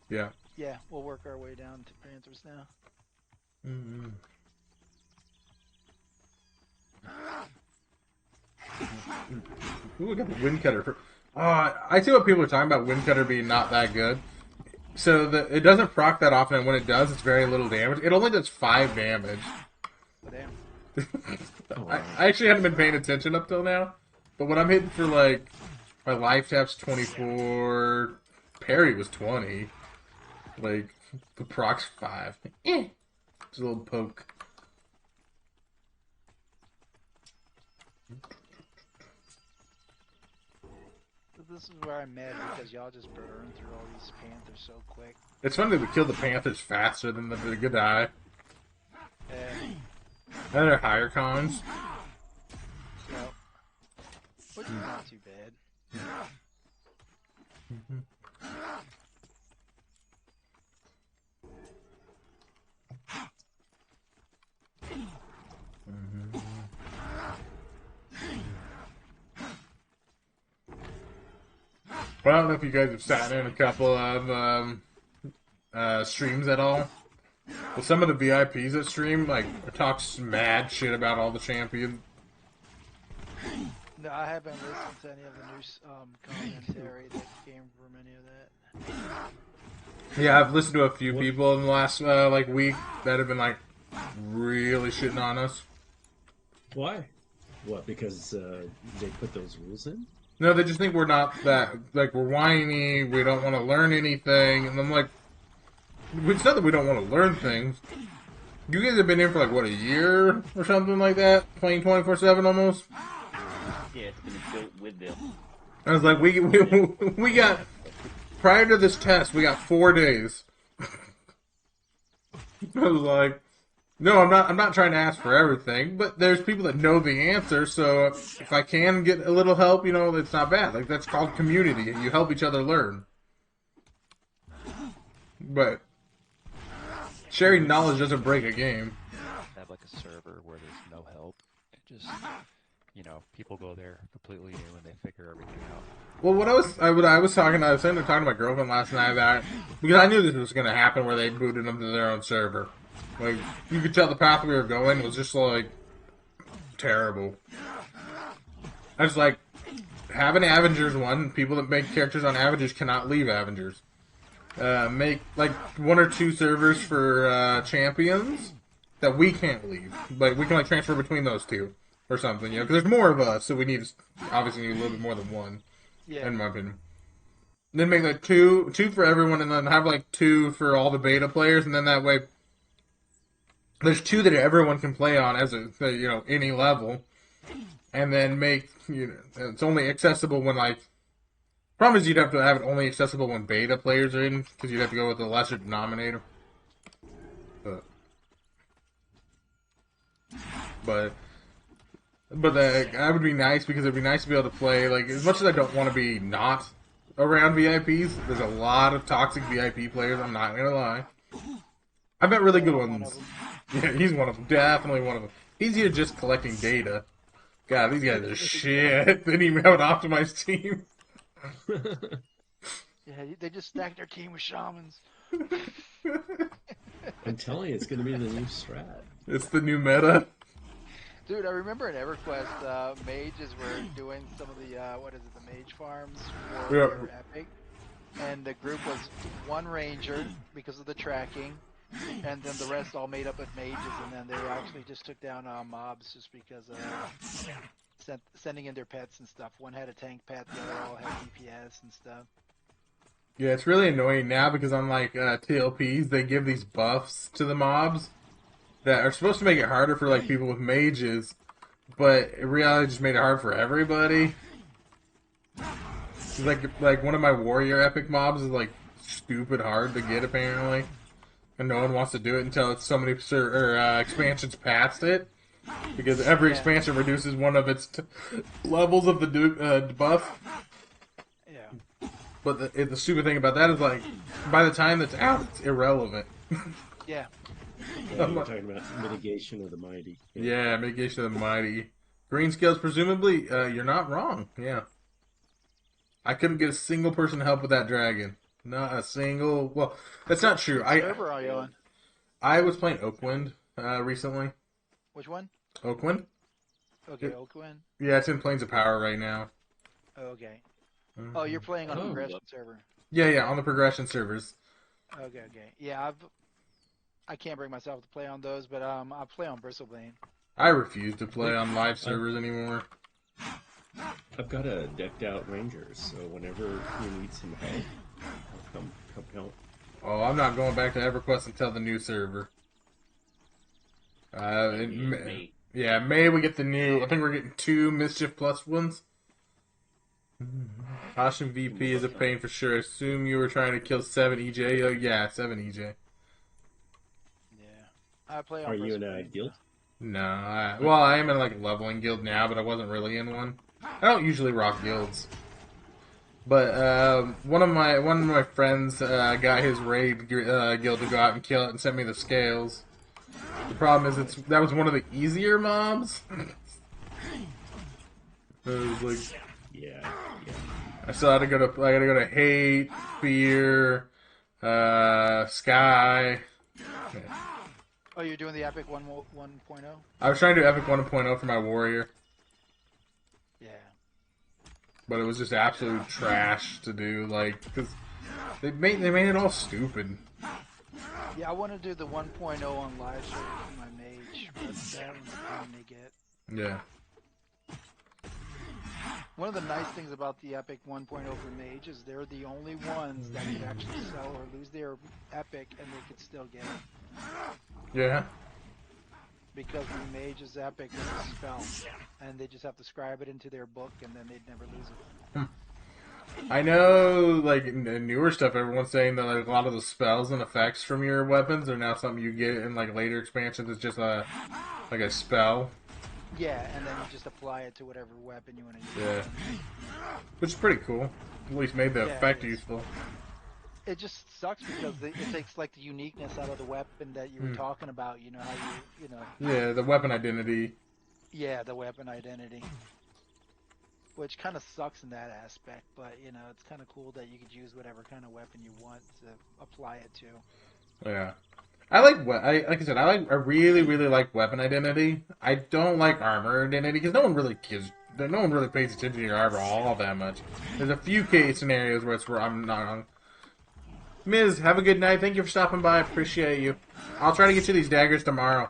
Yeah. Yeah, we'll work our way down to Panthers now. Mm-hmm. Ooh, we got the wind cutter. I see what people are talking about wind cutter being not that good. So it doesn't proc that often, and when it does, it's very little damage. It only does 5 damage. Oh, damn. I actually hadn't been paying attention up till now, but when I'm hitting for like my life tap's 24, parry was 20, like the proc's 5. Just a little poke. This is where I'm mad because y'all just burn through all these Panthers so quick. It's funny that we kill the Panthers faster than the good eye. And they're higher cons. Yep. Which is not too bad. Well, I don't know if you guys have sat in a couple of streams at all. But some of the VIPs that stream, like, talk mad shit about all the champions. No, I haven't listened to any of the new commentary that came from any of that. Yeah, I've listened to a few people in the last, week that have been, really shitting on us. Why? What, because they put those rules in? No, they just think we're not that, we're whiny, we don't want to learn anything, and I'm like, it's not that we don't want to learn things. You guys have been in for, a year or something like that? Playing 24/7 almost? Yeah, it's been built with them. I was like, we got, prior to this test, we got 4 days. I was like, No, I'm not. I'm not trying to ask for everything, but there's people that know the answer. So if I can get a little help, it's not bad. Like that's called community. You help each other learn. But sharing knowledge doesn't break a game. Have like a server where there's no help. It just, people go there completely new and they figure everything out. Well, I was talking to my girlfriend last night about because I knew this was going to happen where they booted them to their own server. Like you could tell the path we were going was just like terrible. I was like, have an Avengers one. People that make characters on Avengers cannot leave Avengers. Make like 1 or 2 servers for champions that we can't leave. Like we can like transfer between those 2 or something, because there's more of us, so we obviously need a little bit more than 1. Yeah. In my opinion. Then make like 2 for everyone, and then have like 2 for all the beta players, and then that way there's 2 that everyone can play on as any level, and then make it's only accessible when like. Problem is you'd have to have it only accessible when beta players are in, because you'd have to go with the lesser denominator. But that would be nice, because it'd be nice to be able to play, like, as much as I don't want to be not around VIPs, there's a lot of toxic VIP players, I'm not gonna lie. I've met really good ones. Yeah, he's one of them, definitely one of them. He's here just collecting data. God, these guys are shit. They didn't even have an optimized team. Yeah, they just stacked their team with shamans. I'm telling you, it's going to be the new strat. It's the new meta. Dude, I remember in EverQuest, mages were doing some of the, the mage farms for their epic. And the group was 1 ranger because of the tracking, and then the rest all made up of mages, and then they actually just took down mobs just because sending in their pets and stuff. One had a tank pet, the other all had DPS and stuff. Yeah, it's really annoying now because on like TLPs, they give these buffs to the mobs that are supposed to make it harder for like people with mages, but in reality just made it hard for everybody. Like one of my warrior epic mobs is like stupid hard to get apparently, and no one wants to do it until it's so many expansions past it, because every expansion reduces one of its levels of the buff. Yeah. But the stupid thing about that is like by the time it's out, it's irrelevant. Yeah. Yeah, you're talking about mitigation of the mighty. Yeah, mitigation of the mighty. Green scales, presumably, you're not wrong. Yeah. I couldn't get a single person to help with that dragon. Not a single. Well, that's not true. What server are you on? I was playing Oakwind recently. Which one? Oakwind. Okay, Oakwind. Yeah, it's in Plains of Power right now. Oh, okay. Oh, you're playing on a progression server. Yeah, on the progression servers. Okay. Yeah, I can't bring myself to play on those, but I play on Bristlebane. I refuse to play on live servers anymore. I've got a decked out ranger, so whenever you need some help, I'll come help. Oh, I'm not going back to EverQuest until the new server. May. Yeah, May we get the new. I think we're getting 2 Mischief Plus ones. Caution VP is a pain for sure. I assume you were trying to kill 7 EJ. Oh yeah, 7 EJ. Yeah, I play on. Are you in a guild? No, I am in like a leveling guild now, but I wasn't really in one. I don't usually rock guilds, but one of my friends got his raid guild to go out and kill it and sent me the scales. The problem is that was one of the easier mobs. It was like, yeah. I still had to go to hate, fear, sky. Yeah. Oh, you're doing the Epic 1.0? I was trying to do Epic 1.0 for my warrior. Yeah. But it was just absolute trash to do, like, because they made it all stupid. Yeah, I want to do the 1.0 on live server for my mage, but that one's the pain they get. Yeah. One of the nice things about the Epic 1.0 for mage is they're the only ones that can actually sell or lose their Epic and they could still get it. Yeah. Because the mage's Epic is a spell, and they just have to scribe it into their book and then they'd never lose it. I know, like, in newer stuff, everyone's saying that like, a lot of the spells and effects from your weapons are now something you get in, like, later expansions. It's just like a spell. Yeah, and then you just apply it to whatever weapon you want to use. Yeah. Which is pretty cool. At least made the effect useful. It just sucks because it takes, like, the uniqueness out of the weapon that you were talking about. You know, how you know... Yeah, the weapon identity. Yeah, the weapon identity. Which kind of sucks in that aspect, but, you know, it's kind of cool that you could use whatever kind of weapon you want to apply it to. Yeah. I like like I said, I really like weapon identity. I don't like armor identity because no one really pays attention to your armor all that much. There's a few case scenarios where I'm not wrong. Miz, have a good night. Thank you for stopping by. Appreciate you. I'll try to get you these daggers tomorrow.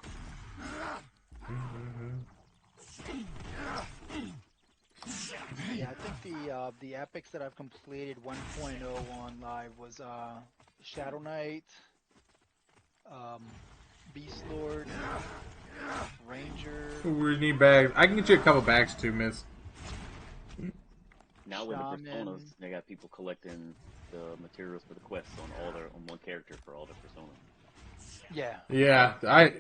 Yeah, I think the epics that I've completed 1.0 on live was Shadow Knight, Beast Lord, Ranger. We need bags. I can get you a couple bags too, Miss. Now with the personas, they got people collecting the materials for the quests on one character for all the personas. Yeah. Yeah, I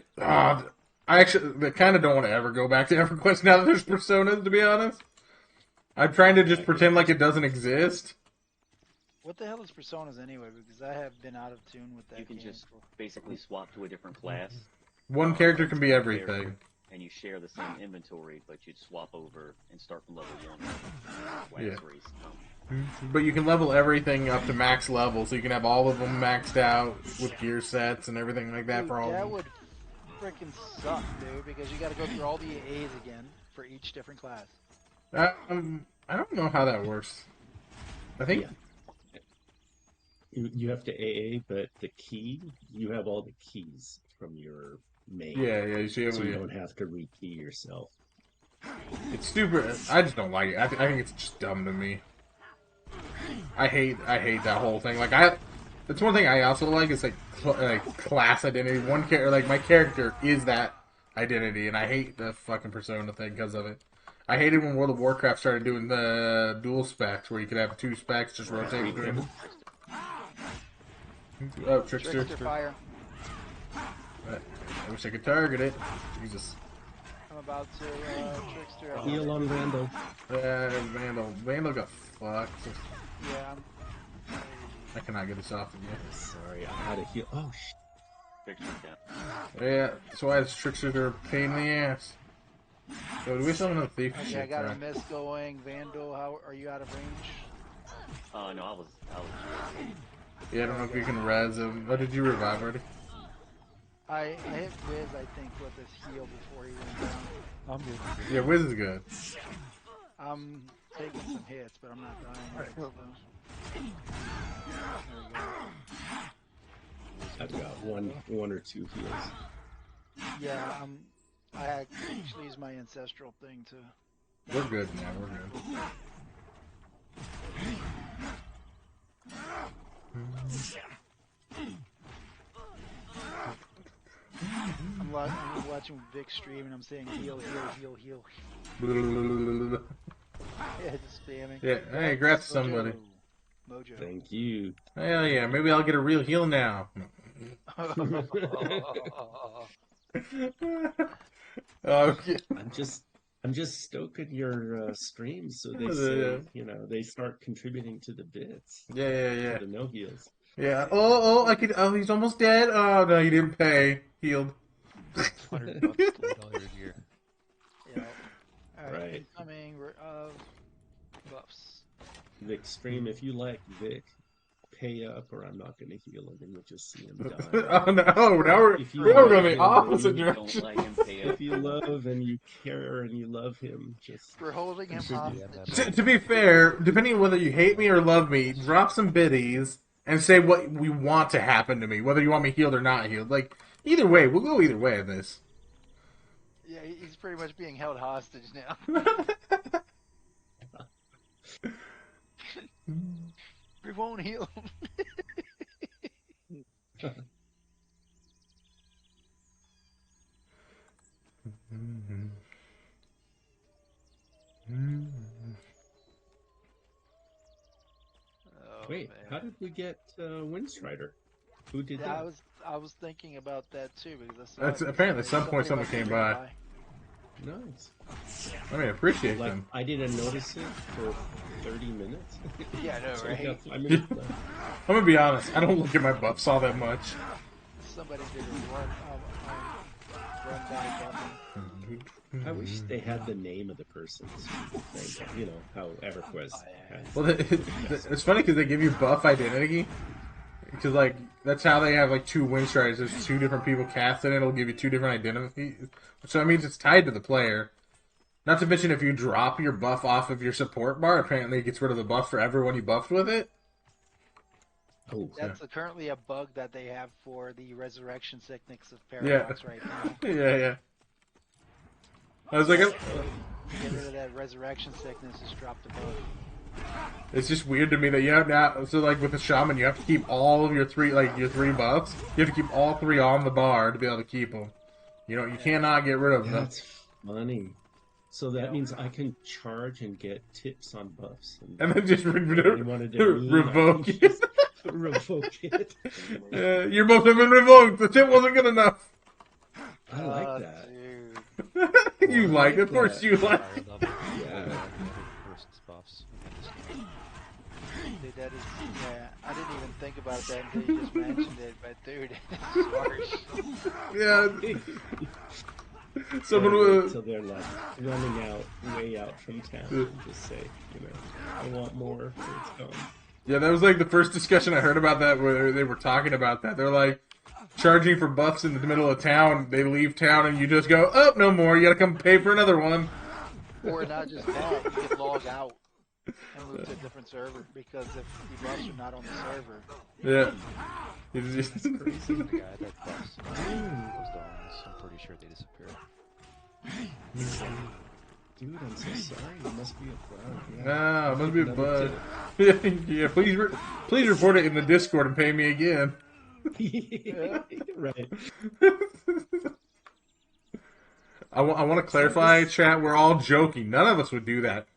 actually kind of don't want to ever go back to EverQuest now that there's personas. To be honest, I'm trying to just pretend like it doesn't exist. What the hell is personas anyway? Because I have been out of tune with that. You can just basically swap to a different class. One character can be everything. And you share the same inventory, but you'd swap over and start from level 1. Yeah. Race. But you can level everything up to max level, so you can have all of them maxed out with gear sets and everything like that. Dude, for all that of them. would freaking suck, dude, because you got to go through all the A's again for each different class. I don't know how that works. I think you have to AA, but the key, you have all the keys from your main. Yeah. So you don't have to rekey yourself. It's stupid. I just don't like it. I think it's just dumb to me. I hate that whole thing. Like that's one thing I also like is like class identity. One character, like my character is that identity, and I hate the fucking persona thing because of it. I hated when World of Warcraft started doing the dual specs, where you could have two specs just rotate between them. Oh, Trickster. Fire. I wish I could target it. Jesus. I'm about to Trickster. Heal on Vandal. Vandal got fucked. Yeah. I cannot get this off of you. Sorry, I had to heal. Oh shit. Yeah, that's why the Tricksters are a pain in the ass. So do we still have another thief? Okay, I got a miss going. Vandal, how are you out of range? No, I was. Yeah, I don't know if you can res him. Oh, did you revive already? I hit Wiz, I think, with his heal before he went down. I'm good. Yeah, Wiz is good. I'm taking some hits, but I'm not dying. Right, I've got one or two heals. Yeah, I actually use my ancestral thing to. We're good now. We're good. I'm watching Vic stream and I'm saying heal. Yeah, just spamming. Yeah, hey, grab somebody. Mojo. Thank you. Hell yeah, maybe I'll get a real heal now. Okay. I'm just stoking your streams so they say, they start contributing to the bits. Yeah. To the no heals. Yeah. Oh, he's almost dead. Oh no, he didn't pay. Healed. $100 $20 a year. Yeah. Right. Incoming buffs. Vic stream, if you like Vic, pay up or I'm not going to heal him and you'll just see him die. Oh no, now we're going the opposite direction. If you love and you care and you love him, just... We're holding him hostage. To be fair, depending on whether you hate me or love me, drop some biddies and say what we want to happen to me, whether you want me healed or not healed. Like, either way, we'll go either way in this. Yeah, he's pretty much being held hostage now. We won't heal him. Wait, how did we get Windstrider? Who did Yeah, that? I was thinking about that too because I saw That's it apparently at yesterday. some point someone must have came driven by. Nice. I mean, appreciate Like, them. I didn't notice it for 30 minutes. Yeah, I know, So we right? got 5 minutes left. I'm gonna be honest. I don't look at my buffs all that much. Somebody did a run by bumping. I wish they had the name of the person. So, you know, how EverQuest has. Well, it's funny because they give you buff identity. Because, like, that's how they have, like, 2 Windstriders. There's 2 different people casting it. It'll give you 2 different identities. So that means it's tied to the player. Not to mention, if you drop your buff off of your support bar, apparently it gets rid of the buff for everyone you buffed with it. Oh, That's currently a bug that they have for the Resurrection Sickness of Paradox right now. Yeah. I was like, Get rid of that Resurrection Sickness, just drop the bug. it's just weird to me that you have now. So, like, with the Shaman, you have to keep all of your 3 buffs. You have to keep all 3 on the bar to be able to keep them. You know, you cannot get rid of them. That's funny. So that means I can charge and get tips on buffs. And then just revoke it. Revoke it. Your buffs have been revoked. The tip wasn't good enough. I like that. You like it? Of course you like it. Dude, that is, yeah, I didn't even think about that until you just mentioned it, but dude, it's harsh. Yeah. Someone will. So they're like running way out from town and just say, you know, I want more, it's gone. Yeah, that was like the first discussion I heard about that where they were talking about that. They're like charging for buffs in the middle of town. They leave town and you just go, oh, no more. You gotta come pay for another one. Or not just that, you can log out and move to a different server because if the buffs are not on the server. Yeah. It's just crazy. The guy that buffs those dawns, I'm pretty sure they disappear. Dude, I'm so sorry. It must be a bug. Ah, it must be a bug. Yeah, please report it in the Discord and pay me again. Right. I want to clarify, chat. We're all joking. None of us would do that.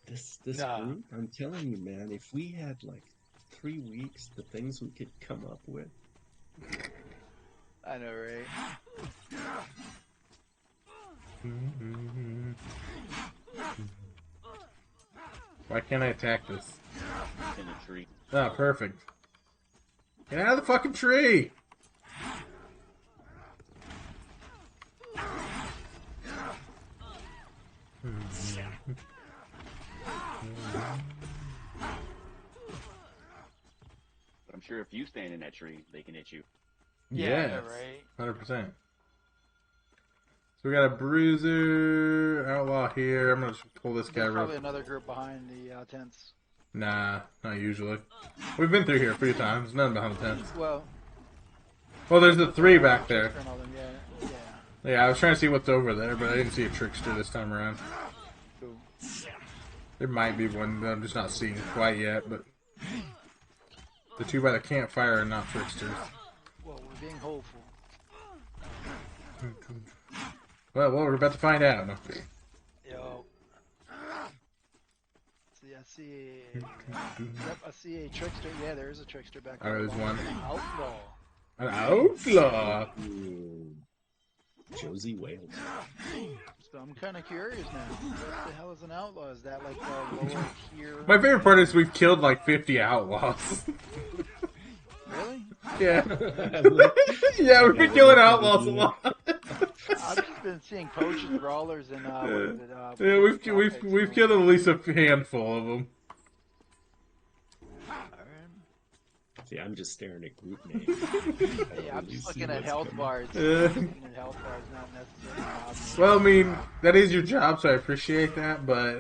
This group, I'm telling you, man. If we had like 3 weeks, the things we could come up with. I know, right? Why can't I attack this? In a tree. Ah, perfect. Get out of the fucking tree! But I'm sure if you stand in that tree, they can hit you. Yeah, right. 100%. So we got a bruiser, outlaw here. I'm gonna just pull this guy There's real. probably another group behind the tents. Nah, not usually. We've been through here a few times. None behind the tents. Well, there's the 3 back there. Yeah. Yeah, I was trying to see what's over there, but I didn't see a trickster this time around. Cool. There might be one that I'm just not seeing quite yet, but the 2 by the campfire are not tricksters. Well, we're being hopeful. Well, we're about to find out. No. Yo. See, I see. Yep, I see a trickster. Yeah, there is a trickster back there. There's one. Outlaw. An outlaw. Josie Wales. So I'm kind of curious now. What the hell is an outlaw? Is that like a lower tier? My favorite part is we've killed like 50 outlaws. Really? Yeah. Yeah, we've been killing outlaws a lot. I've just been seeing poachers, brawlers, and Yeah, we've killed at least a handful of them. See, I'm just staring at group names. Yeah, I'm just looking at health bars. Yeah. Looking at health bars, not necessarily. Well, I mean, that is your job, so I appreciate that, but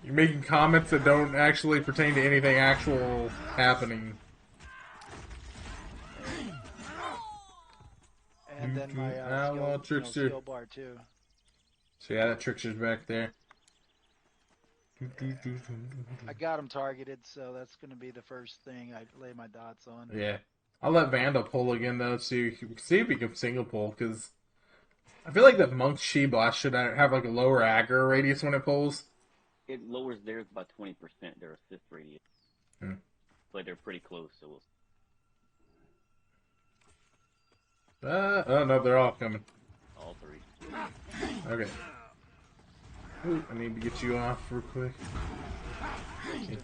you're making comments that don't actually pertain to anything actual happening. And then my skill bar too. So yeah, that trickster's back there. I got him targeted, so that's going to be the first thing I lay my dots on. Yeah. I'll let Vandal pull again, though, see if he can single pull, because I feel like that Monk's She Blast should have like a lower aggro radius when it pulls. It lowers theirs by 20%. Their assist radius, but they're pretty close. So we'll. Oh no, they're all coming. All three. Okay. Ooh, I need to get you off real quick. Dropping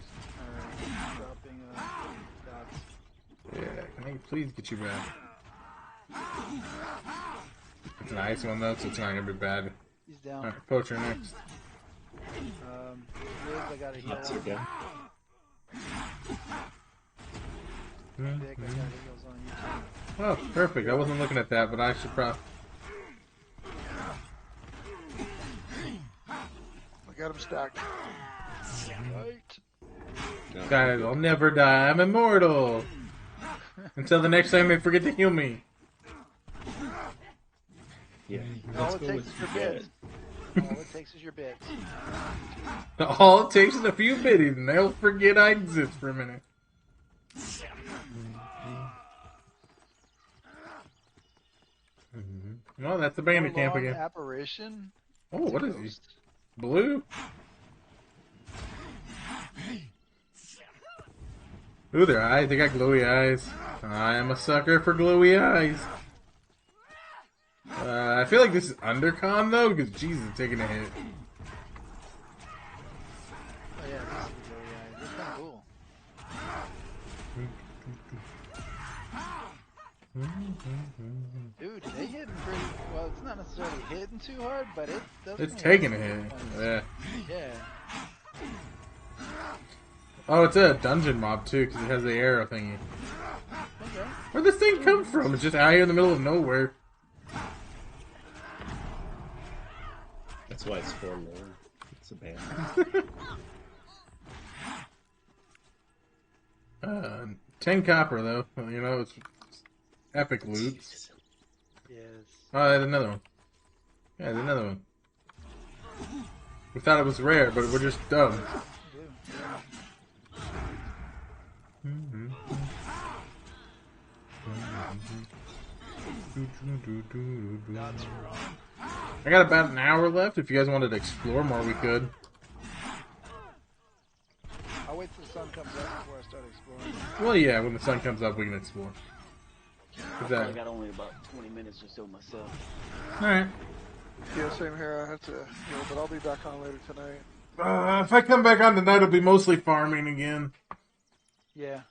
dots. Yeah, can I please get you back? It's an ice one though, so it's not gonna be bad. He's down. Alright, Poacher next. Liz, I gotta heal. That's okay. Vic, I got heals on you too. Oh, perfect. I wasn't looking at that, but I should probably. I got him stacked. Right. Guys, I'll never die. I'm immortal. Until the next time they forget to heal me. Yeah. All it takes is your bits. All it takes is your bits. All it takes is a few biddies, and they'll forget I exist for a minute. Oh, that's the bandit camp again. Apparition. Oh, what is he? Blue? Ooh, their eyes. They got glowy eyes. I am a sucker for glowy eyes. I feel like this is undercon though, because Jesus is taking a hit. Oh yeah, this is glowy eyes. That's kind of cool. Dude, they hitting pretty well. It's not necessarily hitting too hard, but it does. It's taking a hit. Yeah. Yeah. Oh, it's a dungeon mob too, because it has the arrow thingy. Okay. Where'd this thing come from? It's just out here in the middle of nowhere. That's why it's forlorn. It's a band. 10 copper though. You know, it's epic loot. Yes. Oh, there's another one. Yeah, there's another one. We thought it was rare, but we're just dumb. I got about an hour left. If you guys wanted to explore more, we could. I'll wait till the sun comes up before I start exploring. Well, yeah, when the sun comes up, we can explore. I got only about 20 minutes or so myself. Alright. Yeah, same here. I have to, but I'll be back on later tonight. If I come back on tonight, it'll be mostly farming again. Yeah.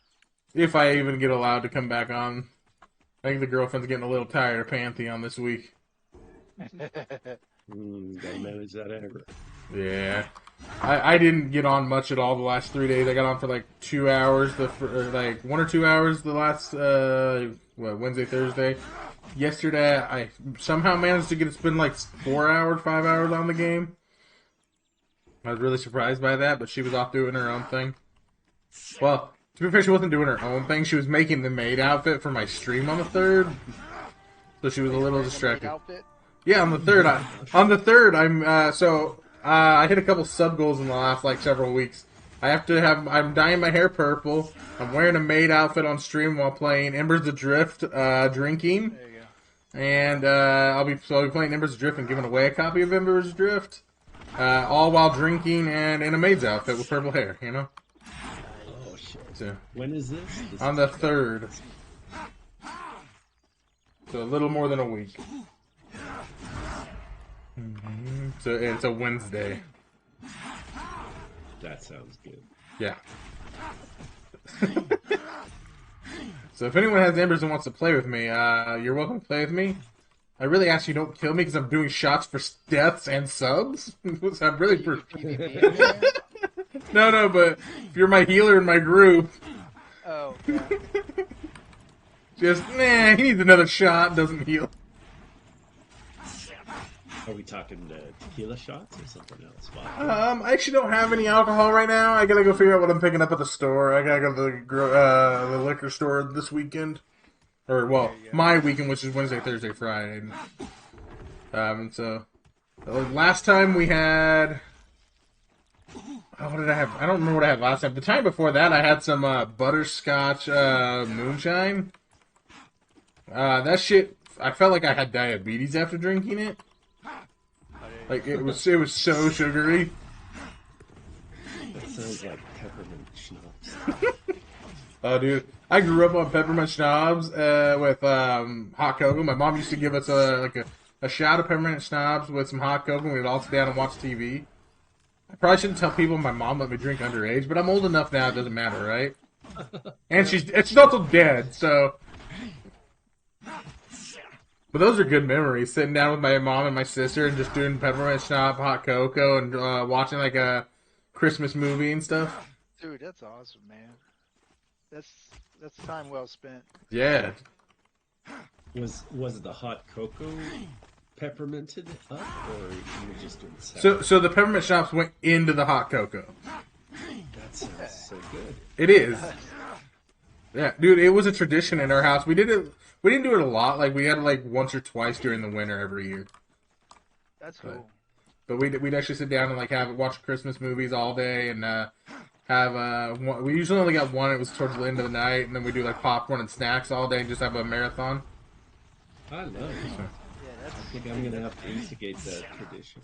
If I even get allowed to come back on. I think the girlfriend's getting a little tired of Pantheon this week. Gotta manage that aggro. Yeah. I didn't get on much at all the last 3 days. I got on for like 2 hours, like 1 or 2 hours the last, Wednesday, Thursday. Yesterday, I somehow managed to spend like 4 hours, 5 hours on the game. I was really surprised by that, but she was off doing her own thing. Well, to be fair, she wasn't doing her own thing. She was making the maid outfit for my stream on the 3rd. So she was a little distracted. Yeah, on the 3rd. I hit a couple sub goals in the last like several weeks. I'm dyeing my hair purple. I'm wearing a maid outfit on stream while playing Embers Adrift, drinking. There you go. And I'll be playing Embers Adrift and giving away a copy of Embers Adrift. All while drinking and in a maid's outfit with purple hair, you know? Oh, shit. So, when is this? On the 3rd. So a little more than a week. So it's a Wednesday. That sounds good. Yeah. So if anyone has Embers and wants to play with me, you're welcome to play with me. I really ask you don't kill me because I'm doing shots for deaths and subs. I'm really No, but if you're my healer in my group. Oh, yeah. Just, he needs another shot, doesn't heal. Are we talking tequila shots or something else? I actually don't have any alcohol right now. I gotta go figure out what I'm picking up at the store. I gotta go to the liquor store this weekend. Or, well, my weekend, which is Wednesday, Thursday, Friday. And so, last time we had... Oh, what did I have? I don't remember what I had last time. The time before that, I had some butterscotch moonshine. That shit, I felt like I had diabetes after drinking it. Like, it was so sugary. sounds like peppermint schnapps. Oh, dude, I grew up on peppermint schnapps with hot cocoa. My mom used to give us a shot of peppermint schnapps with some hot cocoa, and we'd all sit down and watch TV. I probably shouldn't tell people my mom let me drink underage, but I'm old enough now; it doesn't matter, right? And she's also dead, so. But those are good memories, sitting down with my mom and my sister and just doing peppermint schnapps, hot cocoa, and watching like a Christmas movie and stuff. Dude, that's awesome, man. That's time well spent. Yeah. Was the hot cocoa pepperminted up, or you were just doing separate? So the peppermint schnapps went into the hot cocoa. That sounds so good. It is. Yeah, dude, it was a tradition in our house. We didn't do it a lot. Like we had it like once or twice during the winter every year. That's cool. But we'd actually sit down and like watch Christmas movies all day and have we usually only got one. It was towards the end of the night, and then we do like popcorn and snacks all day and just have a marathon. I love it. Yeah, I think I'm gonna have to instigate that tradition.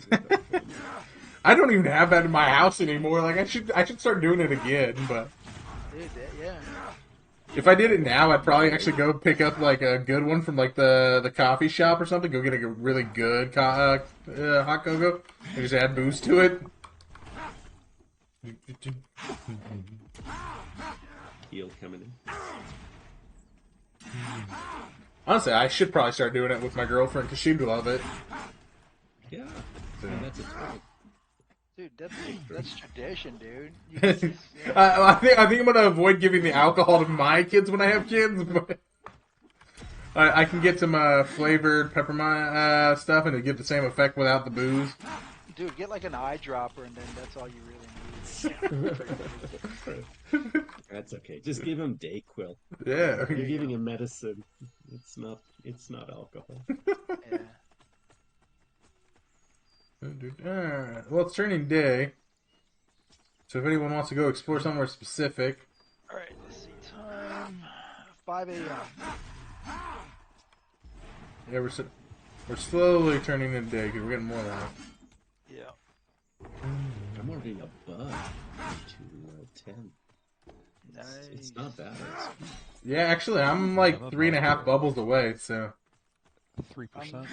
I don't even have that in my house anymore. Like I should start doing it again. But dude, yeah. if I did it now, I'd probably actually go pick up like a good one from like the coffee shop or something. Go get a really good hot cocoa and just add booze to it. Heel coming in. Honestly, I should probably start doing it with my girlfriend because she'd love it. Yeah, So. that's a twist. Dude, that's tradition, dude. You can just, I think I'm gonna avoid giving the alcohol to my kids when I have kids, but I can get some flavored peppermint stuff and it get the same effect without the booze. Dude, get like an eyedropper and then that's all you really need. That's okay. Just give him Dayquil. Yeah. You're giving him medicine. It's not alcohol. Yeah. Well, it's turning day, so if anyone wants to go explore somewhere specific. All right, let's see. Time 5 a.m. Yeah, we're slowly turning into day because we're getting more light. Yeah. I'm ordering a bug to 10. Nice. It's not bad. Yeah, actually, I'm like 3.5 bubbles away, so. 3%.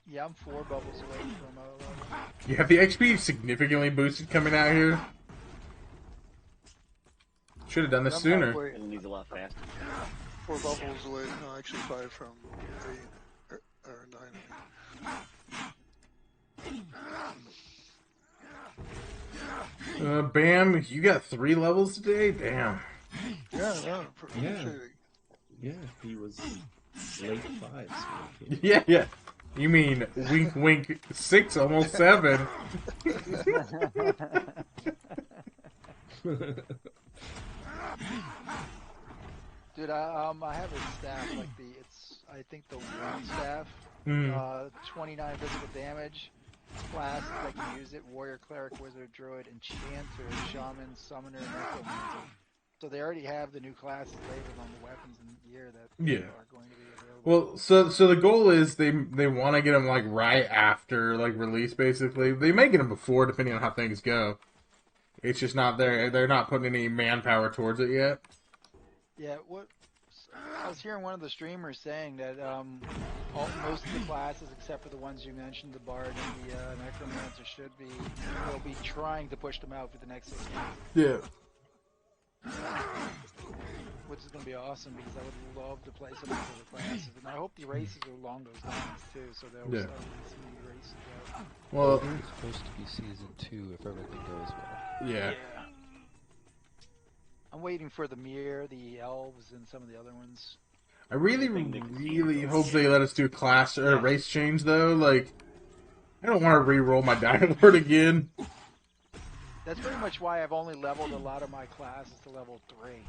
Yeah, I'm 4 bubbles away from a level. You have the XP significantly boosted coming out here. Should have done this sooner. It needs a lot faster. 4 bubbles away. No, actually 5 from 8 or 9. Bam, you got 3 levels today? Damn. Yeah. Yeah, he was late 5s. Yeah. You mean wink, wink, 6, almost 7. Dude, I have a staff like I think the 1 staff, 29 physical damage, class that can use it: warrior, cleric, wizard, druid, enchanter, shaman, summoner, necromancer. So they already have the new classes labeled on the weapons and gear that are going to be available. Well, so the goal is they want to get them like right after like release. Basically, they may get them before, depending on how things go. It's just not there. They're not putting any manpower towards it yet. Yeah, I was hearing one of the streamers saying that most of the classes, except for the ones you mentioned, the bard and the necromancer, they'll be trying to push them out for the next 6 months. Yeah. Which is going to be awesome because I would love to play some of the classes, and I hope the races are along those lines too, so they'll start releasing the races out. Well, it's supposed to be season 2 if everything goes well. Yeah. I'm waiting for the mirror, the elves, and some of the other ones. I really hope they let us do class or race change though. Like, I don't want to re-roll my Dire Lord again. That's pretty much why I've only leveled a lot of my classes to level 3.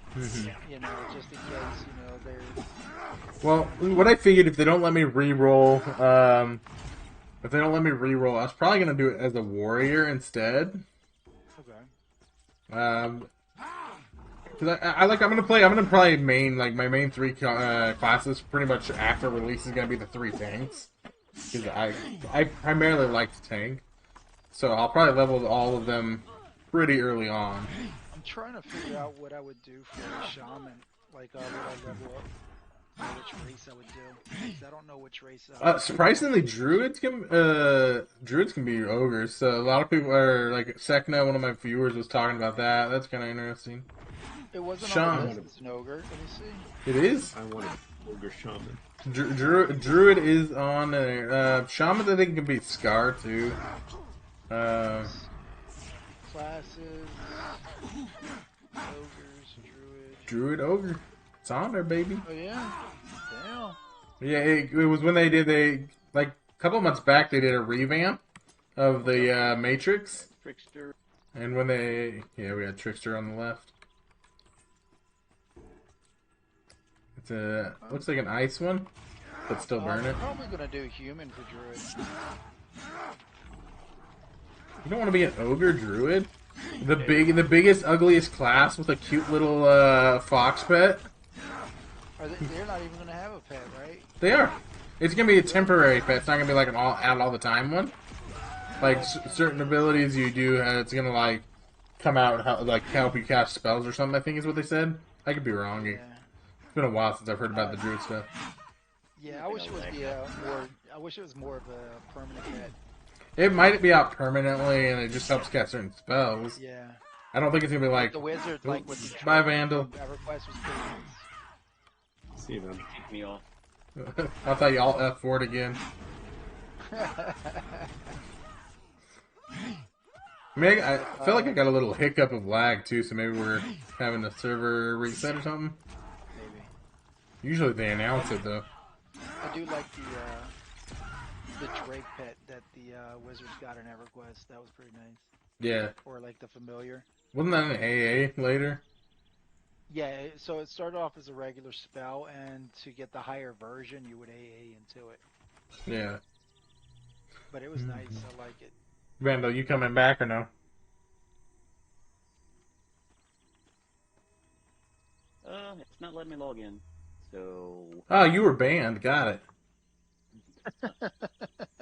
You know, just in case, there's... Well, what I figured, if they don't let me re-roll, I was probably going to do it as a warrior instead. Okay. Because I'm going to play main, like, my main 3 classes pretty much after release is going to be the 3 tanks. Because I primarily like to tank. So I'll probably level all of them pretty early on. I'm trying to figure out what I would do for a shaman. Like, would I level up? Or which race I would do? 'Cause I don't know which race. Surprisingly, druids can be ogres. So a lot of people are like Sekna. One of my viewers was talking about that. That's kind of interesting. It wasn't Shaman. on the list. It's an ogre. Let me see. It is. I want an ogre shaman. Druid is on there. Shaman, I think, can be Scar too. Classes. Ogres. Druid ogre. It's on there, baby. Oh yeah. Damn. Yeah, it was when they like a couple months back they did a revamp of the Matrix. Trickster. And when we had Trickster on the left. It's looks like an ice one, but still burn it. I'm probably gonna do human for druid. You don't want to be an ogre druid? The biggest, ugliest class with a cute little fox pet. They're not even gonna have a pet, right? They are. It's gonna be a temporary pet. It's not gonna be like an all the time one. Like certain abilities you do, it's gonna like come out like help you cast spells or something. I think is what they said. I could be wrong. Yeah. It's been a while since I've heard about the druid stuff. Yeah, I wish it would be more. I wish it was more of a permanent pet. It might be out permanently, and it just helps cast certain spells. Yeah. I don't think it's gonna be like the wizard, like with the bye Vandal. EverQuest was pretty nice. See them. Kick me off. I thought you all F4'd again. Maybe I feel like I got a little hiccup of lag too, so maybe we're having a server reset or something. Maybe. Usually they announce it though. I do like the Drake pet that the wizards got in EverQuest. That was pretty nice. Yeah. Or like the familiar. Wasn't that an AA later? Yeah, so it started off as a regular spell, and to get the higher version, you would AA into it. Yeah. But it was nice. I like it. Vandal, you coming back or no? It's not letting me log in. So. Oh, you were banned. Got it.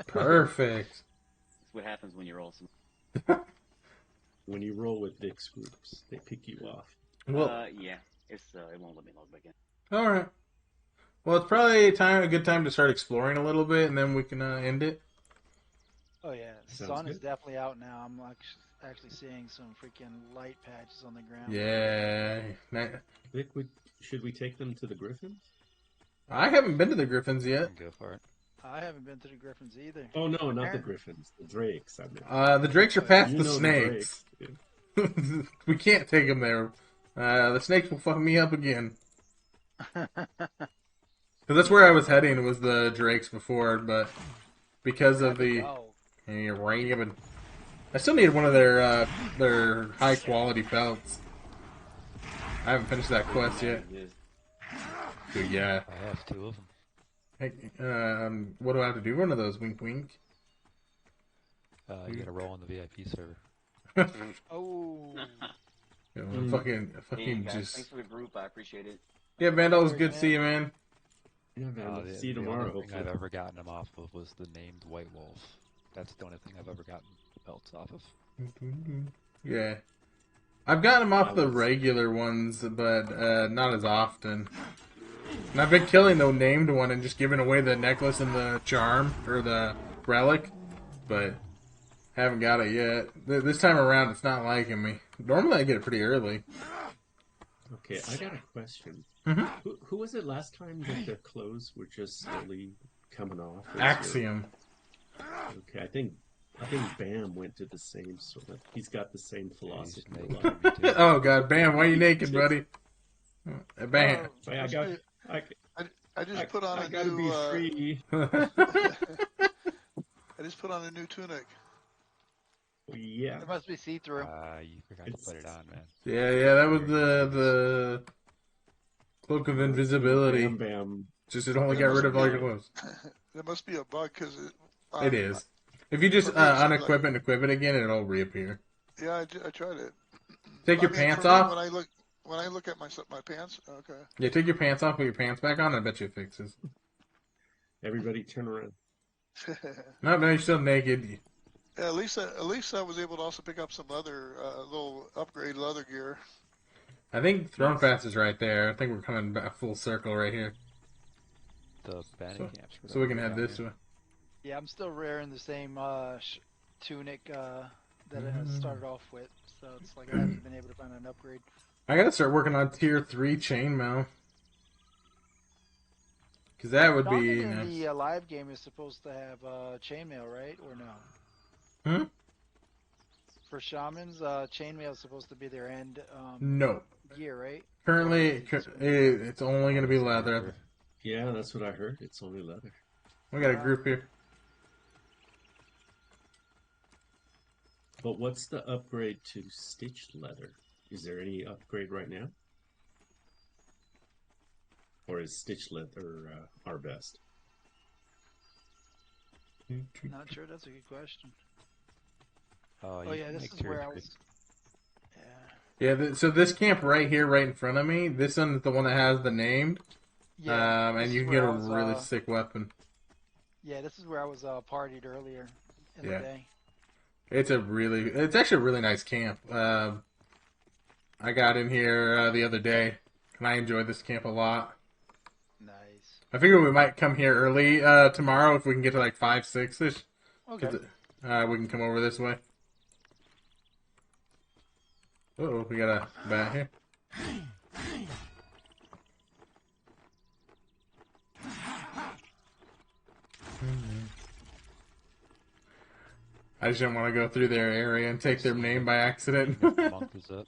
Perfect. That's what happens when you're awesome. When you roll with Vix groups, they pick you off. Well, yeah, it won't let me log back in. all right. Well, it's probably a good time to start exploring a little bit, and then we can end it. Oh yeah, Sounds sun is good. definitely out now. I'm actually seeing some freaking light patches on the ground. Yeah. Vic, should we take them to the Griffins? I haven't been to the Griffins yet. Go for it. I haven't been to the Griffins either. Oh no, not the Griffins. The Drakes. I mean. The Drakes are past You the know snakes. Drakes. We can't take them there. The snakes will fuck me up again. Because that's where I was heading, was the Drakes before, but because of the raven, I still need one of their high quality pelts. I haven't finished that quest yet. Dude, yeah. I have 2 of them. Hey, what do I have to do? One of those, wink, wink. You gotta roll on the VIP server. Oh. Fucking Hey, guys, just. thanks for the group. I appreciate it. Yeah, Vandal, it was good to see you, man. Yeah, man. The, See you the tomorrow. only thing Hopefully. I've ever gotten them off of was the named White Wolf. That's the only thing I've ever gotten belts off of. Yeah. I've gotten them off the regular ones, but not as often. And I've been killing the named one and just giving away the necklace and the charm, or the relic, but haven't got it yet. This time around, it's not liking me. Normally, I get it pretty early. Okay, I got a question. Mhm. Who was it last time that their clothes were just slowly coming off? Axiom. Okay, I think Bam went to the same sort of. He's got the same philosophy. Oh god, Bam, why are you naked, buddy? Bam. I just put on I a gotta new. be free. I just put on a new tunic. Yeah. It must be see-through. You forgot to put it on, man. Yeah, that was the cloak of invisibility. Bam, bam. Just it only got rid of all your clothes. There must be a bug because It is. If you just unequip it and equip it again, it'll reappear. Yeah, I tried it. Take your for pants me, off. When I look at my pants, okay. Yeah, take your pants off, put your pants back on, and I bet you it fixes. Everybody turn around. No, you're still naked. Yeah, at least I was able to also pick up some other little upgrade leather gear. I think Throne Pass is right there. I think we're coming back full circle right here. The bandit camps. So we can head this way. Yeah, I'm still wearing the same tunic that I started off with, so it's like I haven't been able to find an upgrade. I gotta start working on tier 3 chainmail. Because that would be Shaman nice. in the live game is supposed to have chainmail, right? Or no? Hmm? For shamans, chainmail is supposed to be their end No. gear, right? Currently, it's only going to be leather. Yeah, that's what I heard. It's only leather. We got a group here. But what's the upgrade to stitched leather? Is there any upgrade right now? Or is stitched leather our best? Not sure. That's a good question. Oh yeah, this is where I was. Yeah, so this camp right here, right in front of me, this one is the one that has the named. Yeah, and you can get a really sick weapon. Yeah, this is where I was partied earlier in the day. It's actually a really nice camp. I got in here the other day, and I enjoyed this camp a lot. Nice. I figure we might come here early tomorrow if we can get to like 5, 6-ish. Okay. We can come over this way. Uh-oh, we got a bat here. I just don't want to go through their area and take their name by accident. Monk is up.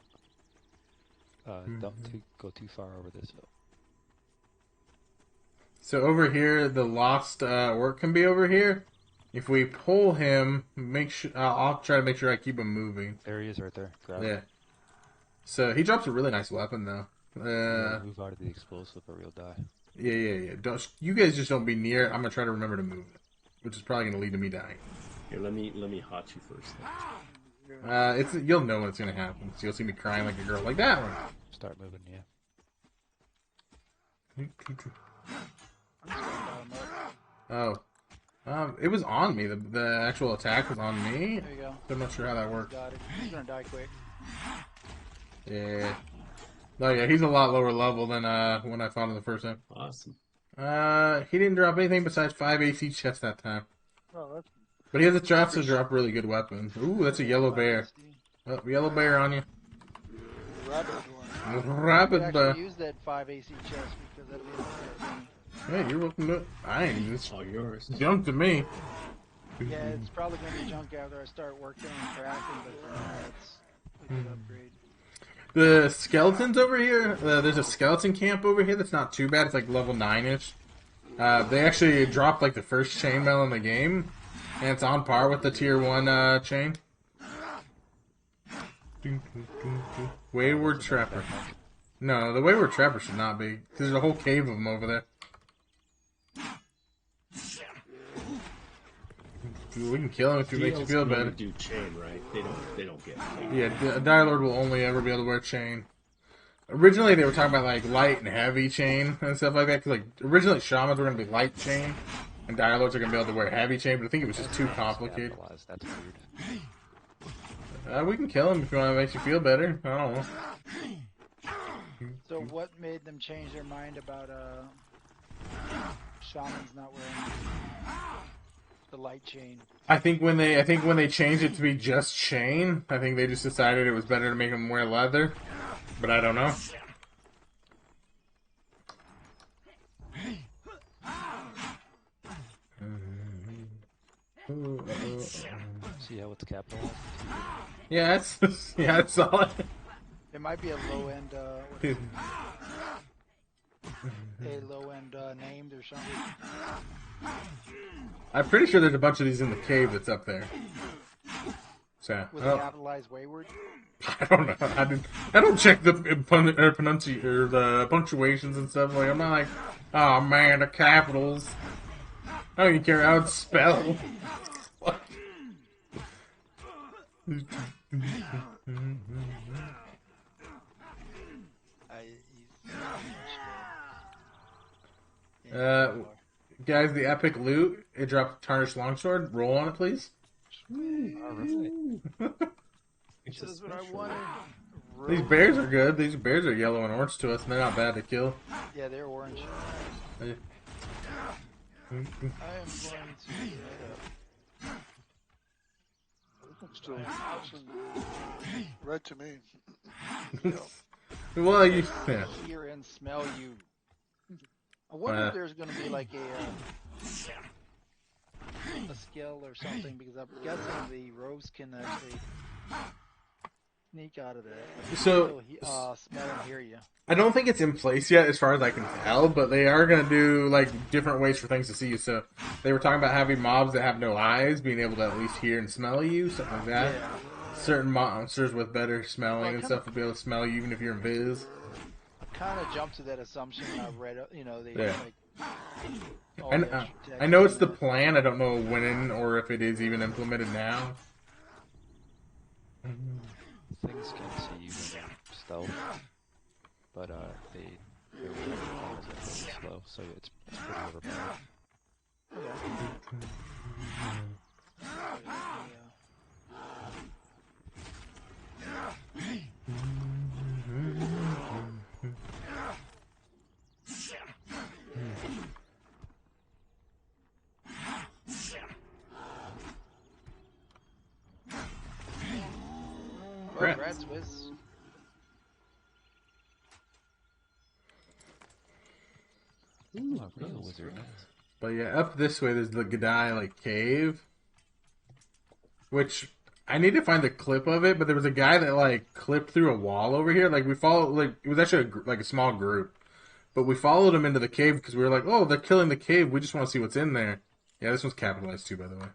Don't go too far over this hill. So over here, the lost orc can be over here. If we pull him, make sure I'll try to make sure I keep him moving. There he is, right there. Grab Yeah. him. So he drops a really nice weapon, though. Move out of the explosive, or you'll die. Yeah. You guys just don't be near it. I'm gonna try to remember to move it, which is probably gonna lead to me dying. Here, let me hot you first. You'll know when it's gonna happen. So you'll see me crying like a girl, like that one. Start moving, yeah. Oh. It was on me. The actual attack was on me. There you go. So I'm not sure how that works. Got it. He's gonna die quick. Yeah. Oh yeah, he's a lot lower level than when I fought him the first time. Awesome. He didn't drop anything besides 5 AC chests that time. Oh, that's... But he has a chance to drop really good weapons. Ooh, that's a yellow bear. Oh, yellow bear on you. Rabbit bear. Actually use that 5 AC chest because that'll be a Hey, you're welcome to it. I ain't this. All yours. Junk to me. Yeah, it's probably gonna be junk after I start working on crafting, but for now it's a good upgrade. The skeletons over here, there's a skeleton camp over here that's not too bad. It's like level 9-ish. They actually dropped like the first chainmail in the game, and it's on par with the tier 1 chain. Wayward Trapper. No, the Wayward Trapper should not be. There's a whole cave of them over there. We can kill him if he makes you feel better. Do chain, right? They don't get chain. Yeah, Dire Lord will only ever be able to wear chain. Originally, they were talking about like light and heavy chain and stuff like that. Because like originally, shamans were going to be light chain, and Dire Lords are going to be able to wear heavy chain. But I think it was just too complicated. That's weird. We can kill him if you want to make you feel better. I don't know. So what made them change their mind about shamans not wearing the light chain? I think when they changed it to be just chain, I think they just decided it was better to make them wear leather. But I don't know. See how it's capitalized? Yeah, it's solid. It might be a low end, a low end named or something. I'm pretty sure there's a bunch of these in the cave that's up there. So, Was it capitalized wayward? I don't know. I don't check the the punctuations and stuff. Like I'm not like, oh man, the capitals. I don't even care how it's spelled. What? Uh, Guys, the epic loot, it dropped Tarnished Longsword. Roll on it, please. This is what I wanted. These bears are good. These bears are yellow and orange to us, and they're not bad to kill. Yeah, they're orange. Yeah. I am going to head up. Still red to me. Well, yeah. Hear and smell you. I wonder if there's going to be like a skill or something, because I'm guessing the rogues can actually sneak out of that. So, smell and hear you. I don't think it's in place yet, as far as I can tell, but they are going to do like different ways for things to see you. So they were talking about having mobs that have no eyes being able to at least hear and smell you, something like that. Yeah. Certain monsters with better smelling and stuff will be able to smell you even if you're invis. I kind of jumped to that assumption. I read, they Yeah. like. I know it's the plan. I don't know when or if it is even implemented now. Things can see you in stealth, but they're really slow, so it's pretty overpowered. Rats whiz. Ooh, real wizard. But yeah, up this way there's the Gadai like cave, which I need to find the clip of it. But there was a guy that like clipped through a wall over here. Like we followed, like it was actually like a small group, but we followed him into the cave because we were like, oh, they're killing the cave. We just want to see what's in there. Yeah, this one's capitalized too, by the way.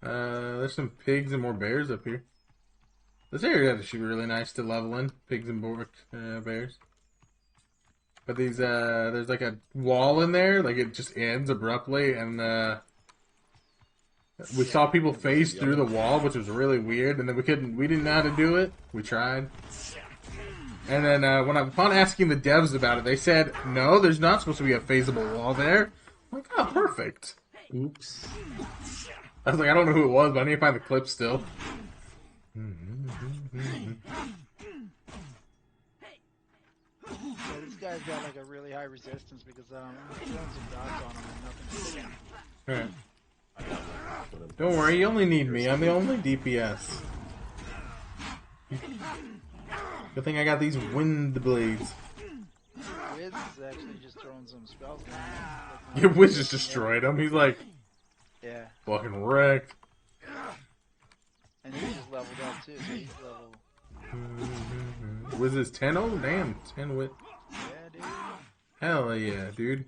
There's some pigs and more bears up here. This area should be really nice to level in. Pigs and bears. But these, there's like a wall in there, like it just ends abruptly, and we saw people phase through the wall, which was really weird, and then we didn't know how to do it. We tried. And then upon asking the devs about it, they said, no, there's not supposed to be a phaseable wall there. I'm like, oh, perfect. Oops. I was like, I don't know who it was, but I need to find the clip still. Yeah, this guy's got like a really high resistance because I'm throwing some dots on him and nothing. Alright. Don't worry, you only need me. I'm the only DPS. Good thing I got these wind blades. Wiz is actually just throwing some spells down. Yeah, Wiz just destroyed him. He's like, yeah, fucking wrecked. And he just leveled up too, so he's level. Wiz is 10? Oh, damn. 10 wit. Yeah, dude. Hell yeah, dude.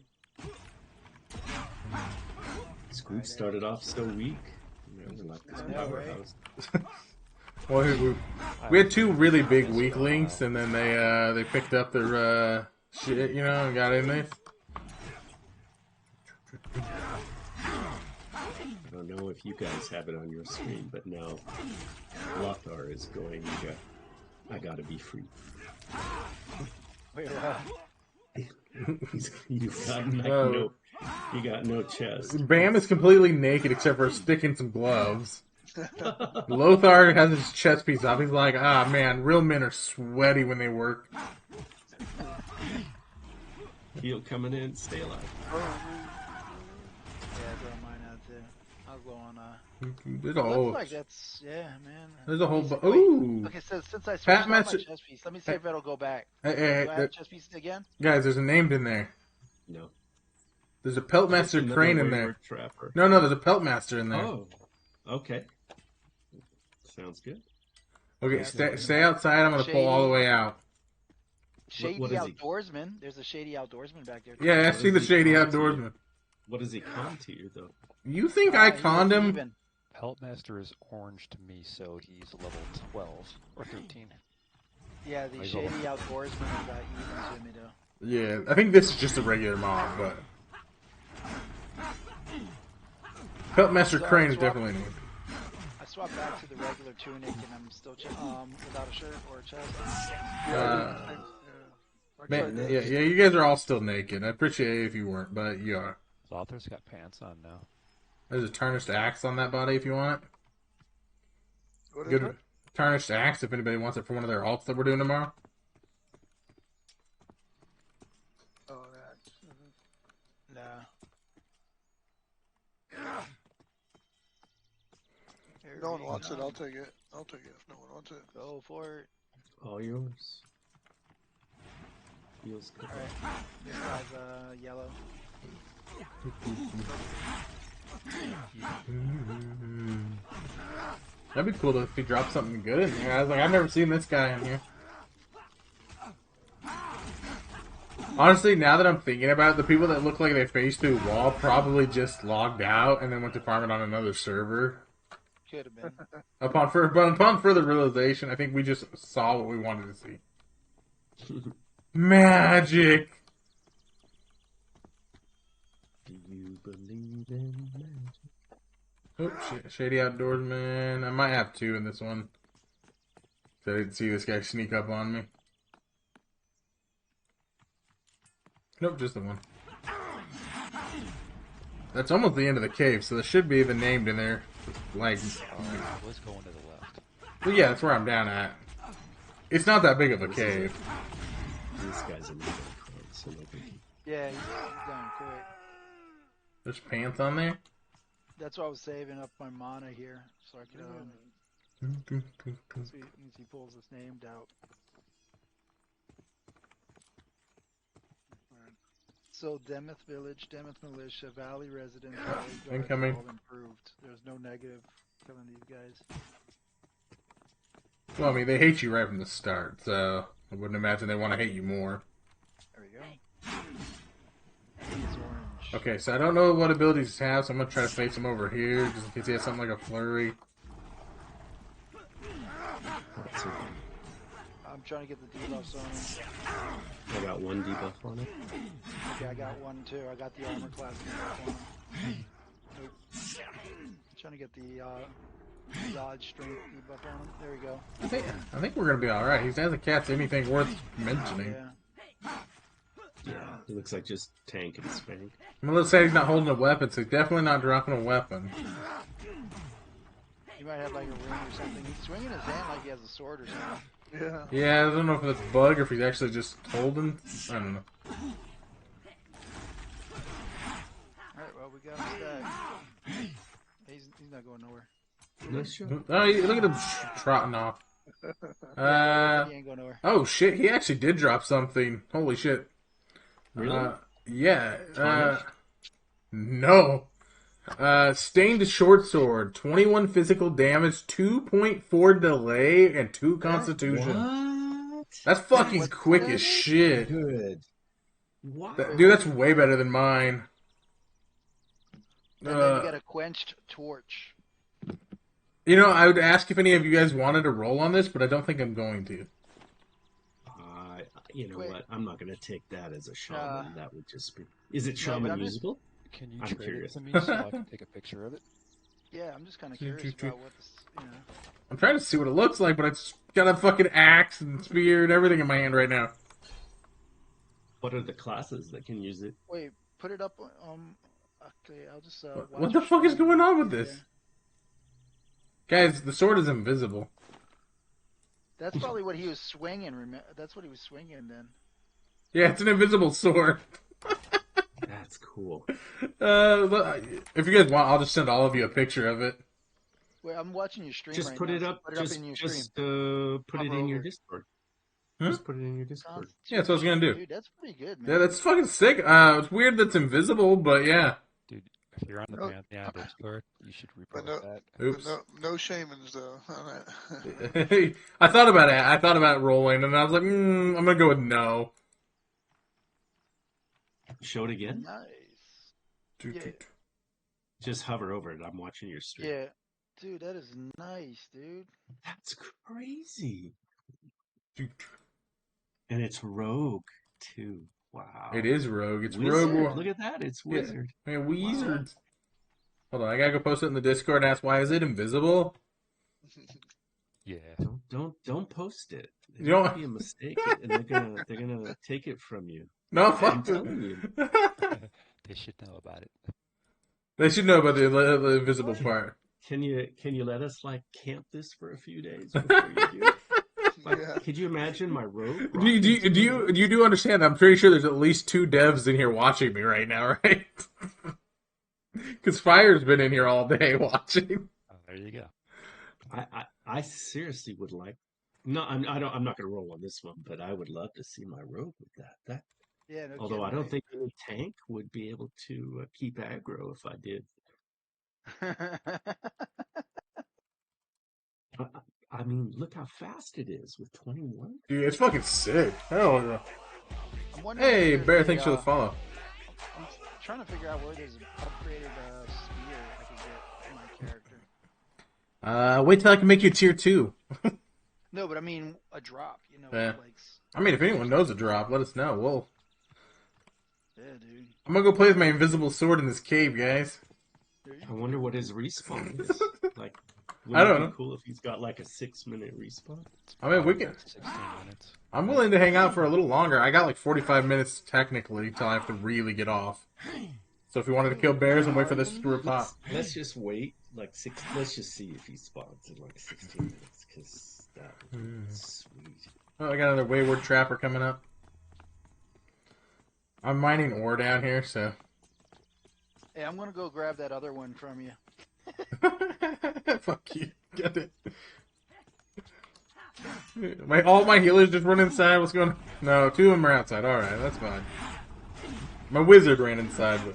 This group started off so weak. They were like this powerhouse. Well, we had two really big weak links, and then they picked up their shit, you know, and got in there. I don't know if you guys have it on your screen, but now Lothar is going, I gotta be free. Wait, what? You got no chest. Bam is completely naked except for a stick and some gloves. Lothar has his chest piece off. He's like, ah, man, real men are sweaty when they work. Heal coming in, stay alive. Yeah, I got mine out too. I'll go on, There's a whole... looks like that's, yeah, man. There's a whole... Ooh! Okay, so since I switched Pat off my Master... chest piece, let me see if it'll go back. Hey, Do I have chest pieces again? Guys, there's a name in there. No. There's a Peltmaster Crane in there. Trapper. No, there's a Peltmaster in there. Oh, okay. Sounds good. Okay, stay outside. I'm going to pull all the way out. Shady what is Outdoorsman. There's a Shady Outdoorsman back there. Yeah, I see the Shady Outdoorsman. What does he con to you, though? You think I conned him? Peltmaster is orange to me, so he's level 12 or 13. Yeah, the Shady Outdoorsman got even to me, though. Yeah, I think this is just a regular mob, but... Peltmaster Crane is definitely new. I swapped back to the regular tunic, and I'm still without a shirt or a chest. Man, yeah, you guys are all still naked. I appreciate it if you weren't, but you are. Lothar's got pants on now. There's a tarnished axe on that body if you want it. What is Good it? tarnished axe if anybody wants it for one of their alts that we're doing tomorrow. Oh, that's. Nah. There No one we wants it. go. I'll take it. I'll take it if no one wants it. Go for it. All yours. Feels good. Alright. This guy's yellow. That'd be cool if he dropped something good in here. I was like, I've never seen this guy in here. Honestly, now that I'm thinking about it, the people that look like they phased through a wall probably just logged out and then went to farm it on another server. Could have been. Upon further realization, I think we just saw what we wanted to see. Magic! Do you believe in magic? Oh, Shady Outdoorsman. I might have two in this one. So I didn't see this guy sneak up on me. Nope, just the one. That's almost the end of the cave, so there should be the named in there. Like, I was going to the left. well, yeah, that's where I'm down at. It's not that big of a cave. This guy's in the so no biggie. Yeah, he's done quick. There's pants on there. That's why I was saving up my mana here, so I could see once he pulls this named out. So Demeth Village, Demeth Militia, Valley Residents, Valley Guards Incoming. all improved. There's no negative killing these guys. Well, I mean, they hate you right from the start, so I wouldn't imagine they want to hate you more. There we go. He's orange. Okay, so I don't know what abilities he has, so I'm going to try to face him over here, just in case he has something like a flurry. I'm trying to get the debuffs on him. I got one debuff on it. Okay, I got one too. I got the armor class debuff on him. Nope. Trying to get the dodge strength debuff on him. There we go. I think we're going to be alright. He hasn't cast anything worth mentioning. Yeah. Yeah, it looks like just tank and spank. I'm going to say he's not holding a weapon, so he's definitely not dropping a weapon. He might have like a ring or something. He's swinging his hand like he has a sword or something. Yeah. Yeah, I don't know if it's a bug or if he's actually just holding. I don't know. Alright, well, we got him stacked. He's not going nowhere. Nice shot. Oh, look at him trotting off. He ain't going nowhere. Oh shit, he actually did drop something. Holy shit. Really? Yeah. No. Stained short sword, 21 physical damage, 2.4 delay, and 2 constitution. What? That's fucking quick as shit. Good. What? Dude, that's way better than mine. And then you get a quenched torch. You know, I would ask if any of you guys wanted to roll on this, but I don't think I'm going to. You know Wait. what? I'm not going to take that as a shaman. That would just be... Is it shaman I'm just- usable? Can you I'm trade curious. it to me so I can take a picture of it? Yeah, I'm just kind of curious about what this, you know. I'm trying to see what it looks like, but it's got a fucking axe and spear and everything in my hand right now. What are the classes that can use it? Wait, put it up. Okay, I'll just. What the fuck is going on with this? Guys, the sword is invisible. That's probably what he was swinging. That's what he was swinging then. Yeah, it's an invisible sword. That's cool. If you guys want, I'll just send all of you a picture of it. Wait, I'm watching your stream. Just right put now, it so up. Put it up in your stream. Just put it in your over. Discord. Huh? Just put it in your Discord. Yeah, that's what I was gonna do. Dude, that's pretty good, man. Yeah, that's fucking sick. It's weird that's invisible, but yeah. Dude, if you're on the Pantheon Discord, you should But report that. Oops. No shamans though. On that. I thought about it. I thought about rolling, and I was like, I'm gonna go with no. Show it again. Nice. Yeah. Just hover over it. I'm watching your stream. Yeah. Dude, that is nice, dude. That's crazy. And it's rogue too. Wow. It is rogue. It's Wizard. rogue. Look at that. It's wizard. Yeah, wizards. Hold on, I gotta go post it in the Discord and ask why is it invisible? Yeah. Don't post it. It You don't- might be a mistake, and they're gonna take it from you. No, I'm fuck telling you. They should know about it. They should know about the invisible part. Can you let us like camp this for a few days before you do? Like, Yeah. could you imagine my rogue? Do you do understand? I'm pretty sure there's at least 2 devs in here watching me right now, right? Because Fire's been in here all day watching. Oh, there you go. I seriously would like. No, I'm not going to roll on this one, but I would love to see my rogue with that. Yeah, no Although I kidding, don't think any tank would be able to keep aggro if I did. I mean, look how fast it is with 21. Dude, it's fucking sick. Hell yeah. I'm wondering Hey, if there's Bear, a, thanks for the follow. I'm trying to figure out where there's an upgraded spear I can get for my character. Wait till I can make you tier 2. No, but I mean a drop, you know. Yeah. Like, I mean, if anyone knows a drop, let us know. yeah, dude. I'm gonna go play with my invisible sword in this cave, guys. I wonder what his respawn is. Like, I don't wouldn't it know. be cool if he's got like a 6-minute respawn? I mean, we can. 16 minutes. I'm willing to hang out for a little longer. I got like 45 minutes technically till I have to really get off. So if you wanted to kill bears and wait for this to screw pop. Let's just wait like 6. Let's just see if he spawns in like 16 minutes, because that would be sweet. Oh, I got another wayward trapper coming up. I'm mining ore down here, so. Hey, I'm gonna go grab that other one from you. Fuck you. Get it. All my healers just run inside. What's going on? No, 2 of them are outside. Alright, that's fine. My wizard ran inside, but.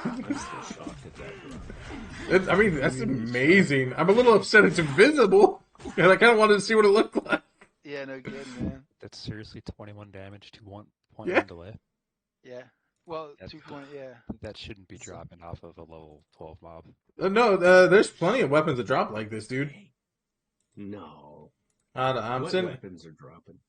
I'm still shocked at that. I mean, that's amazing. I'm a little upset it's invisible. And I kind of wanted to see what it looked like. Yeah, no good, man. That's seriously 21 damage to 1.1 Yeah. delay. Yeah. Well, That's- 2 point. Yeah. That shouldn't be dropping off of a level 12 mob. No, there's plenty of weapons that drop like this, dude. No. I'm What saying. weapons are dropping?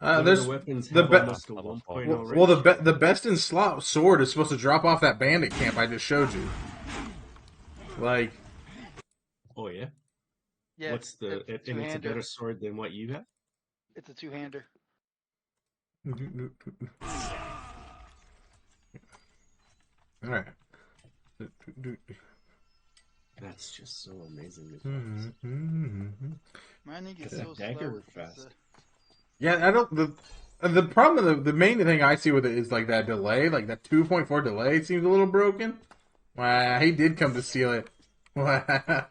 There's the weapons the have be- almost a 1.0 well, range. the best in slot sword is supposed to drop off that bandit camp I just showed you. Like, Oh yeah. Yeah. What's the? it's And it's a two-hander. better sword than what you have. It's a two-hander. all right. That's just so amazing. Mining is That so dagger slow. work It's, fast. Yeah, I don't. The problem, the main thing I see with it is like that delay, like that 2.4 delay seems a little broken. Wow, he did come to steal it. Wow.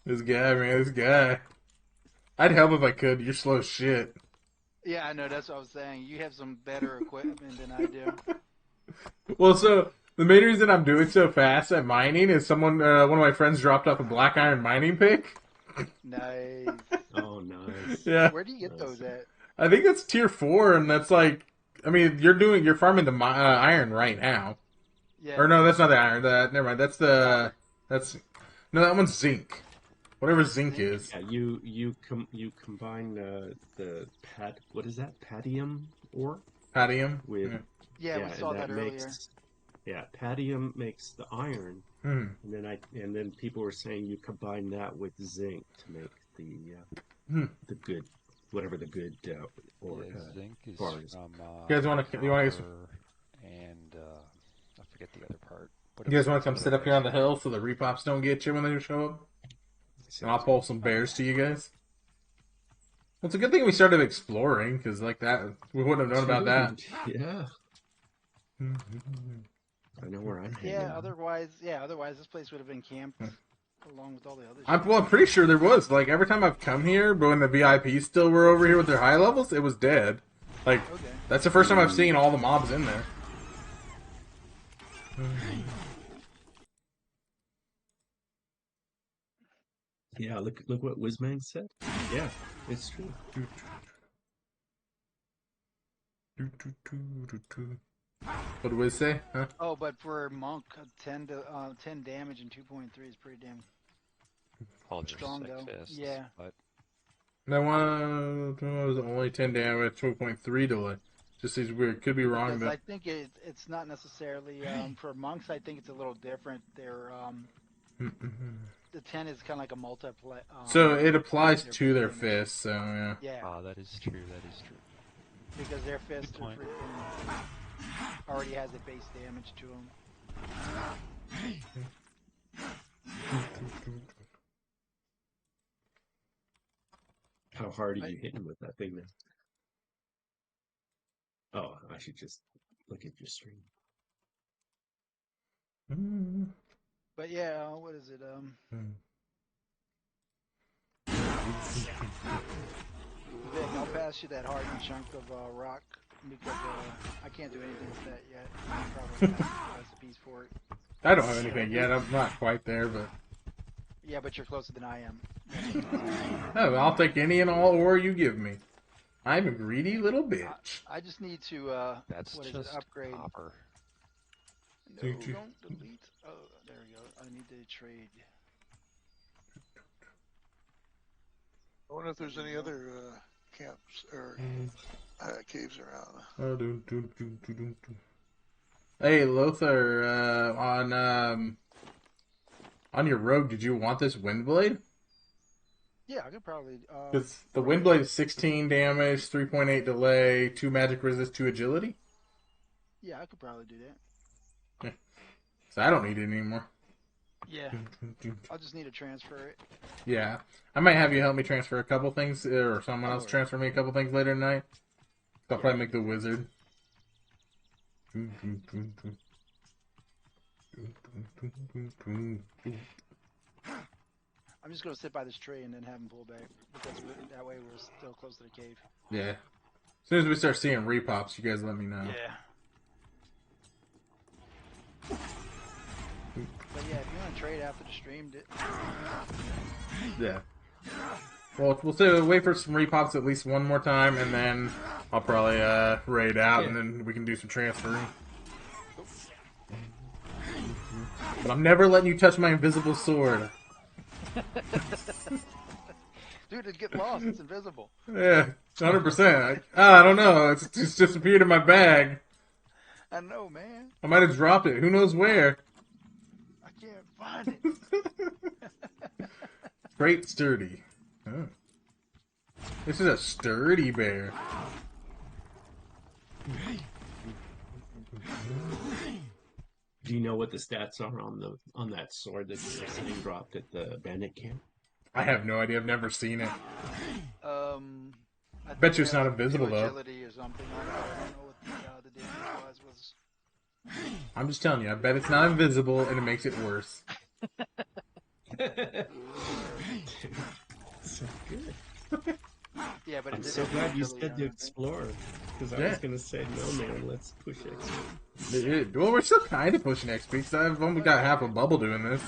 This guy, man, this guy. I'd help if I could. You're slow as shit. Yeah, I know. That's what I was saying. You have some better equipment than I do. Well, so the main reason I'm doing so fast at mining is one of my friends dropped off a black iron mining pick. Nice. Oh, nice. Yeah. Where do you get those at? I think that's tier 4, and that's like, I mean, you're farming the iron right now. Yeah. Or no, that's not the iron. Never mind. No, that one's zinc. Whatever zinc is. Yeah, you combine the what is that? Padium ore? Padium. With Yeah, we saw and that earlier. makes, yeah, padium makes the iron. Hmm. And then people were saying you combine that with zinc to make the good, whatever the good ore Zinc is bar is. from You guys want to? You want to? copper and I forget the other part. What You guys is- want to come sit up here on the hill so the repops don't get you when they show up? And I'll pull some bears to you guys. Well, it's a good thing we started exploring, because like that, we wouldn't have known about that. Yeah. I know where I'm heading. Yeah. Otherwise, this place would have been camped along with all the other. I'm pretty sure there was. Like, every time I've come here, but when the VIPs still were over here with their high levels, it was dead. Like, that's the first time I've seen all the mobs in there. Yeah, look what Wizmang said. Yeah, it's true. What did Wiz say? Huh? Oh, but for monk, 10 damage and 2.3 is pretty damn strong, though. Yeah. But That one was only 10 damage, 2.3 delay. Just seems weird. Could be wrong, Because but I think it's not necessarily for monks. I think it's a little different. They're the 10 is kind of like a multiplay. So it applies to their fists. So yeah. Yeah. that is true. That is true. Because their fists are freaking already has a base damage to him. How hard are you hitting with that thing then? Oh, I should just look at your stream. But yeah, what is it? Vic, I'll pass you that hardened chunk of rock because I can't do anything with that yet. I'm probably gonna have recipes for it. I don't have anything yet. I'm not quite there, but Yeah, but you're closer than I am. oh, I'll take any and all ore you give me. I'm a greedy little bitch. I just need to That's what is just it? Upgrade. copper. No, don't delete. Oh, there we go. I need to trade. I wonder if there's any other camps or caves around. Oh, Hey, Lothar, on your rogue, did you want this Windblade? Yeah, I could probably. Because the Windblade is 16 damage, 3.8 delay, 2 magic resist, 2 agility. Yeah, I could probably do that. Yeah. So I don't need it anymore. Yeah. I'll just need to transfer it. Yeah. I might have you help me transfer a couple things, or someone else transfer me a couple things later tonight. I'll probably make the wizard. I'm just going to sit by this tree and then have him pull back. Because that way we're still close to the cave. Yeah. As soon as we start seeing repops, you guys let me know. Yeah. But yeah, if you want to trade after the stream, Yeah. Well, we'll wait for some repops at least one more time, and then I'll probably raid out, and then we can do some transferring. But I'm never letting you touch my invisible sword. dude, it get lost. It's invisible. Yeah, 100%. I don't know. It's just disappeared in my bag. I know, man. I might have dropped it. Who knows where? I can't find it. Great sturdy. Oh. This is a sturdy bear. Do you know what the stats are on that sword that Destiny dropped at the bandit camp? I have no idea. I've never seen it. I bet you it's not invisible though. Agility or something. I don't know what the damage was. I'm just telling you. I bet it's not invisible, and it makes it worse. So good. Yeah, but I'm so glad you said to explore, because I was gonna say no, man. Let's push XP. Well, we're still kind of pushing XP because I've only got half a bubble doing this.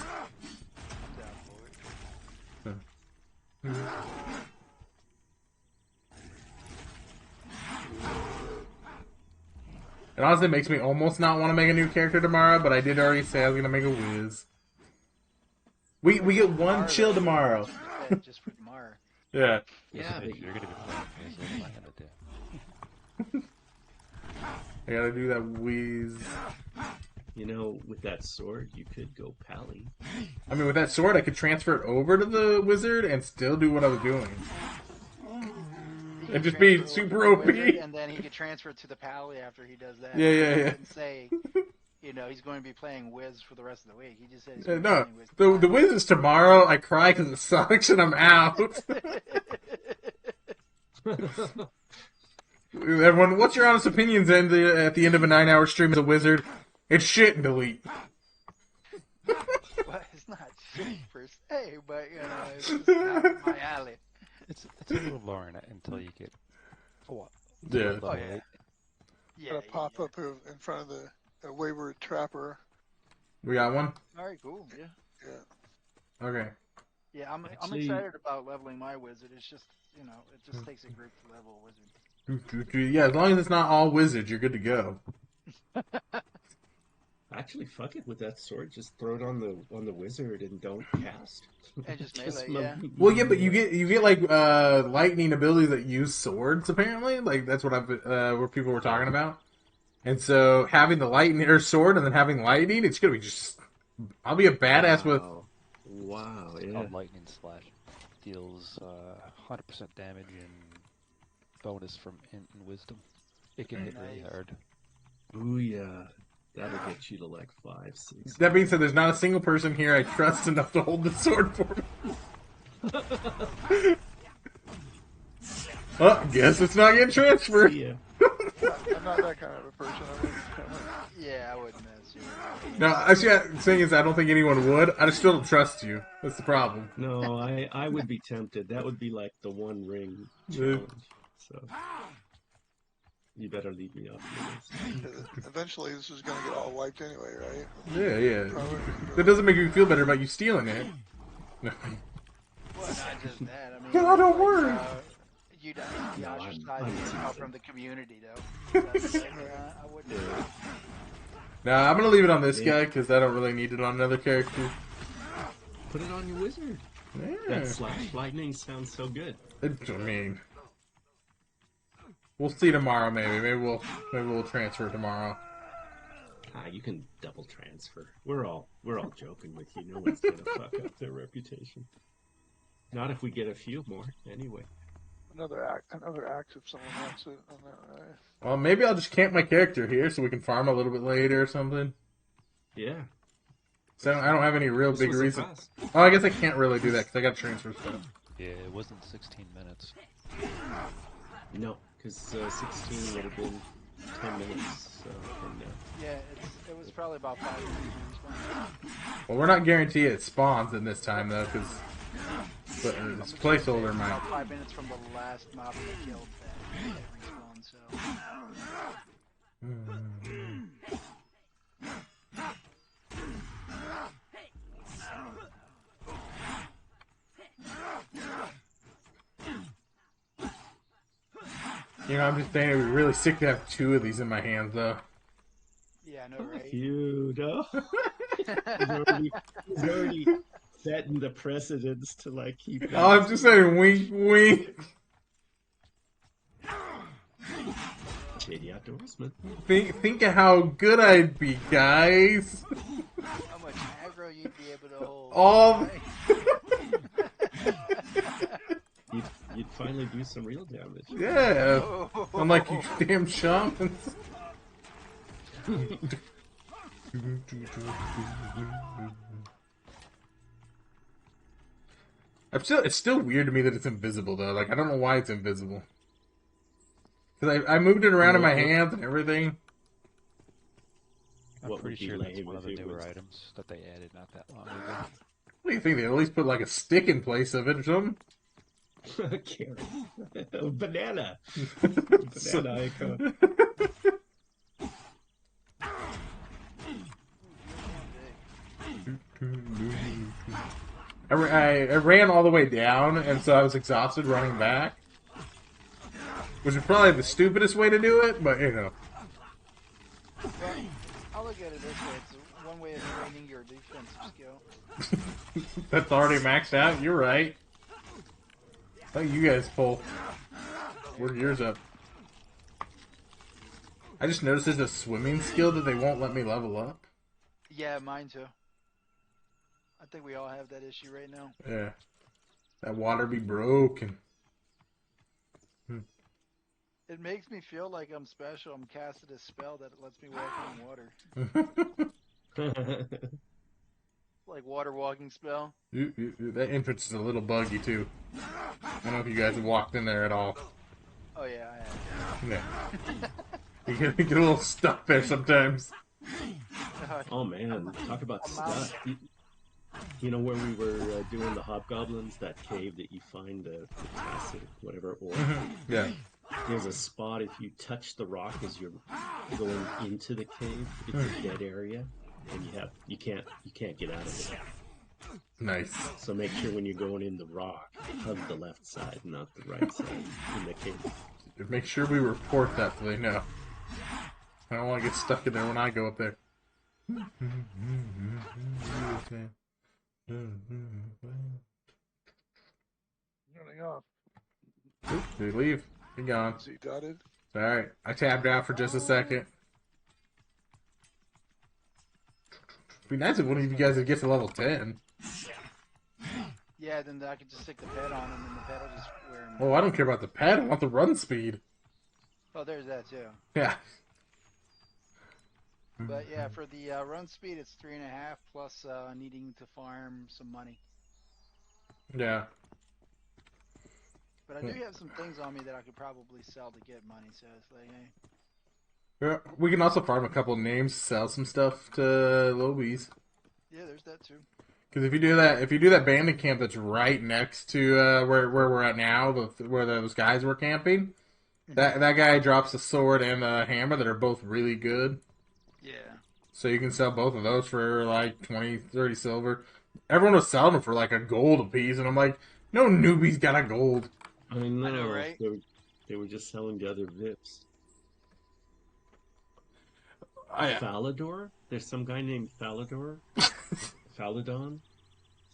It honestly makes me almost not want to make a new character tomorrow, but I did already say I was gonna make a whiz. We get one chill tomorrow. Just for tomorrow. Yeah. Yeah, but you're gonna be playing as what am I gonna do? I gotta do that whiz. You know, with that sword, you could go pally. I mean, with that sword, I could transfer it over to the wizard and still do what I was doing. And just be super OP. And then he could transfer it to the pally after he does that. Yeah. He didn't say, he's going to be playing Wiz for the rest of the week. He just said he's going to be No, playing Wiz. the whiz is tomorrow. I cry because it sucks and I'm out. Everyone, what's your honest opinions at the end of a 9-hour stream as a wizard? It's shit and delete. Well, it's not shit per se, but, it's just not my alley. It's a little boring until you get what? Yeah. Oh, yeah. Yeah. Pop up in front of the wayward trapper. We got one? Alright, cool. Yeah. Yeah. Okay. Yeah, I'm excited about leveling my wizard. It's just, it just takes a group to level a wizard. Yeah, as long as it's not all wizards, you're good to go. Actually, fuck it with that sword. Just throw it on the wizard and don't cast. And just melee, yeah. Well, yeah, but you get like lightning abilities that use swords. Apparently, like that's what what people were talking about. And so having the lightning or sword and then having lightning, it's gonna be just. I'll be a badass with. Wow, it's yeah. called lightning slash. Deals 100% damage and bonus from int and wisdom. It can hit really hard. Ooh, yeah. That'll get you to like 5, 6. That being said, there's not a single person here I trust enough to hold the sword for me. Oh, guess it's not getting transferred. Yeah. I'm not that kind of a person. Yeah, I wouldn't mess you. No, actually, the thing is, I don't think anyone would. I just still don't trust you. That's the problem. No, I would be tempted. That would be like the one ring challenge. So you better leave me off your list. Eventually, this is going to get all wiped anyway, right? Yeah. That doesn't make me feel better about you stealing it. No. Well, not just that. I mean, No, don't like, worry. You'd be No, ostracized from the community, though. I wouldn't. Nah, I'm gonna leave it on this guy because I don't really need it on another character. Put it on your wizard. Yeah. That slash lightning sounds so good. I mean, we'll see tomorrow. Maybe we'll transfer tomorrow. You can double transfer. We're all joking with you. No one's gonna fuck up their reputation. Not if we get a few more, anyway. Another axe if someone wants it on that, right? Well, maybe I'll just camp my character here so we can farm a little bit later or something. Yeah. So I don't have any real big reason. Oh, I guess I can't really do that because I got to transfer stuff. Yeah, it wasn't 16 minutes. No, because 16 would have been 10 minutes from now. Yeah, it was probably about 5 minutes. Well, we're not guaranteed it spawns in this time though, because it's placeholder mine. About 5 minutes from the last mob we killed that respawn, so. You know, I'm just saying it would be really sick to have 2 of these in my hands though. Yeah, I know, right? You know? he's already setting the precedence to like keep. Oh, I'm just saying, wink, wink. Shady outdoorsman. Think of how good I'd be, guys. How much aggro you'd be able to hold. All. You'd finally do some real damage. Yeah. Unlike you damn shamans. It's still weird to me that it's invisible though. Like I don't know why it's invisible. Because I moved it around in my hands and everything. I'm pretty sure that's one of the newer items that they added not that long ago. What do you think? They at least put like a stick in place of it or something? Carrot. Banana. Banana icon. I ran all the way down, and so I was exhausted running back. Which is probably the stupidest way to do it, but you know. Well, I'll look at it this way. It's one way of training your defensive skill. That's already maxed out? You're right. I think you guys pull. Work yours up. I just noticed there's a swimming skill that they won't let me level up. Yeah, mine too. I think we all have that issue right now. Yeah. That water be broken. It makes me feel like I'm special. I'm casted a spell that lets me walk on water. Like water walking spell. That entrance is a little buggy too. I don't know if you guys have walked in there at all. Oh yeah, I have. Yeah. You get a little stuck there sometimes. Oh man, talk about stuff. You know where we were doing the hobgoblins, that cave that you find the tacit, whatever, or yeah. There's a spot if you touch the rock as you're going into the cave. It's a dead area, and you can't get out of it. Nice. So make sure when you're going in the rock, hug the left side, not the right side in the cave. Make sure we report that so they know. I don't want to get stuck in there when I go up there. Running off. Oop, did he leave? He gone. Is he dotted? Alright, I tabbed out for just a second. It'd be nice if one of you guys would get to level 10. Yeah, then I could just stick the pet on him and the pet will just wear him. Oh, I don't care about the pet. I want the run speed. Oh, there's that too. Yeah. But yeah, for the run speed, it's 3.5 plus needing to farm some money. Yeah. But I do have some things on me that I could probably sell to get money. So it's like, hey. Yeah, we can also farm a couple names, sell some stuff to Lobies. Yeah, there's that too. Because if you do that bandit camp that's right next to where we're at now, where those guys were camping, that guy drops a sword and a hammer that are both really good. Yeah. So you can sell both of those for like 20, 30 silver. Everyone was selling them for like a gold a piece, and I'm like, no newbie's got a gold. I know, I know, right? They were just selling the other Vips. Yeah. Falador? There's some guy named Falador. Faladon.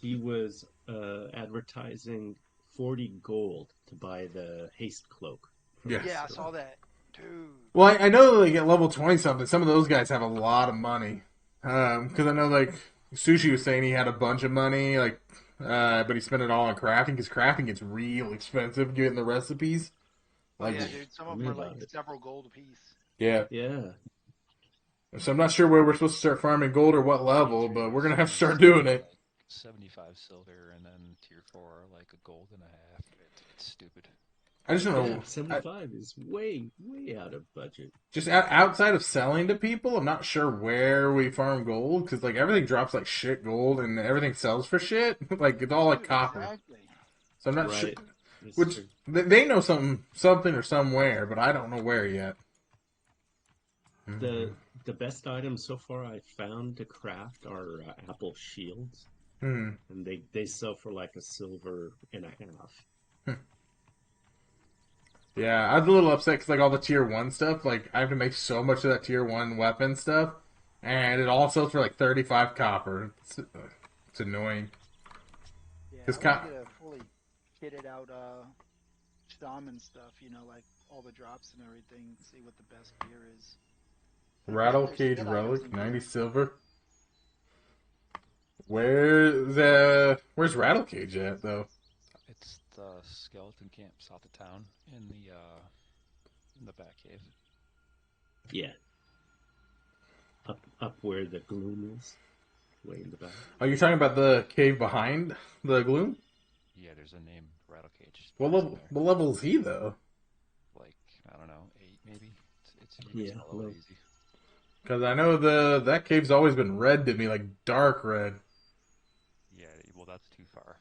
He was advertising 40 gold to buy the haste cloak. Yes. Yeah, I saw that. Dude. Well, I know like at level 20 something, some of those guys have a lot of money. Because I know like Sushi was saying he had a bunch of money, like, but he spent it all on crafting because crafting gets real expensive getting the recipes. Like, Yeah, dude. Some of them are like several gold a piece. Yeah. Yeah. So I'm not sure where we're supposed to start farming gold or what level, but we're gonna have to start doing it. 75 silver and then tier 4 like a gold and a half. It's stupid. I just don't know. Yeah, 75 is way out of budget. Just outside of selling to people, I'm not sure where we farm gold because like everything drops like shit gold and everything sells for shit. Like it's all like copper. Exactly. So I'm not sure. It's Which true. they know something or somewhere, but I don't know where yet. The best items so far I found to craft are apple shields, and they sell for like a silver and a half. Yeah, I was a little upset because like all the tier 1 stuff, like I have to make so much of that tier 1 weapon stuff, and it all sells for like 35 copper. It's annoying. Yeah, I want to get a fully kitted out shaman stuff, you know, like all the drops and everything, see what the best gear is. Rattle Cage Relic, 90 silver. Where's Rattle Cage at though? It's the skeleton camp south of town in the back cave. Yeah. Up where the gloom is, way in the back. Are you talking about the cave behind the gloom? Yeah, there's a name Rattle Cage. What level is he though? Like I don't know, 8 maybe. It's yeah, easy. Because I know that cave's always been red to me, like dark red. Yeah, well that's too far.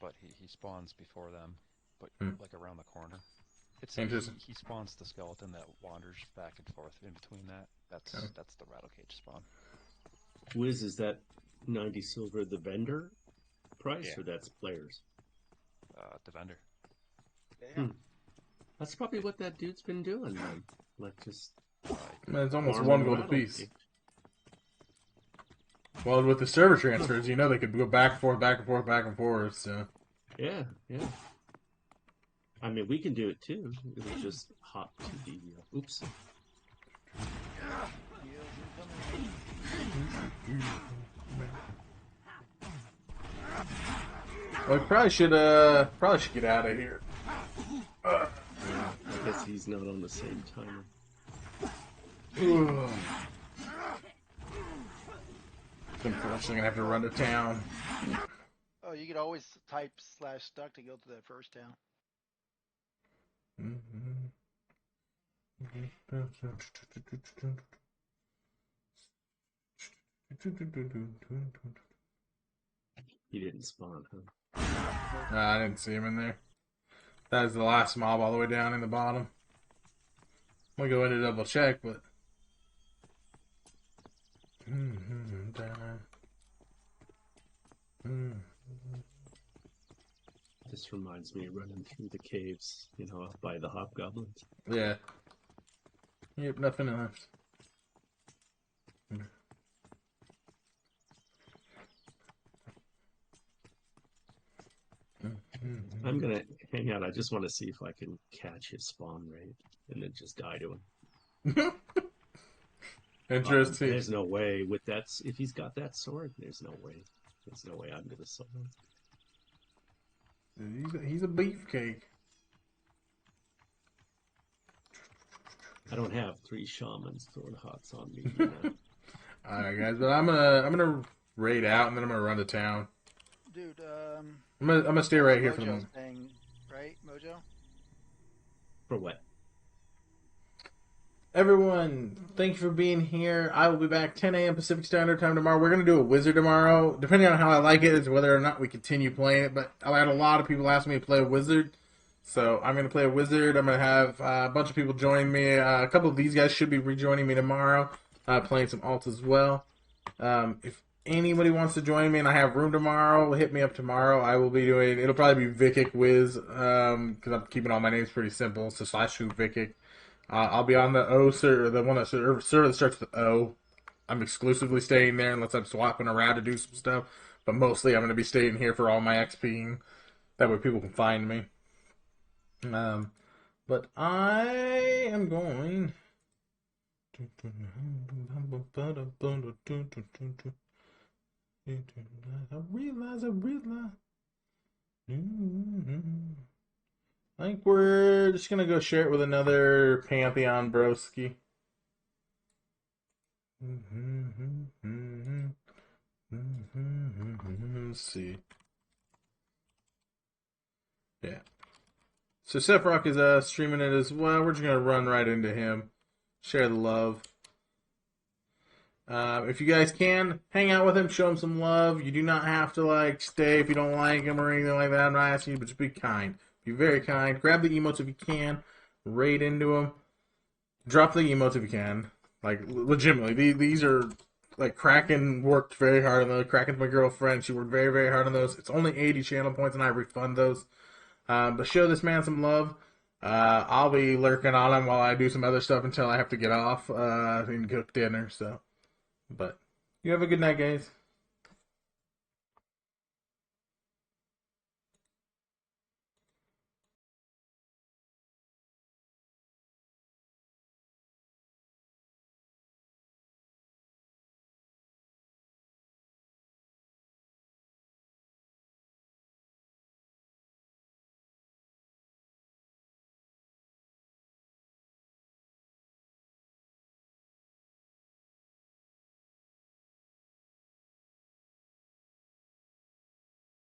But he spawns before them, but like around the corner. It's interesting. He spawns the skeleton that wanders back and forth in between that. That's the Rattle Cage spawn. Wiz, is that 90 silver the vendor price, Yeah. or that's players? The vendor. That's probably what that dude's been doing then. Like just Man, it's almost farming 1 gold Rattle apiece. Cage. Well, with the server transfers, you know they could go back and forth, back and forth, back and forth. So Yeah. I mean, we can do it too. It was just hop to the. Oops. well, we probably should get out of here. I guess he's not on the same timer. Unfortunately, gonna have to run to town. Oh, you could always type /stuck to go to that first town. He didn't spawn, huh? I didn't see him in there. That was the last mob all the way down in the bottom. I'm gonna go in to double check, but. This reminds me of running through the caves, you know, up by the hobgoblins. Yeah. Yep, nothing left. I'm gonna hang out. I just want to see if I can catch his spawn rate and then just die to him. Interesting. There's no way with that. If he's got that sword, there's no way. There's no way I'm gonna solve him. He's a beefcake. I don't have 3 shamans throwing hots on me. You know? All right, guys, but I'm gonna raid out and then I'm gonna run to town. Dude, I'm gonna stay right here for the Mojo's moment. paying, right, Mojo? For what? Everyone, thank you for being here. I will be back 10 a.m. Pacific Standard Time tomorrow. We're going to do a wizard tomorrow. Depending on how I like it is whether or not we continue playing it. But I had a lot of people asking me to play a wizard. So I'm going to play a wizard. I'm going to have a bunch of people join me. A couple of these guys should be rejoining me tomorrow. Playing some alts as well. If anybody wants to join me and I have room tomorrow, hit me up tomorrow. I will be doing, it'll probably be Vikic Wiz. Because I'm keeping all my names pretty simple. So /who Vikic. I'll be on the O server, the one that server that starts with O. I'm exclusively staying there unless I'm swapping around to do some stuff. But mostly I'm going to be staying here for all my XP. That way people can find me. But I am going... I realize. I think we're just going to go share it with another Pantheon broski. Let's see. Yeah. So Sephiroth is streaming it as well. We're just going to run right into him. Share the love. If you guys can, hang out with him, show him some love. You do not have to stay if you don't like him or anything like that. I'm not asking you, but just be kind. Be very kind. Grab the emotes if you can. Raid into them. Drop the emotes if you can. Legitimately, these are Kraken worked very hard on those. Kraken's my girlfriend. She worked very, very hard on those. It's only 80 channel points, and I refund those. But show this man some love. I'll be lurking on him while I do some other stuff until I have to get off and cook dinner. But you have a good night, guys.